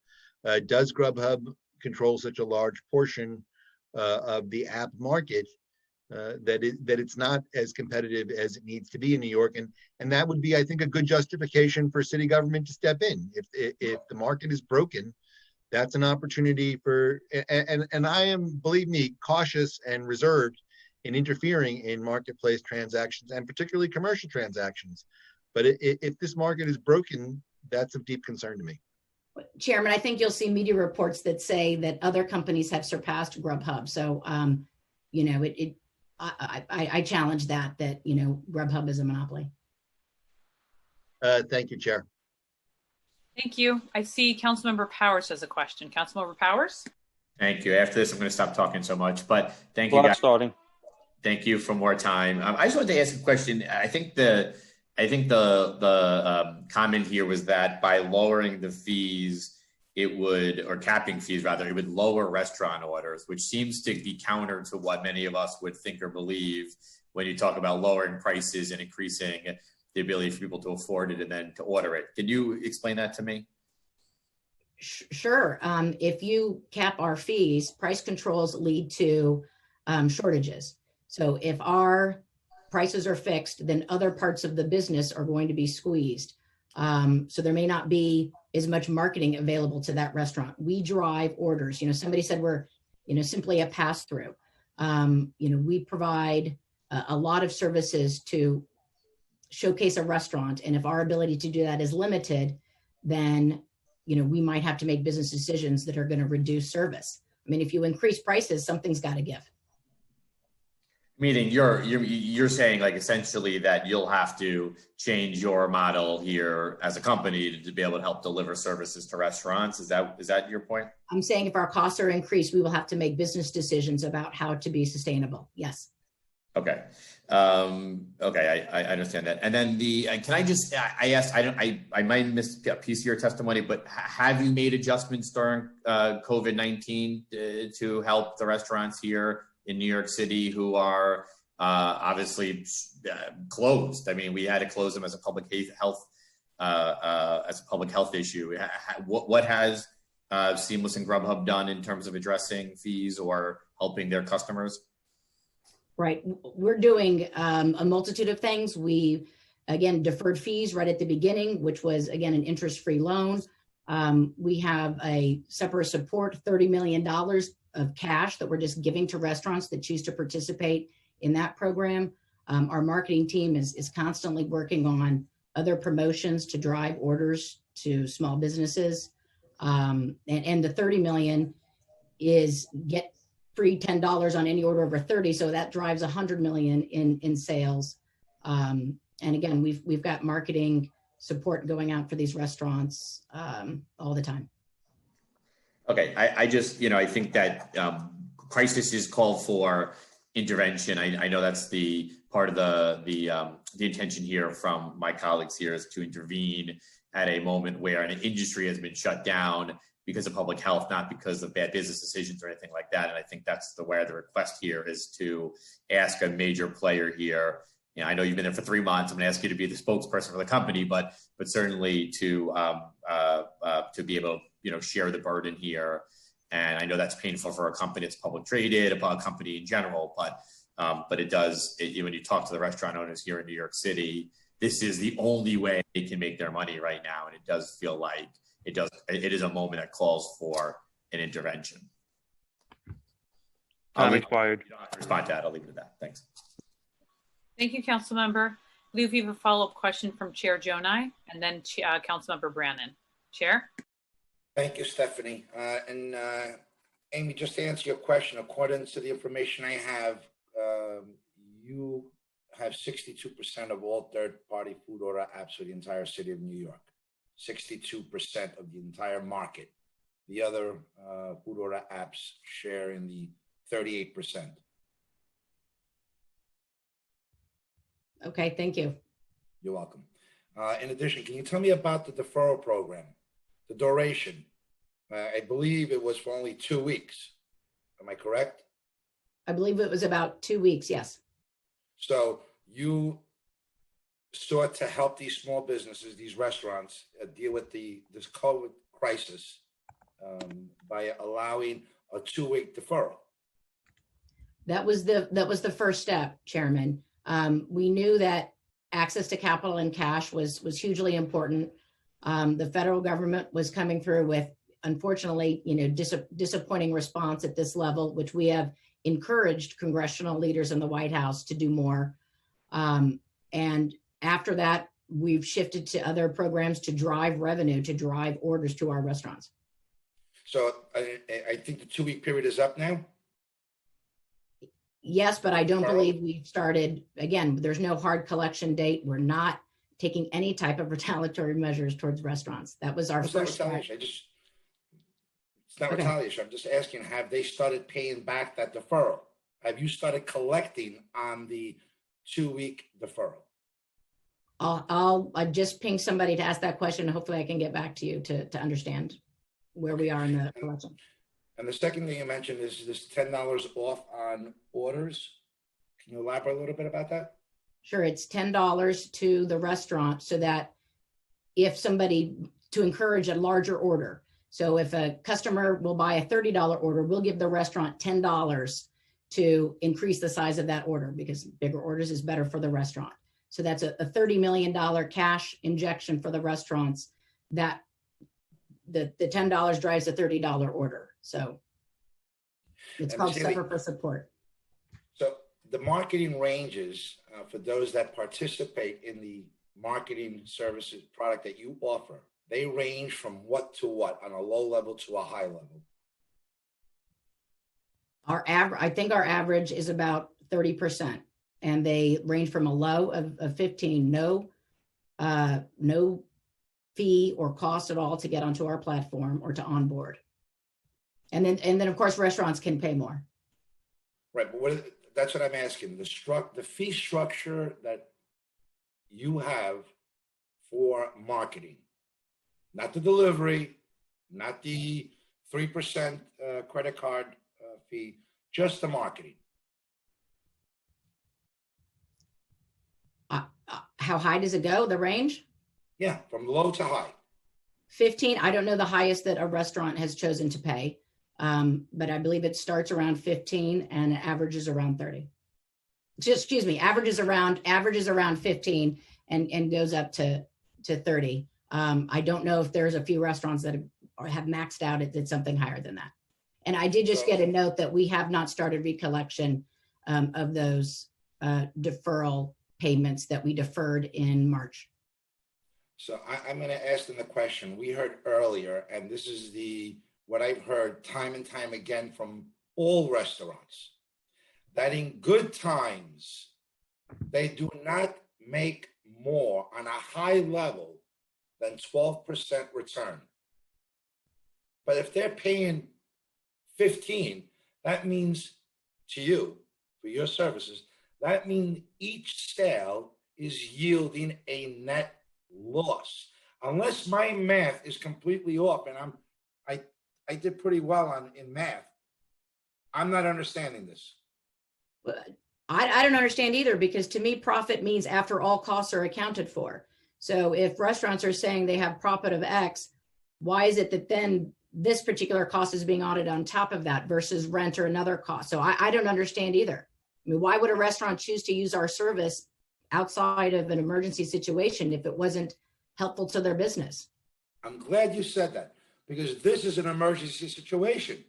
Does Grubhub control such a large portion of the app market that it's not as competitive as it needs to be in New York? And that would be, I think, a good justification for city government to step in. If the market is broken, that's an opportunity for, and I am, believe me, cautious and reserved in interfering in marketplace transactions and particularly commercial transactions. But if this market is broken, that's of deep concern to me. Chairman, I think you'll see media reports that say that other companies have surpassed Grubhub. So, I challenge that Grubhub is a monopoly. Thank you, Chair. Thank you. I see Councilmember Powers has a question. Councilmember Powers? Thank you. After this, I'm going to stop talking so much, but thank you, guys. Starting. Thank you for more time. I just wanted to ask a question. I think the comment here was that by lowering the fees, or capping fees rather, it would lower restaurant orders, which seems to be counter to what many of us would think or believe when you talk about lowering prices and increasing the ability for people to afford it and then to order it. Can you explain that to me? Sure. If you cap our fees, price controls lead to shortages. So if our prices are fixed, then other parts of the business are going to be squeezed. So there may not be as much marketing available to that restaurant. We drive orders. Somebody said we're, simply a pass-through. We provide a lot of services to showcase a restaurant. And if our ability to do that is limited, then, we might have to make business decisions that are going to reduce service. I mean, if you increase prices, something's got to give. Meaning you're saying like essentially that you'll have to change your model here as a company to be able to help deliver services to restaurants. Is that your point? I'm saying if our costs are increased, we will have to make business decisions about how to be sustainable. Yes. Okay. Okay. I understand that. And then can I just, I asked, I might miss a piece of your testimony, but have you made adjustments during COVID-19 to help the restaurants here in New York City who are obviously closed? I mean, we had to close them as a public health issue. What has Seamless and Grubhub done in terms of addressing fees or helping their customers? Right. We're doing a multitude of things. We, again, deferred fees right at the beginning, which was, again, an interest-free loan. We have a separate support, $30 million of cash that we're just giving to restaurants that choose to participate in that program. Our marketing team is constantly working on other promotions to drive orders to small businesses. And the $30 million is get free $10 on any order over 30. So that drives $100 million in sales. And again, we've got marketing support going out for these restaurants all the time. Okay, I just, I think that crisis is called for intervention. I know that's the part of the intention here from my colleagues here is to intervene at a moment where an industry has been shut down because of public health, not because of bad business decisions or anything like that. And I think that's where the request here is to ask a major player here. I know you've been there for 3 months. I'm going to ask you to be the spokesperson for the company, but certainly to be able to share the burden here. And I know that's painful for a company that's public traded, a company in general, but it does. When you talk to the restaurant owners here in New York City, this is the only way they can make their money right now, and it does feel like it is a moment that calls for an intervention. I'll respond to that. I'll leave it at that. Thanks. Thank you, Councilmember. I believe we have a follow-up question from Chair Jonai and then Councilmember Brannan. Chair? Thank you, Stephanie. And Amy, just to answer your question, according to the information I have, you have 62% of all third-party food order apps for the entire city of New York. 62% of the entire market. The other food order apps share in the 38%. Okay, thank you. You're welcome. In addition, can you tell me about the deferral program, the duration? I believe it was for only 2 weeks. Am I correct? I believe it was about 2 weeks, yes. So you sought to help these small businesses, these restaurants, deal with this COVID crisis by allowing a 2-week deferral. That was the first step, Chairman. We knew that access to capital and cash was hugely important. The federal government was coming through with, unfortunately, disappointing response at this level, which we have encouraged congressional leaders in the White House to do more. And after that, we've shifted to other programs to drive revenue, to drive orders to our restaurants. So I think the 2-week period is up now? Yes, but I don't believe we've started. Again, there's no hard collection date. We're not taking any type of retaliatory measures towards restaurants. That was our first step. It's not retaliation. I'm just asking, have they started paying back that deferral? Have you started collecting on the 2-week deferral? I'll just ping somebody to ask that question. Hopefully I can get back to you to understand where we are in the collection. And the second thing you mentioned is this $10 off on orders. Can you elaborate a little bit about that? Sure, it's $10 to the restaurant so that if somebody, to encourage a larger order. So if a customer will buy a $30 order, we'll give the restaurant $10 to increase the size of that order, because bigger orders is better for the restaurant. So that's a $30 million cash injection for the restaurants, that the $10 drives a $30 order. So it's called Suffer for Support. So the marketing ranges for those that participate in the marketing services product that you offer, they range from what to what on a low level to a high level? I think our average is about 30%, and they range from a low of 15, no fee or cost at all to get onto our platform or to onboard. And then of course restaurants can pay more. Right, but that's what I'm asking. The fee structure that you have for marketing, not the delivery, not the 3% credit card fee, just the marketing. How high does it go, the range? Yeah, from low to high. 15, I don't know the highest that a restaurant has chosen to pay, but I believe it starts around 15 and averages around 30. Excuse me, averages around 15 and goes up to 30. I don't know if there's a few restaurants that have maxed out at something higher than that. And I did just get a note that we have not started recollection of those deferral payments that we deferred in March. So I'm going to ask them the question we heard earlier, and this is what I've heard time and time again from all restaurants, that in good times, they do not make more on a high level than 12% return. But if they're paying 15, that means to you, for your services, that means each sale is yielding a net loss. Unless my math is completely off, and I did pretty well in math, I'm not understanding this. I don't understand either, because to me, profit means after all costs are accounted for. So if restaurants are saying they have profit of X, why is it that then this particular cost is being audited on top of that versus rent or another cost? So I don't understand either. I mean, why would a restaurant choose to use our service outside of an emergency situation if it wasn't helpful to their business? I'm glad you said that, because this is an emergency situation.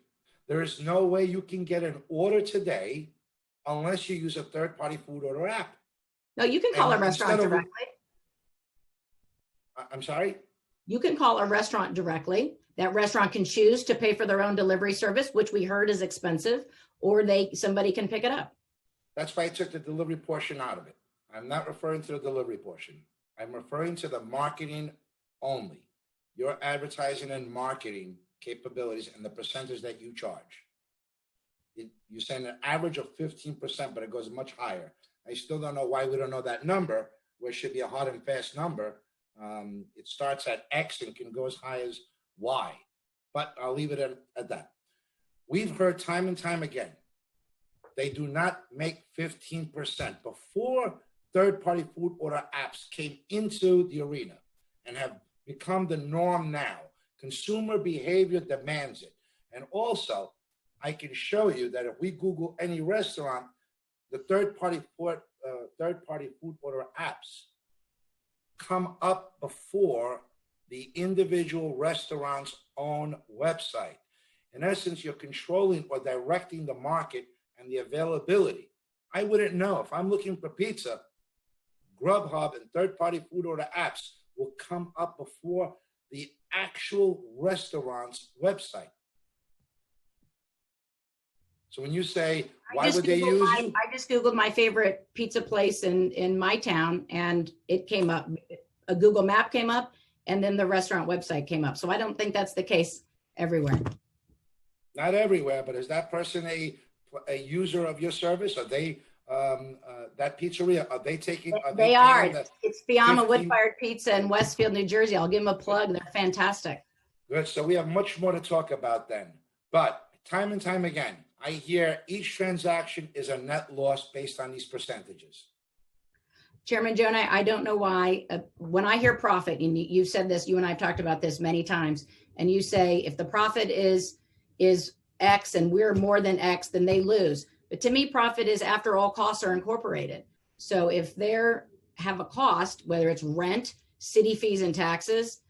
There is no way you can get an order today unless you use a third-party food order app. No, you can call a restaurant directly. I'm sorry? You can call a restaurant directly. That restaurant can choose to pay for their own delivery service, which we heard is expensive, or somebody can pick it up. That's why I took the delivery portion out of it. I'm not referring to the delivery portion. I'm referring to the marketing only. your advertising and marketing capabilities and the percentage that you charge. You said an average of 15%, but it goes much higher. I still don't know why we don't know that number, where it should be a hard and fast number. It starts at X and can go as high as Y, but I'll leave it at that. We've heard time and time again, they do not make 15%. Before third-party food order apps came into the arena and have become the norm now, consumer behavior demands it. And also, I can show you that if we Google any restaurant, the third-party food order apps come up before the individual restaurant's own website. In essence, you're controlling or directing the market and the availability. I wouldn't know. If I'm looking for pizza, Grubhub and third-party food order apps will come up before the actual restaurant's website. So when you say, why would they use you? I just Googled my favorite pizza place in my town, and it came up. A Google map came up, and then the restaurant website came up. So I don't think that's the case everywhere. Not everywhere, but is that person a user of your service? Are they, that pizzeria, are they taking? They are. It's Fiamma Wood-Fired Pizza in Westfield, New Jersey. I'll give them a plug. They're fantastic. Good. So we have much more to talk about then. But time and time again, I hear each transaction is a net loss based on these percentages. Chairman Jonah, I don't know why. When I hear profit, and you've said this, you and I have talked about this many times, and you say if the profit is X and we're more than X, then they lose. But to me, profit is after all costs are incorporated. So if they have a cost, whether it's rent, city fees and taxes,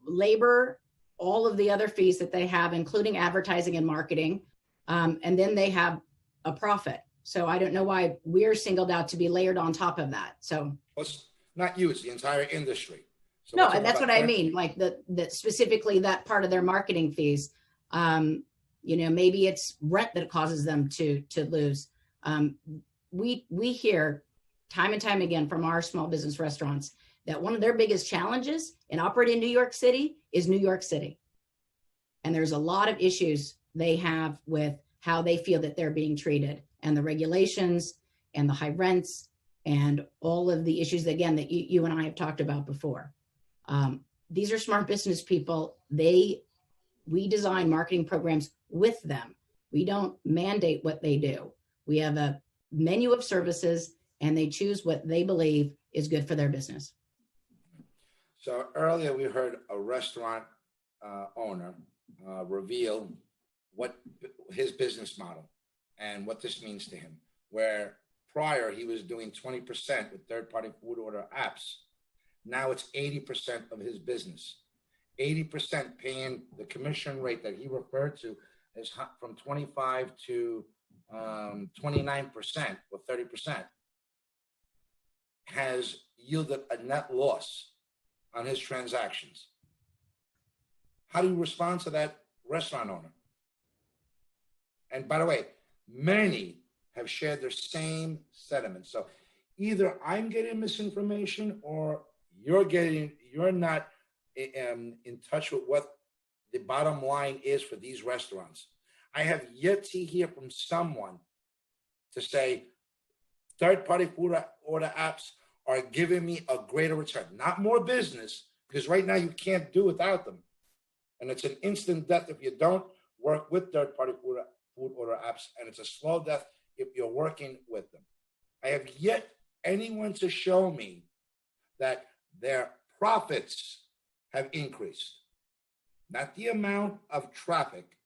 labor, all of the other fees that they have, including advertising and marketing, and then they have a profit. So I don't know why we're singled out to be layered on top of that. So it's not you, it's the entire industry. So no, that's what I mean. Like that specifically that part of their marketing fees. Maybe it's rent that causes them to lose. We hear time and time again from our small business restaurants that one of their biggest challenges in operating in New York City is New York City. And there's a lot of issues they have with how they feel that they're being treated, and the regulations and the high rents and all of the issues, again, that you and I have talked about before. These are smart business people. We design marketing programs with them. We don't mandate what they do. We have a menu of services, and they choose what they believe is good for their business. So earlier we heard a restaurant owner reveal what his business model and what this means to him, where prior he was doing 20% with third-party food order apps. Now it's 80% of his business. 80% paying the commission rate that he referred to is from 25 to 29% or 30%, has yielded a net loss on his transactions. How do you respond to that restaurant owner? And by the way, many have shared their same sentiments. So either I'm getting misinformation or you're not in touch with what the bottom line is for these restaurants. I have yet to hear from someone to say third-party food order apps are giving me a greater return, not more business, because right now you can't do without them. And it's an instant death if you don't work with third-party food order apps, and it's a slow death if you're working with them. I have yet anyone to show me that their profits have increased, not the amount of traffic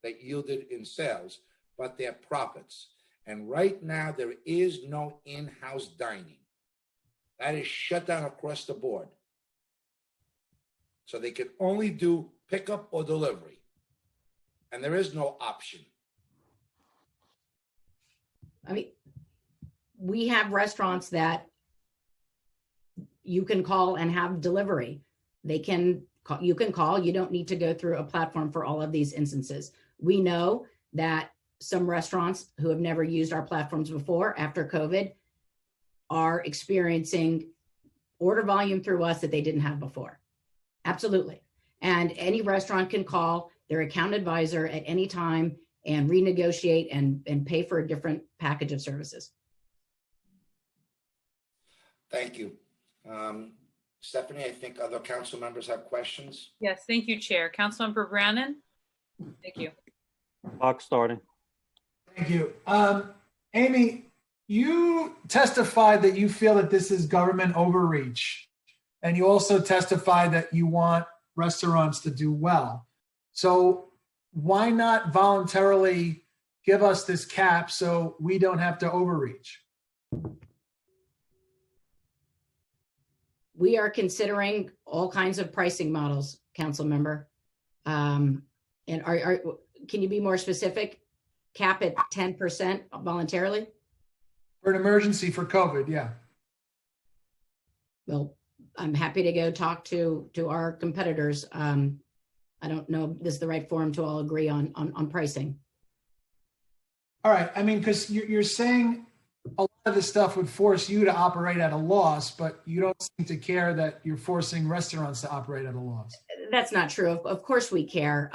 that yielded in sales, but their profits. And right now there is no in-house dining. That is shut down across the board. So they can only do pickup or delivery. And there is no option. I mean, we have restaurants that you can call and have delivery. You can call, you don't need to go through a platform for all of these instances. We know that some restaurants who have never used our platforms before after COVID are experiencing order volume through us that they didn't have before. Absolutely. And any restaurant can call their account advisor at any time and renegotiate and pay for a different package of services. Thank you. Stephanie, I think other council members have questions. Yes, thank you, Chair. Councilmember Brannan? Thank you. Clock starting. Thank you. Amy, you testified that you feel that this is government overreach, and you also testified that you want restaurants to do well. So why not voluntarily give us this cap so we don't have to overreach? We are considering all kinds of pricing models, council member. And can you be more specific? Cap at 10% voluntarily? For an emergency for COVID, yeah. Well, I'm happy to go talk to our competitors. I don't know if this is the right forum to all agree on pricing. All right, I mean, because you're saying a lot of this stuff would force you to operate at a loss, but you don't seem to care that you're forcing restaurants to operate at a loss. That's not true. Of course we care.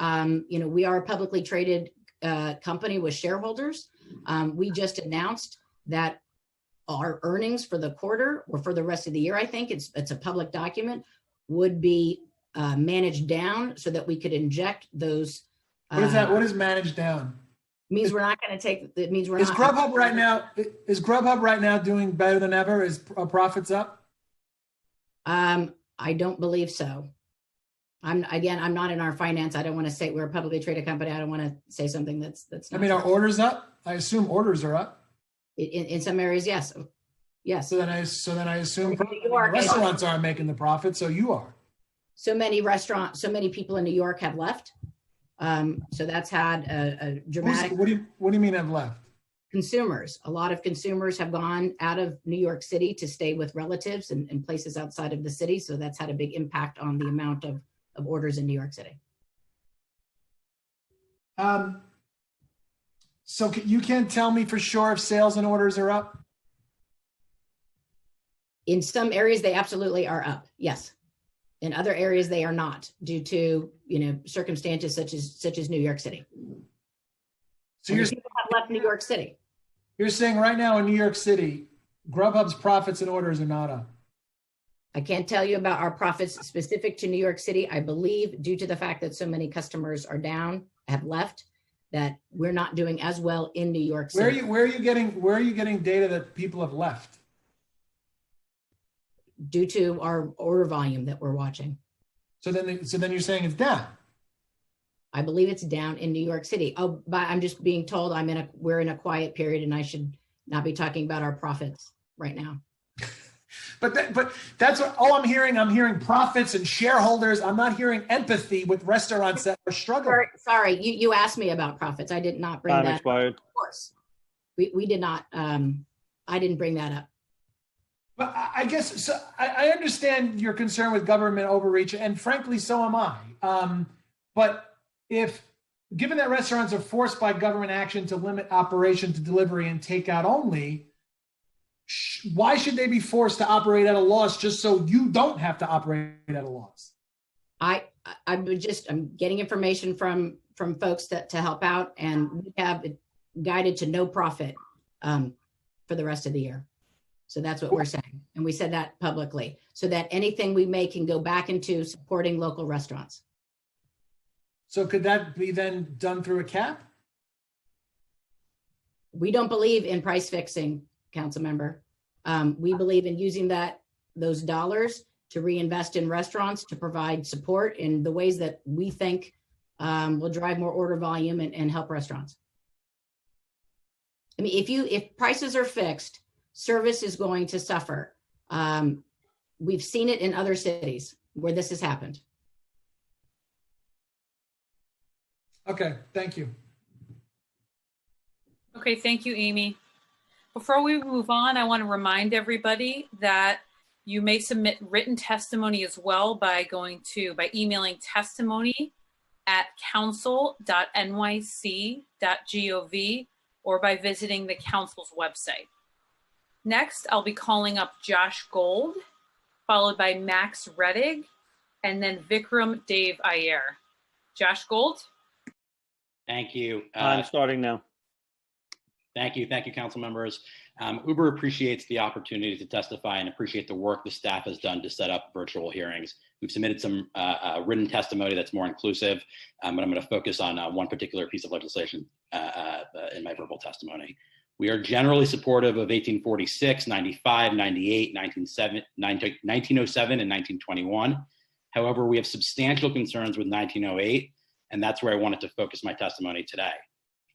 We are a publicly traded company with shareholders. We just announced that our earnings for the quarter or for the rest of the year, I think it's a public document, would be managed down so that we could inject those. What is that? What is managed down? Means we're not going to take. It means we're Is not. Grubhub right now? Is Grubhub right now doing better than ever? Is profits up? I don't believe so. I'm not in our finance. I don't want to say we're a publicly traded company. I don't want to say something that's not I mean, are true. orders up? I assume orders are up. In some areas, yes. Yes. So then I assume New York, restaurants aren't making the profit, so you are. so many people in New York have left. So that's had a dramatic. What do you mean have left? Consumers. A lot of consumers have gone out of New York City to stay with relatives and places outside of the city. So that's had a big impact on the amount of orders in New York City. So you can't tell me for sure if sales and orders are up? In some areas, they absolutely are up. Yes. In other areas, they are not due to, circumstances such as New York City. So people have left New York City. You're saying right now in New York City, Grubhub's profits and orders are not up? I can't tell you about our profits specific to New York City. I believe due to the fact that so many customers are down, have left, that we're not doing as well in New York City. Where are you getting data that people have left? Due to our order volume that we're watching. So then you're saying it's down? I believe it's down in New York City. Oh, but I'm just being told we're in a quiet period and I should not be talking about our profits right now. But that's what all I'm hearing. I'm hearing profits and shareholders. I'm not hearing empathy with restaurants that are struggling. Sorry, you asked me about profits. I did not bring Time that expired. up. Of course. We did not. I didn't bring that up. But I guess so. I understand your concern with government overreach, and frankly, so am I. But given that restaurants are forced by government action to limit operation to delivery and takeout only, why should they be forced to operate at a loss just so you don't have to operate at a loss? I'm getting information from folks to help out, and we have it guided to no profit for the rest of the year. So that's what we're saying. And we said that publicly so that anything we make can go back into supporting local restaurants. So could that be then done through a cap? We don't believe in price fixing, council member. We believe in using those dollars to reinvest in restaurants to provide support in the ways that we think will drive more order volume and help restaurants. I mean, if prices are fixed, service is going to suffer. We've seen it in other cities where this has happened. Okay, thank you. Okay, thank you, Amy. Before we move on, I want to remind everybody that you may submit written testimony as well by emailing testimony@council.nyc.gov or by visiting the council's website. Next, I'll be calling up Josh Gold, followed by Max Rettig and then Vikram Dave Iyer. Josh Gold. Thank you. I'm starting now. Thank you, council members. Uber appreciates the opportunity to testify and appreciate the work the staff has done to set up virtual hearings. We've submitted some written testimony that's more inclusive, but I'm going to focus on one particular piece of legislation in my verbal testimony. We are generally supportive of 1846, 95, 98, 1907, and 1921. However, we have substantial concerns with 1908, and that's where I wanted to focus my testimony today.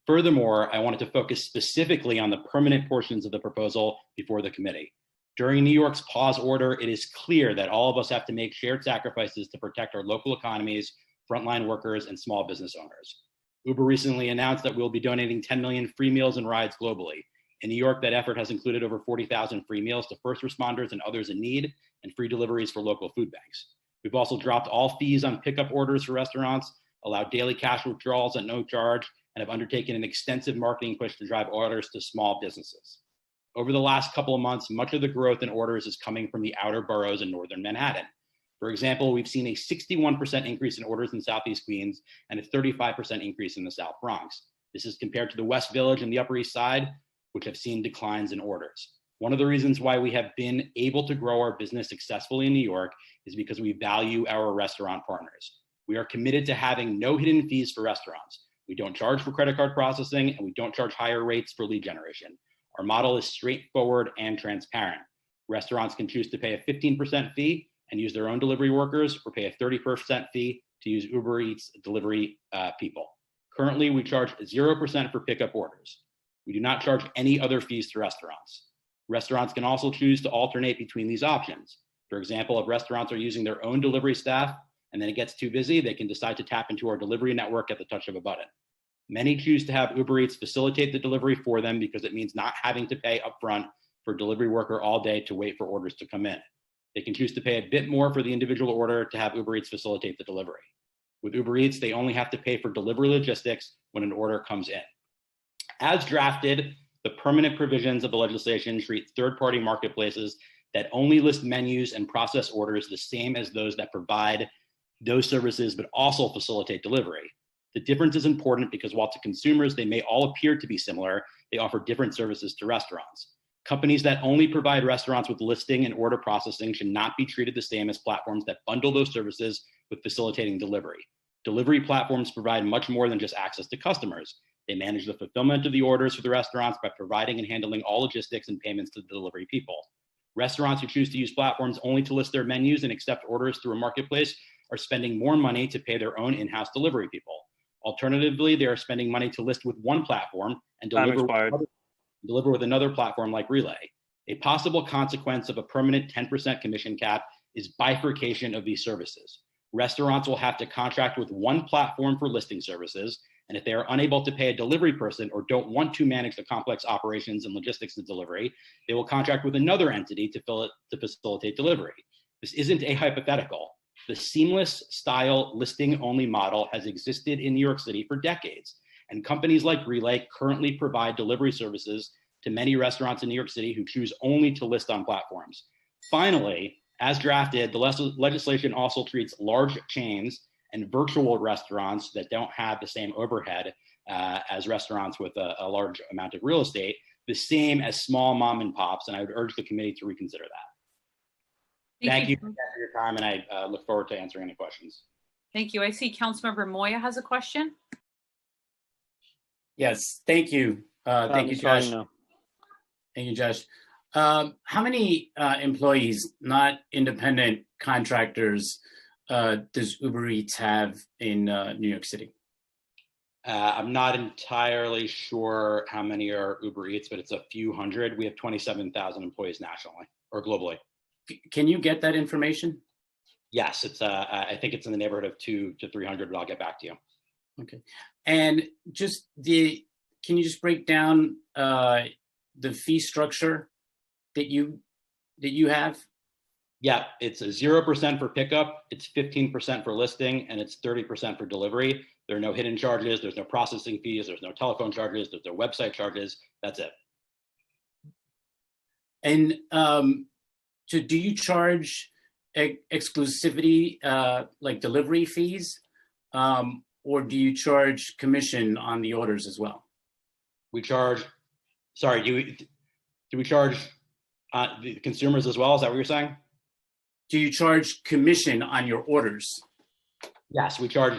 Furthermore, I wanted to focus specifically on the permanent portions of the proposal before the committee. During New York's pause order, it is clear that all of us have to make shared sacrifices to protect our local economies, frontline workers, and small business owners. Uber recently announced that we'll be donating 10 million free meals and rides globally. In New York, that effort has included over 40,000 free meals to first responders and others in need, and free deliveries for local food banks. We've also dropped all fees on pickup orders for restaurants, allowed daily cash withdrawals at no charge, and have undertaken an extensive marketing push to drive orders to small businesses. Over the last couple of months, much of the growth in orders is coming from the outer boroughs in northern Manhattan. For example, we've seen a 61% increase in orders in Southeast Queens and a 35% increase in the South Bronx. This is compared to the West Village and the Upper East Side, which have seen declines in orders. One of the reasons why we have been able to grow our business successfully in New York is because we value our restaurant partners. We are committed to having no hidden fees for restaurants. We don't charge for credit card processing, and we don't charge higher rates for lead generation. Our model is straightforward and transparent. Restaurants can choose to pay a 15% fee and use their own delivery workers, or pay a 30% fee to use Uber Eats delivery people. Currently, we charge 0% for pickup orders. We do not charge any other fees to restaurants. Restaurants can also choose to alternate between these options. For example, if restaurants are using their own delivery staff and then it gets too busy, they can decide to tap into our delivery network at the touch of a button. Many choose to have Uber Eats facilitate the delivery for them because it means not having to pay upfront for a delivery worker all day to wait for orders to come in. They can choose to pay a bit more for the individual order to have Uber Eats facilitate the delivery. With Uber Eats, they only have to pay for delivery logistics when an order comes in. As drafted, the permanent provisions of the legislation treat third-party marketplaces that only list menus and process orders the same as those that provide those services, but also facilitate delivery. The difference is important because while to consumers they may all appear to be similar, they offer different services to restaurants. Companies that only provide restaurants with listing and order processing should not be treated the same as platforms that bundle those services with facilitating delivery. Delivery platforms provide much more than just access to customers. They manage the fulfillment of the orders for the restaurants by providing and handling all logistics and payments to the delivery people. Restaurants who choose to use platforms only to list their menus and accept orders through a marketplace are spending more money to pay their own in-house delivery people. Alternatively, they are spending money to list with one platform and deliver with another platform like Relay. A possible consequence of a permanent 10% commission cap is bifurcation of these services. Restaurants will have to contract with one platform for listing services, and if they are unable to pay a delivery person or don't want to manage the complex operations and logistics of delivery, they will contract with another entity to facilitate delivery. This isn't a hypothetical. The seamless style listing only model has existed in New York City for decades, and companies like Relay currently provide delivery services to many restaurants in New York City who choose only to list on platforms. Finally, as drafted, the legislation also treats large chains and virtual restaurants that don't have the same overhead as restaurants with a large amount of real estate, the same as small mom and pops, and I would urge the committee to reconsider that. Thank you for your time, and I look forward to answering any questions. Thank you. I see Councilmember Moya has a question. Yes, thank you. Thank you, Josh. Thank you, Josh. How many employees, not independent contractors, does Uber Eats have in New York City? I'm not entirely sure how many are Uber Eats, but it's a few hundred. We have 27,000 employees nationally or globally. Can you get that information? Yes, it's. I think it's in the neighborhood of 200 to 300, but I'll get back to you. Okay, and just can you just break down the fee structure that you have? Yeah, it's a 0% for pickup, it's 15% for listing, and it's 30% for delivery. There are no hidden charges, there's no processing fees, there's no telephone charges, there's no website charges. That's it. And so do you charge exclusivity, like delivery fees, or do you charge commission on the orders as well? We charge, sorry, do we charge the consumers as well? Is that what you're saying? Do you charge commission on your orders? Yes, we charge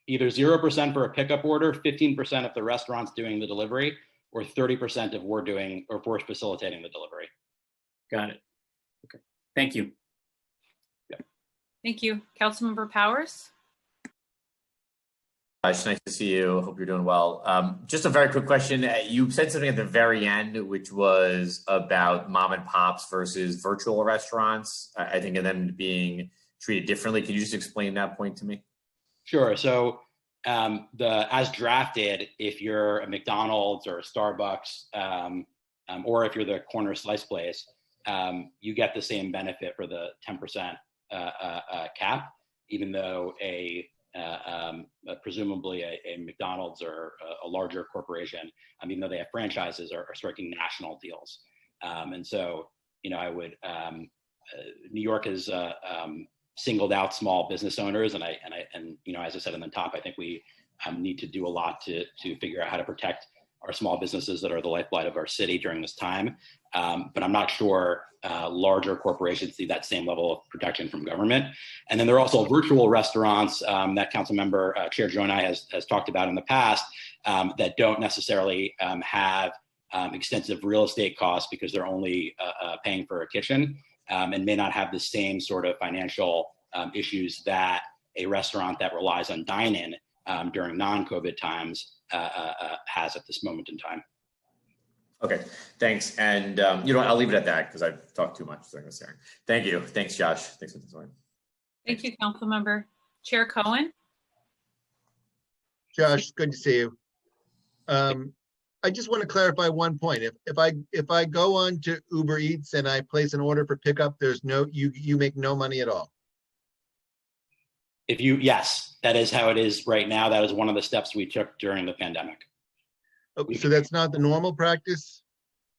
either 0% for a pickup order, 15% if the restaurant's doing the delivery, or 30% if we're doing or if we're facilitating the delivery. Got it. Okay. Thank you. Thank you. Councilmember Powers? It's nice to see you. Hope you're doing well. Just a very quick question. You said something at the very end, which was about mom and pops versus virtual restaurants. I think of them being treated differently. Can you just explain that point to me? Sure. So as drafted, if you're a McDonald's or a Starbucks, or if you're the corner slice place, you get the same benefit for the 10% cap, even though presumably a McDonald's or a larger corporation, even though they have franchises, are striking national deals. And so, I would, New York has singled out small business owners, and as I said on the top, I think we need to do a lot to figure out how to protect our small businesses that are the lifeblood of our city during this time. But I'm not sure larger corporations see that same level of protection from government. And then there are also virtual restaurants that Councilmember Chair Jonai has talked about in the past that don't necessarily have extensive real estate costs because they're only paying for a kitchen and may not have the same sort of financial issues that a restaurant that relies on dine-in during non-COVID times has at this moment in time. Okay, thanks. And I'll leave it at that because I've talked too much during this hearing. Thank you. Thanks, Josh. Thanks for the time. Thank you, Councilmember. Chair Cohen? Josh, good to see you. I just want to clarify one point. If I go on to Uber Eats and I place an order for pickup, there's no you make no money at all. Yes, that is how it is right now. That is one of the steps we took during the pandemic. Okay, so that's not the normal practice?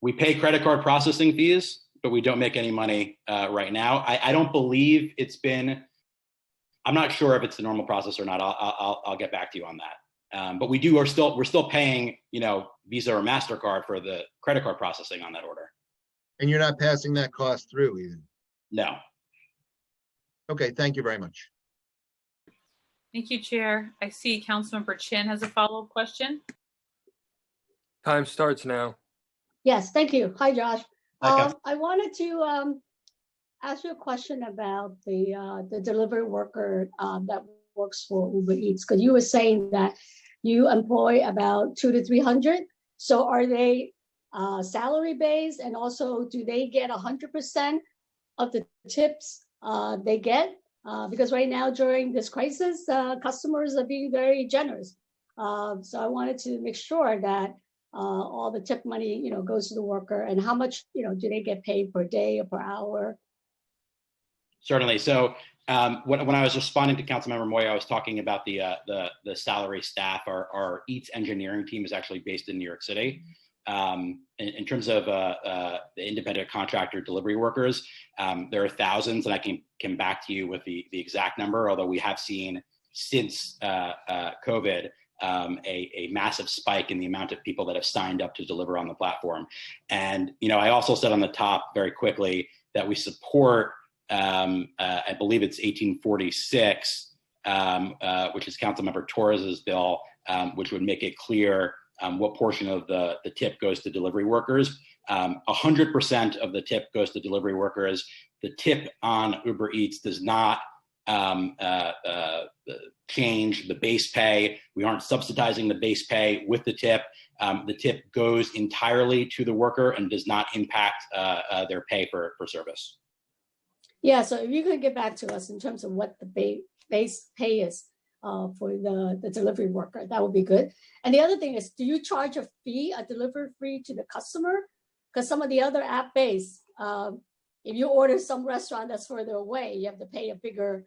We pay credit card processing fees, but we don't make any money right now. I don't believe it's been, I'm not sure if it's the normal process or not. I'll get back to you on that. But we're still paying, Visa or MasterCard for the credit card processing on that order. And you're not passing that cost through even? No. Okay, thank you very much. Thank you, Chair. I see Councilmember Chin has a follow-up question. Time starts now. Yes, thank you. Hi, Josh. Hi, I wanted to ask you a question about the delivery worker that works for Uber Eats, because you were saying that you employ about 200 to 300. So are they salary based, and also do they get 100% of the tips they get? Because right now during this crisis, customers are being very generous. So I wanted to make sure that all the tip money, goes to the worker, and how much, do they get paid per day or per hour? Certainly. So when I was responding to Councilmember Moya, I was talking about the salary staff. Our Eats engineering team is actually based in New York City. In terms of the independent contractor delivery workers, there are thousands, and I can come back to you with the exact number, although we have seen since COVID a massive spike in the amount of people that have signed up to deliver on the platform. And, I also said on the top very quickly that we support, I believe it's 1846, which is Councilmember Torres's bill, which would make it clear what portion of the tip goes to delivery workers. 100% of the tip goes to delivery workers. The tip on Uber Eats does not change the base pay. We aren't subsidizing the base pay with the tip. The tip goes entirely to the worker and does not impact their pay for service. Yeah, so if you could get back to us in terms of what the base pay is for the delivery worker, that would be good. And the other thing is, do you charge a fee, a delivery fee to the customer? Because some of the other app-based, if you order some restaurant that's further away, you have to pay a bigger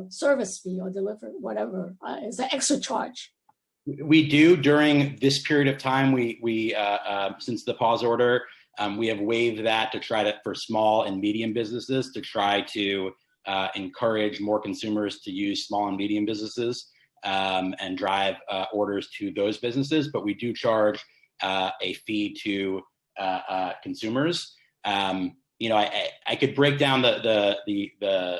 service fee or deliver whatever. It's an extra charge. We do during this period of time. We since the pause order, we have waived that to try to, for small and medium businesses, to try to encourage more consumers to use small and medium businesses and drive orders to those businesses, but we do charge a fee to consumers. I could break down the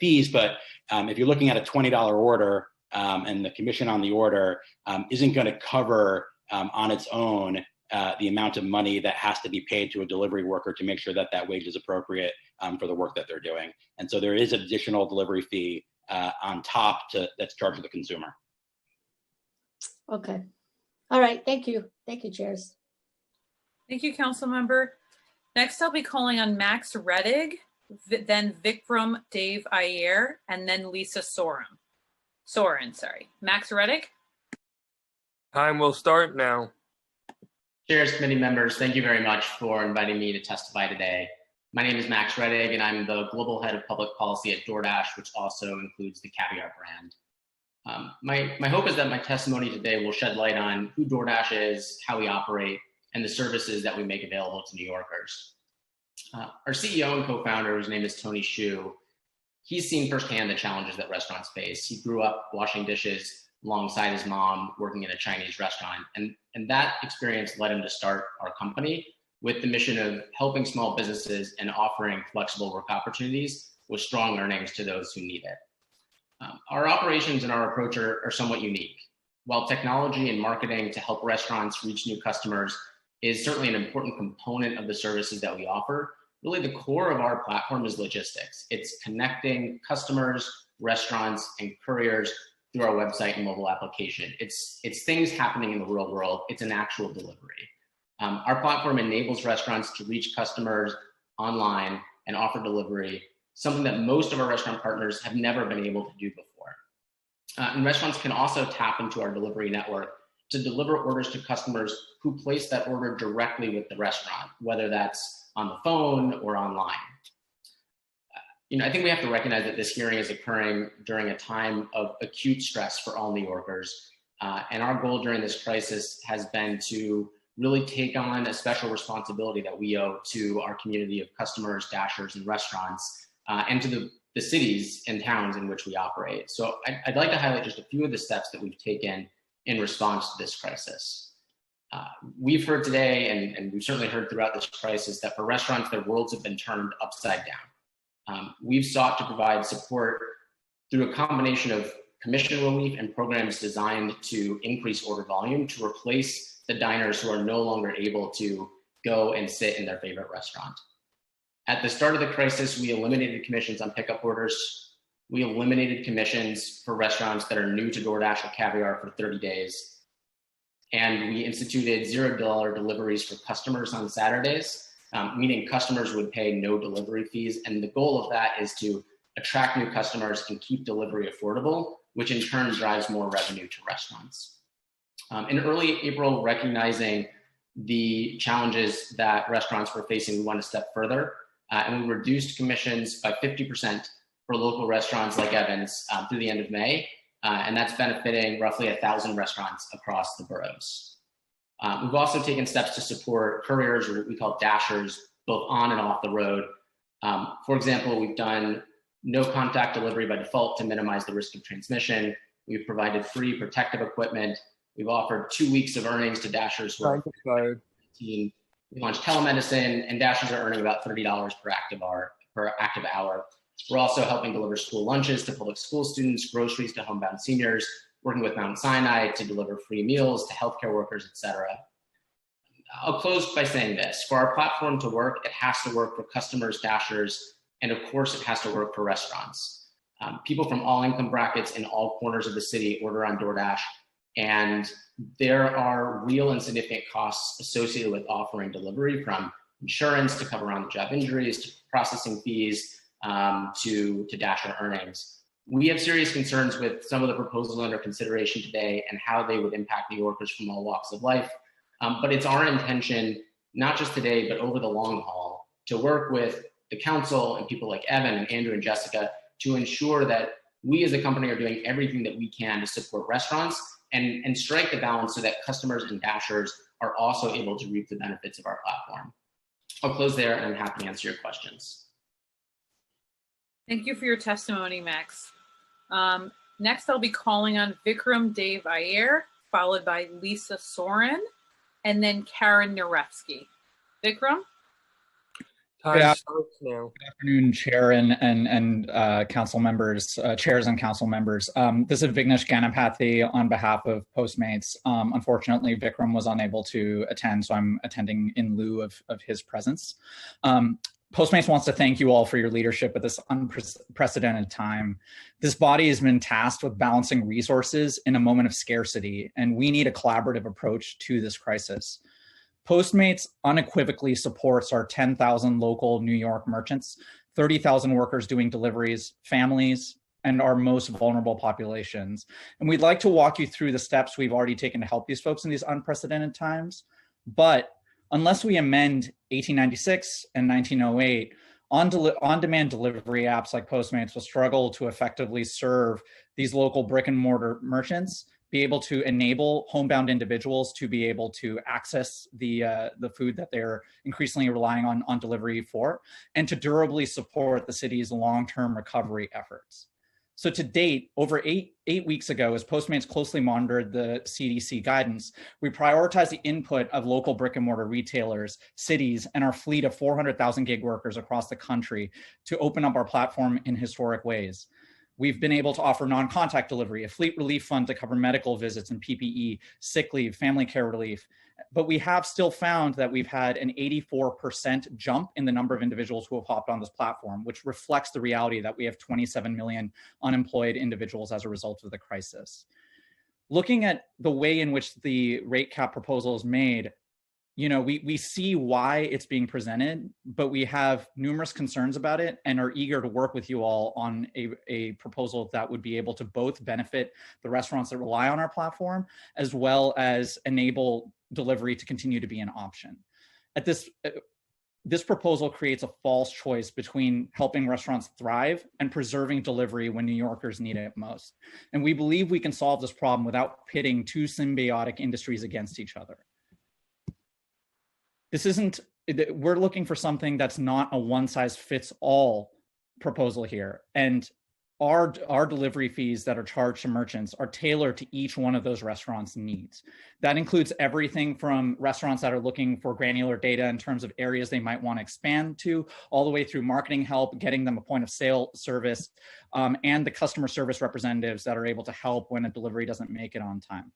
fees, but if you're looking at a $20 order and the commission on the order isn't going to cover on its own the amount of money that has to be paid to a delivery worker to make sure that that wage is appropriate for the work that they're doing. And so there is an additional delivery fee on top that's charged to the consumer. Okay. All right. Thank you. Thank you, chairs. Thank you, council member. Next, I'll be calling on Max Rettig, then Vikram Dave Iyer, and then Lisa Soren. Max Rettig. Time will start now. Chairs, committee members, thank you very much for inviting me to testify today. My name is Max Rettig, and I'm the Global Head of Public Policy at DoorDash, which also includes the Caviar brand. My hope is that my testimony today will shed light on who DoorDash is, how we operate, and the services that we make available to New Yorkers. Our CEO and co-founder, whose name is Tony Xu, he's seen firsthand the challenges that restaurants face. He grew up washing dishes alongside his mom, working in a Chinese restaurant. And that experience led him to start our company with the mission of helping small businesses and offering flexible work opportunities with strong earnings to those who need it. Our operations and our approach are somewhat unique. While technology and marketing to help restaurants reach new customers is certainly an important component of the services that we offer, really the core of our platform is logistics. It's connecting customers, restaurants, and couriers through our website and mobile application. It's things happening in the real world. It's an actual delivery. Our platform enables restaurants to reach customers online and offer delivery, something that most of our restaurant partners have never been able to do before. And restaurants can also tap into our delivery network to deliver orders to customers who place that order directly with the restaurant, whether that's on the phone or online. I think we have to recognize that this hearing is occurring during a time of acute stress for all New Yorkers. And our goal during this crisis has been to really take on a special responsibility that we owe to our community of customers, dashers, and restaurants, and to the cities and towns in which we operate. So I'd like to highlight just a few of the steps that we've taken in response to this crisis. We've heard today, and we've certainly heard throughout this crisis, that for restaurants, their worlds have been turned upside down. We've sought to provide support through a combination of commission relief and programs designed to increase order volume to replace the diners who are no longer able to go and sit in their favorite restaurant. At the start of the crisis, we eliminated commissions on pickup orders. We eliminated commissions for restaurants that are new to DoorDash or Caviar for 30 days. And we instituted $0 deliveries for customers on Saturdays, meaning customers would pay no delivery fees. And the goal of that is to attract new customers and keep delivery affordable, which in turn drives more revenue to restaurants. In early April, recognizing the challenges that restaurants were facing, we went a step further, and we reduced commissions by 50% for local restaurants like Evans through the end of May, and that's benefiting roughly 1,000 restaurants across the boroughs. We've also taken steps to support couriers, or what we call dashers, both on and off the road. For example, we've done no contact delivery by default to minimize the risk of transmission. We've provided free protective equipment. We've offered 2 weeks of earnings to dashers who are 19. We launched telemedicine, and dashers are earning about $30 per active hour. We're also helping deliver school lunches to public school students, groceries to homebound seniors, working with Mount Sinai to deliver free meals to healthcare workers, et cetera. I'll close by saying this: for our platform to work, it has to work for customers, dashers, and of course it has to work for restaurants. People from all income brackets in all corners of the city order on DoorDash, and there are real and significant costs associated with offering delivery, from insurance to cover on-the-job injuries, to processing fees, to dasher earnings. We have serious concerns with some of the proposals under consideration today and how they would impact New Yorkers from all walks of life. But it's our intention, not just today, but over the long haul, to work with the council and people like Evan and Andrew and Jessica to ensure that we as a company are doing everything that we can to support restaurants and strike the balance so that customers and dashers are also able to reap the benefits of our platform. I'll close there, and I'm happy to answer your questions. Thank you for your testimony, Max. Next, I'll be calling on Vikram Dev Iyer, followed by Lisa Soren, and then Karen Narevsky. Vikram? Time starts now. Good afternoon, Chair and council members, chairs and council members. This is Vignesh Ganapathy on behalf of Postmates. Unfortunately, Vikram was unable to attend, so I'm attending in lieu of his presence. Postmates wants to thank you all for your leadership at this unprecedented time. This body has been tasked with balancing resources in a moment of scarcity, and we need a collaborative approach to this crisis. Postmates unequivocally supports our 10,000 local New York merchants, 30,000 workers doing deliveries, families, and our most vulnerable populations. And we'd like to walk you through the steps we've already taken to help these folks in these unprecedented times. But unless we amend 1896 and 1908, on-demand delivery apps like Postmates will struggle to effectively serve these local brick and mortar merchants, be able to enable homebound individuals to be able to access the food that they're increasingly relying on delivery for, and to durably support the city's long-term recovery efforts. So to date, over eight weeks ago, as Postmates closely monitored the CDC guidance, we prioritized the input of local brick and mortar retailers, cities, and our fleet of 400,000 gig workers across the country to open up our platform in historic ways. We've been able to offer non-contact delivery, a fleet relief fund to cover medical visits and PPE, sick leave, family care relief. But we have still found that we've had an 84% jump in the number of individuals who have hopped on this platform, which reflects the reality that we have 27 million unemployed individuals as a result of the crisis. Looking at the way in which the rate cap proposal is made, you know, we see why it's being presented, but we have numerous concerns about it and are eager to work with you all on a proposal that would be able to both benefit the restaurants that rely on our platform, as well as enable delivery to continue to be an option. At this proposal creates a false choice between helping restaurants thrive and preserving delivery when New Yorkers need it most. And we believe we can solve this problem without pitting two symbiotic industries against each other. We're looking for something that's not a one-size-fits-all proposal here. And our delivery fees that are charged to merchants are tailored to each one of those restaurants' needs. That includes everything from restaurants that are looking for granular data in terms of areas they might want to expand to, all the way through marketing help, getting them a point of sale service, and the customer service representatives that are able to help when a delivery doesn't make it on time.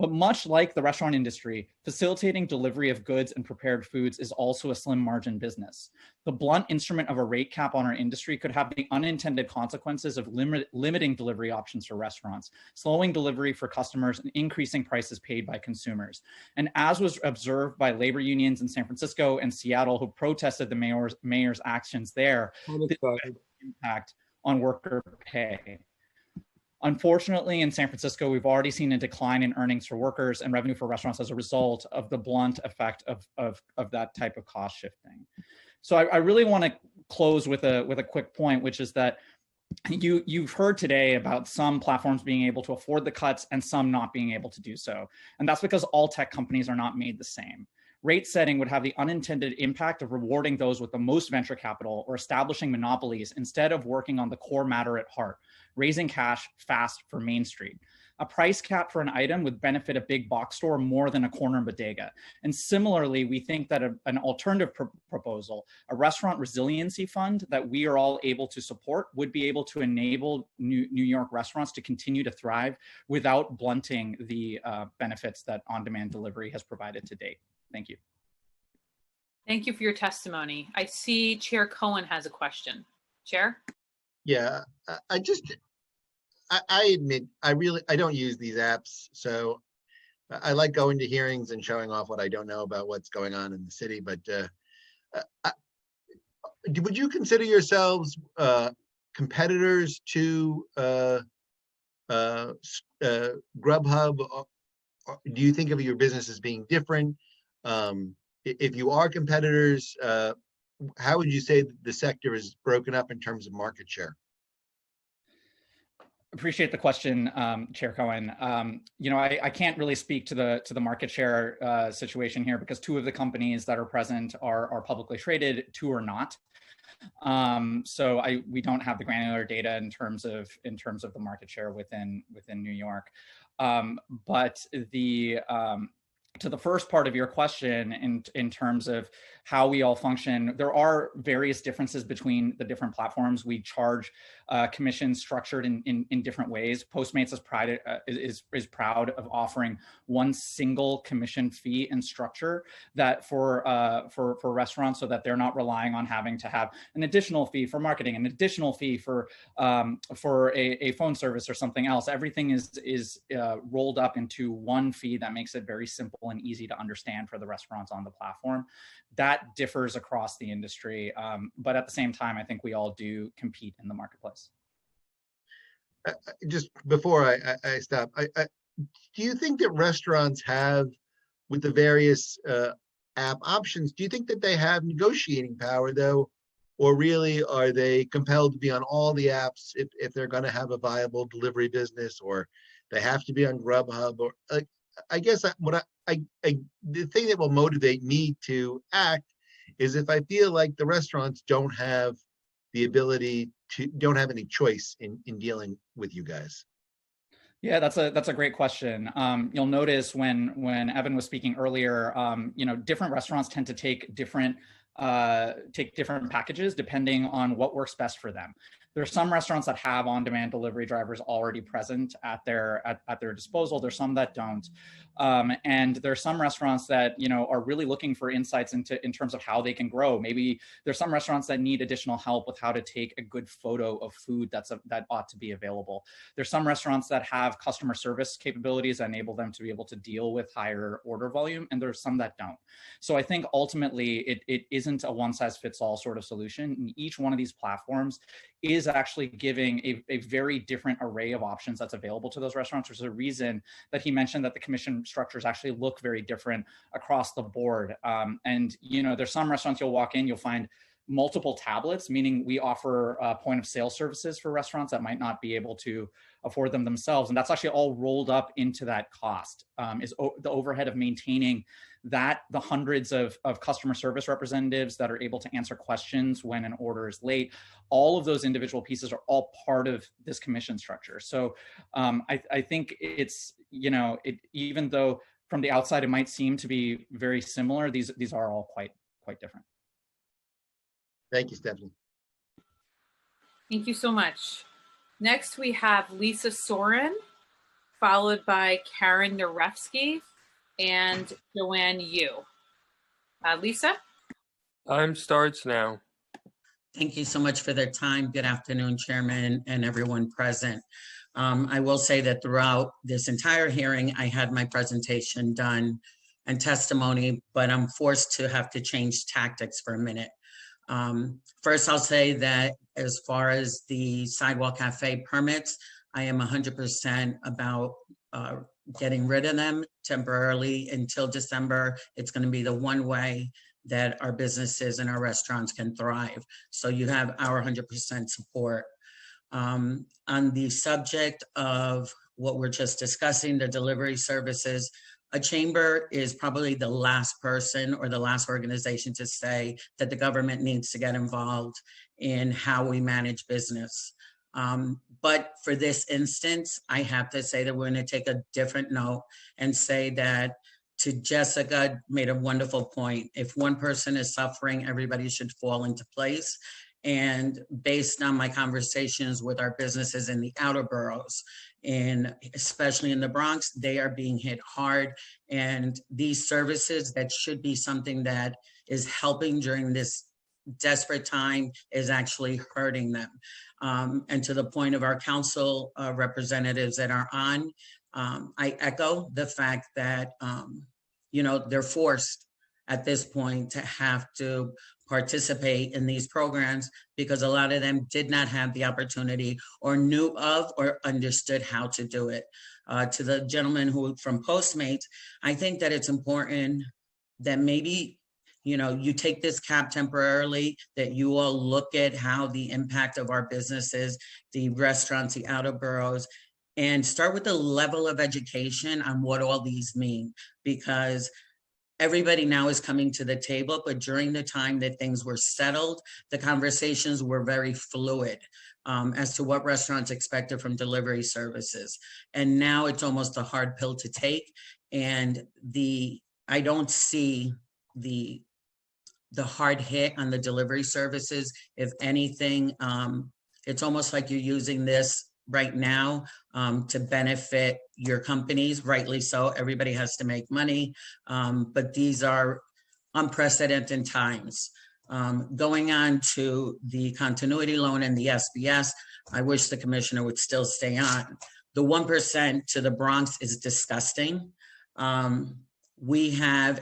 But much like the restaurant industry, facilitating delivery of goods and prepared foods is also a slim margin business. The blunt instrument of a rate cap on our industry could have the unintended consequences of limiting delivery options for restaurants, slowing delivery for customers, and increasing prices paid by consumers. And as was observed by labor unions in San Francisco and Seattle who protested the mayor's actions there, this had an impact on worker pay. Unfortunately, in San Francisco, we've already seen a decline in earnings for workers and revenue for restaurants as a result of the blunt effect of that type of cost shifting. So I really want to close with a quick point, which is that you've heard today about some platforms being able to afford the cuts and some not being able to do so. And that's because all tech companies are not made the same. Rate setting would have the unintended impact of rewarding those with the most venture capital or establishing monopolies instead of working on the core matter at heart, raising cash fast for Main Street. A price cap for an item would benefit a big box store more than a corner bodega. And similarly, we think that an alternative proposal, a restaurant resiliency fund that we are all able to support, would be able to enable New York restaurants to continue to thrive without blunting the benefits that on-demand delivery has provided to date. Thank you. Thank you for your testimony. I see Chair Cohen has a question. Chair? Yeah, I admit, I don't use these apps, so I like going to hearings and showing off what I don't know about what's going on in the city, but would you consider yourselves competitors to Grubhub? Do you think of your business as being different? If you are competitors, how would you say the sector is broken up in terms of market share? Appreciate the question, Chair Cohen. You know, I can't really speak to the market share situation here because two of the companies that are present are publicly traded, two are not. So we don't have the granular data in terms of the market share within New York. But to the first part of your question, in terms of how we all function, there are various differences between the different platforms. We charge commissions structured in different ways. Postmates is proud of offering one single commission fee and structure that for restaurants, so that they're not relying on having to have an additional fee for marketing, an additional fee for a phone service or something else. Everything is rolled up into one fee that makes it very simple and easy to understand for the restaurants on the platform. That differs across the industry, but at the same time, I think we all do compete in the marketplace. Just before I stop, do you think that restaurants have, with the various app options, do you think that they have negotiating power though, or really are they compelled to be on all the apps if they're going to have a viable delivery business, or they have to be on Grubhub? Or I guess the thing that will motivate me to act is if I feel like the restaurants don't have the ability to, don't have any choice in dealing with you guys. Yeah, that's a great question. You'll notice when Evan was speaking earlier, different restaurants tend to take different packages depending on what works best for them. There are some restaurants that have on-demand delivery drivers already present at their disposal. There's some that don't, and there are some restaurants that are really looking for insights in terms of how they can grow. Maybe there's some restaurants that need additional help with how to take a good photo of food that ought to be available. There's some restaurants that have customer service capabilities that enable them to be able to deal with higher order volume, and there's some that don't. So I think ultimately it isn't a one-size-fits-all sort of solution. And each one of these platforms is actually giving a very different array of options that's available to those restaurants. There's a reason that he mentioned that the commission structures actually look very different across the board. And there's some restaurants you'll walk in, you'll find multiple tablets, meaning we offer point of sale services for restaurants that might not be able to afford them themselves. And that's actually all rolled up into that cost, is the overhead of maintaining that, the hundreds of customer service representatives that are able to answer questions when an order is late. All of those individual pieces are all part of this commission structure. So I think it's, even though from the outside it might seem to be very similar, these are all quite different. Thank you, Stephanie. Thank you so much. Next, we have Lisa Soren, followed by Karen Narefsky and Joanne Yu. Lisa? Time starts now. Thank you so much for their time. Good afternoon, Chairman and everyone present. I will say that throughout this entire hearing, I had my presentation done and testimony, but I'm forced to have to change tactics for a minute. First, I'll say that as far as the sidewalk cafe permits, I am 100% about getting rid of them temporarily until December. It's going to be the one way that our businesses and our restaurants can thrive. So you have our 100% support. On the subject of what we're just discussing, the delivery services, a chamber is probably the last person or the last organization to say that the government needs to get involved in how we manage business. But for this instance, I have to say that we're going to take a different note and say that, to Jessica made a wonderful point. If one person is suffering, everybody should fall into place. And based on my conversations with our businesses in the outer boroughs, especially in the Bronx, they are being hit hard. And these services that should be something that is helping during this desperate time is actually hurting them. And to the point of our council representatives that are on, I echo the fact that, they're forced at this point to have to participate in these programs because a lot of them did not have the opportunity or knew of or understood how to do it. To the gentleman from Postmates, I think that it's important that maybe you take this cap temporarily, that you all look at how the impact of our businesses, the restaurants, the outer boroughs, and start with the level of education on what all these mean. Because everybody now is coming to the table, but during the time that things were settled, the conversations were very fluid as to what restaurants expected from delivery services. And now it's almost a hard pill to take. And I don't see the hard hit on the delivery services. If anything, it's almost like you're using this right now to benefit your companies, rightly so. Everybody has to make money, but these are unprecedented times. Going on to the continuity loan and the SBS, I wish the commissioner would still stay on. The 1% to the Bronx is disgusting. We have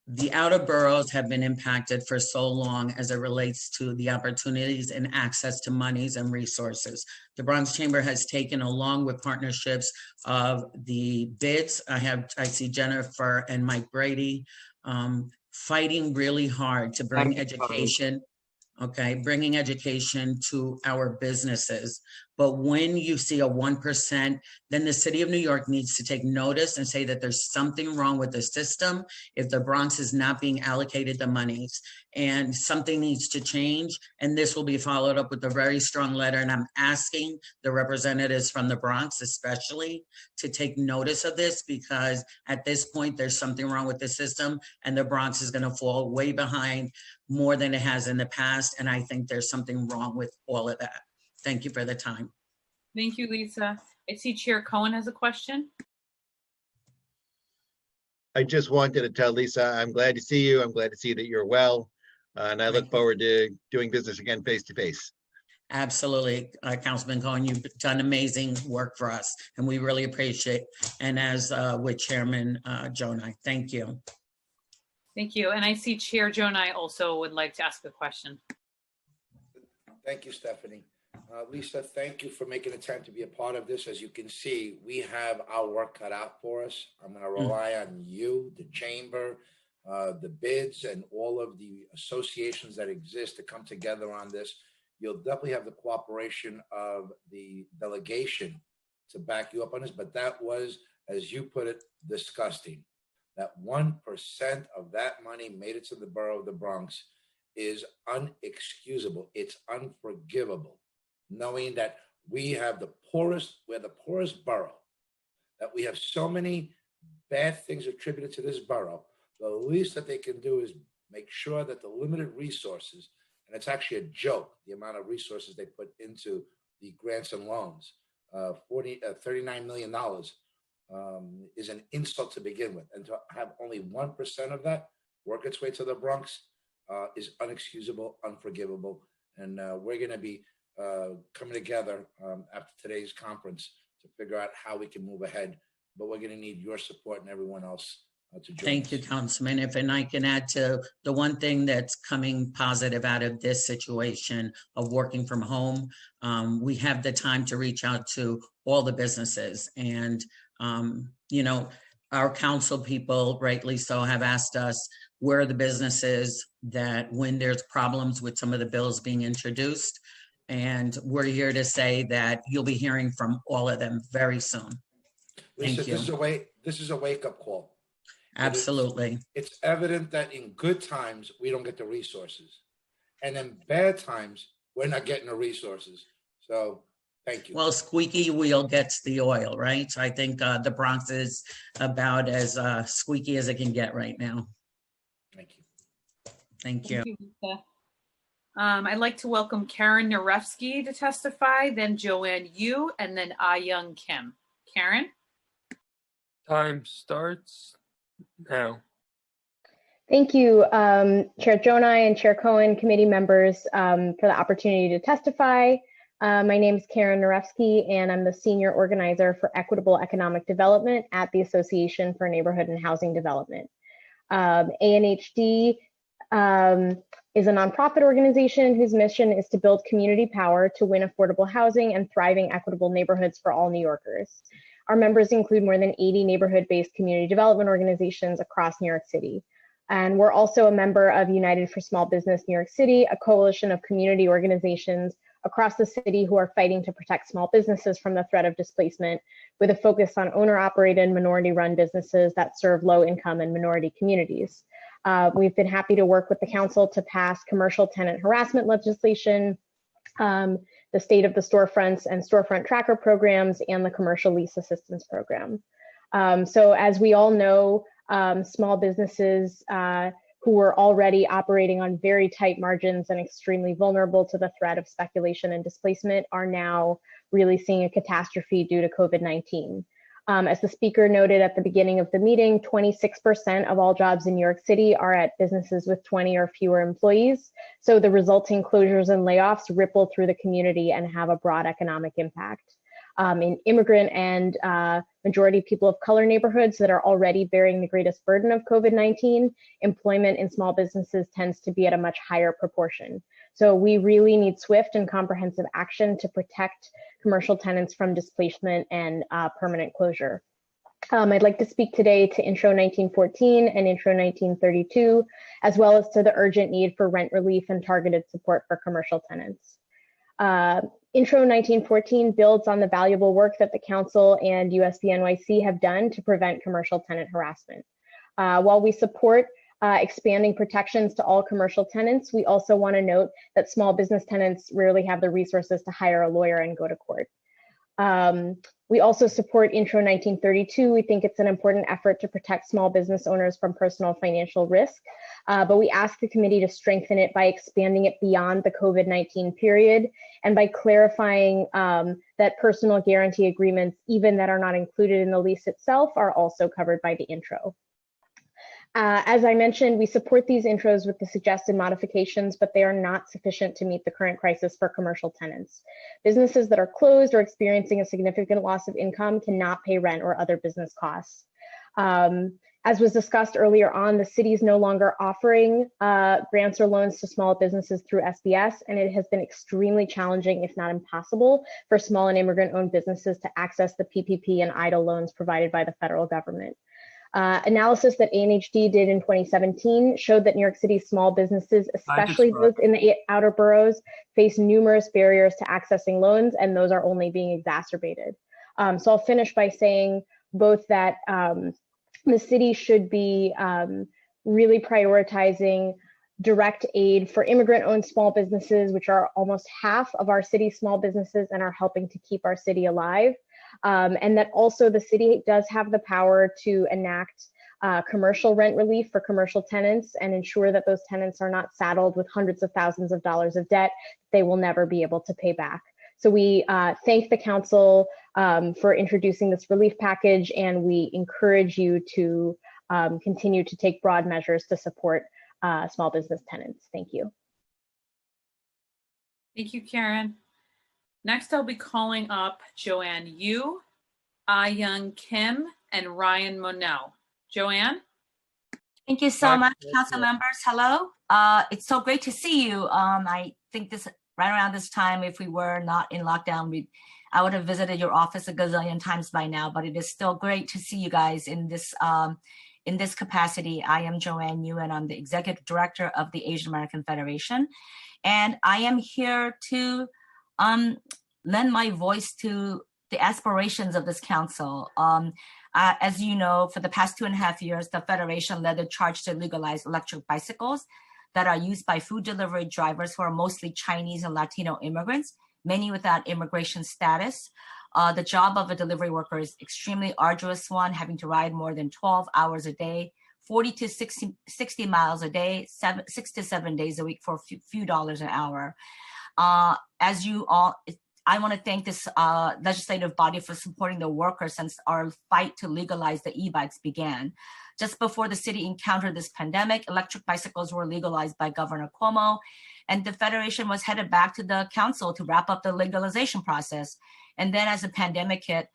the outer boroughs have been impacted for so long as it relates to the opportunities and access to monies and resources. The Bronx Chamber has taken, along with partnerships of the BIDS, I see Jennifer and Mike Brady, fighting really hard to bring education, bringing education to our businesses. But when you see a 1%, then the city of New York needs to take notice and say that there's something wrong with the system if the Bronx is not being allocated the monies, and something needs to change. And this will be followed up with a very strong letter. And I'm asking the representatives from the Bronx especially to take notice of this, because at this point, there's something wrong with the system and the Bronx is going to fall way behind more than it has in the past. And I think there's something wrong with all of that. Thank you for the time. Thank you, Lisa. I see Chair Cohen has a question. I just wanted to tell Lisa, I'm glad to see you. I'm glad to see that you're well. And I look forward to doing business again face to face. Absolutely, Councilman Cohen, you've done amazing work for us and we really appreciate it. And as with Chairman Jonai, thank you. Thank you. And I see Chair Jonai also would like to ask a question. Thank you, Stephanie. Lisa, thank you for making the time to be a part of this. As you can see, we have our work cut out for us. I'm going to rely on you, the chamber, the BIDS, and all of the associations that exist to come together on this. You'll definitely have the cooperation of the delegation to back you up on this, but that was, as you put it, disgusting. That 1% of that money made it to the borough of the Bronx is unexcusable. It's unforgivable, knowing that we're the poorest borough, that we have so many bad things attributed to this borough. The least that they can do is make sure that the limited resources, and it's actually a joke, the amount of resources they put into the grants and loans, $39 million is an insult to begin with. And to have only 1% of that work its way to the Bronx is unexcusable, unforgivable. And we're going to be coming together after today's conference to figure out how we can move ahead. But we're going to need your support and everyone else to join Thank you, Councilman. If and I can add to the one thing that's coming positive out of this situation of working from home, we have the time to reach out to all the businesses. And, you know, our council people, rightly so, have asked us where are the businesses that when there's problems with some of the bills being introduced. And we're here to say that you'll be hearing from all of them very soon. Lisa, Thank you. This is a wake-up call. Absolutely. It's evident that in good times, we don't get the resources. And in bad times, we're not getting the resources. So thank you. Well, squeaky wheel gets the oil, right? So I think the Bronx is about as squeaky as it can get right now. Thank you. Thank you. Thank you, Lisa. I'd like to welcome Karen Narefsky to testify, then Joanne Yu, and then Ah-Young Kim. Karen? Time starts now. Thank you, Chair Jonai and Chair Cohen, committee members, for the opportunity to testify. My name is Karen Narefsky, and I'm the Senior Organizer for Equitable Economic Development at the Association for Neighborhood and Housing Development. ANHD is a nonprofit organization whose mission is to build community power to win affordable housing and thriving equitable neighborhoods for all New Yorkers. Our members include more than 80 neighborhood-based community development organizations across New York City. And we're also a member of United for Small Business New York City, a coalition of community organizations across the city who are fighting to protect small businesses from the threat of displacement, with a focus on owner-operated, minority-run businesses that serve low-income and minority communities. We've been happy to work with the council to pass commercial tenant harassment legislation, the state of the storefronts and storefront tracker programs, and the commercial lease assistance program. So as we all know, small businesses who were already operating on very tight margins and extremely vulnerable to the threat of speculation and displacement are now really seeing a catastrophe due to COVID-19. As the speaker noted at the beginning of the meeting, 26% of all jobs in New York City are at businesses with 20 or fewer employees. So the resulting closures and layoffs ripple through the community and have a broad economic impact. In immigrant and majority people of color neighborhoods that are already bearing the greatest burden of COVID-19, employment in small businesses tends to be at a much higher proportion. So we really need swift and comprehensive action to protect commercial tenants from displacement and permanent closure. I'd like to speak today to Intro 1914 and Intro 1932, as well as to the urgent need for rent relief and targeted support for commercial tenants. Intro 1914 builds on the valuable work that the Council and USB NYC have done to prevent commercial tenant harassment. While we support expanding protections to all commercial tenants, we also want to note that small business tenants rarely have the resources to hire a lawyer and go to court. We also support Intro 1932. We think it's an important effort to protect small business owners from personal financial risk, but we ask the committee to strengthen it by expanding it beyond the COVID-19 period and by clarifying that personal guarantee agreements, even that are not included in the lease itself, are also covered by the intro. As I mentioned, we support these intros with the suggested modifications, but they are not sufficient to meet the current crisis for commercial tenants. Businesses that are closed or experiencing a significant loss of income cannot pay rent or other business costs. As was discussed earlier on, the city is no longer offering grants or loans to small businesses through SBS, and it has been extremely challenging, if not impossible, for small and immigrant-owned businesses to access the PPP and EIDL loans provided by the federal government. Analysis that ANHD did in 2017 showed that New York City's small businesses, especially those in the outer boroughs, face numerous barriers to accessing loans, and those are only being exacerbated. So I'll finish by saying both that the city should be really prioritizing direct aid for immigrant-owned small businesses, which are almost half of our city's small businesses and are helping to keep our city alive. And that also the city does have the power to enact commercial rent relief for commercial tenants and ensure that those tenants are not saddled with hundreds of thousands of dollars of debt they will never be able to pay back. So we thank the council for introducing this relief package, and we encourage you to continue to take broad measures to support small business tenants. Thank you. Thank you, Karen. Next, I'll be calling up Joanne Yu, Ah-Young Kim, and Ryan Monell. Joanne? Thank you so much, council members. Hello. It's so great to see you. I think this right around this time, if we were not in lockdown, I would have visited your office a gazillion times by now, but it is still great to see you guys in this capacity. I am Joanne Yu, and I'm the executive director of the Asian American Federation. And I am here to lend my voice to the aspirations of this council. As you know, for the past 2.5 years, the Federation led the charge to legalize electric bicycles that are used by food delivery drivers who are mostly Chinese and Latino immigrants, many without immigration status. The job of a delivery worker is extremely arduous one, having to ride more than 12 hours a day, 40 to 60 miles a day, 6 to 7 days a week for a few dollars an hour. As you all, I want to thank this legislative body for supporting the workers since our fight to legalize the e-bikes began. Just before the city encountered this pandemic, electric bicycles were legalized by Governor Cuomo, and the Federation was headed back to the council to wrap up the legalization process. And then as the pandemic hit,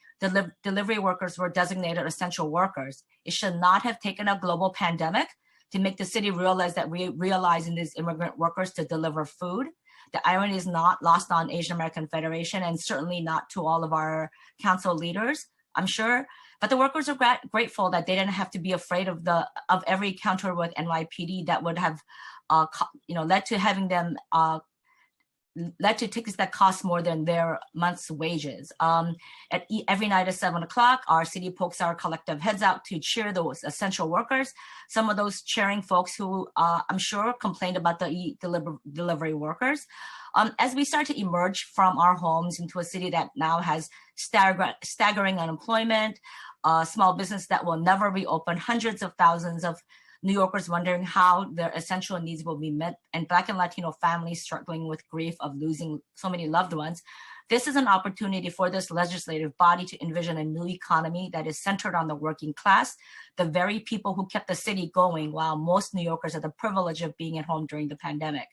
delivery workers were designated essential workers. It should not have taken a global pandemic to make the city realize that we rely on these immigrant workers to deliver food. The irony is not lost on Asian American Federation, and certainly not to all of our council leaders, I'm sure. But the workers are grateful that they didn't have to be afraid of every encounter with NYPD that would have led to having them led to tickets that cost more than their month's wages. Every night at 7 o'clock, our city pokes our collective heads out to cheer those essential workers. Some of those cheering folks who I'm sure complained about the delivery workers. As we start to emerge from our homes into a city that now has staggering unemployment, small business that will never reopen, hundreds of thousands of New Yorkers wondering how their essential needs will be met, and Black and Latino families struggling with grief of losing so many loved ones. This is an opportunity for this legislative body to envision a new economy that is centered on the working class, the very people who kept the city going while most New Yorkers had the privilege of being at home during the pandemic.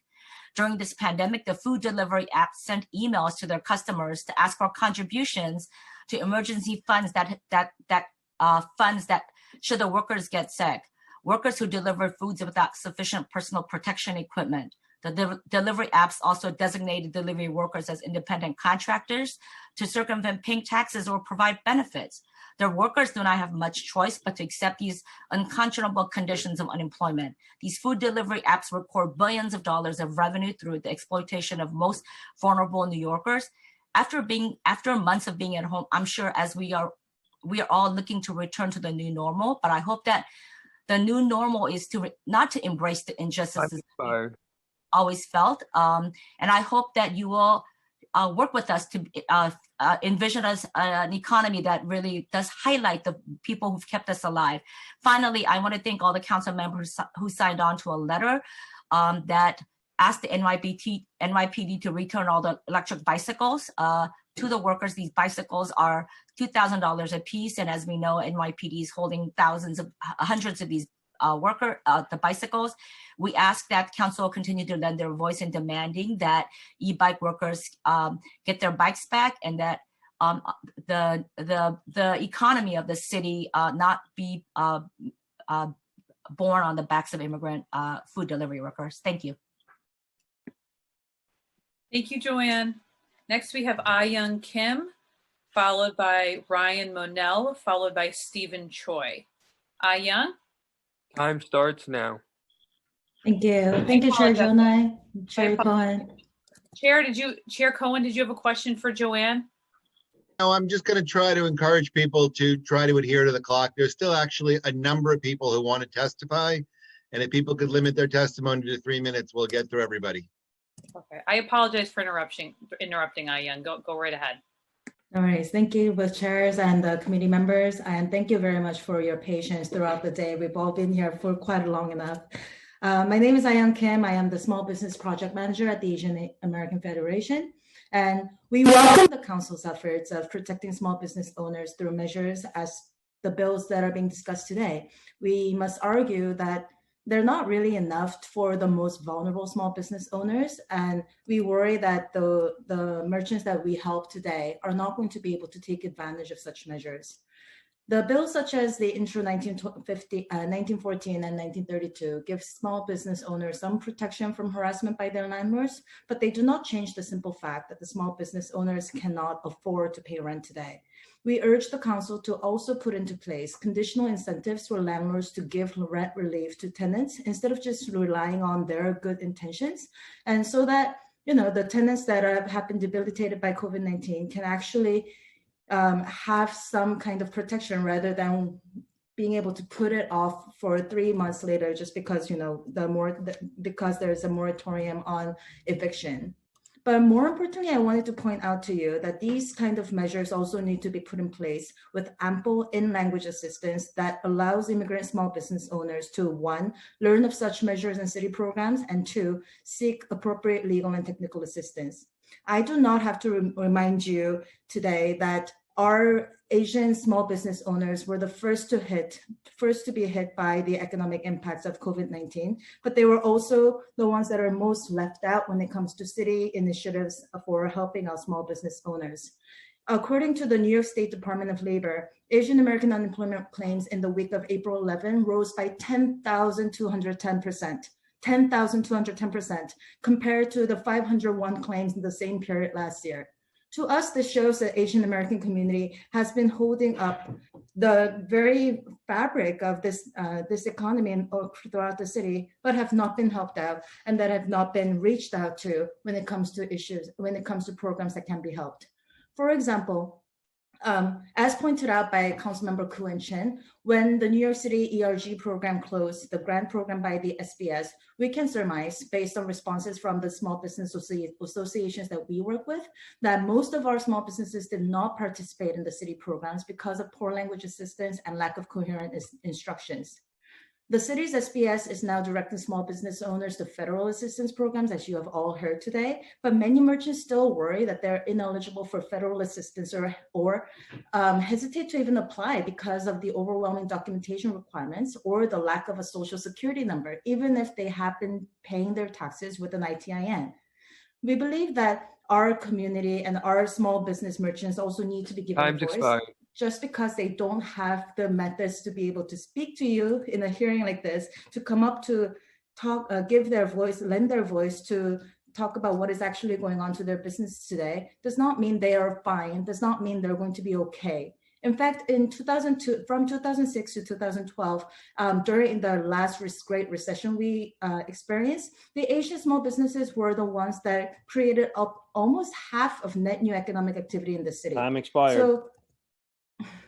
During this pandemic, the food delivery app sent emails to their customers to ask for contributions to emergency funds funds that should the workers get sick. Workers who delivered foods without sufficient personal protection equipment. The delivery apps also designated delivery workers as independent contractors to circumvent paying taxes or provide benefits. Their workers do not have much choice but to accept these unconscionable conditions of unemployment. These food delivery apps record billions of dollars of revenue through the exploitation of most vulnerable New Yorkers. After months of being at home, I'm sure as we are all looking to return to the new normal, but I hope that the new normal is not to embrace the injustices we always felt. And I hope that you will work with us to envision us an economy that really does highlight the people who've kept us alive. Finally, I want to thank all the council members who signed on to a letter that asked the NYPD to return all the electric bicycles to the workers. These bicycles are $2,000 a piece, and as we know, NYPD is holding hundreds of these the bicycles. We ask that council continue to lend their voice in demanding that e-bike workers get their bikes back, and that the economy of the city not be borne on the backs of immigrant food delivery workers. Thank you. Thank you, Joanne. Next, we have Ah-Young Kim, followed by Ryan Monell, followed by Stephen Choi. Ah-Young? Time starts now. Thank you. Thank you, Chair Jonai, Chair Cohen. Chair Cohen, did you have a question for Joanne? No, I'm just going to try to encourage people to try to adhere to the clock. There's still actually a number of people who want to testify, and if people could limit their testimony to 3 minutes, we'll get through everybody. Okay, I apologize for interrupting Ah-Young. Go right ahead. All right, thank you, both chairs and the committee members, and thank you very much for your patience throughout the day. We've all been here for quite long enough. My name is Ah-Young Kim. I am the Small Business Project Manager at the Asian American Federation, and we welcome the council's efforts of protecting small business owners through measures as the bills that are being discussed today. We must argue that they're not really enough for the most vulnerable small business owners. And we worry that the merchants that we help today are not going to be able to take advantage of such measures. The bills such as the Intro 1914 and 1932 give small business owners some protection from harassment by their landlords, but they do not change the simple fact that the small business owners cannot afford to pay rent today. We urge the council to also put into place conditional incentives for landlords to give rent relief to tenants instead of just relying on their good intentions, and so that the tenants that have been debilitated by COVID-19 can actually have some kind of protection rather than being able to put it off for 3 months later just because because there's a moratorium on eviction. But more importantly, I wanted to point out to you that these kind of measures also need to be put in place with ample in-language assistance that allows immigrant small business owners to, 1, learn of such measures and city programs, and 2, seek appropriate legal and technical assistance. I do not have to remind you today that our Asian small business owners were the first to be hit by the economic impacts of COVID-19, but they were also the ones that are most left out when it comes to city initiatives for helping our small business owners. According to the New York State Department of Labor, Asian American unemployment claims in the week of April 11 rose by 10,210%. 10,210% compared to the 501 claims in the same period last year. To us, this shows that Asian American community has been holding up the very fabric of this economy throughout the city, but have not been helped out and that have not been reached out to when it comes to issues, when it comes to programs that can be helped. For example, as pointed out by Councilmember Koo and Chin, when the New York City ERG program closed, the grant program by the SBS, we can surmise, based on responses from the small business associations that we work with, that most of our small businesses did not participate in the city programs because of poor language assistance and lack of coherent instructions. The city's SBS is now directing small business owners to federal assistance programs, as you have all heard today, but many merchants still worry that they're ineligible for federal assistance or hesitate to even apply because of the overwhelming documentation requirements or the lack of a social security number, even if they have been paying their taxes with an ITIN. We believe that our community and our small business merchants also need to be given a voice. Just because they don't have the methods to be able to speak to you in a hearing like this, to come up to talk, give their voice, lend their voice to talk about what is actually going on to their business today, does not mean they are fine, does not mean they're going to be okay. In fact, in 2002, from 2006 to 2012, during the last Great Recession we experienced, the Asian small businesses were the ones that created up almost half of net new economic activity in the city. Time expired. So,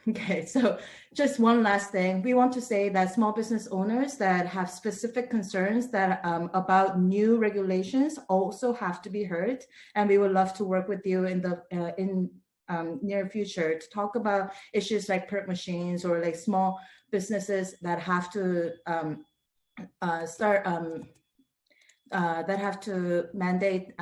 okay, so just one last thing. We want to say that small business owners that have specific concerns that about new regulations also have to be heard, and we would love to work with you in the near future to talk about issues like perk machines or like small businesses that have to that have to mandate.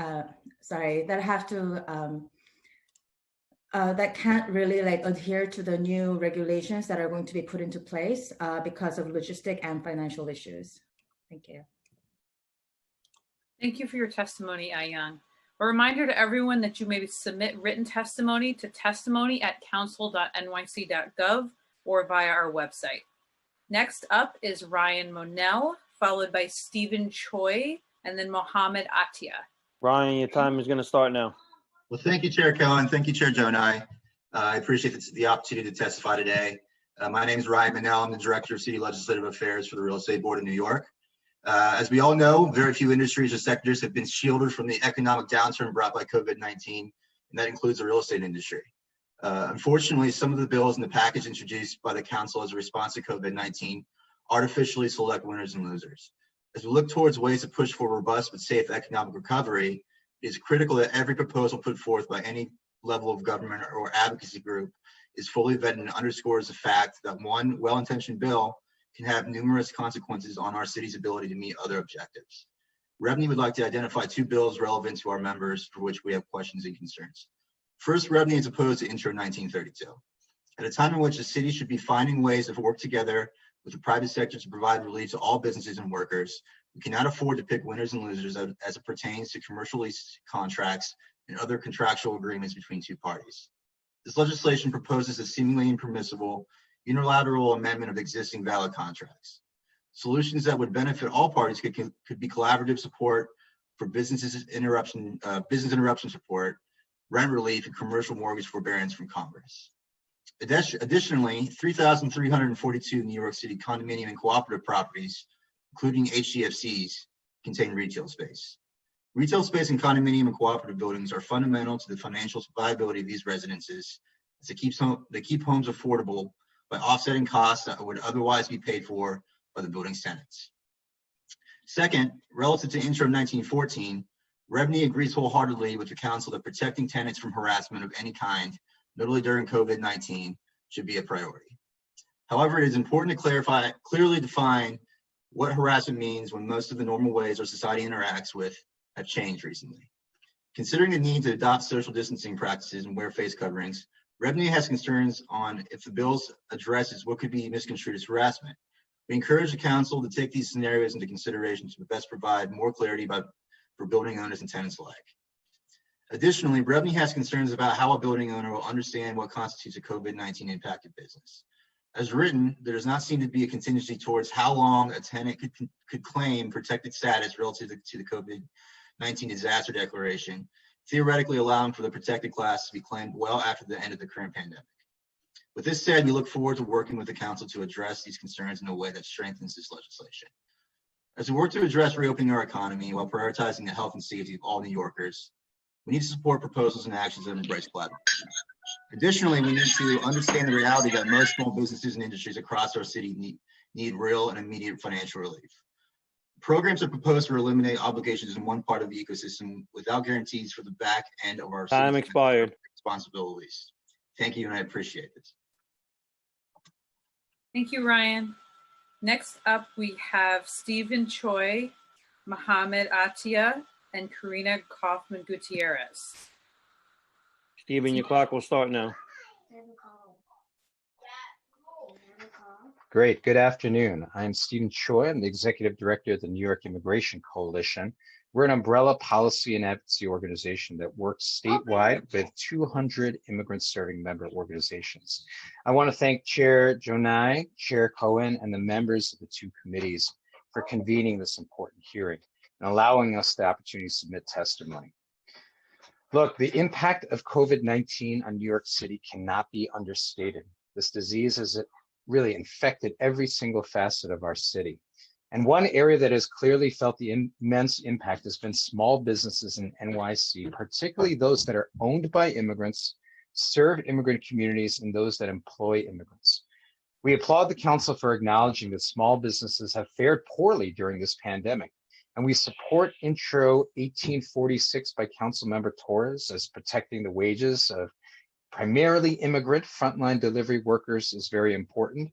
That can't really like adhere to the new regulations that are going to be put into place because of logistic and financial issues. Thank you. Thank you for your testimony, Ayang. A reminder to everyone that you may submit written testimony to testimony@council.nyc.gov or via our website. Next up is Ryan Monell, followed by Stephen Choi, and then Mohammed Atia. Ryan, your time is going to start now. Well, thank you, Chair Cohen. Thank you, Chair Jonai. I appreciate the opportunity to testify today. My name is Ryan Manel. I'm the Director of City Legislative Affairs for the Real Estate Board of New York. As we all know, very few industries or sectors have been shielded from the economic downturn brought by COVID-19, and that includes the real estate industry. Unfortunately, some of the bills in the package introduced by the Council as a response to COVID-19 artificially select winners and losers. As we look towards ways to push for robust but safe economic recovery, it is critical that every proposal put forth by any level of government or advocacy group is fully vetted and underscores the fact that one well-intentioned bill can have numerous consequences on our city's ability to meet other objectives. Revenue would like to identify two bills relevant to our members for which we have questions and concerns. First, Revenue is opposed to Intro 1932. At a time in which the city should be finding ways to work together with the private sector to provide relief to all businesses and workers, we cannot afford to pick winners and losers as it pertains to commercial lease contracts and other contractual agreements between two parties. This legislation proposes a seemingly impermissible unilateral amendment of existing valid contracts. Solutions that would benefit all parties could be collaborative support for business interruption support, rent relief, and commercial mortgage forbearance from Congress. Additionally, 3,342 New York City condominium and cooperative properties, including HDFCs, contain retail space. Retail space in condominium and cooperative buildings are fundamental to the financial viability of these residences, as they keep homes affordable by offsetting costs that would otherwise be paid for by the building's tenants. Second, relative to Intro 1914, Revenue agrees wholeheartedly with the Council that protecting tenants from harassment of any kind, notably during COVID-19, should be a priority. However, it is important to clearly define what harassment means when most of the normal ways our society interacts with have changed recently. Considering the need to adopt social distancing practices and wear face coverings, Revenue has concerns on if the bill addresses what could be misconstrued as harassment. We encourage the Council to take these scenarios into consideration to best provide more clarity for building owners and tenants alike. Additionally, Revenue has concerns about how a building owner will understand what constitutes a COVID-19 impacted business. As written, there does not seem to be a contingency towards how long a tenant could claim protected status relative to the COVID-19 disaster declaration, theoretically allowing for the protected class to be claimed well after the end of the current pandemic. With this said, we look forward to working with the council to address these concerns in a way that strengthens this legislation. As we work to address reopening our economy while prioritizing the health and safety of all New Yorkers, we need to support proposals and actions that embrace collaboration. Additionally, we need to understand the reality that most small businesses and industries across our city need real and immediate financial relief. Programs are proposed to eliminate obligations in one part of the ecosystem without guarantees for the back end of our Time expired. responsibilities. Thank you, and I appreciate this. Thank you, Ryan. Next up, we have Stephen Choi, Mohammed Atia, and Karina Kaufman Gutierrez. Stephen, your clock will start now. Great. Good afternoon. I'm Stephen Choi. I'm the Executive Director of the New York Immigration Coalition. We're an umbrella policy and advocacy organization that works statewide with 200 immigrant-serving member organizations. I want to thank Chair Jonai, Chair Cohen, and the members of the two committees for convening this important hearing and allowing us the opportunity to submit testimony. Look, the impact of COVID-19 on New York City cannot be understated. This disease has really infected every single facet of our city. And one area that has clearly felt the immense impact has been small businesses in NYC, particularly those that are owned by immigrants, serve immigrant communities, and those that employ immigrants. We applaud the council for acknowledging that small businesses have fared poorly during this pandemic. And we support Intro 1846 by Councilmember Torres as protecting the wages of primarily immigrant frontline delivery workers is very important.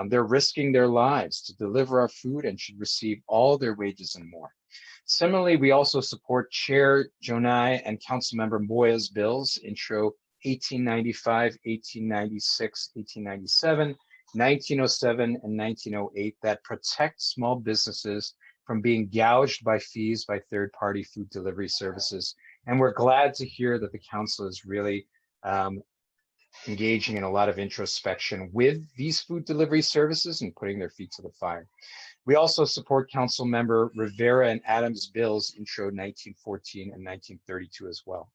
They're risking their lives to deliver our food and should receive all their wages and more. Similarly, we also support Chair Jonai and Councilmember Moya's bills, Intro 1895, 1896, 1897, 1907, and 1908 that protect small businesses from being gouged by fees by third-party food delivery services. And we're glad to hear that the council is really engaging in a lot of introspection with these food delivery services and putting their feet to the fire. We also support Council Member Rivera and Adams' bills, Intro 1914 and 1932 as well.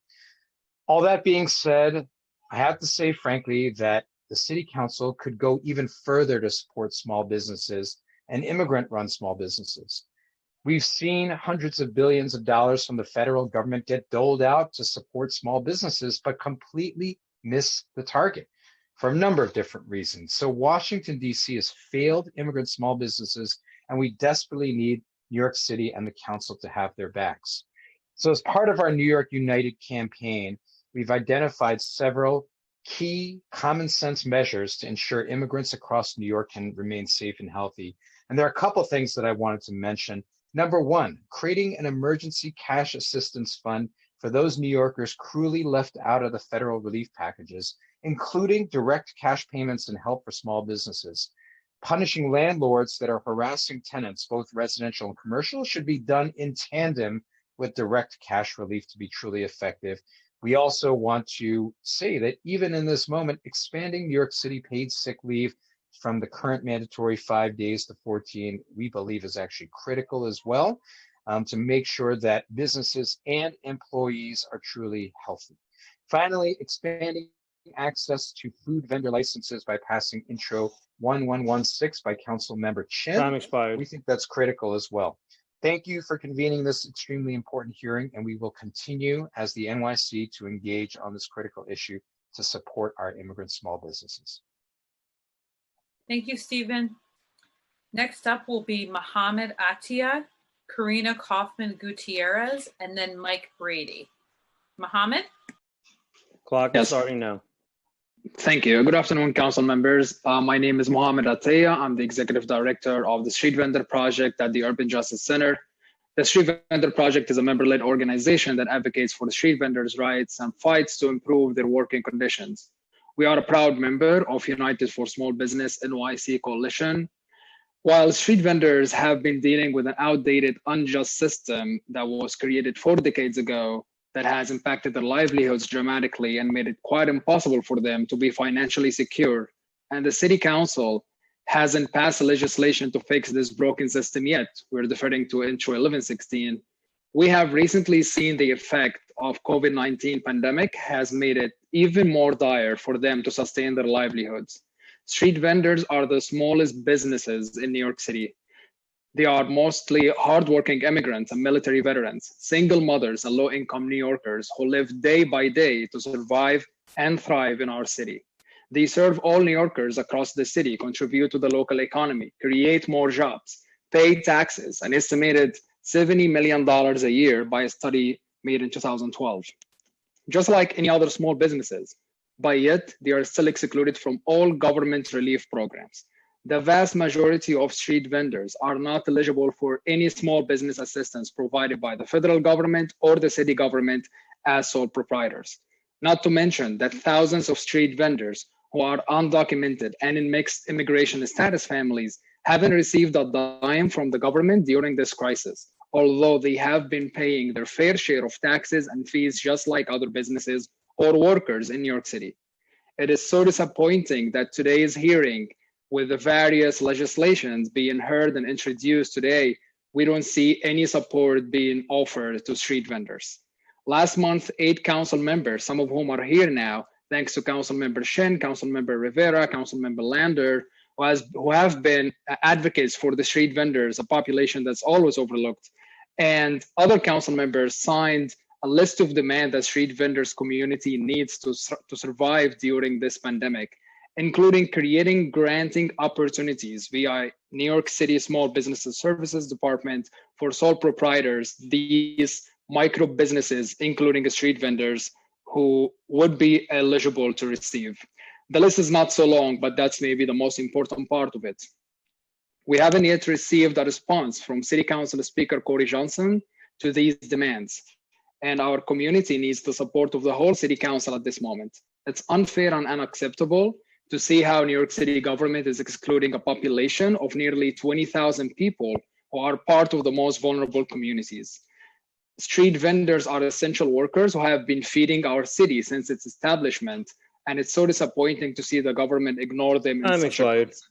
All that being said, I have to say, frankly, that the City Council could go even further to support small businesses and immigrant-run small businesses. We've seen hundreds of billions of dollars from the federal government get doled out to support small businesses, but completely miss the target for a number of different reasons. So Washington, D.C. has failed immigrant small businesses, and we desperately need New York City and the council to have their backs. So as part of our New York United campaign, we've identified several key common sense measures to ensure immigrants across New York can remain safe and healthy. And there are a couple of things that I wanted to mention. Number one, creating an emergency cash assistance fund for those New Yorkers cruelly left out of the federal relief packages, including direct cash payments and help for small businesses. Punishing landlords that are harassing tenants, both residential and commercial, should be done in tandem with direct cash relief to be truly effective. We also want to say that even in this moment, expanding New York City paid sick leave from the current mandatory 5 days to 14, we believe is actually critical as well. To make sure that businesses and employees are truly healthy. Finally, expanding access to food vendor licenses by passing Intro 1116 by Council Member Chin. Time expired. We think that's critical as well. Thank you for convening this extremely important hearing, and we will continue as the NYC to engage on this critical issue to support our immigrant small businesses. Thank you, Stephen. Next up will be Mohammed Atia, Karina Kaufman Gutierrez, and then Mike Brady. Mohammed? Clock is starting now. Thank you. Good afternoon, council members. My name is Mohammed Atia. I'm the Executive Director of the Street Vendor Project at the Urban Justice Center. The Street Vendor Project is a member-led organization that advocates for the street vendors' rights and fights to improve their working conditions. We are a proud member of United for Small Business NYC Coalition. While street vendors have been dealing with an outdated, unjust system that was created 4 decades ago that has impacted their livelihoods dramatically and made it quite impossible for them to be financially secure, and the City Council hasn't passed legislation to fix this broken system yet. We're deferring to Intro 1116. We have recently seen the effect of COVID-19 pandemic has made it even more dire for them to sustain their livelihoods. Street vendors are the smallest businesses in New York City. They are mostly hardworking immigrants and military veterans, single mothers and low-income New Yorkers who live day by day to survive and thrive in our city. They serve all New Yorkers across the city, contribute to the local economy, create more jobs, pay taxes, an estimated $70 million a year by a study made in 2012. Just like any other small businesses, but yet they are still excluded from all government relief programs. The vast majority of street vendors are not eligible for any small business assistance provided by the federal government or the city government as sole proprietors. Not to mention that thousands of street vendors who are undocumented and in mixed immigration status families haven't received a dime from the government during this crisis, although they have been paying their fair share of taxes and fees just like other businesses or workers in New York City. It is so disappointing that today's hearing, with the various legislations being heard and introduced today, we don't see any support being offered to street vendors. Last month, 8 council members, some of whom are here now, thanks to Councilmember Shin, Councilmember Rivera, Councilmember Lander, who have been advocates for the street vendors, a population that's always overlooked, and other council members signed a list of demands that street vendors community needs to survive during this pandemic, including creating granting opportunities via New York City Small Businesses Services Department for sole proprietors, these micro businesses, including street vendors, who would be eligible to receive. The list is not so long, but that's maybe the most important part of it. We haven't yet received a response from City Council Speaker Corey Johnson to these demands, and our community needs the support of the whole City Council at this moment. It's unfair and unacceptable to see how New York City government is excluding a population of nearly 20,000 people who are part of the most vulnerable communities. Street vendors are essential workers who have been feeding our city since its establishment, and it's so disappointing to see the government ignore them in such a crisis.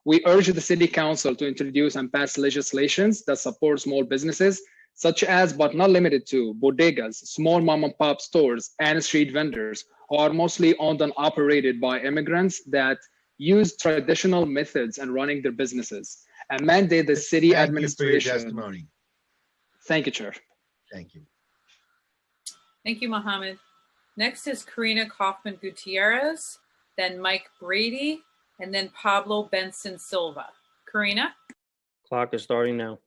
We urge the City Council to introduce and pass legislations that support small businesses, such as, but not limited to, bodegas, small mom and pop stores, and street vendors, who are mostly owned and operated by immigrants that use traditional methods in running their businesses, and mandate the city administration. Thank you for your testimony. Thank you, Chair. Thank you. Thank you, Mohammed. Next is Karina Kaufman Gutierrez, then Mike Brady, and then Pablo Benson Silva. Karina? Clock is starting now.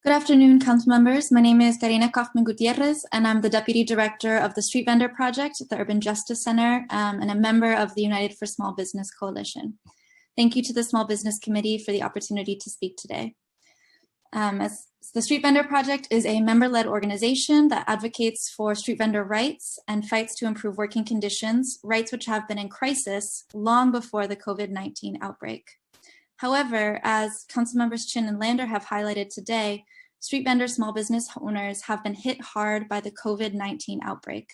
Good afternoon, council members. My name is Karina Kaufman Gutierrez, and I'm the Deputy Director of the Street Vendor Project at the Urban Justice Center and a member of the United for Small Business Coalition. Thank you to the Small Business Committee for the opportunity to speak today. As the Street Vendor Project is a member-led organization that advocates for street vendor rights and fights to improve working conditions, rights which have been in crisis long before the COVID-19 outbreak. However, as Council Members Chin and Lander have highlighted today, street vendor small business owners have been hit hard by the COVID-19 outbreak.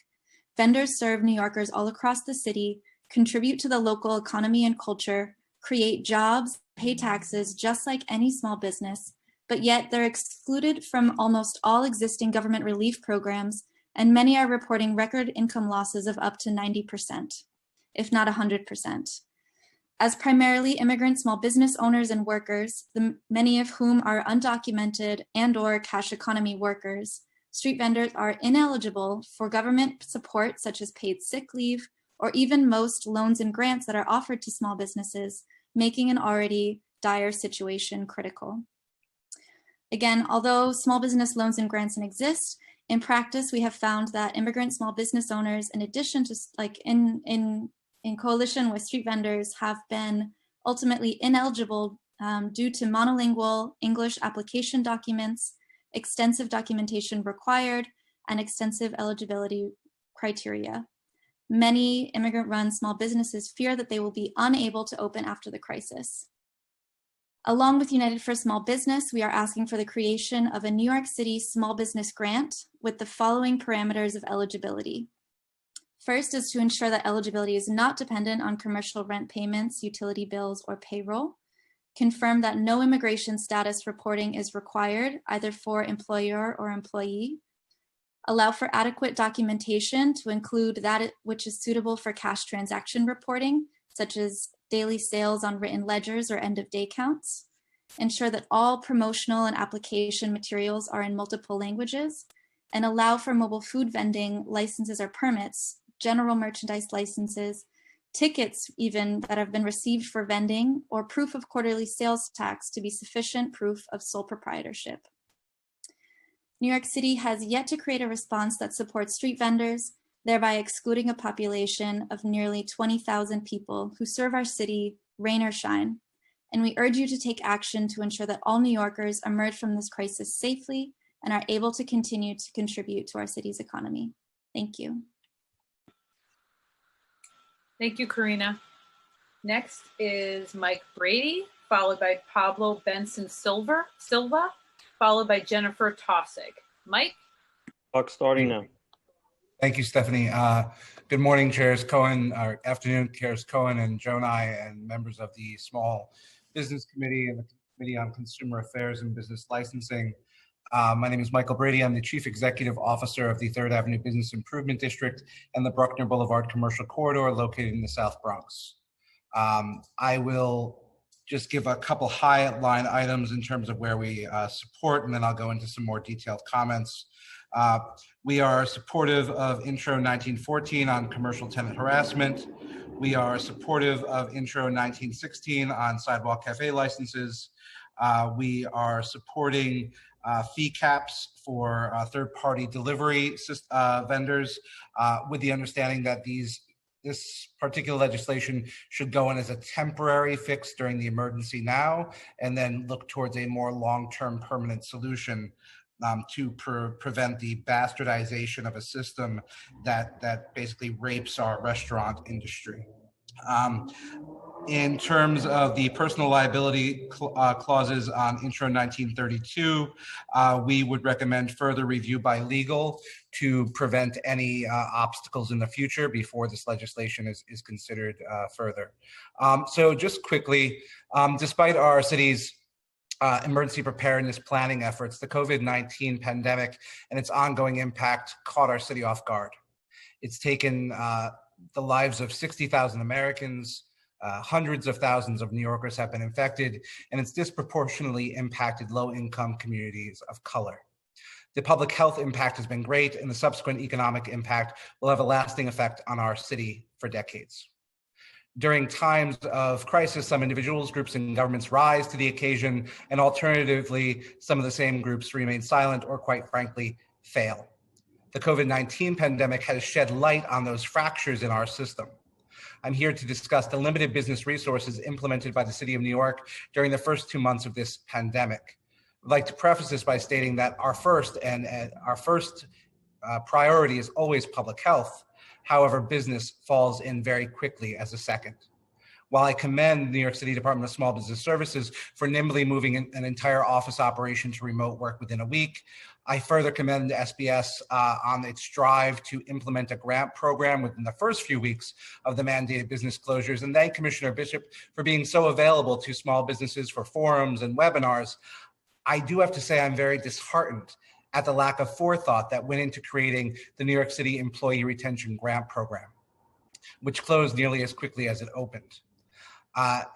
Vendors serve New Yorkers all across the city, contribute to the local economy and culture, create jobs, pay taxes just like any small business, but yet they're excluded from almost all existing government relief programs, and many are reporting record income losses of up to 90%, if not 100%. As primarily immigrant small business owners and workers, many of whom are undocumented and/or cash economy workers, street vendors are ineligible for government support such as paid sick leave, or even most loans and grants that are offered to small businesses, making an already dire situation critical. Again, although small business loans and grants exist, in practice, we have found that immigrant small business owners, in addition to in coalition with street vendors, have been ultimately ineligible due to monolingual English application documents, extensive documentation required, and extensive eligibility criteria. Many immigrant-run small businesses fear that they will be unable to open after the crisis. Along with United for Small Business, we are asking for the creation of a New York City small business grant with the following parameters of eligibility. First is to ensure that eligibility is not dependent on commercial rent payments, utility bills, or payroll. Confirm that no immigration status reporting is required, either for employer or employee. allow for adequate documentation to include that which is suitable for cash transaction reporting, such as daily sales on written ledgers or end of day counts, ensure that all promotional and application materials are in multiple languages, and allow for mobile food vending licenses or permits, general merchandise licenses, tickets even that have been received for vending, or proof of quarterly sales tax to be sufficient proof of sole proprietorship. New York City has yet to create a response that supports street vendors, thereby excluding a population of nearly 20,000 people who serve our city, rain or shine. And we urge you to take action to ensure that all New Yorkers emerge from this crisis safely and are able to continue to contribute to our city's economy. Thank you. Thank you, Karina. Next is Mike Brady, followed by Pablo Benson Silva, followed by Jennifer Tossig. Mike? Clock starting now. Thank you, Stephanie. Good morning, Chairs Cohen, or afternoon, Chairs Cohen and Jonai, and members of the Small Business Committee and the Committee on Consumer Affairs and Business Licensing. My name is Michael Brady. I'm the Chief Executive Officer of the 3rd Avenue Business Improvement District and the Bruckner Boulevard Commercial Corridor located in the South Bronx. I will just give a couple highlight items in terms of where we support, and then I'll go into some more detailed comments. We are supportive of Intro 1914 on commercial tenant harassment. We are supportive of Intro 1916 on sidewalk cafe licenses. We are supporting fee caps for third-party delivery vendors with the understanding that this particular legislation should go in as a temporary fix during the emergency now, and then look towards a more long-term permanent solution to prevent the bastardization of a system that basically rapes our restaurant industry. In terms of the personal liability clauses on Intro 1932, we would recommend further review by legal to prevent any obstacles in the future before this legislation is considered further. So just quickly, despite our city's emergency preparedness planning efforts, the COVID-19 pandemic and its ongoing impact caught our city off guard. It's taken the lives of 60,000 Americans, hundreds of thousands of New Yorkers have been infected, and it's disproportionately impacted low-income communities of color. The public health impact has been great, and the subsequent economic impact will have a lasting effect on our city for decades. During times of crisis, some individuals, groups, and governments rise to the occasion, and alternatively, some of the same groups remain silent or, quite frankly, fail. The COVID-19 pandemic has shed light on those fractures in our system. I'm here to discuss the limited business resources implemented by the City of New York during the first 2 months of this pandemic. I'd like to preface this by stating that our first priority is always public health. However, business falls in very quickly as a second. While I commend the New York City Department of Small Business Services for nimbly moving an entire office operation to remote work within a week, I further commend the SBS on its drive to implement a grant program within the first few weeks of the mandated business closures, and thank Commissioner Bishop for being so available to small businesses for forums and webinars. I do have to say I'm very disheartened at the lack of forethought that went into creating the New York City Employee Retention Grant Program, which closed nearly as quickly as it opened.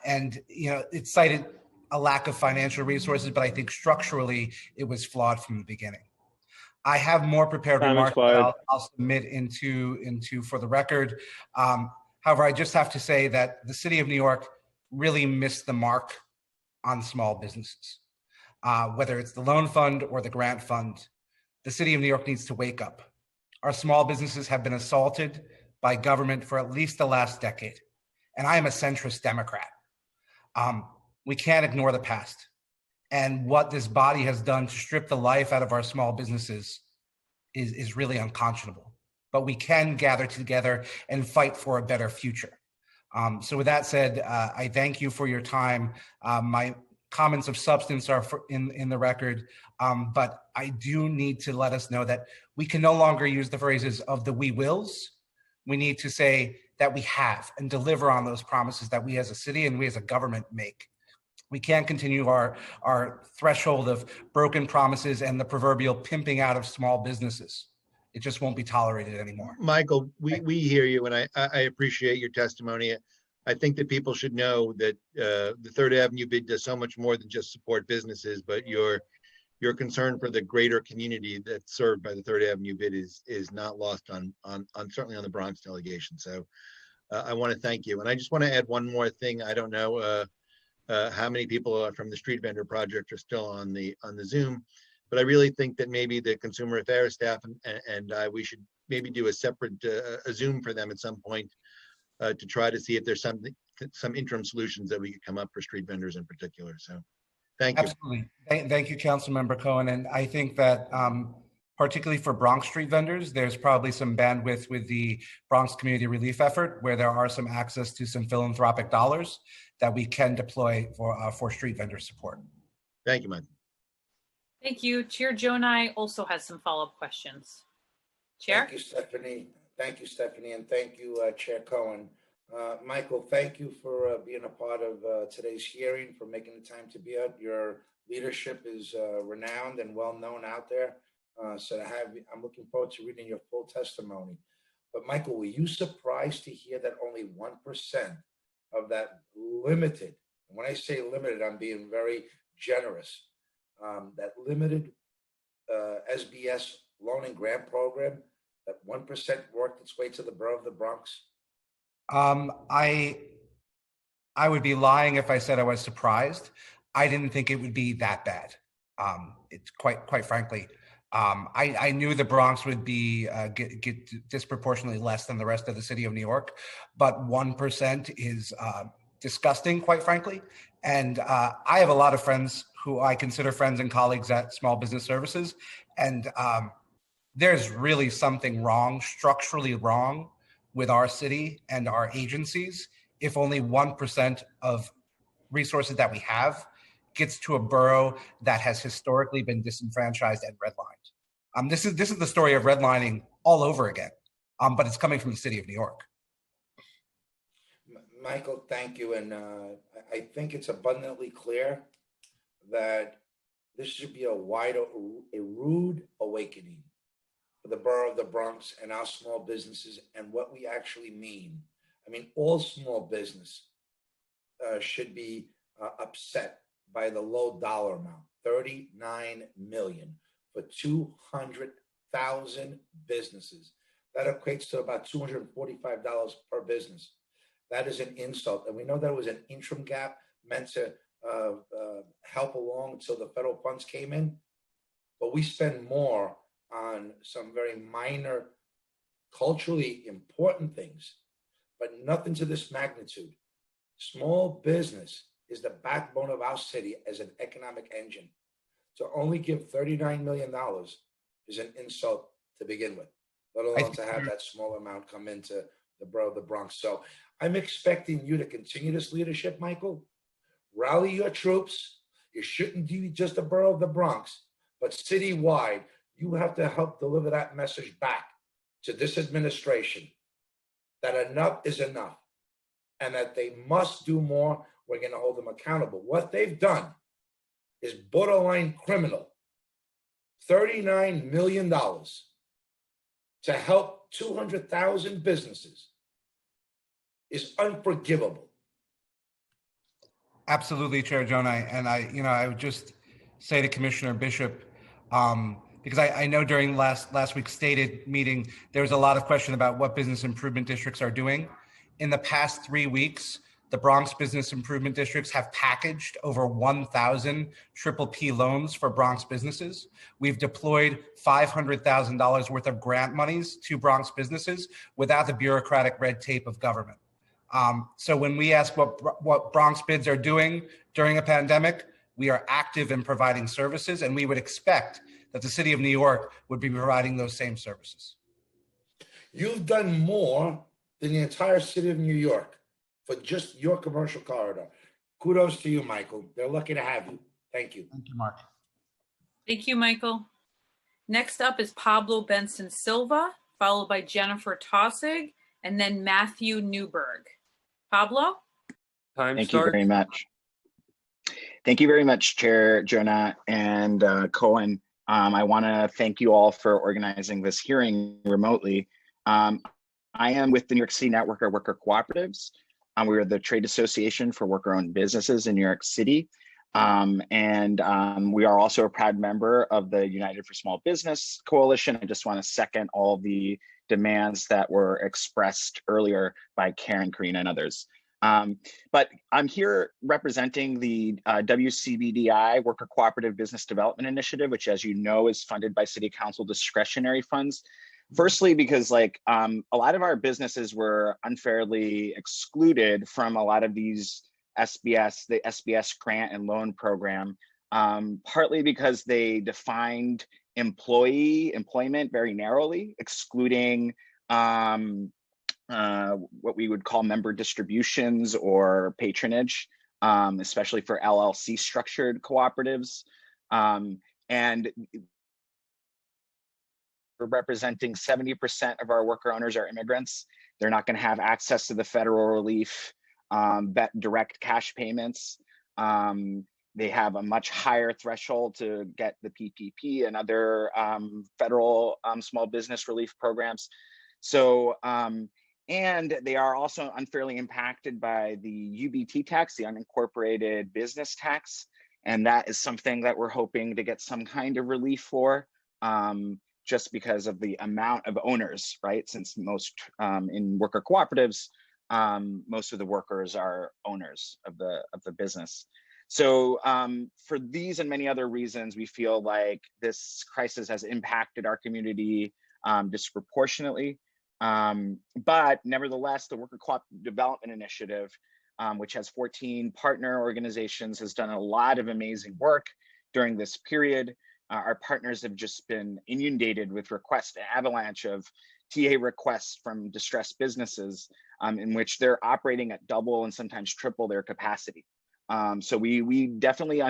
And it cited a lack of financial resources, but I think structurally it was flawed from the beginning. I have more prepared remarks that I'll submit into for the record. However, I just have to say that the City of New York really missed the mark on small businesses. Whether it's the loan fund or the grant fund, the City of New York needs to wake up. Our small businesses have been assaulted by government for at least the last decade, and I am a centrist Democrat. We can't ignore the past, and what this body has done to strip the life out of our small businesses is really unconscionable. But we can gather together and fight for a better future. So with that said, I thank you for your time. My comments of substance are in the record, but I do need to let us know that we can no longer use the phrases of the we wills. We need to say that we have and deliver on those promises that we as a city and we as a government make. We can't continue our threshold of broken promises and the proverbial pimping out of small businesses. it just won't be tolerated anymore. Michael, we hear you, and I appreciate your testimony. I think that people should know that the Third Avenue bid does so much more than just support businesses, but your concern for the greater community that's served by the Third Avenue bid is not lost on certainly on the Bronx delegation. So I want to thank you, and I just want to add one more thing. I don't know how many people from the Street Vendor Project are still on the Zoom, but I really think that maybe the Consumer Affairs staff and we should maybe do a separate a Zoom for them at some point to try to see if there's some interim solutions that we could come up for street vendors in particular. So thank you. Absolutely. Thank you, Councilmember Cohen. And I think that particularly for Bronx street vendors, there's probably some bandwidth with the Bronx Community Relief Effort where there are some access to some philanthropic dollars that we can deploy for street vendor support. Thank you, Mike. Thank you. Chair Jonai also has some follow-up questions. Chair? Thank you, Stephanie. Thank you, Stephanie, and thank you, Chair Cohen. Michael, thank you for being a part of today's hearing, for making the time to be out. Your leadership is renowned and well-known out there. So I'm looking forward to reading your full testimony. But Michael, were you surprised to hear that only 1% of that limited, and when I say limited, I'm being very generous, that limited SBS loan and grant program, that 1% worked its way to the borough of the Bronx? I would be lying if I said I was surprised. I didn't think it would be that bad. It's quite frankly, I knew the Bronx would be get disproportionately less than the rest of the city of New York, but 1% is disgusting, quite frankly. And I have a lot of friends who I consider friends and colleagues at Small Business Services, and there's really something wrong, structurally wrong, with our city and our agencies if only 1% of resources that we have gets to a borough that has historically been disenfranchised and redlined. This is the story of redlining all over again, but it's coming from the city of New York. Michael, thank you. And I think it's abundantly clear that this should be a rude awakening for the borough of the Bronx and our small businesses and what we actually mean. I mean, all small business should be upset by the low dollar amount, $39 million for 200,000 businesses. That equates to about $245 per business. That is an insult. And we know that was an interim gap meant to help along until the federal funds came in. But we spend more on some very minor, culturally important things, but nothing to this magnitude. Small business is the backbone of our city as an economic engine. To only give $39 million is an insult to begin with, let alone to have that small amount come into the borough of the Bronx. So I'm expecting you to continue this leadership, Michael. Rally your troops. You shouldn't be just the borough of the Bronx, but citywide. You have to help deliver that message back to this administration that enough is enough and that they must do more. We're going to hold them accountable. What they've done is borderline criminal. $39 million to help 200,000 businesses is unforgivable. Absolutely, Chair Jonai. And I would just say to Commissioner Bishop, because I know during last week's stated meeting, there was a lot of question about what business improvement districts are doing. In the past 3 weeks, the Bronx Business Improvement Districts have packaged over 1,000 PPP loans for Bronx businesses. We've deployed $500,000 worth of grant monies to Bronx businesses without the bureaucratic red tape of government. So when we ask what Bronx bids are doing during a pandemic, we are active in providing services, and we would expect that the city of New York would be providing those same services. You've done more than the entire city of New York for just your commercial corridor. Kudos to you, Michael. They're lucky to have you. Thank you. Thank you, Mark. Thank you, Michael. Next up is Pablo Benson Silva, followed by Jennifer Tossig, and then Matthew Newberg. Pablo? Thank you very much. Thank you very much, Chair Jonah and Cohen. I want to thank you all for organizing this hearing remotely. I am with the New York City Network of Worker Cooperatives. We are the trade association for worker-owned businesses in New York City. We are also a proud member of the United for Small Business Coalition. I just want to second all the demands that were expressed earlier by Karen, Karina, and others. But I'm here representing the WCBDI, Worker Cooperative Business Development Initiative, which, as you know, is funded by City Council discretionary funds. Firstly, because a lot of our businesses were unfairly excluded from a lot of these the SBS grant and loan program, partly because they defined employment very narrowly, excluding what we would call member distributions or patronage, especially for LLC structured cooperatives. And we're representing 70% of our worker owners are immigrants. They're not going to have access to the federal relief, direct cash payments. They have a much higher threshold to get the PPP and other federal small business relief programs. So, and they are also unfairly impacted by the UBT tax, the unincorporated business tax. And that is something that we're hoping to get some kind of relief for, just because of the amount of owners, right? Since most in worker cooperatives, most of the workers are owners of the business. So for these and many other reasons, we feel like this crisis has impacted our community disproportionately. But nevertheless, the Worker Cooperative Development Initiative, which has 14 partner organizations, has done a lot of amazing work during this period. Our partners have just been inundated with requests, an avalanche of TA requests from distressed businesses in which they're operating at double and sometimes triple their capacity. So we definitely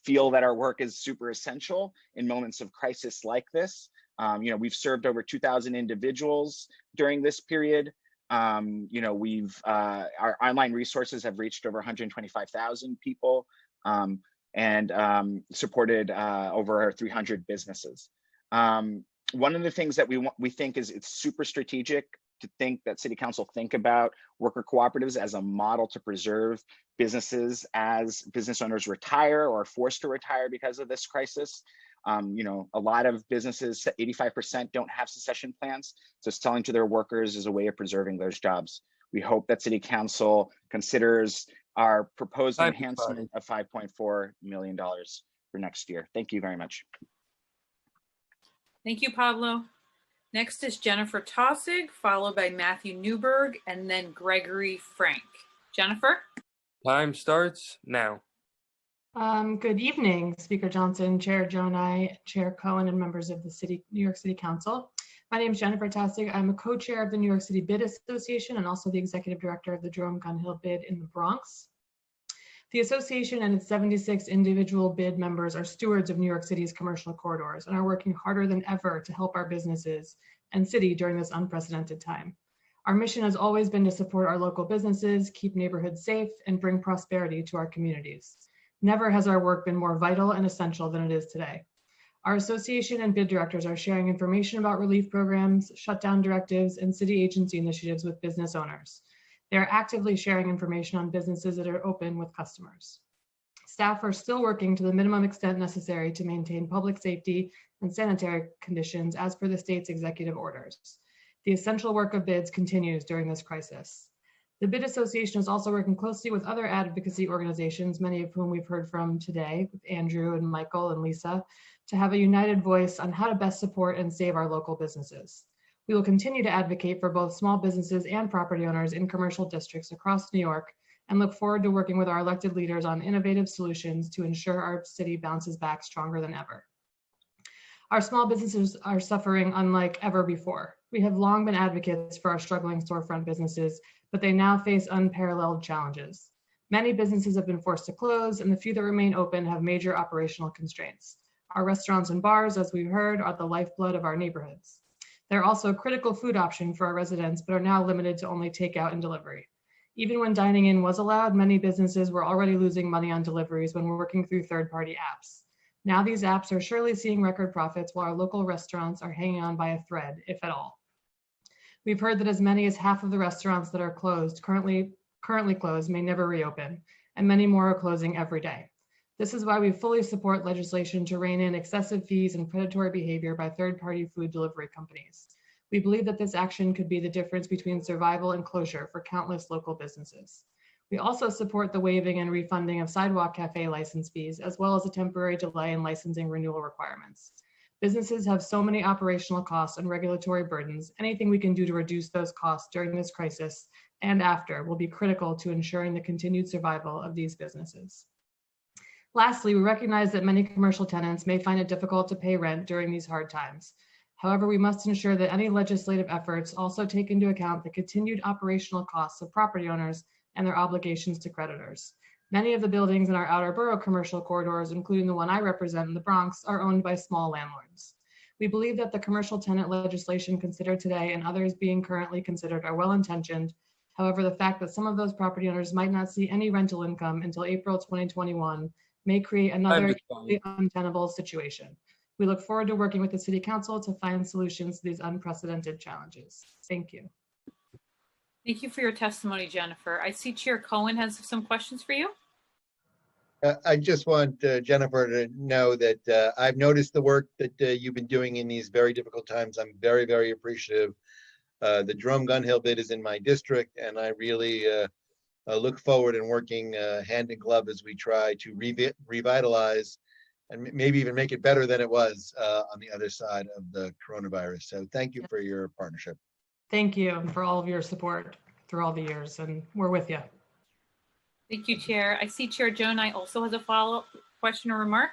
feel that our work is super essential in moments of crisis like this. We've served over 2,000 individuals during this period. Our online resources have reached over 125,000 people and supported over 300 businesses. One of the things that we think is it's super strategic to think that City Council think about worker cooperatives as a model to preserve businesses as business owners retire or are forced to retire because of this crisis. A lot of businesses, 85% don't have succession plans. So selling to their workers is a way of preserving those jobs. We hope that City Council considers our proposed enhancement of $5.4 million for next year. Thank you very much. Thank you, Pablo. Next is Jennifer Taussig, followed by Matthew Newberg, and then Gregory Frank. Jennifer? Time starts now. Good evening, Speaker Johnson, Chair Jonai, Chair Cohen, and members of the New York City Council. My name is Jennifer Taussig. I'm a co-chair of the New York City Bid Association and also the executive director of the Jerome Gun Hill Bid in the Bronx. The association and its 76 individual bid members are stewards of New York City's commercial corridors and are working harder than ever to help our businesses and city during this unprecedented time. Our mission has always been to support our local businesses, keep neighborhoods safe, and bring prosperity to our communities. Never has our work been more vital and essential than it is today. Our association and bid directors are sharing information about relief programs, shutdown directives, and city agency initiatives with business owners. They are actively sharing information on businesses that are open with customers. Staff are still working to the minimum extent necessary to maintain public safety and sanitary conditions as per the state's executive orders. The essential work of bids continues during this crisis. The Bid Association is also working closely with other advocacy organizations, many of whom we've heard from today, with Andrew and Michael and Lisa, to have a united voice on how to best support and save our local businesses. We will continue to advocate for both small businesses and property owners in commercial districts across New York and look forward to working with our elected leaders on innovative solutions to ensure our city bounces back stronger than ever. Our small businesses are suffering unlike ever before. We have long been advocates for our struggling storefront businesses, but they now face unparalleled challenges. Many businesses have been forced to close, and the few that remain open have major operational constraints. Our restaurants and bars, as we heard, are the lifeblood of our neighborhoods. They're also a critical food option for our residents, but are now limited to only takeout and delivery. Even when dining in was allowed, many businesses were already losing money on deliveries when we're working through third-party apps. Now these apps are surely seeing record profits while our local restaurants are hanging on by a thread, if at all. We've heard that as many as half of the restaurants that are closed, currently closed, may never reopen, and many more are closing every day. This is why we fully support legislation to rein in excessive fees and predatory behavior by third-party food delivery companies. We believe that this action could be the difference between survival and closure for countless local businesses. We also support the waiving and refunding of sidewalk cafe license fees, as well as a temporary delay in licensing renewal requirements. Businesses have so many operational costs and regulatory burdens. Anything we can do to reduce those costs during this crisis and after will be critical to ensuring the continued survival of these businesses. Lastly, we recognize that many commercial tenants may find it difficult to pay rent during these hard times. However, we must ensure that any legislative efforts also take into account the continued operational costs of property owners and their obligations to creditors. Many of the buildings in our outer borough commercial corridors, including the one I represent in the Bronx, are owned by small landlords. We believe that the commercial tenant legislation considered today and others being currently considered are well-intentioned. However, the fact that some of those property owners might not see any rental income until April 2021 may create another untenable situation. We look forward to working with the City Council to find solutions to these unprecedented challenges. Thank you. Thank you for your testimony, Jennifer. I see Chair Cohen has some questions for you. I just want Jennifer to know that I've noticed the work that you've been doing in these very difficult times. I'm very, very appreciative. The Jerome Gun Hill bid is in my district, and I really look forward and working hand in glove as we try to revitalize and maybe even make it better than it was on the other side of the coronavirus. So thank you for your partnership. Thank you for all of your support through all the years, and we're with you. Thank you, Chair. I see Chair Jonai also has a follow-up question or remark.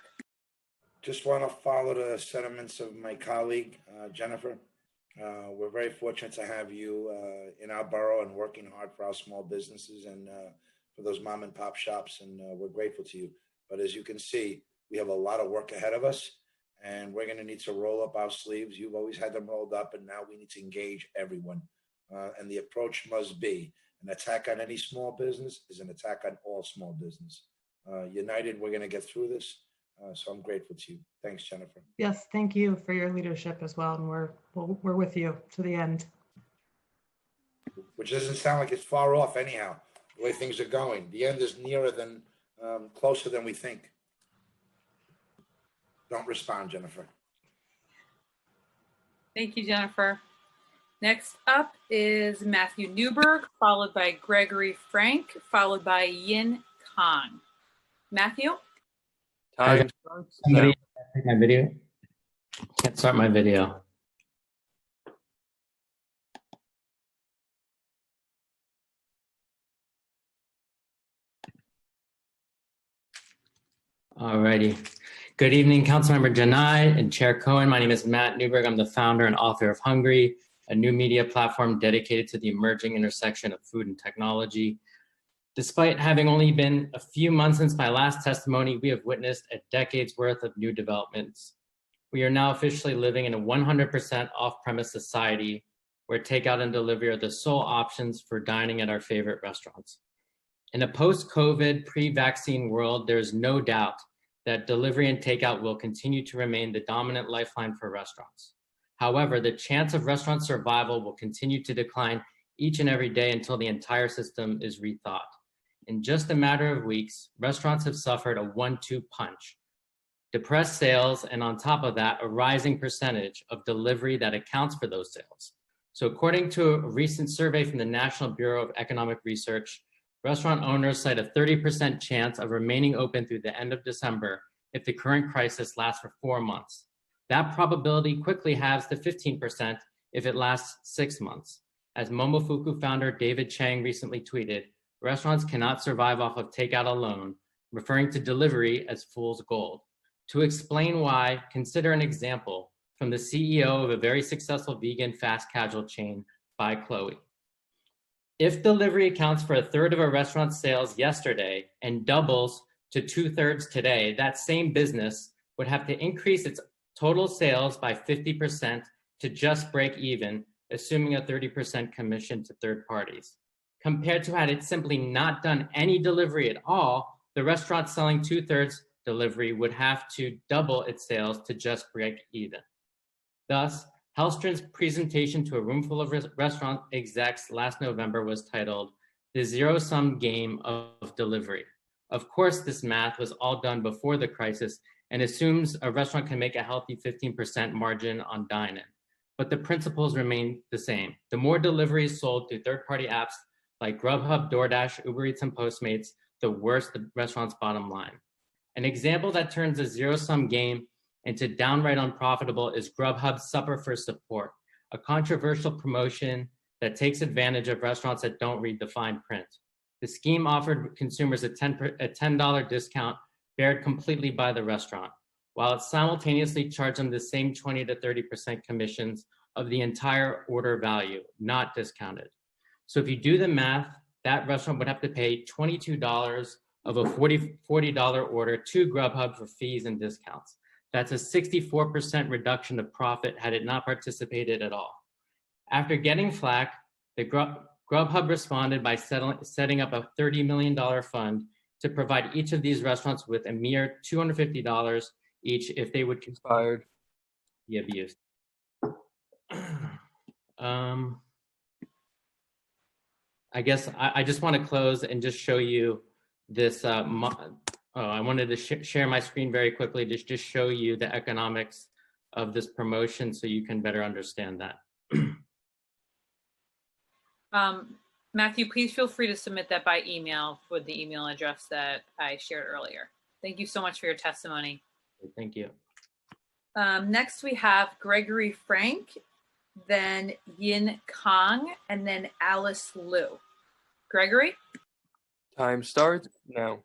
Just want to follow the sentiments of my colleague, Jennifer. We're very fortunate to have you in our borough and working hard for our small businesses and for those mom and pop shops, and we're grateful to you. But as you can see, we have a lot of work ahead of us, and we're going to need to roll up our sleeves. You've always had them rolled up, and now we need to engage everyone. And the approach must be an attack on any small business is an attack on all small business. United, we're going to get through this. So I'm grateful to you. Thanks, Jennifer. Yes, thank you for your leadership as well, and we're with you to the end. Which doesn't sound like it's far off anyhow, the way things are going. The end is nearer than, closer than we think. Don't respond, Jennifer. Thank you, Jennifer. Next up is Matthew Newberg, followed by Gregory Frank, followed by Yin Khan. Matthew? Time starts now. Somebody take my video. Can't start my video. Alrighty. Good evening, Councilmember Janai and Chair Cohen. My name is Matt Newberg. I'm the founder and author of Hungry, a new media platform dedicated to the emerging intersection of food and technology. Despite having only been a few months since my last testimony, we have witnessed a decade's worth of new developments. We are now officially living in a 100% off-premise society where takeout and delivery are the sole options for dining at our favorite restaurants. In a post-COVID, pre-vaccine world, there is no doubt that delivery and takeout will continue to remain the dominant lifeline for restaurants. However, the chance of restaurant survival will continue to decline each and every day until the entire system is rethought. In just a matter of weeks, restaurants have suffered a 1-2 punch. Depressed sales, and on top of that, a rising percentage of delivery that accounts for those sales. So according to a recent survey from the National Bureau of Economic Research, restaurant owners cite a 30% chance of remaining open through the end of December if the current crisis lasts for 4 months. That probability quickly halves to 15% if it lasts 6 months. As Momofuku founder David Chang recently tweeted, restaurants cannot survive off of takeout alone, referring to delivery as fool's gold. To explain why, consider an example from the CEO of a very successful vegan fast casual chain, By Chloe. If delivery accounts for 1/3 of a restaurant's sales yesterday and doubles to 2/3 today, that same business would have to increase its total sales by 50% to just break even, assuming a 30% commission to third parties. Compared to had it simply not done any delivery at all, the restaurant selling 2/3 delivery would have to double its sales to just break even. Thus, Hellstron's presentation to a room full of restaurant execs last November was titled "The Zero-Sum Game of Delivery." Of course, this math was all done before the crisis and assumes a restaurant can make a healthy 15% margin on dine-in. But the principles remain the same. The more deliveries sold through third-party apps like Grubhub, DoorDash, Uber Eats, and Postmates, the worse the restaurant's bottom line. An example that turns a zero-sum game into downright unprofitable is Grubhub's Supper for Support, a controversial promotion that takes advantage of restaurants that don't read the fine print. The scheme offered consumers a $10 discount bared completely by the restaurant, while it simultaneously charged them the same 20 to 30% commissions of the entire order value, not discounted. So if you do the math, that restaurant would have to pay $22 of a $40 order to Grubhub for fees and discounts. That's a 64% reduction of profit had it not participated at all. After getting flack, the Grubhub responded by setting up a $30 million fund to provide each of these restaurants with a mere $250 each if they would be abused. I guess I just want to close and just show you this. I wanted to share my screen very quickly to just show you the economics of this promotion so you can better understand that. Matthew, please feel free to submit that by email with the email address that I shared earlier. Thank you so much for your testimony. Thank you. Next, we have Gregory Frank, then Yin Kong, and then Alice Liu. Gregory? Time starts now.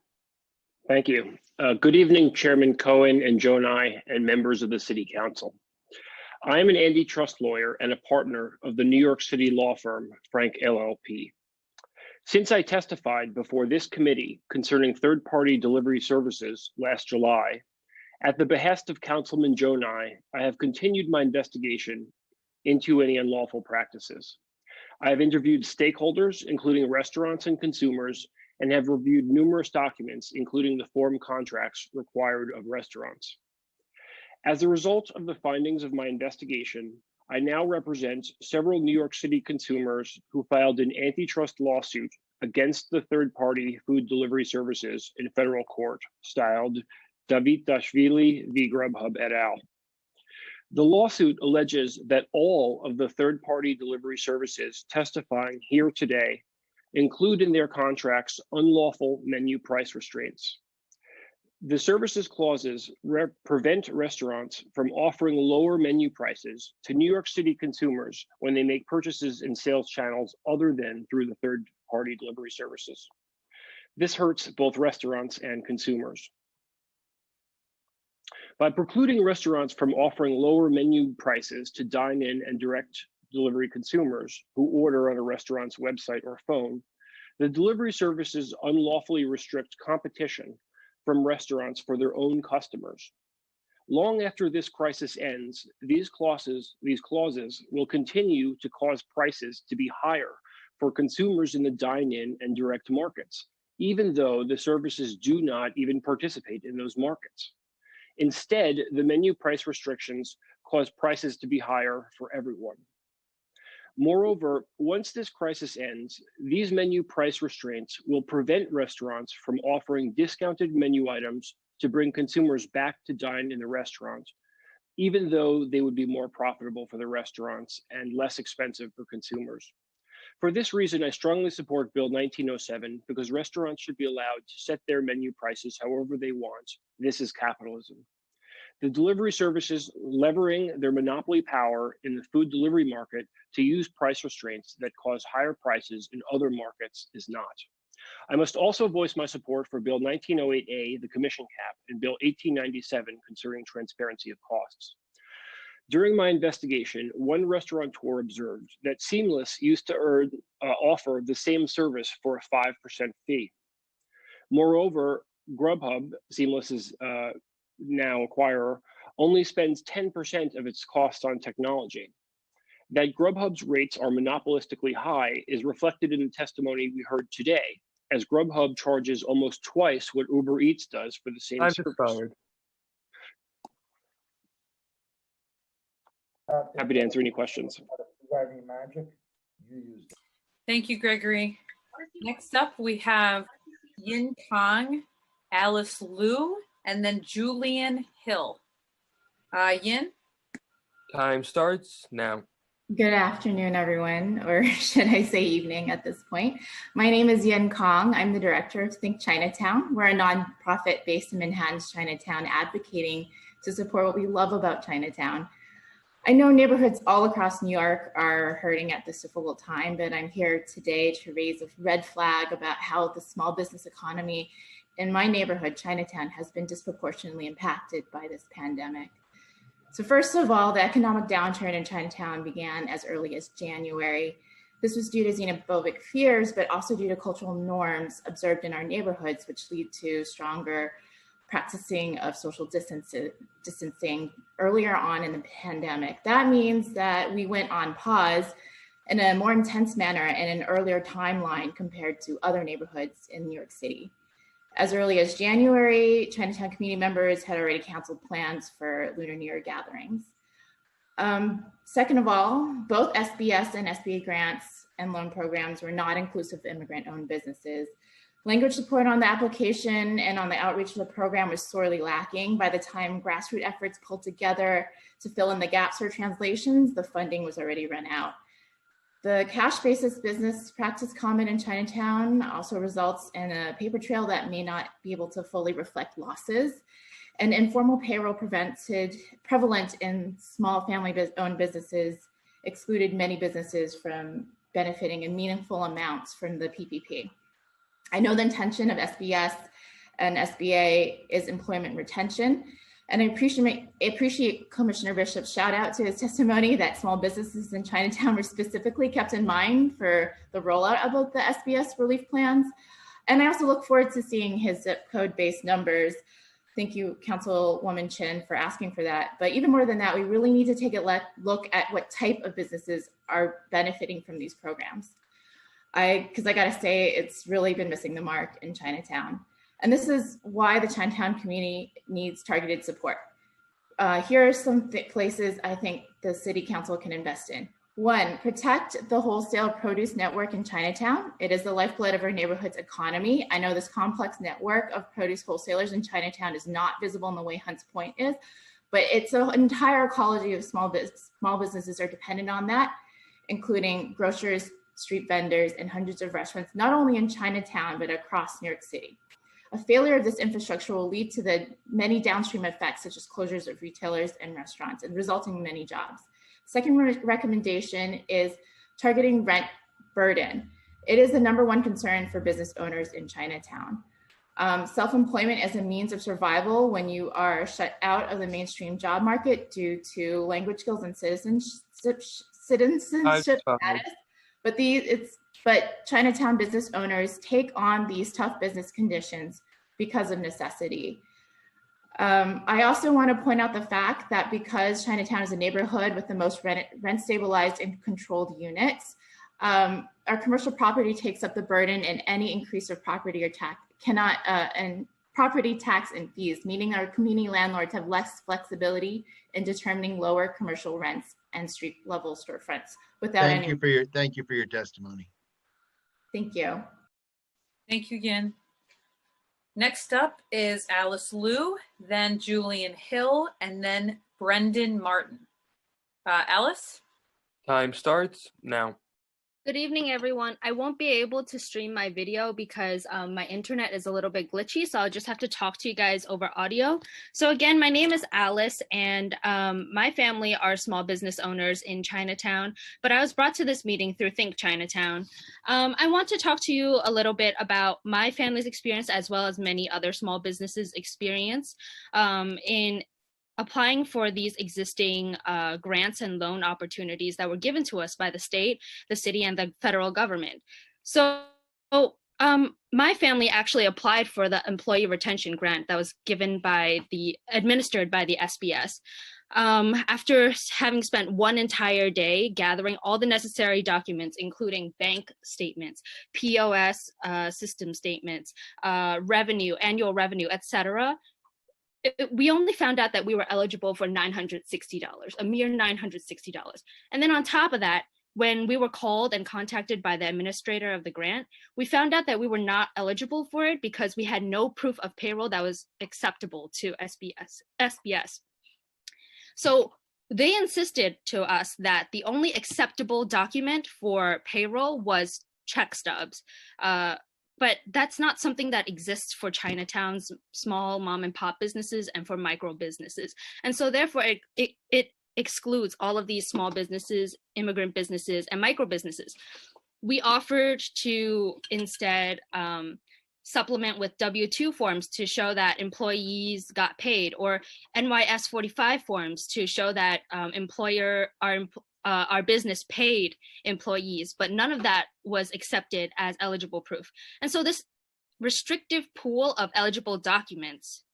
Thank you. Good evening, Chairman Cohen and Jonai and members of the City Council. I am an antitrust lawyer and a partner of the New York City law firm Frank LLP. Since I testified before this committee concerning third-party delivery services last July, at the behest of Councilman Jonai, I have continued my investigation into any unlawful practices. I have interviewed stakeholders, including restaurants and consumers, and have reviewed numerous documents, including the form contracts required of restaurants. As a result of the findings of my investigation, I now represent several New York City consumers who filed an antitrust lawsuit against the third-party food delivery services in federal court, styled Davidashvili v. Grubhub et al. The lawsuit alleges that all of the third-party delivery services testifying here today include in their contracts unlawful menu price restraints. The services clauses prevent restaurants from offering lower menu prices to New York City consumers when they make purchases in sales channels other than through the third-party delivery services. This hurts both restaurants and consumers. By precluding restaurants from offering lower menu prices to dine-in and direct delivery consumers who order on a restaurant's website or phone, the delivery services unlawfully restrict competition from restaurants for their own customers. Long after this crisis ends, these clauses will continue to cause prices to be higher for consumers in the dine-in and direct markets, even though the services do not even participate in those markets. Instead, the menu price restrictions cause prices to be higher for everyone. Moreover, once this crisis ends, these menu price restraints will prevent restaurants from offering discounted menu items to bring consumers back to dine in the restaurant, even though they would be more profitable for the restaurants and less expensive for consumers. For this reason, I strongly support Bill 1907 because restaurants should be allowed to set their menu prices however they want. This is capitalism. The delivery services levering their monopoly power in the food delivery market to use price restraints that cause higher prices in other markets is not. I must also voice my support for Bill 1908A, the commission cap, and Bill 1897 concerning transparency of costs. During my investigation, one restaurateur observed that Seamless used to offer the same service for a 5% fee. Moreover, Grubhub, Seamless's now acquirer, only spends 10% of its costs on technology. That Grubhub's rates are monopolistically high is reflected in the testimony we heard today, as Grubhub charges almost twice what Uber Eats does for the same Time service. expired. Happy to answer any questions. Driving magic, you used it. Thank you, Gregory. Next up, we have Yin Kong, Alice Liu, and then Julian Hill. Yin? Time starts now. Good afternoon, everyone, or should I say evening at this point. My name is Yin Kong. I'm the director of Think Chinatown. We're a nonprofit based in Manhattan's Chinatown, advocating to support what we love about Chinatown. I know neighborhoods all across New York are hurting at this difficult time, but I'm here today to raise a red flag about how the small business economy in my neighborhood, Chinatown, has been disproportionately impacted by this pandemic. So first of all, the economic downturn in Chinatown began as early as January. This was due to xenophobic fears, but also due to cultural norms observed in our neighborhoods, which lead to stronger practicing of social distancing earlier on in the pandemic. That means that we went on pause in a more intense manner and an earlier timeline compared to other neighborhoods in New York City. As early as January, Chinatown community members had already canceled plans for Lunar New Year gatherings. Second of all, both SBS and SBA grants and loan programs were not inclusive of immigrant-owned businesses. Language support on the application and on the outreach of the program was sorely lacking. By the time grassroots efforts pulled together to fill in the gaps for translations, the funding was already run out. The cash basis business practice comment in Chinatown also results in a paper trail that may not be able to fully reflect losses. And informal payroll prevalent in small family-owned businesses excluded many businesses from benefiting in meaningful amounts from the PPP. I know the intention of SBS and SBA is employment retention, and I appreciate Commissioner Bishop's shout out to his testimony that small businesses in Chinatown were specifically kept in mind for the rollout of both the SBS relief plans. And I also look forward to seeing his zip code based numbers. Thank you, Councilwoman Chin, for asking for that. But even more than that, we really need to take a look at what type of businesses are benefiting from these programs. Because I gotta say, it's really been missing the mark in Chinatown. And this is why the Chinatown community needs targeted support. Here are some places I think the City Council can invest in. One, protect the wholesale produce network in Chinatown. It is the lifeblood of our neighborhood's economy. I know this complex network of produce wholesalers in Chinatown is not visible in the way Hunts Point is, but it's an entire ecology of small businesses are dependent on that, including grocers, street vendors, and hundreds of restaurants, not only in Chinatown, but across New York City. A failure of this infrastructure will lead to the many downstream effects, such as closures of retailers and restaurants, and resulting in many jobs. Second recommendation is targeting rent burden. It is the #1 concern for business owners in Chinatown. Self-employment as a means of survival when you are shut out of the mainstream job market due to language skills and citizenship status. But Chinatown business owners take on these tough business conditions because of necessity. I also want to point out the fact that because Chinatown is a neighborhood with the most rent stabilized and controlled units, our commercial property takes up the burden, and any increase of property or tax and property tax and fees, meaning our community landlords have less flexibility in determining lower commercial rents and street level storefronts without Thank you for your testimony. Thank you. Thank you, Yin. Next up is Alice Liu, then Julian Hill, and then Brendan Martin. Alice? Time starts now. Good evening, everyone. I won't be able to stream my video because my internet is a little bit glitchy, so I'll just have to talk to you guys over audio. So again, my name is Alice, and my family are small business owners in Chinatown, but I was brought to this meeting through Think Chinatown. I want to talk to you a little bit about my family's experience as well as many other small businesses' experience in applying for these existing grants and loan opportunities that were given to us by the state, the city, and the federal government. So my family actually applied for the employee retention grant that was administered by the SBS. After having spent one entire day gathering all the necessary documents, including bank statements, POS system statements, revenue, annual revenue, etc., we only found out that we were eligible for $960, a mere $960. And then on top of that, when we were called and contacted by the administrator of the grant, we found out that we were not eligible for it because we had no proof of payroll that was acceptable to SBS. So they insisted to us that the only acceptable document for payroll was check stubs. But that's not something that exists for Chinatown's small mom and pop businesses and for micro businesses. And so therefore it excludes all of these small businesses, immigrant businesses, and micro businesses. We offered to instead supplement with W-2 forms to show that employees got paid, or NYS 45 forms to show that our business paid employees, but none of that was accepted as eligible proof. And so this restrictive pool of eligible documents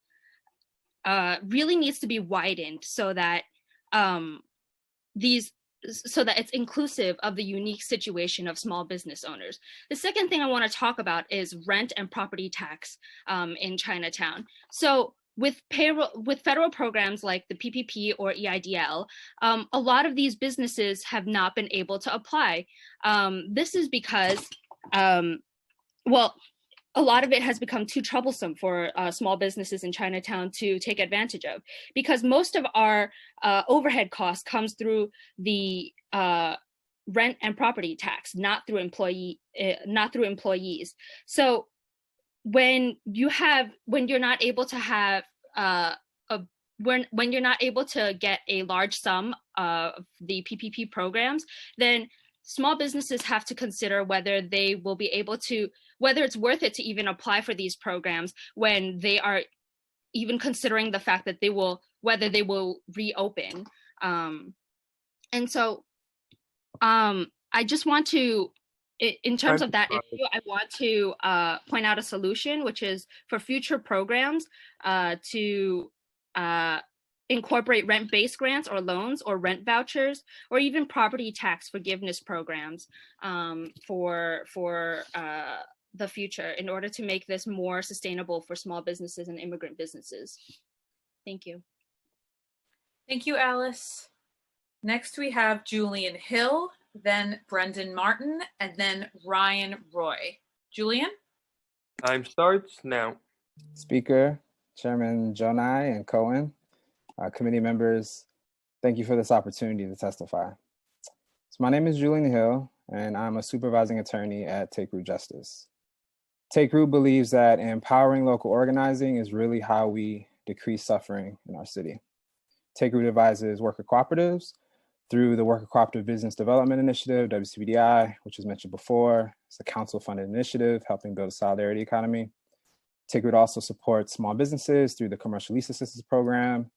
really needs to be widened so that it's inclusive of the unique situation of small business owners. The second thing I want to talk about is rent and property tax in Chinatown. So with federal programs like the PPP or EIDL, a lot of these businesses have not been able to apply. This is because, a lot of it has become too troublesome for small businesses in Chinatown to take advantage of, because most of our overhead costs comes through the rent and property tax, not through employees. So when you're not able to have when you're not able to get a large sum of the PPP programs, then small businesses have to consider whether they will be able to, whether it's worth it to even apply for these programs when they are even considering the fact that whether they will reopen. And so I just want to, in terms of that issue, I want to point out a solution, which is for future programs to incorporate rent-based grants or loans or rent vouchers or even property tax forgiveness programs for the future in order to make this more sustainable for small businesses and immigrant businesses. Thank you. Thank you, Alice. Next we have Julian Hill, then Brendan Martin, and then Ryan Roy. Julian? Time starts now. Speaker, Chairman Jonai and Cohen, committee members, thank you for this opportunity to testify. So my name is Julian Hill, and I'm a supervising attorney at Take Root Justice. Take Root believes that empowering local organizing is really how we decrease suffering in our city. Take Root advises worker cooperatives through the Worker Cooperative Business Development Initiative, WCBDI, which was mentioned before. It's a council-funded initiative helping build a solidarity economy. Take Root also supports small businesses through the Commercial Lease Assistance Program,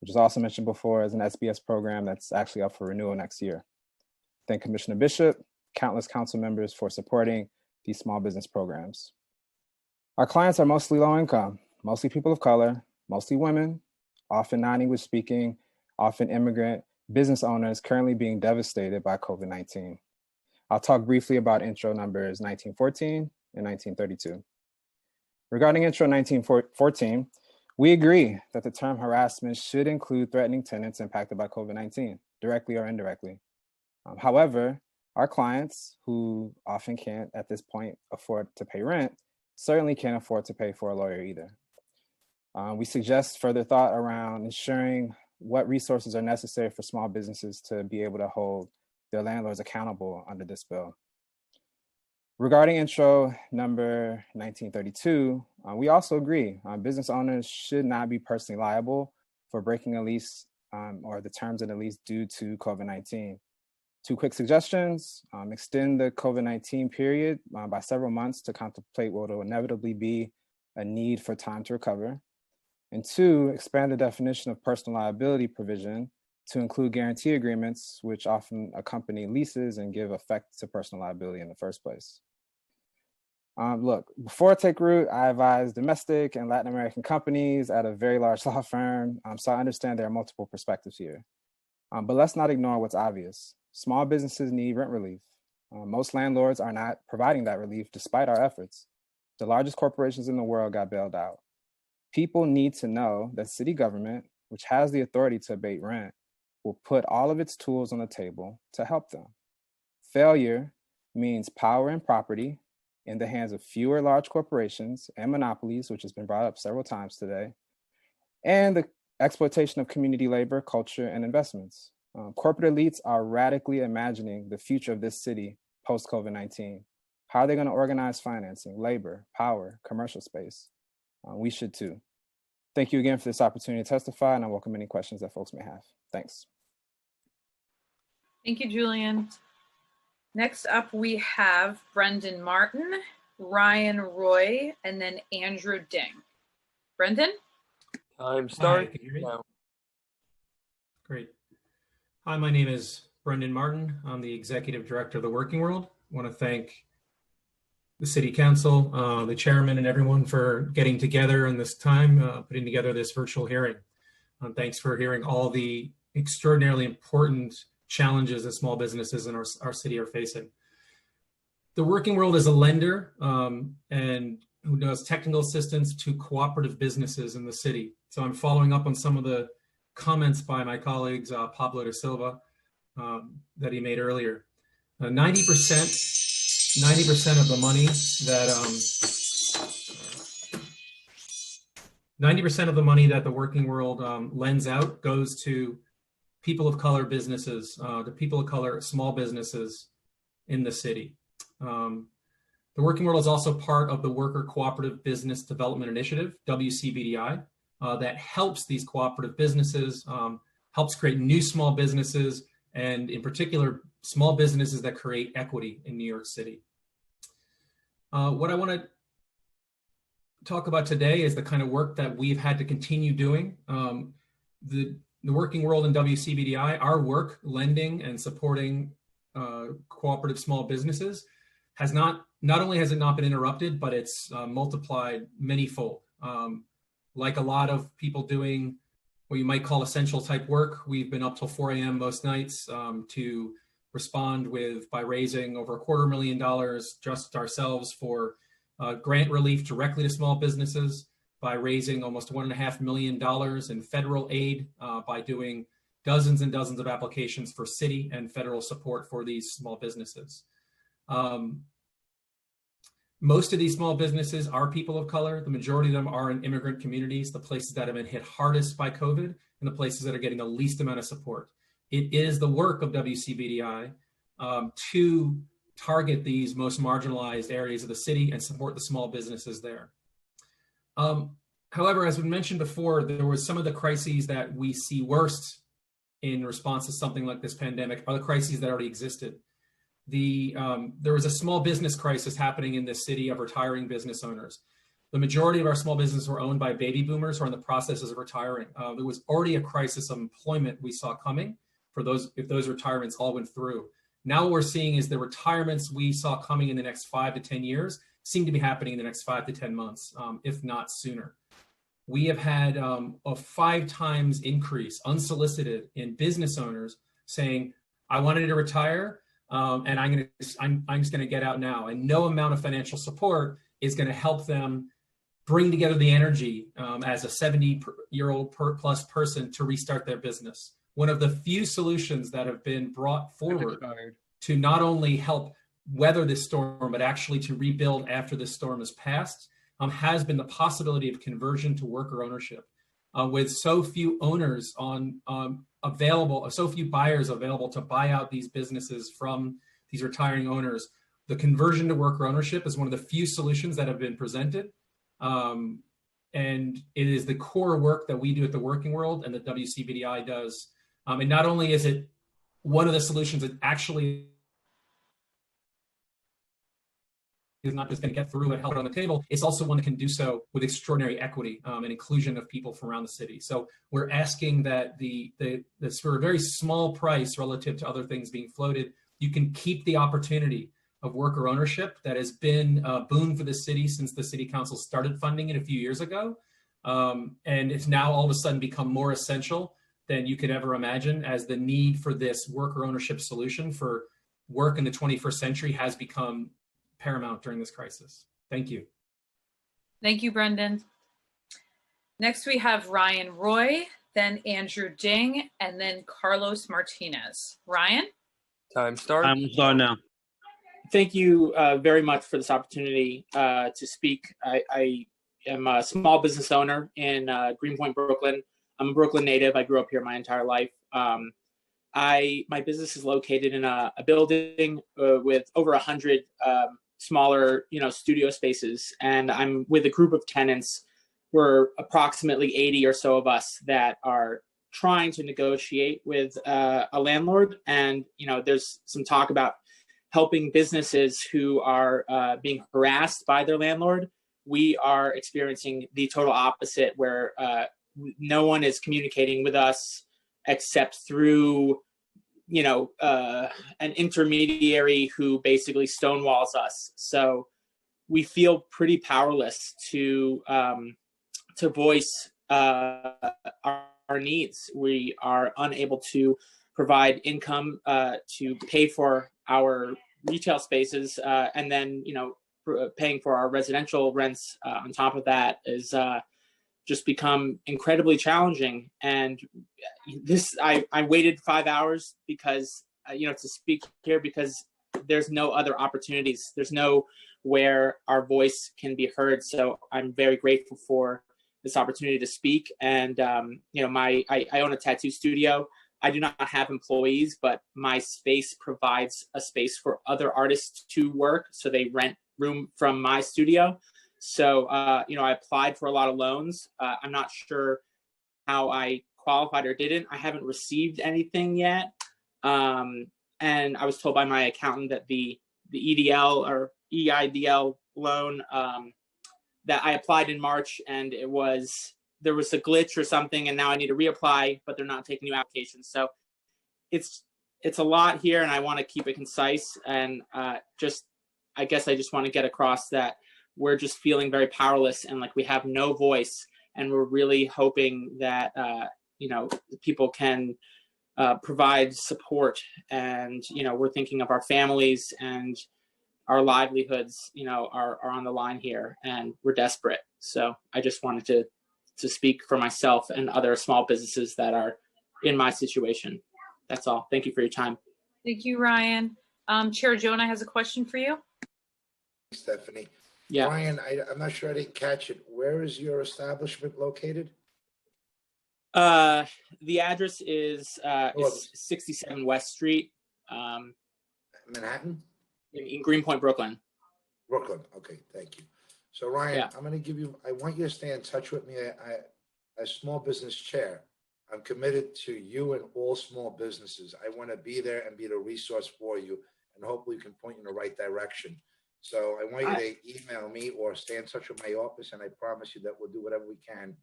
which is also mentioned before as an SBS program that's actually up for renewal next year. Thank Commissioner Bishop, countless council members for supporting these small business programs. Our clients are mostly low income, mostly people of color, mostly women, often non-English speaking, often immigrant business owners currently being devastated by COVID-19. I'll talk briefly about intro numbers 1914 and 1932. Regarding intro 1914, we agree that the term harassment should include threatening tenants impacted by COVID-19, directly or indirectly. However, our clients, who often can't at this point afford to pay rent, certainly can't afford to pay for a lawyer either. We suggest further thought around ensuring what resources are necessary for small businesses to be able to hold their landlords accountable under this bill. Regarding intro number 1932, we also agree business owners should not be personally liable for breaking a lease or the terms of the lease due to COVID-19. Two quick suggestions: extend the COVID-19 period by several months to contemplate what will inevitably be a need for time to recover. And two, expand the definition of personal liability provision to include guarantee agreements, which often accompany leases and give effect to personal liability in the first place. Look, before I take root, I advise domestic and Latin American companies at a very large law firm, so I understand there are multiple perspectives here. But let's not ignore what's obvious. Small businesses need rent relief. Most landlords are not providing that relief despite our efforts. The largest corporations in the world got bailed out. People need to know that city government, which has the authority to abate rent, will put all of its tools on the table to help them. Failure means power and property in the hands of fewer large corporations and monopolies, which has been brought up several times today, and the exploitation of community labor, culture, and investments. Corporate elites are radically imagining the future of this city post-COVID-19. How are they going to organize financing, labor, power, commercial space? We should too. Thank you again for this opportunity to testify, and I welcome any questions that folks may have. Thanks. Thank you, Julian. Next up, we have Brendan Martin, Ryan Roy, and then Andrew Ding. Brendan? Time starts. Hi, can you hear me? Now. Great. Hi, my name is Brendan Martin. I'm the Executive Director of the Working World. I want to thank the City Council, the chairman, and everyone for getting together in this time, putting together this virtual hearing. Thanks for hearing all the extraordinarily important challenges that small businesses in our city are facing. The Working World is a lender and who does technical assistance to cooperative businesses in the city. So I'm following up on some of the comments by my colleagues, Pablo de Silva, that he made earlier. 90% of the money that 90% of the money that the Working World lends out goes to people of color businesses, the people of color small businesses in the city. The Working World is also part of the Worker Cooperative Business Development Initiative, WCBDI, that helps these cooperative businesses, helps create new small businesses, and in particular, small businesses that create equity in New York City. What I want to talk about today is the kind of work that we've had to continue doing. The Working World and WCBDI, our work lending and supporting cooperative small businesses has not only has it not been interrupted, but it's multiplied manyfold. Like a lot of people doing what you might call essential type work, we've been up till 4 a.m. most nights to respond by raising over $250,000 just ourselves for grant relief directly to small businesses, by raising almost $1.5 million in federal aid, by doing dozens and dozens of applications for city and federal support for these small businesses. Most of these small businesses are people of color. The majority of them are in immigrant communities, the places that have been hit hardest by COVID and the places that are getting the least amount of support. It is the work of WCBDI to target these most marginalized areas of the city and support the small businesses there. However, as we mentioned before, there was some of the crises that we see worst in response to something like this pandemic are the crises that already existed. There was a small business crisis happening in this city of retiring business owners. The majority of our small businesses were owned by baby boomers who are in the processes of retiring. There was already a crisis of employment we saw coming for those, if those retirements all went through. Now what we're seeing is the retirements we saw coming in the next 5 to 10 years seem to be happening in the next 5 to 10 months, if not sooner. We have had a 5 times increase unsolicited in business owners saying, I wanted to retire and I'm just gonna get out now. And no amount of financial support is gonna help them bring together the energy as a 70-year-old plus person to restart their business. One of the few solutions that have been brought forward to not only help weather this storm, but actually to rebuild after this storm has passed, has been the possibility of conversion to worker ownership. With so few owners available, so few buyers available to buy out these businesses from these retiring owners, the conversion to worker ownership is one of the few solutions that have been presented. And it is the core work that we do at the Working World and the WCBDI does. And not only is it one of the solutions that actually is not just going to get through and help it on the table, it's also one that can do so with extraordinary equity and inclusion of people from around the city. So we're asking that for a very small price relative to other things being floated, you can keep the opportunity of worker ownership that has been a boon for the city since the city council started funding it a few years ago. And it's now all of a sudden become more essential than you could ever imagine, as the need for this worker ownership solution for work in the 21st century has become paramount during this crisis. Thank you. Thank you, Brendan. Next, we have Ryan Roy, then Andrew Ding, and then Carlos Martinez. Ryan? Time starts. I'm starting now. Thank you very much for this opportunity to speak. I am a small business owner in Greenpoint, Brooklyn. I'm a Brooklyn native. I grew up here my entire life. My business is located in a building with over 100 smaller, studio spaces, and I'm with a group of tenants. We're approximately 80 or so of us that are trying to negotiate with a landlord, and there's some talk about helping businesses who are being harassed by their landlord. We are experiencing the total opposite, where no one is communicating with us except through an intermediary who basically stonewalls us. So we feel pretty powerless to voice our needs. We are unable to provide income to pay for our retail spaces, and then paying for our residential rents on top of that is just become incredibly challenging. And this, I waited 5 hours because to speak here, because there's no other opportunities. There's no where our voice can be heard. So I'm very grateful for this opportunity to speak. And I own a tattoo studio. I do not have employees, but my space provides a space for other artists to work. So they rent room from my studio. So, I applied for a lot of loans. I'm not sure how I qualified or didn't. I haven't received anything yet. And I was told by my accountant that the EDL or EIDL loan that I applied in March, and there was a glitch or something, and now I need to reapply, but they're not taking new applications. So it's a lot here, and I want to keep it concise. And I guess I just want to get across that we're just feeling very powerless, and like we have no voice, and we're really hoping that people can provide support. And we're thinking of our families, and our livelihoods are on the line here, and we're desperate. So I just wanted to speak for myself and other small businesses that are in my situation. That's all. Thank you for your time. Thank you, Ryan. Chair Jonah has a question for you. Stephanie. Yeah. Ryan, I'm not sure I didn't catch it. Where is your establishment located? The address is 67 West Street. Manhattan? In Greenpoint, Brooklyn. Brooklyn. Okay, thank you. So Ryan, Yeah. I want you to stay in touch with me. As small business chair, I'm committed to you and all small businesses. I want to be there and be the resource for you, and hopefully you can point you in the right direction. So I want you to email me or stay in touch with my office, and I promise you that we'll do whatever we can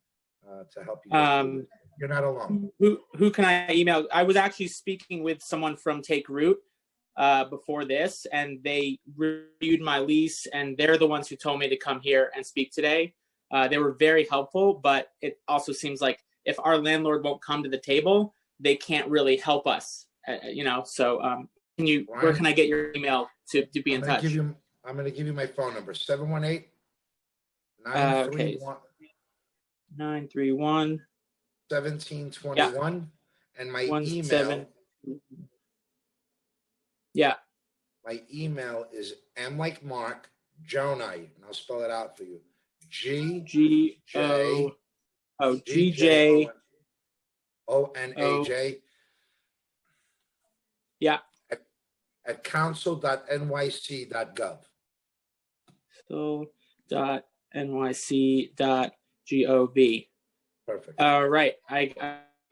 to help you. You're not alone. Who can I email? I was actually speaking with someone from Take Root before this, and they reviewed my lease, and they're the ones who told me to come here and speak today. They were very helpful, but it also seems like if our landlord won't come to the table, they can't really help us. So can you? Ryan, where can I get your email to be in touch? I'm going to give you my phone number, 718-931. Okay. 931. 1721. And my email. Yeah. My email is M like Mark, Jonai, and I'll spell it out for you. GJ ONAJ. Yeah. At council.nyc.gov. council.nyc.gov. Perfect. All right. I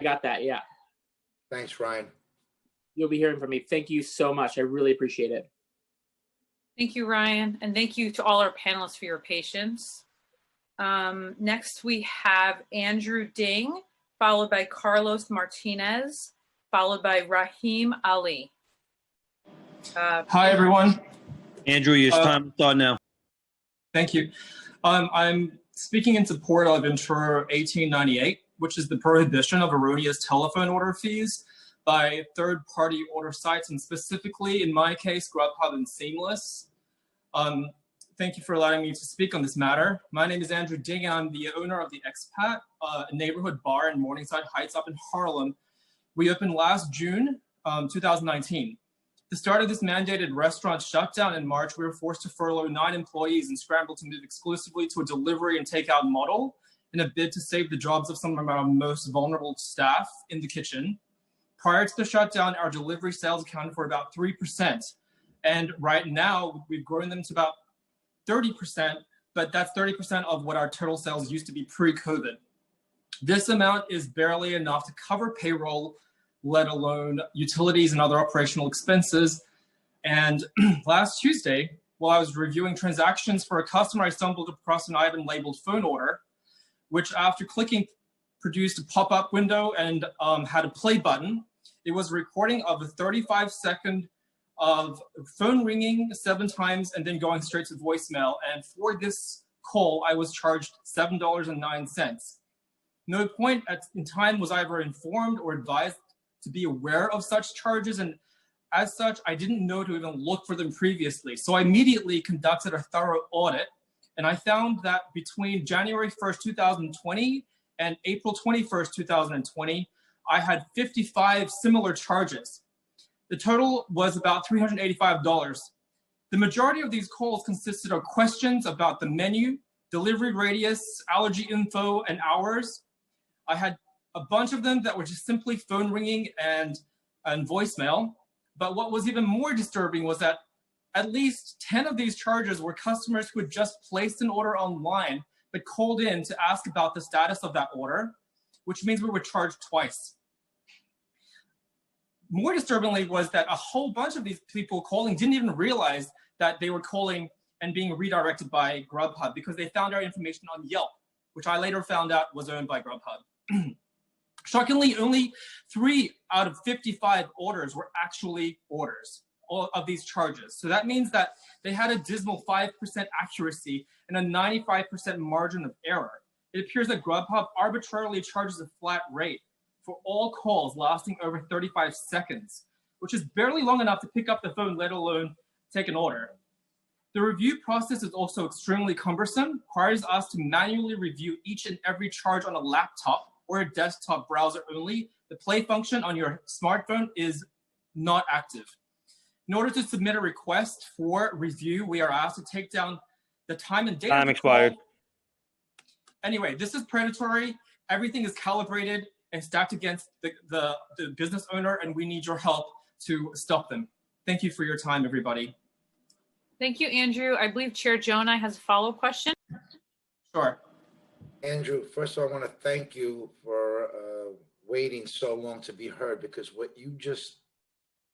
got that. Yeah. Thanks, Ryan. You'll be hearing from me. Thank you so much. I really appreciate it. Thank you, Ryan. And thank you to all our panelists for your patience. Next, we have Andrew Ding, followed by Carlos Martinez, followed by Rahim Ali. Hi, everyone. Andrew, your time to start now. Thank you. I'm speaking in support of Intro 1898, which is the prohibition of erroneous telephone order fees by third-party order sites, and specifically, in my case, Grubhub and Seamless. Thank you for allowing me to speak on this matter. My name is Andrew Ding, and I'm the owner of the Expat, a neighborhood bar in Morningside Heights up in Harlem. We opened last June 2019. The start of this mandated restaurant shutdown in March, we were forced to furlough 9 employees and scramble to move exclusively to a delivery and takeout model in a bid to save the jobs of some of our most vulnerable staff in the kitchen. Prior to the shutdown, our delivery sales accounted for about 3%. And right now, we've grown them to about 30%, but that's 30% of what our total sales used to be pre-COVID. This amount is barely enough to cover payroll, let alone utilities and other operational expenses. And last Tuesday, while I was reviewing transactions for a customer, I stumbled across an item labeled phone order, which after clicking produced a pop-up window and had a play button. It was a recording of a 35-second of phone ringing 7 times and then going straight to voicemail. And for this call, I was charged $7.09. No point in time was I ever informed or advised to be aware of such charges, and as such, I didn't know to even look for them previously. So I immediately conducted a thorough audit, and I found that between January 1st, 2020 and April 21st, 2020, I had 55 similar charges. The total was about $385. The majority of these calls consisted of questions about the menu, delivery radius, allergy info, and hours. I had a bunch of them that were just simply phone ringing and voicemail. But what was even more disturbing was that at least 10 of these charges were customers who had just placed an order online, but called in to ask about the status of that order, which means we were charged twice. More disturbingly was that a whole bunch of these people calling didn't even realize that they were calling and being redirected by Grubhub because they found our information on Yelp, which I later found out was owned by Grubhub. Shockingly, only 3 out of 55 orders were actually orders of these charges. So that means that they had a dismal 5% accuracy and a 95% margin of error. It appears that Grubhub arbitrarily charges a flat rate for all calls lasting over 35 seconds, which is barely long enough to pick up the phone, let alone take an order. The review process is also extremely cumbersome, requires us to manually review each and every charge on a laptop or a desktop browser only. The play function on your smartphone is not active. In order to submit a request for review, we are asked to take down the time and date. Time expired. Anyway, this is predatory. Everything is calibrated and stacked against the business owner, and we need your help to stop them. Thank you for your time, everybody. Thank you, Andrew. I believe Chair Jonai has a follow-up question. Sure. Andrew, first of all, I want to thank you for waiting so long to be heard, because what you just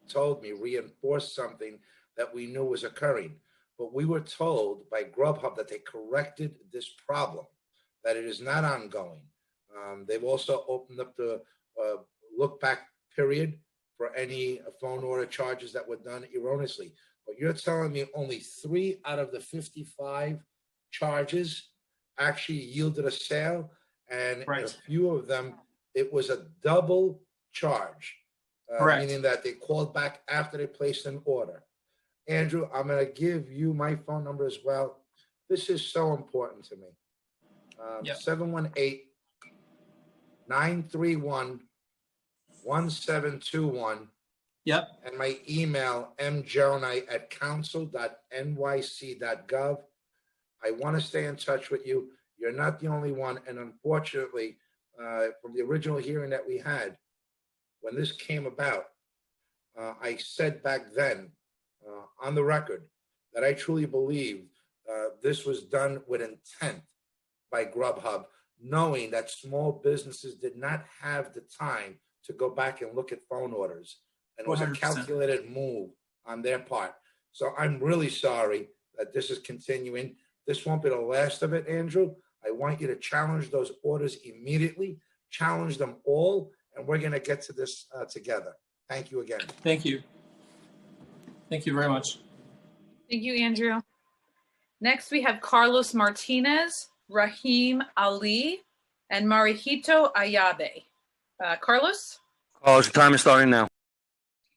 told me reinforced something that we knew was occurring. But we were told by Grubhub that they corrected this problem, that it is not ongoing. They've also opened up the look back period for any phone order charges that were done erroneously. But you're telling me only 3 out of the 55 charges actually yielded a sale, and a few of them, it was a double charge, meaning that they called back after they placed an order. Andrew, I'm going to give you my phone number as well. This is so important to me. 718-931-1721. Yep. And my email, mjonai@council.nyc.gov. I want to stay in touch with you. You're not the only one. And unfortunately, from the original hearing that we had, when this came about, I said back then on the record that I truly believe this was done with intent by Grubhub, knowing that small businesses did not have the time to go back and look at phone orders. And it was 100%. A calculated move on their part. So I'm really sorry that this is continuing. This won't be the last of it, Andrew. I want you to challenge those orders immediately, challenge them all, and we're going to get to this together. Thank you again. Thank you. Thank you very much. Thank you, Andrew. Next, we have Carlos Martinez, Rahim Ali, and Marihito Ayabe. Carlos? Carlos, your time is starting now.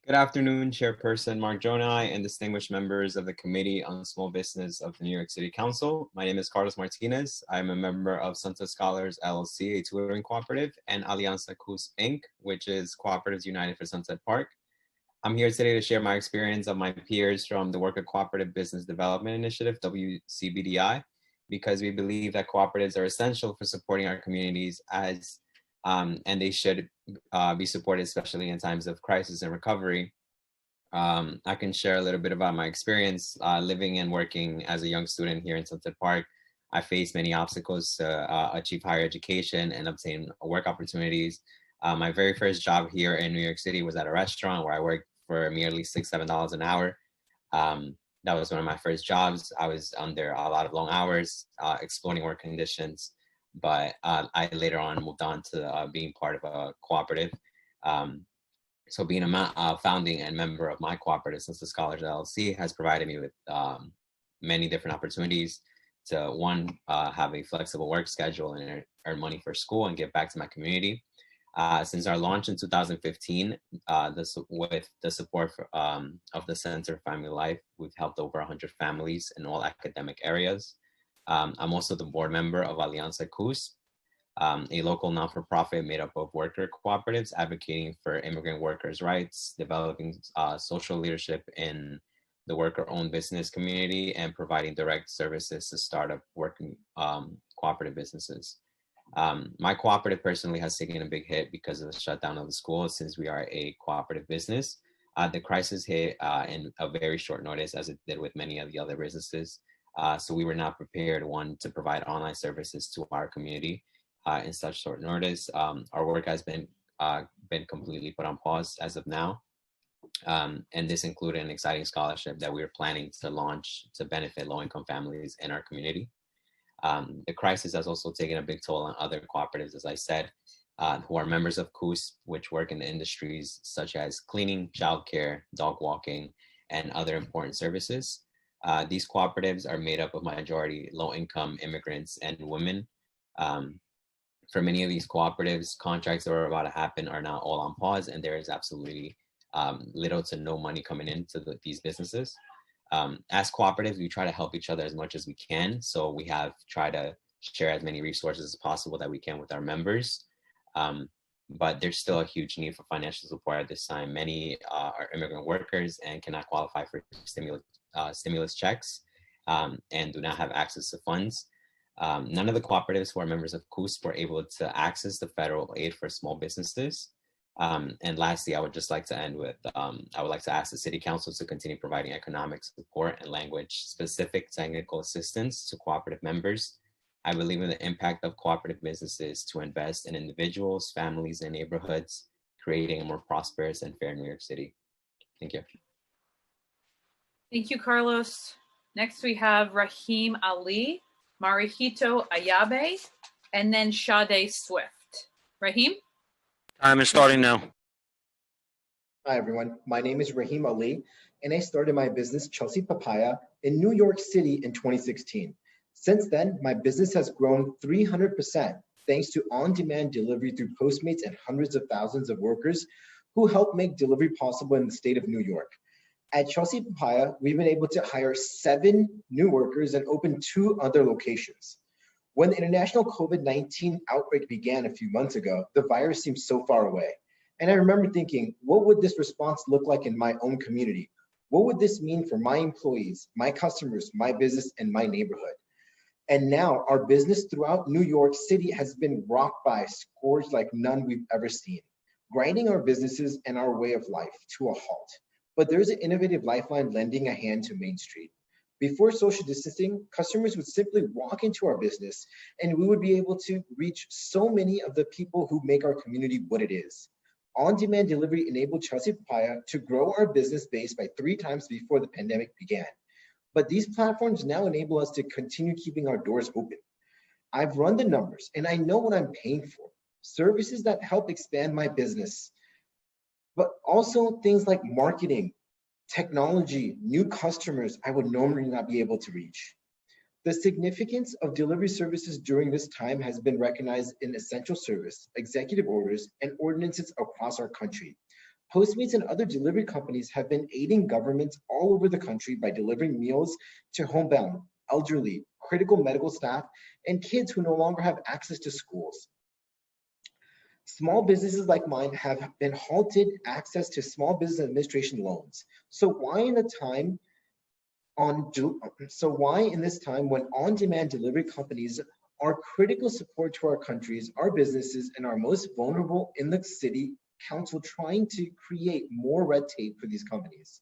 Good afternoon, Chairperson Mark Jonai and distinguished members of the Committee on Small Business of the New York City Council. My name is Carlos Martinez. I'm a member of Sunset Scholars LLC, a tutoring cooperative, and Alianza CUS Inc., which is Cooperatives United for Sunset Park. I'm here today to share my experience of my peers from the Worker Cooperative Business Development Initiative, WCBDI, because we believe that cooperatives are essential for supporting our communities and they should be supported, especially in times of crisis and recovery. I can share a little bit about my experience living and working as a young student here in Sunset Park. I faced many obstacles to achieve higher education and obtain work opportunities. My very first job here in New York City was at a restaurant where I worked for merely $6, $7 an hour. That was one of my first jobs. I was under a lot of long hours, exploring work conditions. But I later on moved on to being part of a cooperative. So being a founding and member of my cooperative, Sunset Scholars LLC, has provided me with many different opportunities to, one, have a flexible work schedule and earn money for school and give back to my community. Since our launch in 2015, with the support of the Center for Family Life, we've helped over 100 families in all academic areas. I'm also the board member of Alianza CUS, a local not-for-profit made up of worker cooperatives advocating for immigrant workers' rights, developing social leadership in the worker-owned business community, and providing direct services to startup working cooperative businesses. My cooperative personally has taken a big hit because of the shutdown of the school. Since we are a cooperative business, the crisis hit in a very short notice, as it did with many of the other businesses. So we were not prepared, one, to provide online services to our community in such short notice. Our work has been completely put on pause as of now. And this included an exciting scholarship that we are planning to launch to benefit low-income families in our community. The crisis has also taken a big toll on other cooperatives, as I said, who are members of CUS, which work in the industries such as cleaning, childcare, dog walking, and other important services. These cooperatives are made up of majority low-income immigrants and women. For many of these cooperatives, contracts that are about to happen are now all on pause, and there is absolutely little to no money coming into these businesses. As cooperatives, we try to help each other as much as we can. So we have tried to share as many resources as possible that we can with our members. But there's still a huge need for financial support at this time. Many are immigrant workers and cannot qualify for stimulus checks and do not have access to funds. None of the cooperatives who are members of CUS were able to access the federal aid for small businesses. And lastly, I would just like to end with, I would like to ask the City Council to continue providing economic support and language-specific technical assistance to cooperative members. I believe in the impact of cooperative businesses to invest in individuals, families, and neighborhoods, creating a more prosperous and fair New York City. Thank you. Thank you, Carlos. Next, we have Rahim Ali, Marihito Ayabe, and then Sade Swift. Rahim? Time is starting now. Hi, everyone. My name is Rahim Ali, and I started my business, Chelsea Papaya, in New York City in 2016. Since then, my business has grown 300% thanks to on-demand delivery through Postmates and hundreds of thousands of workers who help make delivery possible in the state of New York. At Chelsea Papaya, we've been able to hire 7 new workers and open 2 other locations. When the international COVID-19 outbreak began a few months ago, the virus seemed so far away. And I remember thinking, what would this response look like in my own community? What would this mean for my employees, my customers, my business, and my neighborhood? And now our business throughout New York City has been rocked by scourge like none we've ever seen, grinding our businesses and our way of life to a halt. But there's an innovative lifeline lending a hand to Main Street. Before social distancing, customers would simply walk into our business and we would be able to reach so many of the people who make our community what it is. On-demand delivery enabled Chelsea Papaya to grow our business base by 3 times before the pandemic began. But these platforms now enable us to continue keeping our doors open. I've run the numbers and I know what I'm paying for. Services that help expand my business, but also things like marketing, technology, new customers I would normally not be able to reach. The significance of delivery services during this time has been recognized in essential service, executive orders, and ordinances across our country. Postmates and other delivery companies have been aiding governments all over the country by delivering meals to homebound, elderly, critical medical staff, and kids who no longer have access to schools. Small businesses like mine have been halted access to small business administration loans. So why in this time when on-demand delivery companies are critical support to our countries, our businesses, and our most vulnerable in the city council trying to create more red tape for these companies?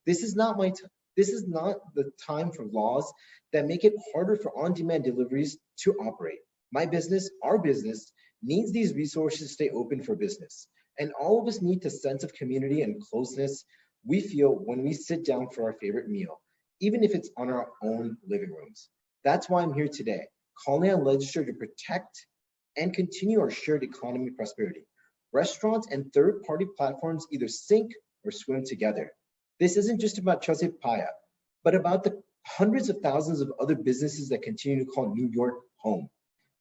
This is not the time for laws that make it harder for on-demand deliveries to operate. My business, our business, needs these resources to stay open for business. And all of us need the sense of community and closeness we feel when we sit down for our favorite meal, even if it's on our own living rooms. That's why I'm here today, calling on legislators to protect and continue our shared economy prosperity. Restaurants and third-party platforms either sink or swim together. This isn't just about Chelsea Papaya, but about the hundreds of thousands of other businesses that continue to call New York home.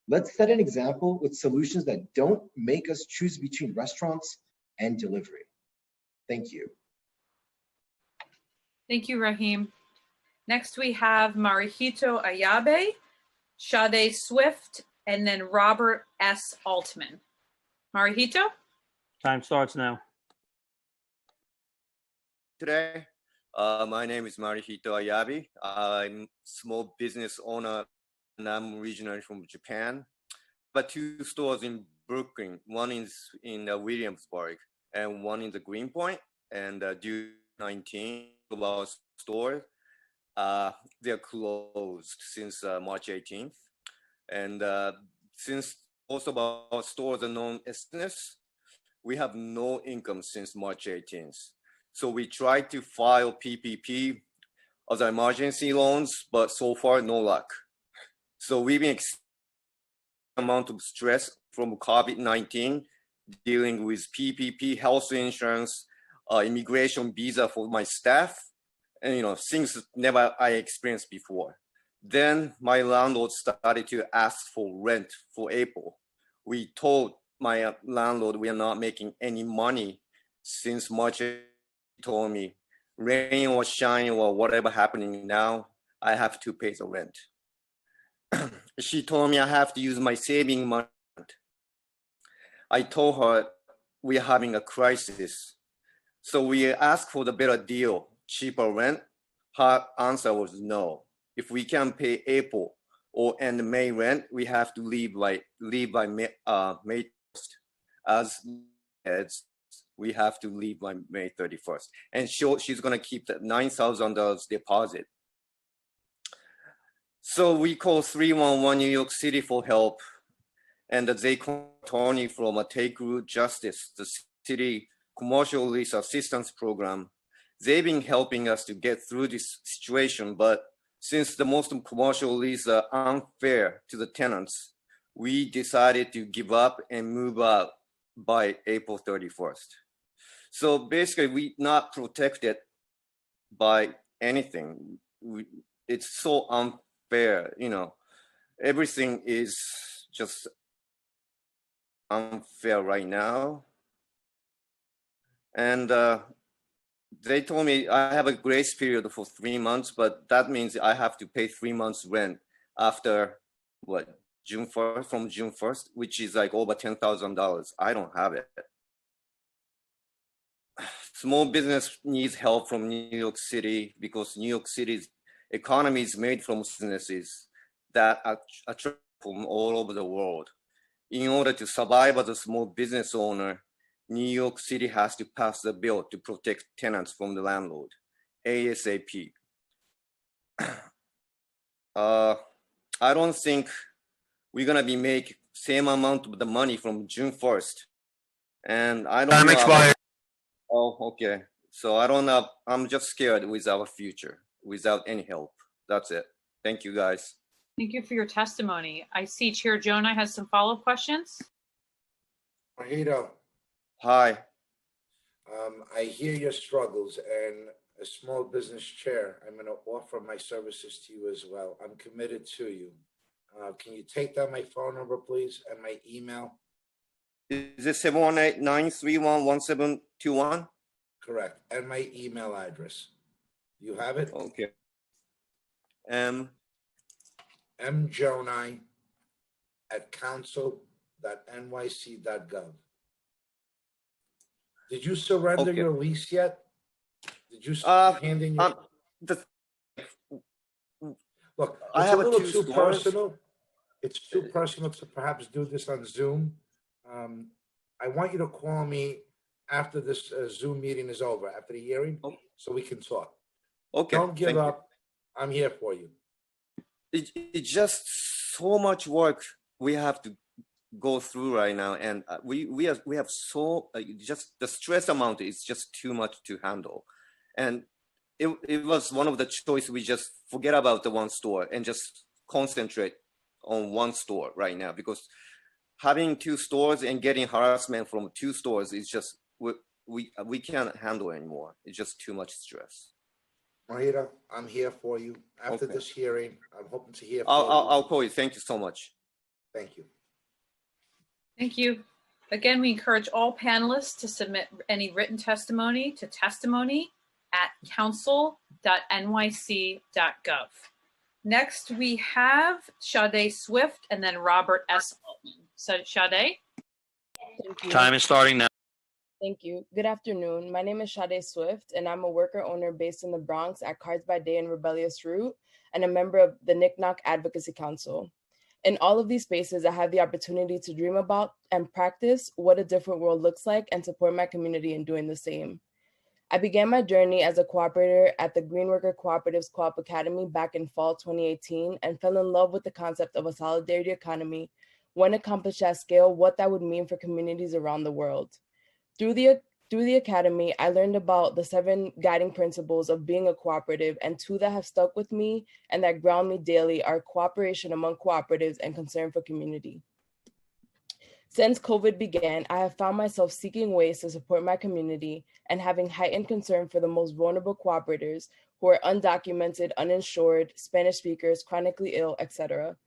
Let's set an example with solutions that don't make us choose between restaurants and delivery. Thank you. Thank you, Raheem. Next, we have Marihito Ayabe, Sade Swift, and then Robert S. Altman. Marihito? Time starts now. Today, my name is Marihito Ayabe. I'm small business owner and I'm originally from Japan. But 2 stores in Brooklyn. One is in Williamsburg and one in the Greenpoint. And due 19 of our stores, they're closed since March 18th. And since most of our stores are non-business, we have no income since March 18th. So we tried to file PPP as emergency loans, but so far no luck. So we've been amount of stress from COVID-19, dealing with PPP, health insurance, immigration visa for my staff, and things never I experienced before. Then my landlord started to ask for rent for April. We told my landlord we are not making any money since March. He told me, rain or shine or whatever happening now, I have to pay the rent. She told me I have to use my saving money. I told her we are having a crisis. So we asked for the better deal, cheaper rent. Her answer was no. If we can pay April or end May rent, we have to leave by May 1st. As heads, we have to leave by May 31st. And she's gonna keep that $9,000 deposit. So we called 311 New York City for help, and they called attorney from a Take Root Justice, the city commercial lease assistance program. They've been helping us to get through this situation, but since the most commercial leases are unfair to the tenants, we decided to give up and move out by April 31st. So basically, we're not protected by anything. It's so unfair. Everything is just unfair right now. And they told me I have a grace period for 3 months, but that means I have to pay 3 months rent after June 1st, from June 1st, which is like over $10,000. I don't have it. Small business needs help from New York City because New York City's economy is made from businesses that attract from all over the world. In order to survive as a small business owner, New York City has to pass the bill to protect tenants from the landlord, ASAP. I don't think we're gonna be making same amount of the money from June 1st. And I don't know. Expired. Oh, okay. So I don't know. I'm just scared with our future without any help. That's it. Thank you, guys. Thank you for your testimony. I see Chair Jonah has some follow-up questions. Marihito. Hi. I hear your struggles, and as small business chair, I'm going to offer my services to you as well. I'm committed to you. Can you take down my phone number, please, and my email? Is it 718-931-1721? Correct. And my email address. You have it? Okay. mjonai@council.nyc.gov. Did you surrender Okay. your lease yet? Did you hand in your... Look, I it's a have little two too stores. personal. It's too personal to perhaps do this on Zoom. I want you to call me after this Zoom meeting is over, after the hearing, so we can talk. Okay. Don't give thank you. up. I'm here for you. It's just so much work we have to go through right now, and we have so just the stress amount is just too much to handle, and it was one of the choice. We just forget about the one store and just concentrate on one store right now, because having two stores and getting harassment from two stores is just we can't handle anymore. It's just too much stress. Mahira, I'm here for you. After Okay. this hearing, I'm hoping to hear from I'll call you. Thank you so much. Thank you. Thank you. Again, we encourage all panelists to submit any written testimony to testimony@council.nyc.gov. Next, we have Sade Swift and then Robert S. Altman. So, Sade? Thank you. Time is starting now. Thank you. Good afternoon. My name is Sade Swift, and I'm a worker owner based in the Bronx at Cards by Day and Rebellious Root, and a member of the Knick-Knock Advocacy Council. In all of these spaces, I have the opportunity to dream about and practice what a different world looks like and support my community in doing the same. I began my journey as a cooperator at the Green Worker Cooperatives Co-op Academy back in fall 2018 and fell in love with the concept of a solidarity economy when accomplished at scale, what that would mean for communities around the world. Through the academy, I learned about the 7 guiding principles of being a cooperative, and 2 that have stuck with me and that ground me daily are cooperation among cooperatives and concern for community. Since COVID began, I have found myself seeking ways to support my community and having heightened concern for the most vulnerable cooperators who are undocumented, uninsured, Spanish speakers, chronically ill, etc.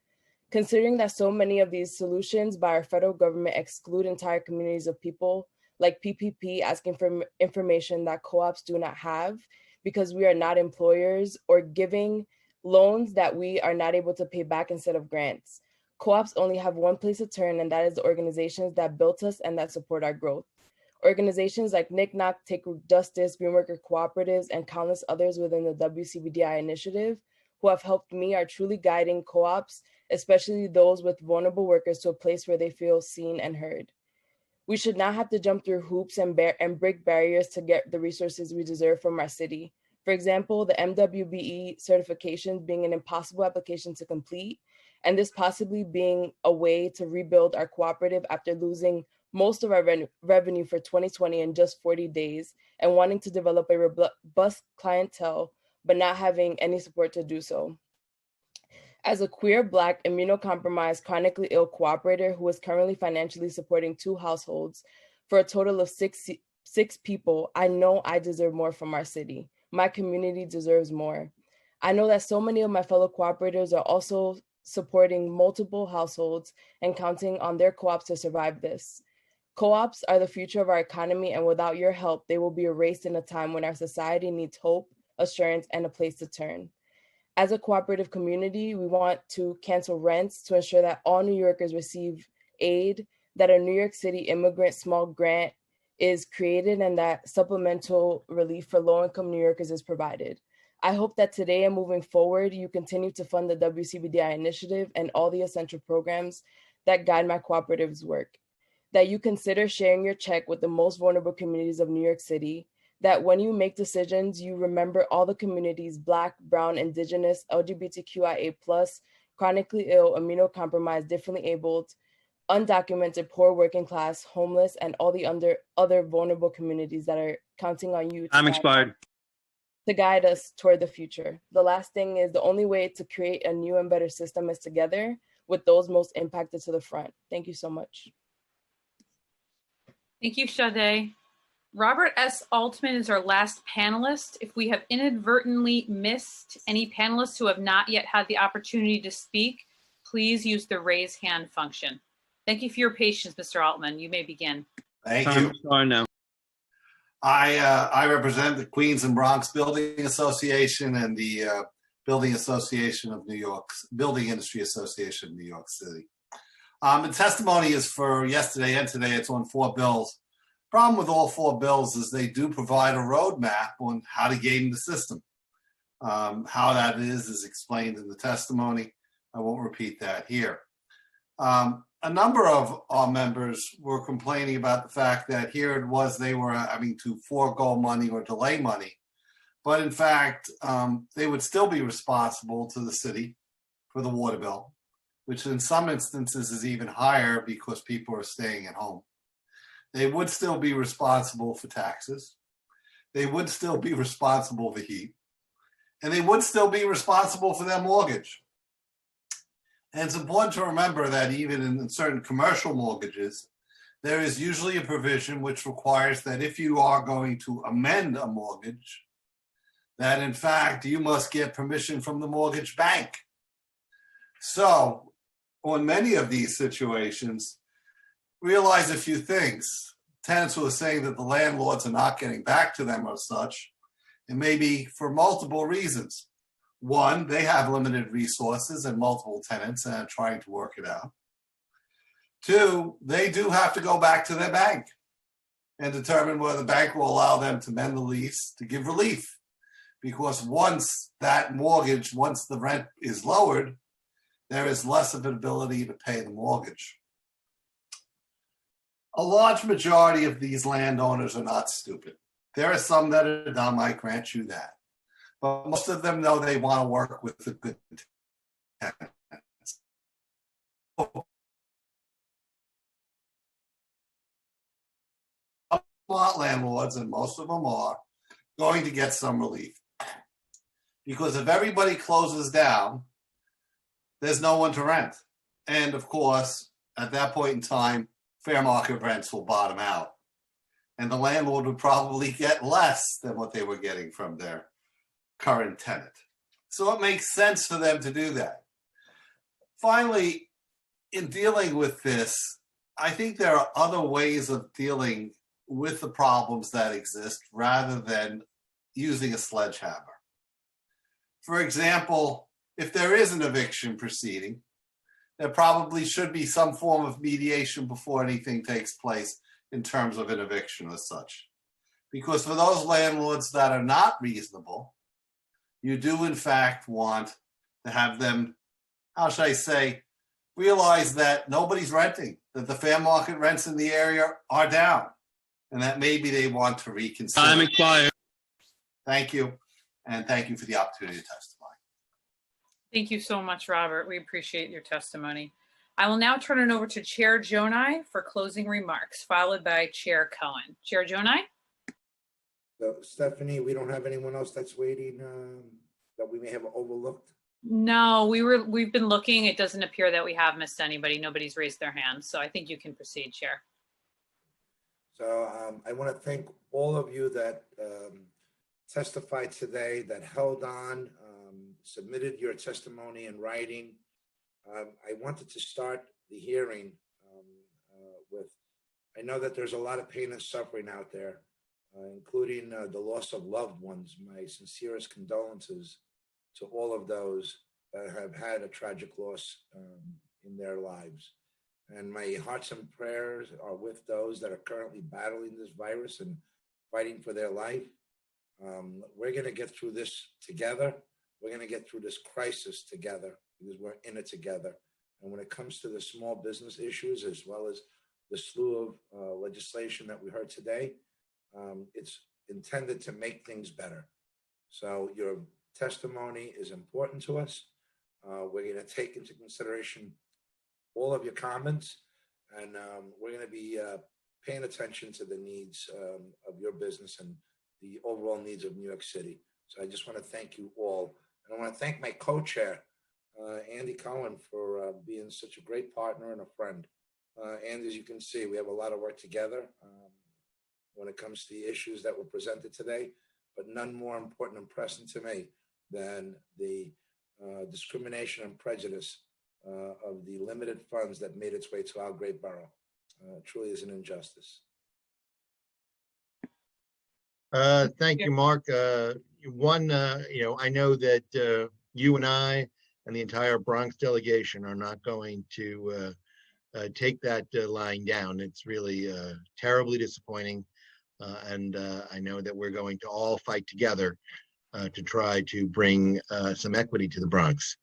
Considering that so many of these solutions by our federal government exclude entire communities of people, like PPP asking for information that co-ops do not have because we are not employers, or giving loans that we are not able to pay back instead of grants. Co-ops only have one place to turn, and that is the organizations that built us and that support our growth. Organizations like Knick-Knock, Take Root Justice, Green Worker Cooperatives, and countless others within the WCBDI initiative who have helped me are truly guiding co-ops, especially those with vulnerable workers, to a place where they feel seen and heard. We should not have to jump through hoops and break barriers to get the resources we deserve from our city. For example, the MWBE certification being an impossible application to complete, and this possibly being a way to rebuild our cooperative after losing most of our revenue for 2020 in just 40 days, and wanting to develop a robust clientele, but not having any support to do so. As a queer, Black, immunocompromised, chronically ill cooperator who is currently financially supporting 2 households for a total of six people, I know I deserve more from our city. My community deserves more. I know that so many of my fellow cooperators are also supporting multiple households and counting on their co-ops to survive this. Co-ops are the future of our economy, and without your help, they will be erased in a time when our society needs hope, assurance, and a place to turn. As a cooperative community, we want to cancel rents to ensure that all New Yorkers receive aid, that a New York City immigrant small grant is created, and that supplemental relief for low-income New Yorkers is provided. I hope that today and moving forward, you continue to fund the WCBDI initiative and all the essential programs that guide my cooperative's work, that you consider sharing your check with the most vulnerable communities of New York City, that when you make decisions, you remember all the communities, Black, Brown, Indigenous, LGBTQIA+, chronically ill, immunocompromised, differently abled, undocumented, poor, working class, homeless, and all the other vulnerable communities that are counting on you to guide us toward the future. The last thing is, the only way to create a new and better system is together with those most impacted to the front. Thank you so much. Thank you, Sade. Robert S. Altman is our last panelist. If we have inadvertently missed any panelists who have not yet had the opportunity to speak, please use the raise hand function. Thank you for your patience, Mr. Altman. You may begin. Thank you. Now. I represent the Queens and Bronx Building Association and the Building Association of New York, Building Industry Association of New York City. The testimony is for yesterday and today. It's on 4 bills. Problem with all 4 bills is they do provide a roadmap on how to game the system. How that is explained in the testimony. I won't repeat that here. A number of our members were complaining about the fact that here it was they were having to forego money or delay money. But in fact, they would still be responsible to the city for the water bill, which in some instances is even higher because people are staying at home. They would still be responsible for taxes. They would still be responsible for heat. And they would still be responsible for their mortgage. And it's important to remember that even in certain commercial mortgages, there is usually a provision which requires that if you are going to amend a mortgage, that in fact you must get permission from the mortgage bank. So on many of these situations, realize a few things. Tenants who are saying that the landlords are not getting back to them or such, and maybe for multiple reasons. One, they have limited resources and multiple tenants and are trying to work it out. 2, they do have to go back to their bank and determine whether the bank will allow them to amend the lease to give relief. Because once that mortgage, once the rent is lowered, there is less of an ability to pay the mortgage. A large majority of these landowners are not stupid. There are some that are dumb, I grant you that. But most of them know they want to work with the good tenants. Lot landlords, and most of them are, going to get some relief. Because if everybody closes down, there's no one to rent. And of course, at that point in time, fair market rents will bottom out. And the landlord would probably get less than what they were getting from their current tenant. So it makes sense for them to do that. Finally, in dealing with this, I think there are other ways of dealing with the problems that exist rather than using a sledgehammer. For example, if there is an eviction proceeding, there probably should be some form of mediation before anything takes place in terms of an eviction or such. Because for those landlords that are not reasonable, you do in fact want to have them, how should I say, realize that nobody's renting, that the fair market rents in the area are down, and that maybe they want to reconsider. Time expired. Thank you, and thank you for the opportunity to testify. Thank you so much, Robert. We appreciate your testimony. I will now turn it over to Chair Jonai for closing remarks, followed by Chair Cohen. Chair Jonai? So, Stephanie, we don't have anyone else that's waiting that we may have overlooked? No, we've been looking. It doesn't appear that we have missed anybody. Nobody's raised their hand. So I think you can proceed, Chair. So I want to thank all of you that testified today, that held on, submitted your testimony in writing. I wanted to start the hearing with, I know that there's a lot of pain and suffering out there, including the loss of loved ones. My sincerest condolences to all of those that have had a tragic loss in their lives. And my hearts and prayers are with those that are currently battling this virus and fighting for their life. We're going to get through this together. We're going to get through this crisis together because we're in it together. And when it comes to the small business issues, as well as the slew of legislation that we heard today, it's intended to make things better. So your testimony is important to us. We're going to take into consideration all of your comments, and we're going to be paying attention to the needs of your business and the overall needs of New York City. So I just want to thank you all. And I want to thank my co-chair, Andy Cohen, for being such a great partner and a friend. And as you can see, we have a lot of work together. when it comes to the issues that were presented today, but none more important and pressing to me than the discrimination and prejudice of the limited funds that made its way to our great borough. Truly is an injustice. Thank you, Mark. I know that you and I and the entire Bronx delegation are not going to take that lying down. It's really terribly disappointing. And I know that we're going to all fight together to try to bring some equity to the Bronx.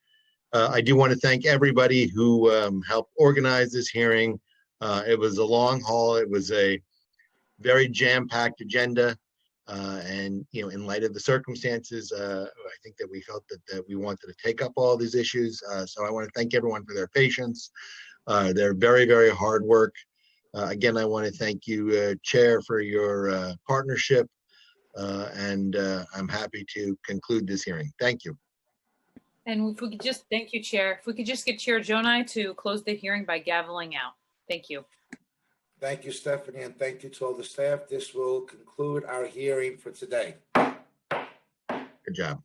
I do want to thank everybody who helped organize this hearing. It was a long haul. It was a very jam-packed agenda. And, in light of the circumstances, I think that we felt that we wanted to take up all these issues. So I want to thank everyone for their patience, their very, very hard work. Again, I want to thank you, Chair, for your partnership. And I'm happy to conclude this hearing. Thank you. And if we could just, thank you, Chair. If we could just get Chair Jonai to close the hearing by gaveling out. Thank you. Thank you, Stephanie, and thank you to all the staff. This will conclude our hearing for today. Good job.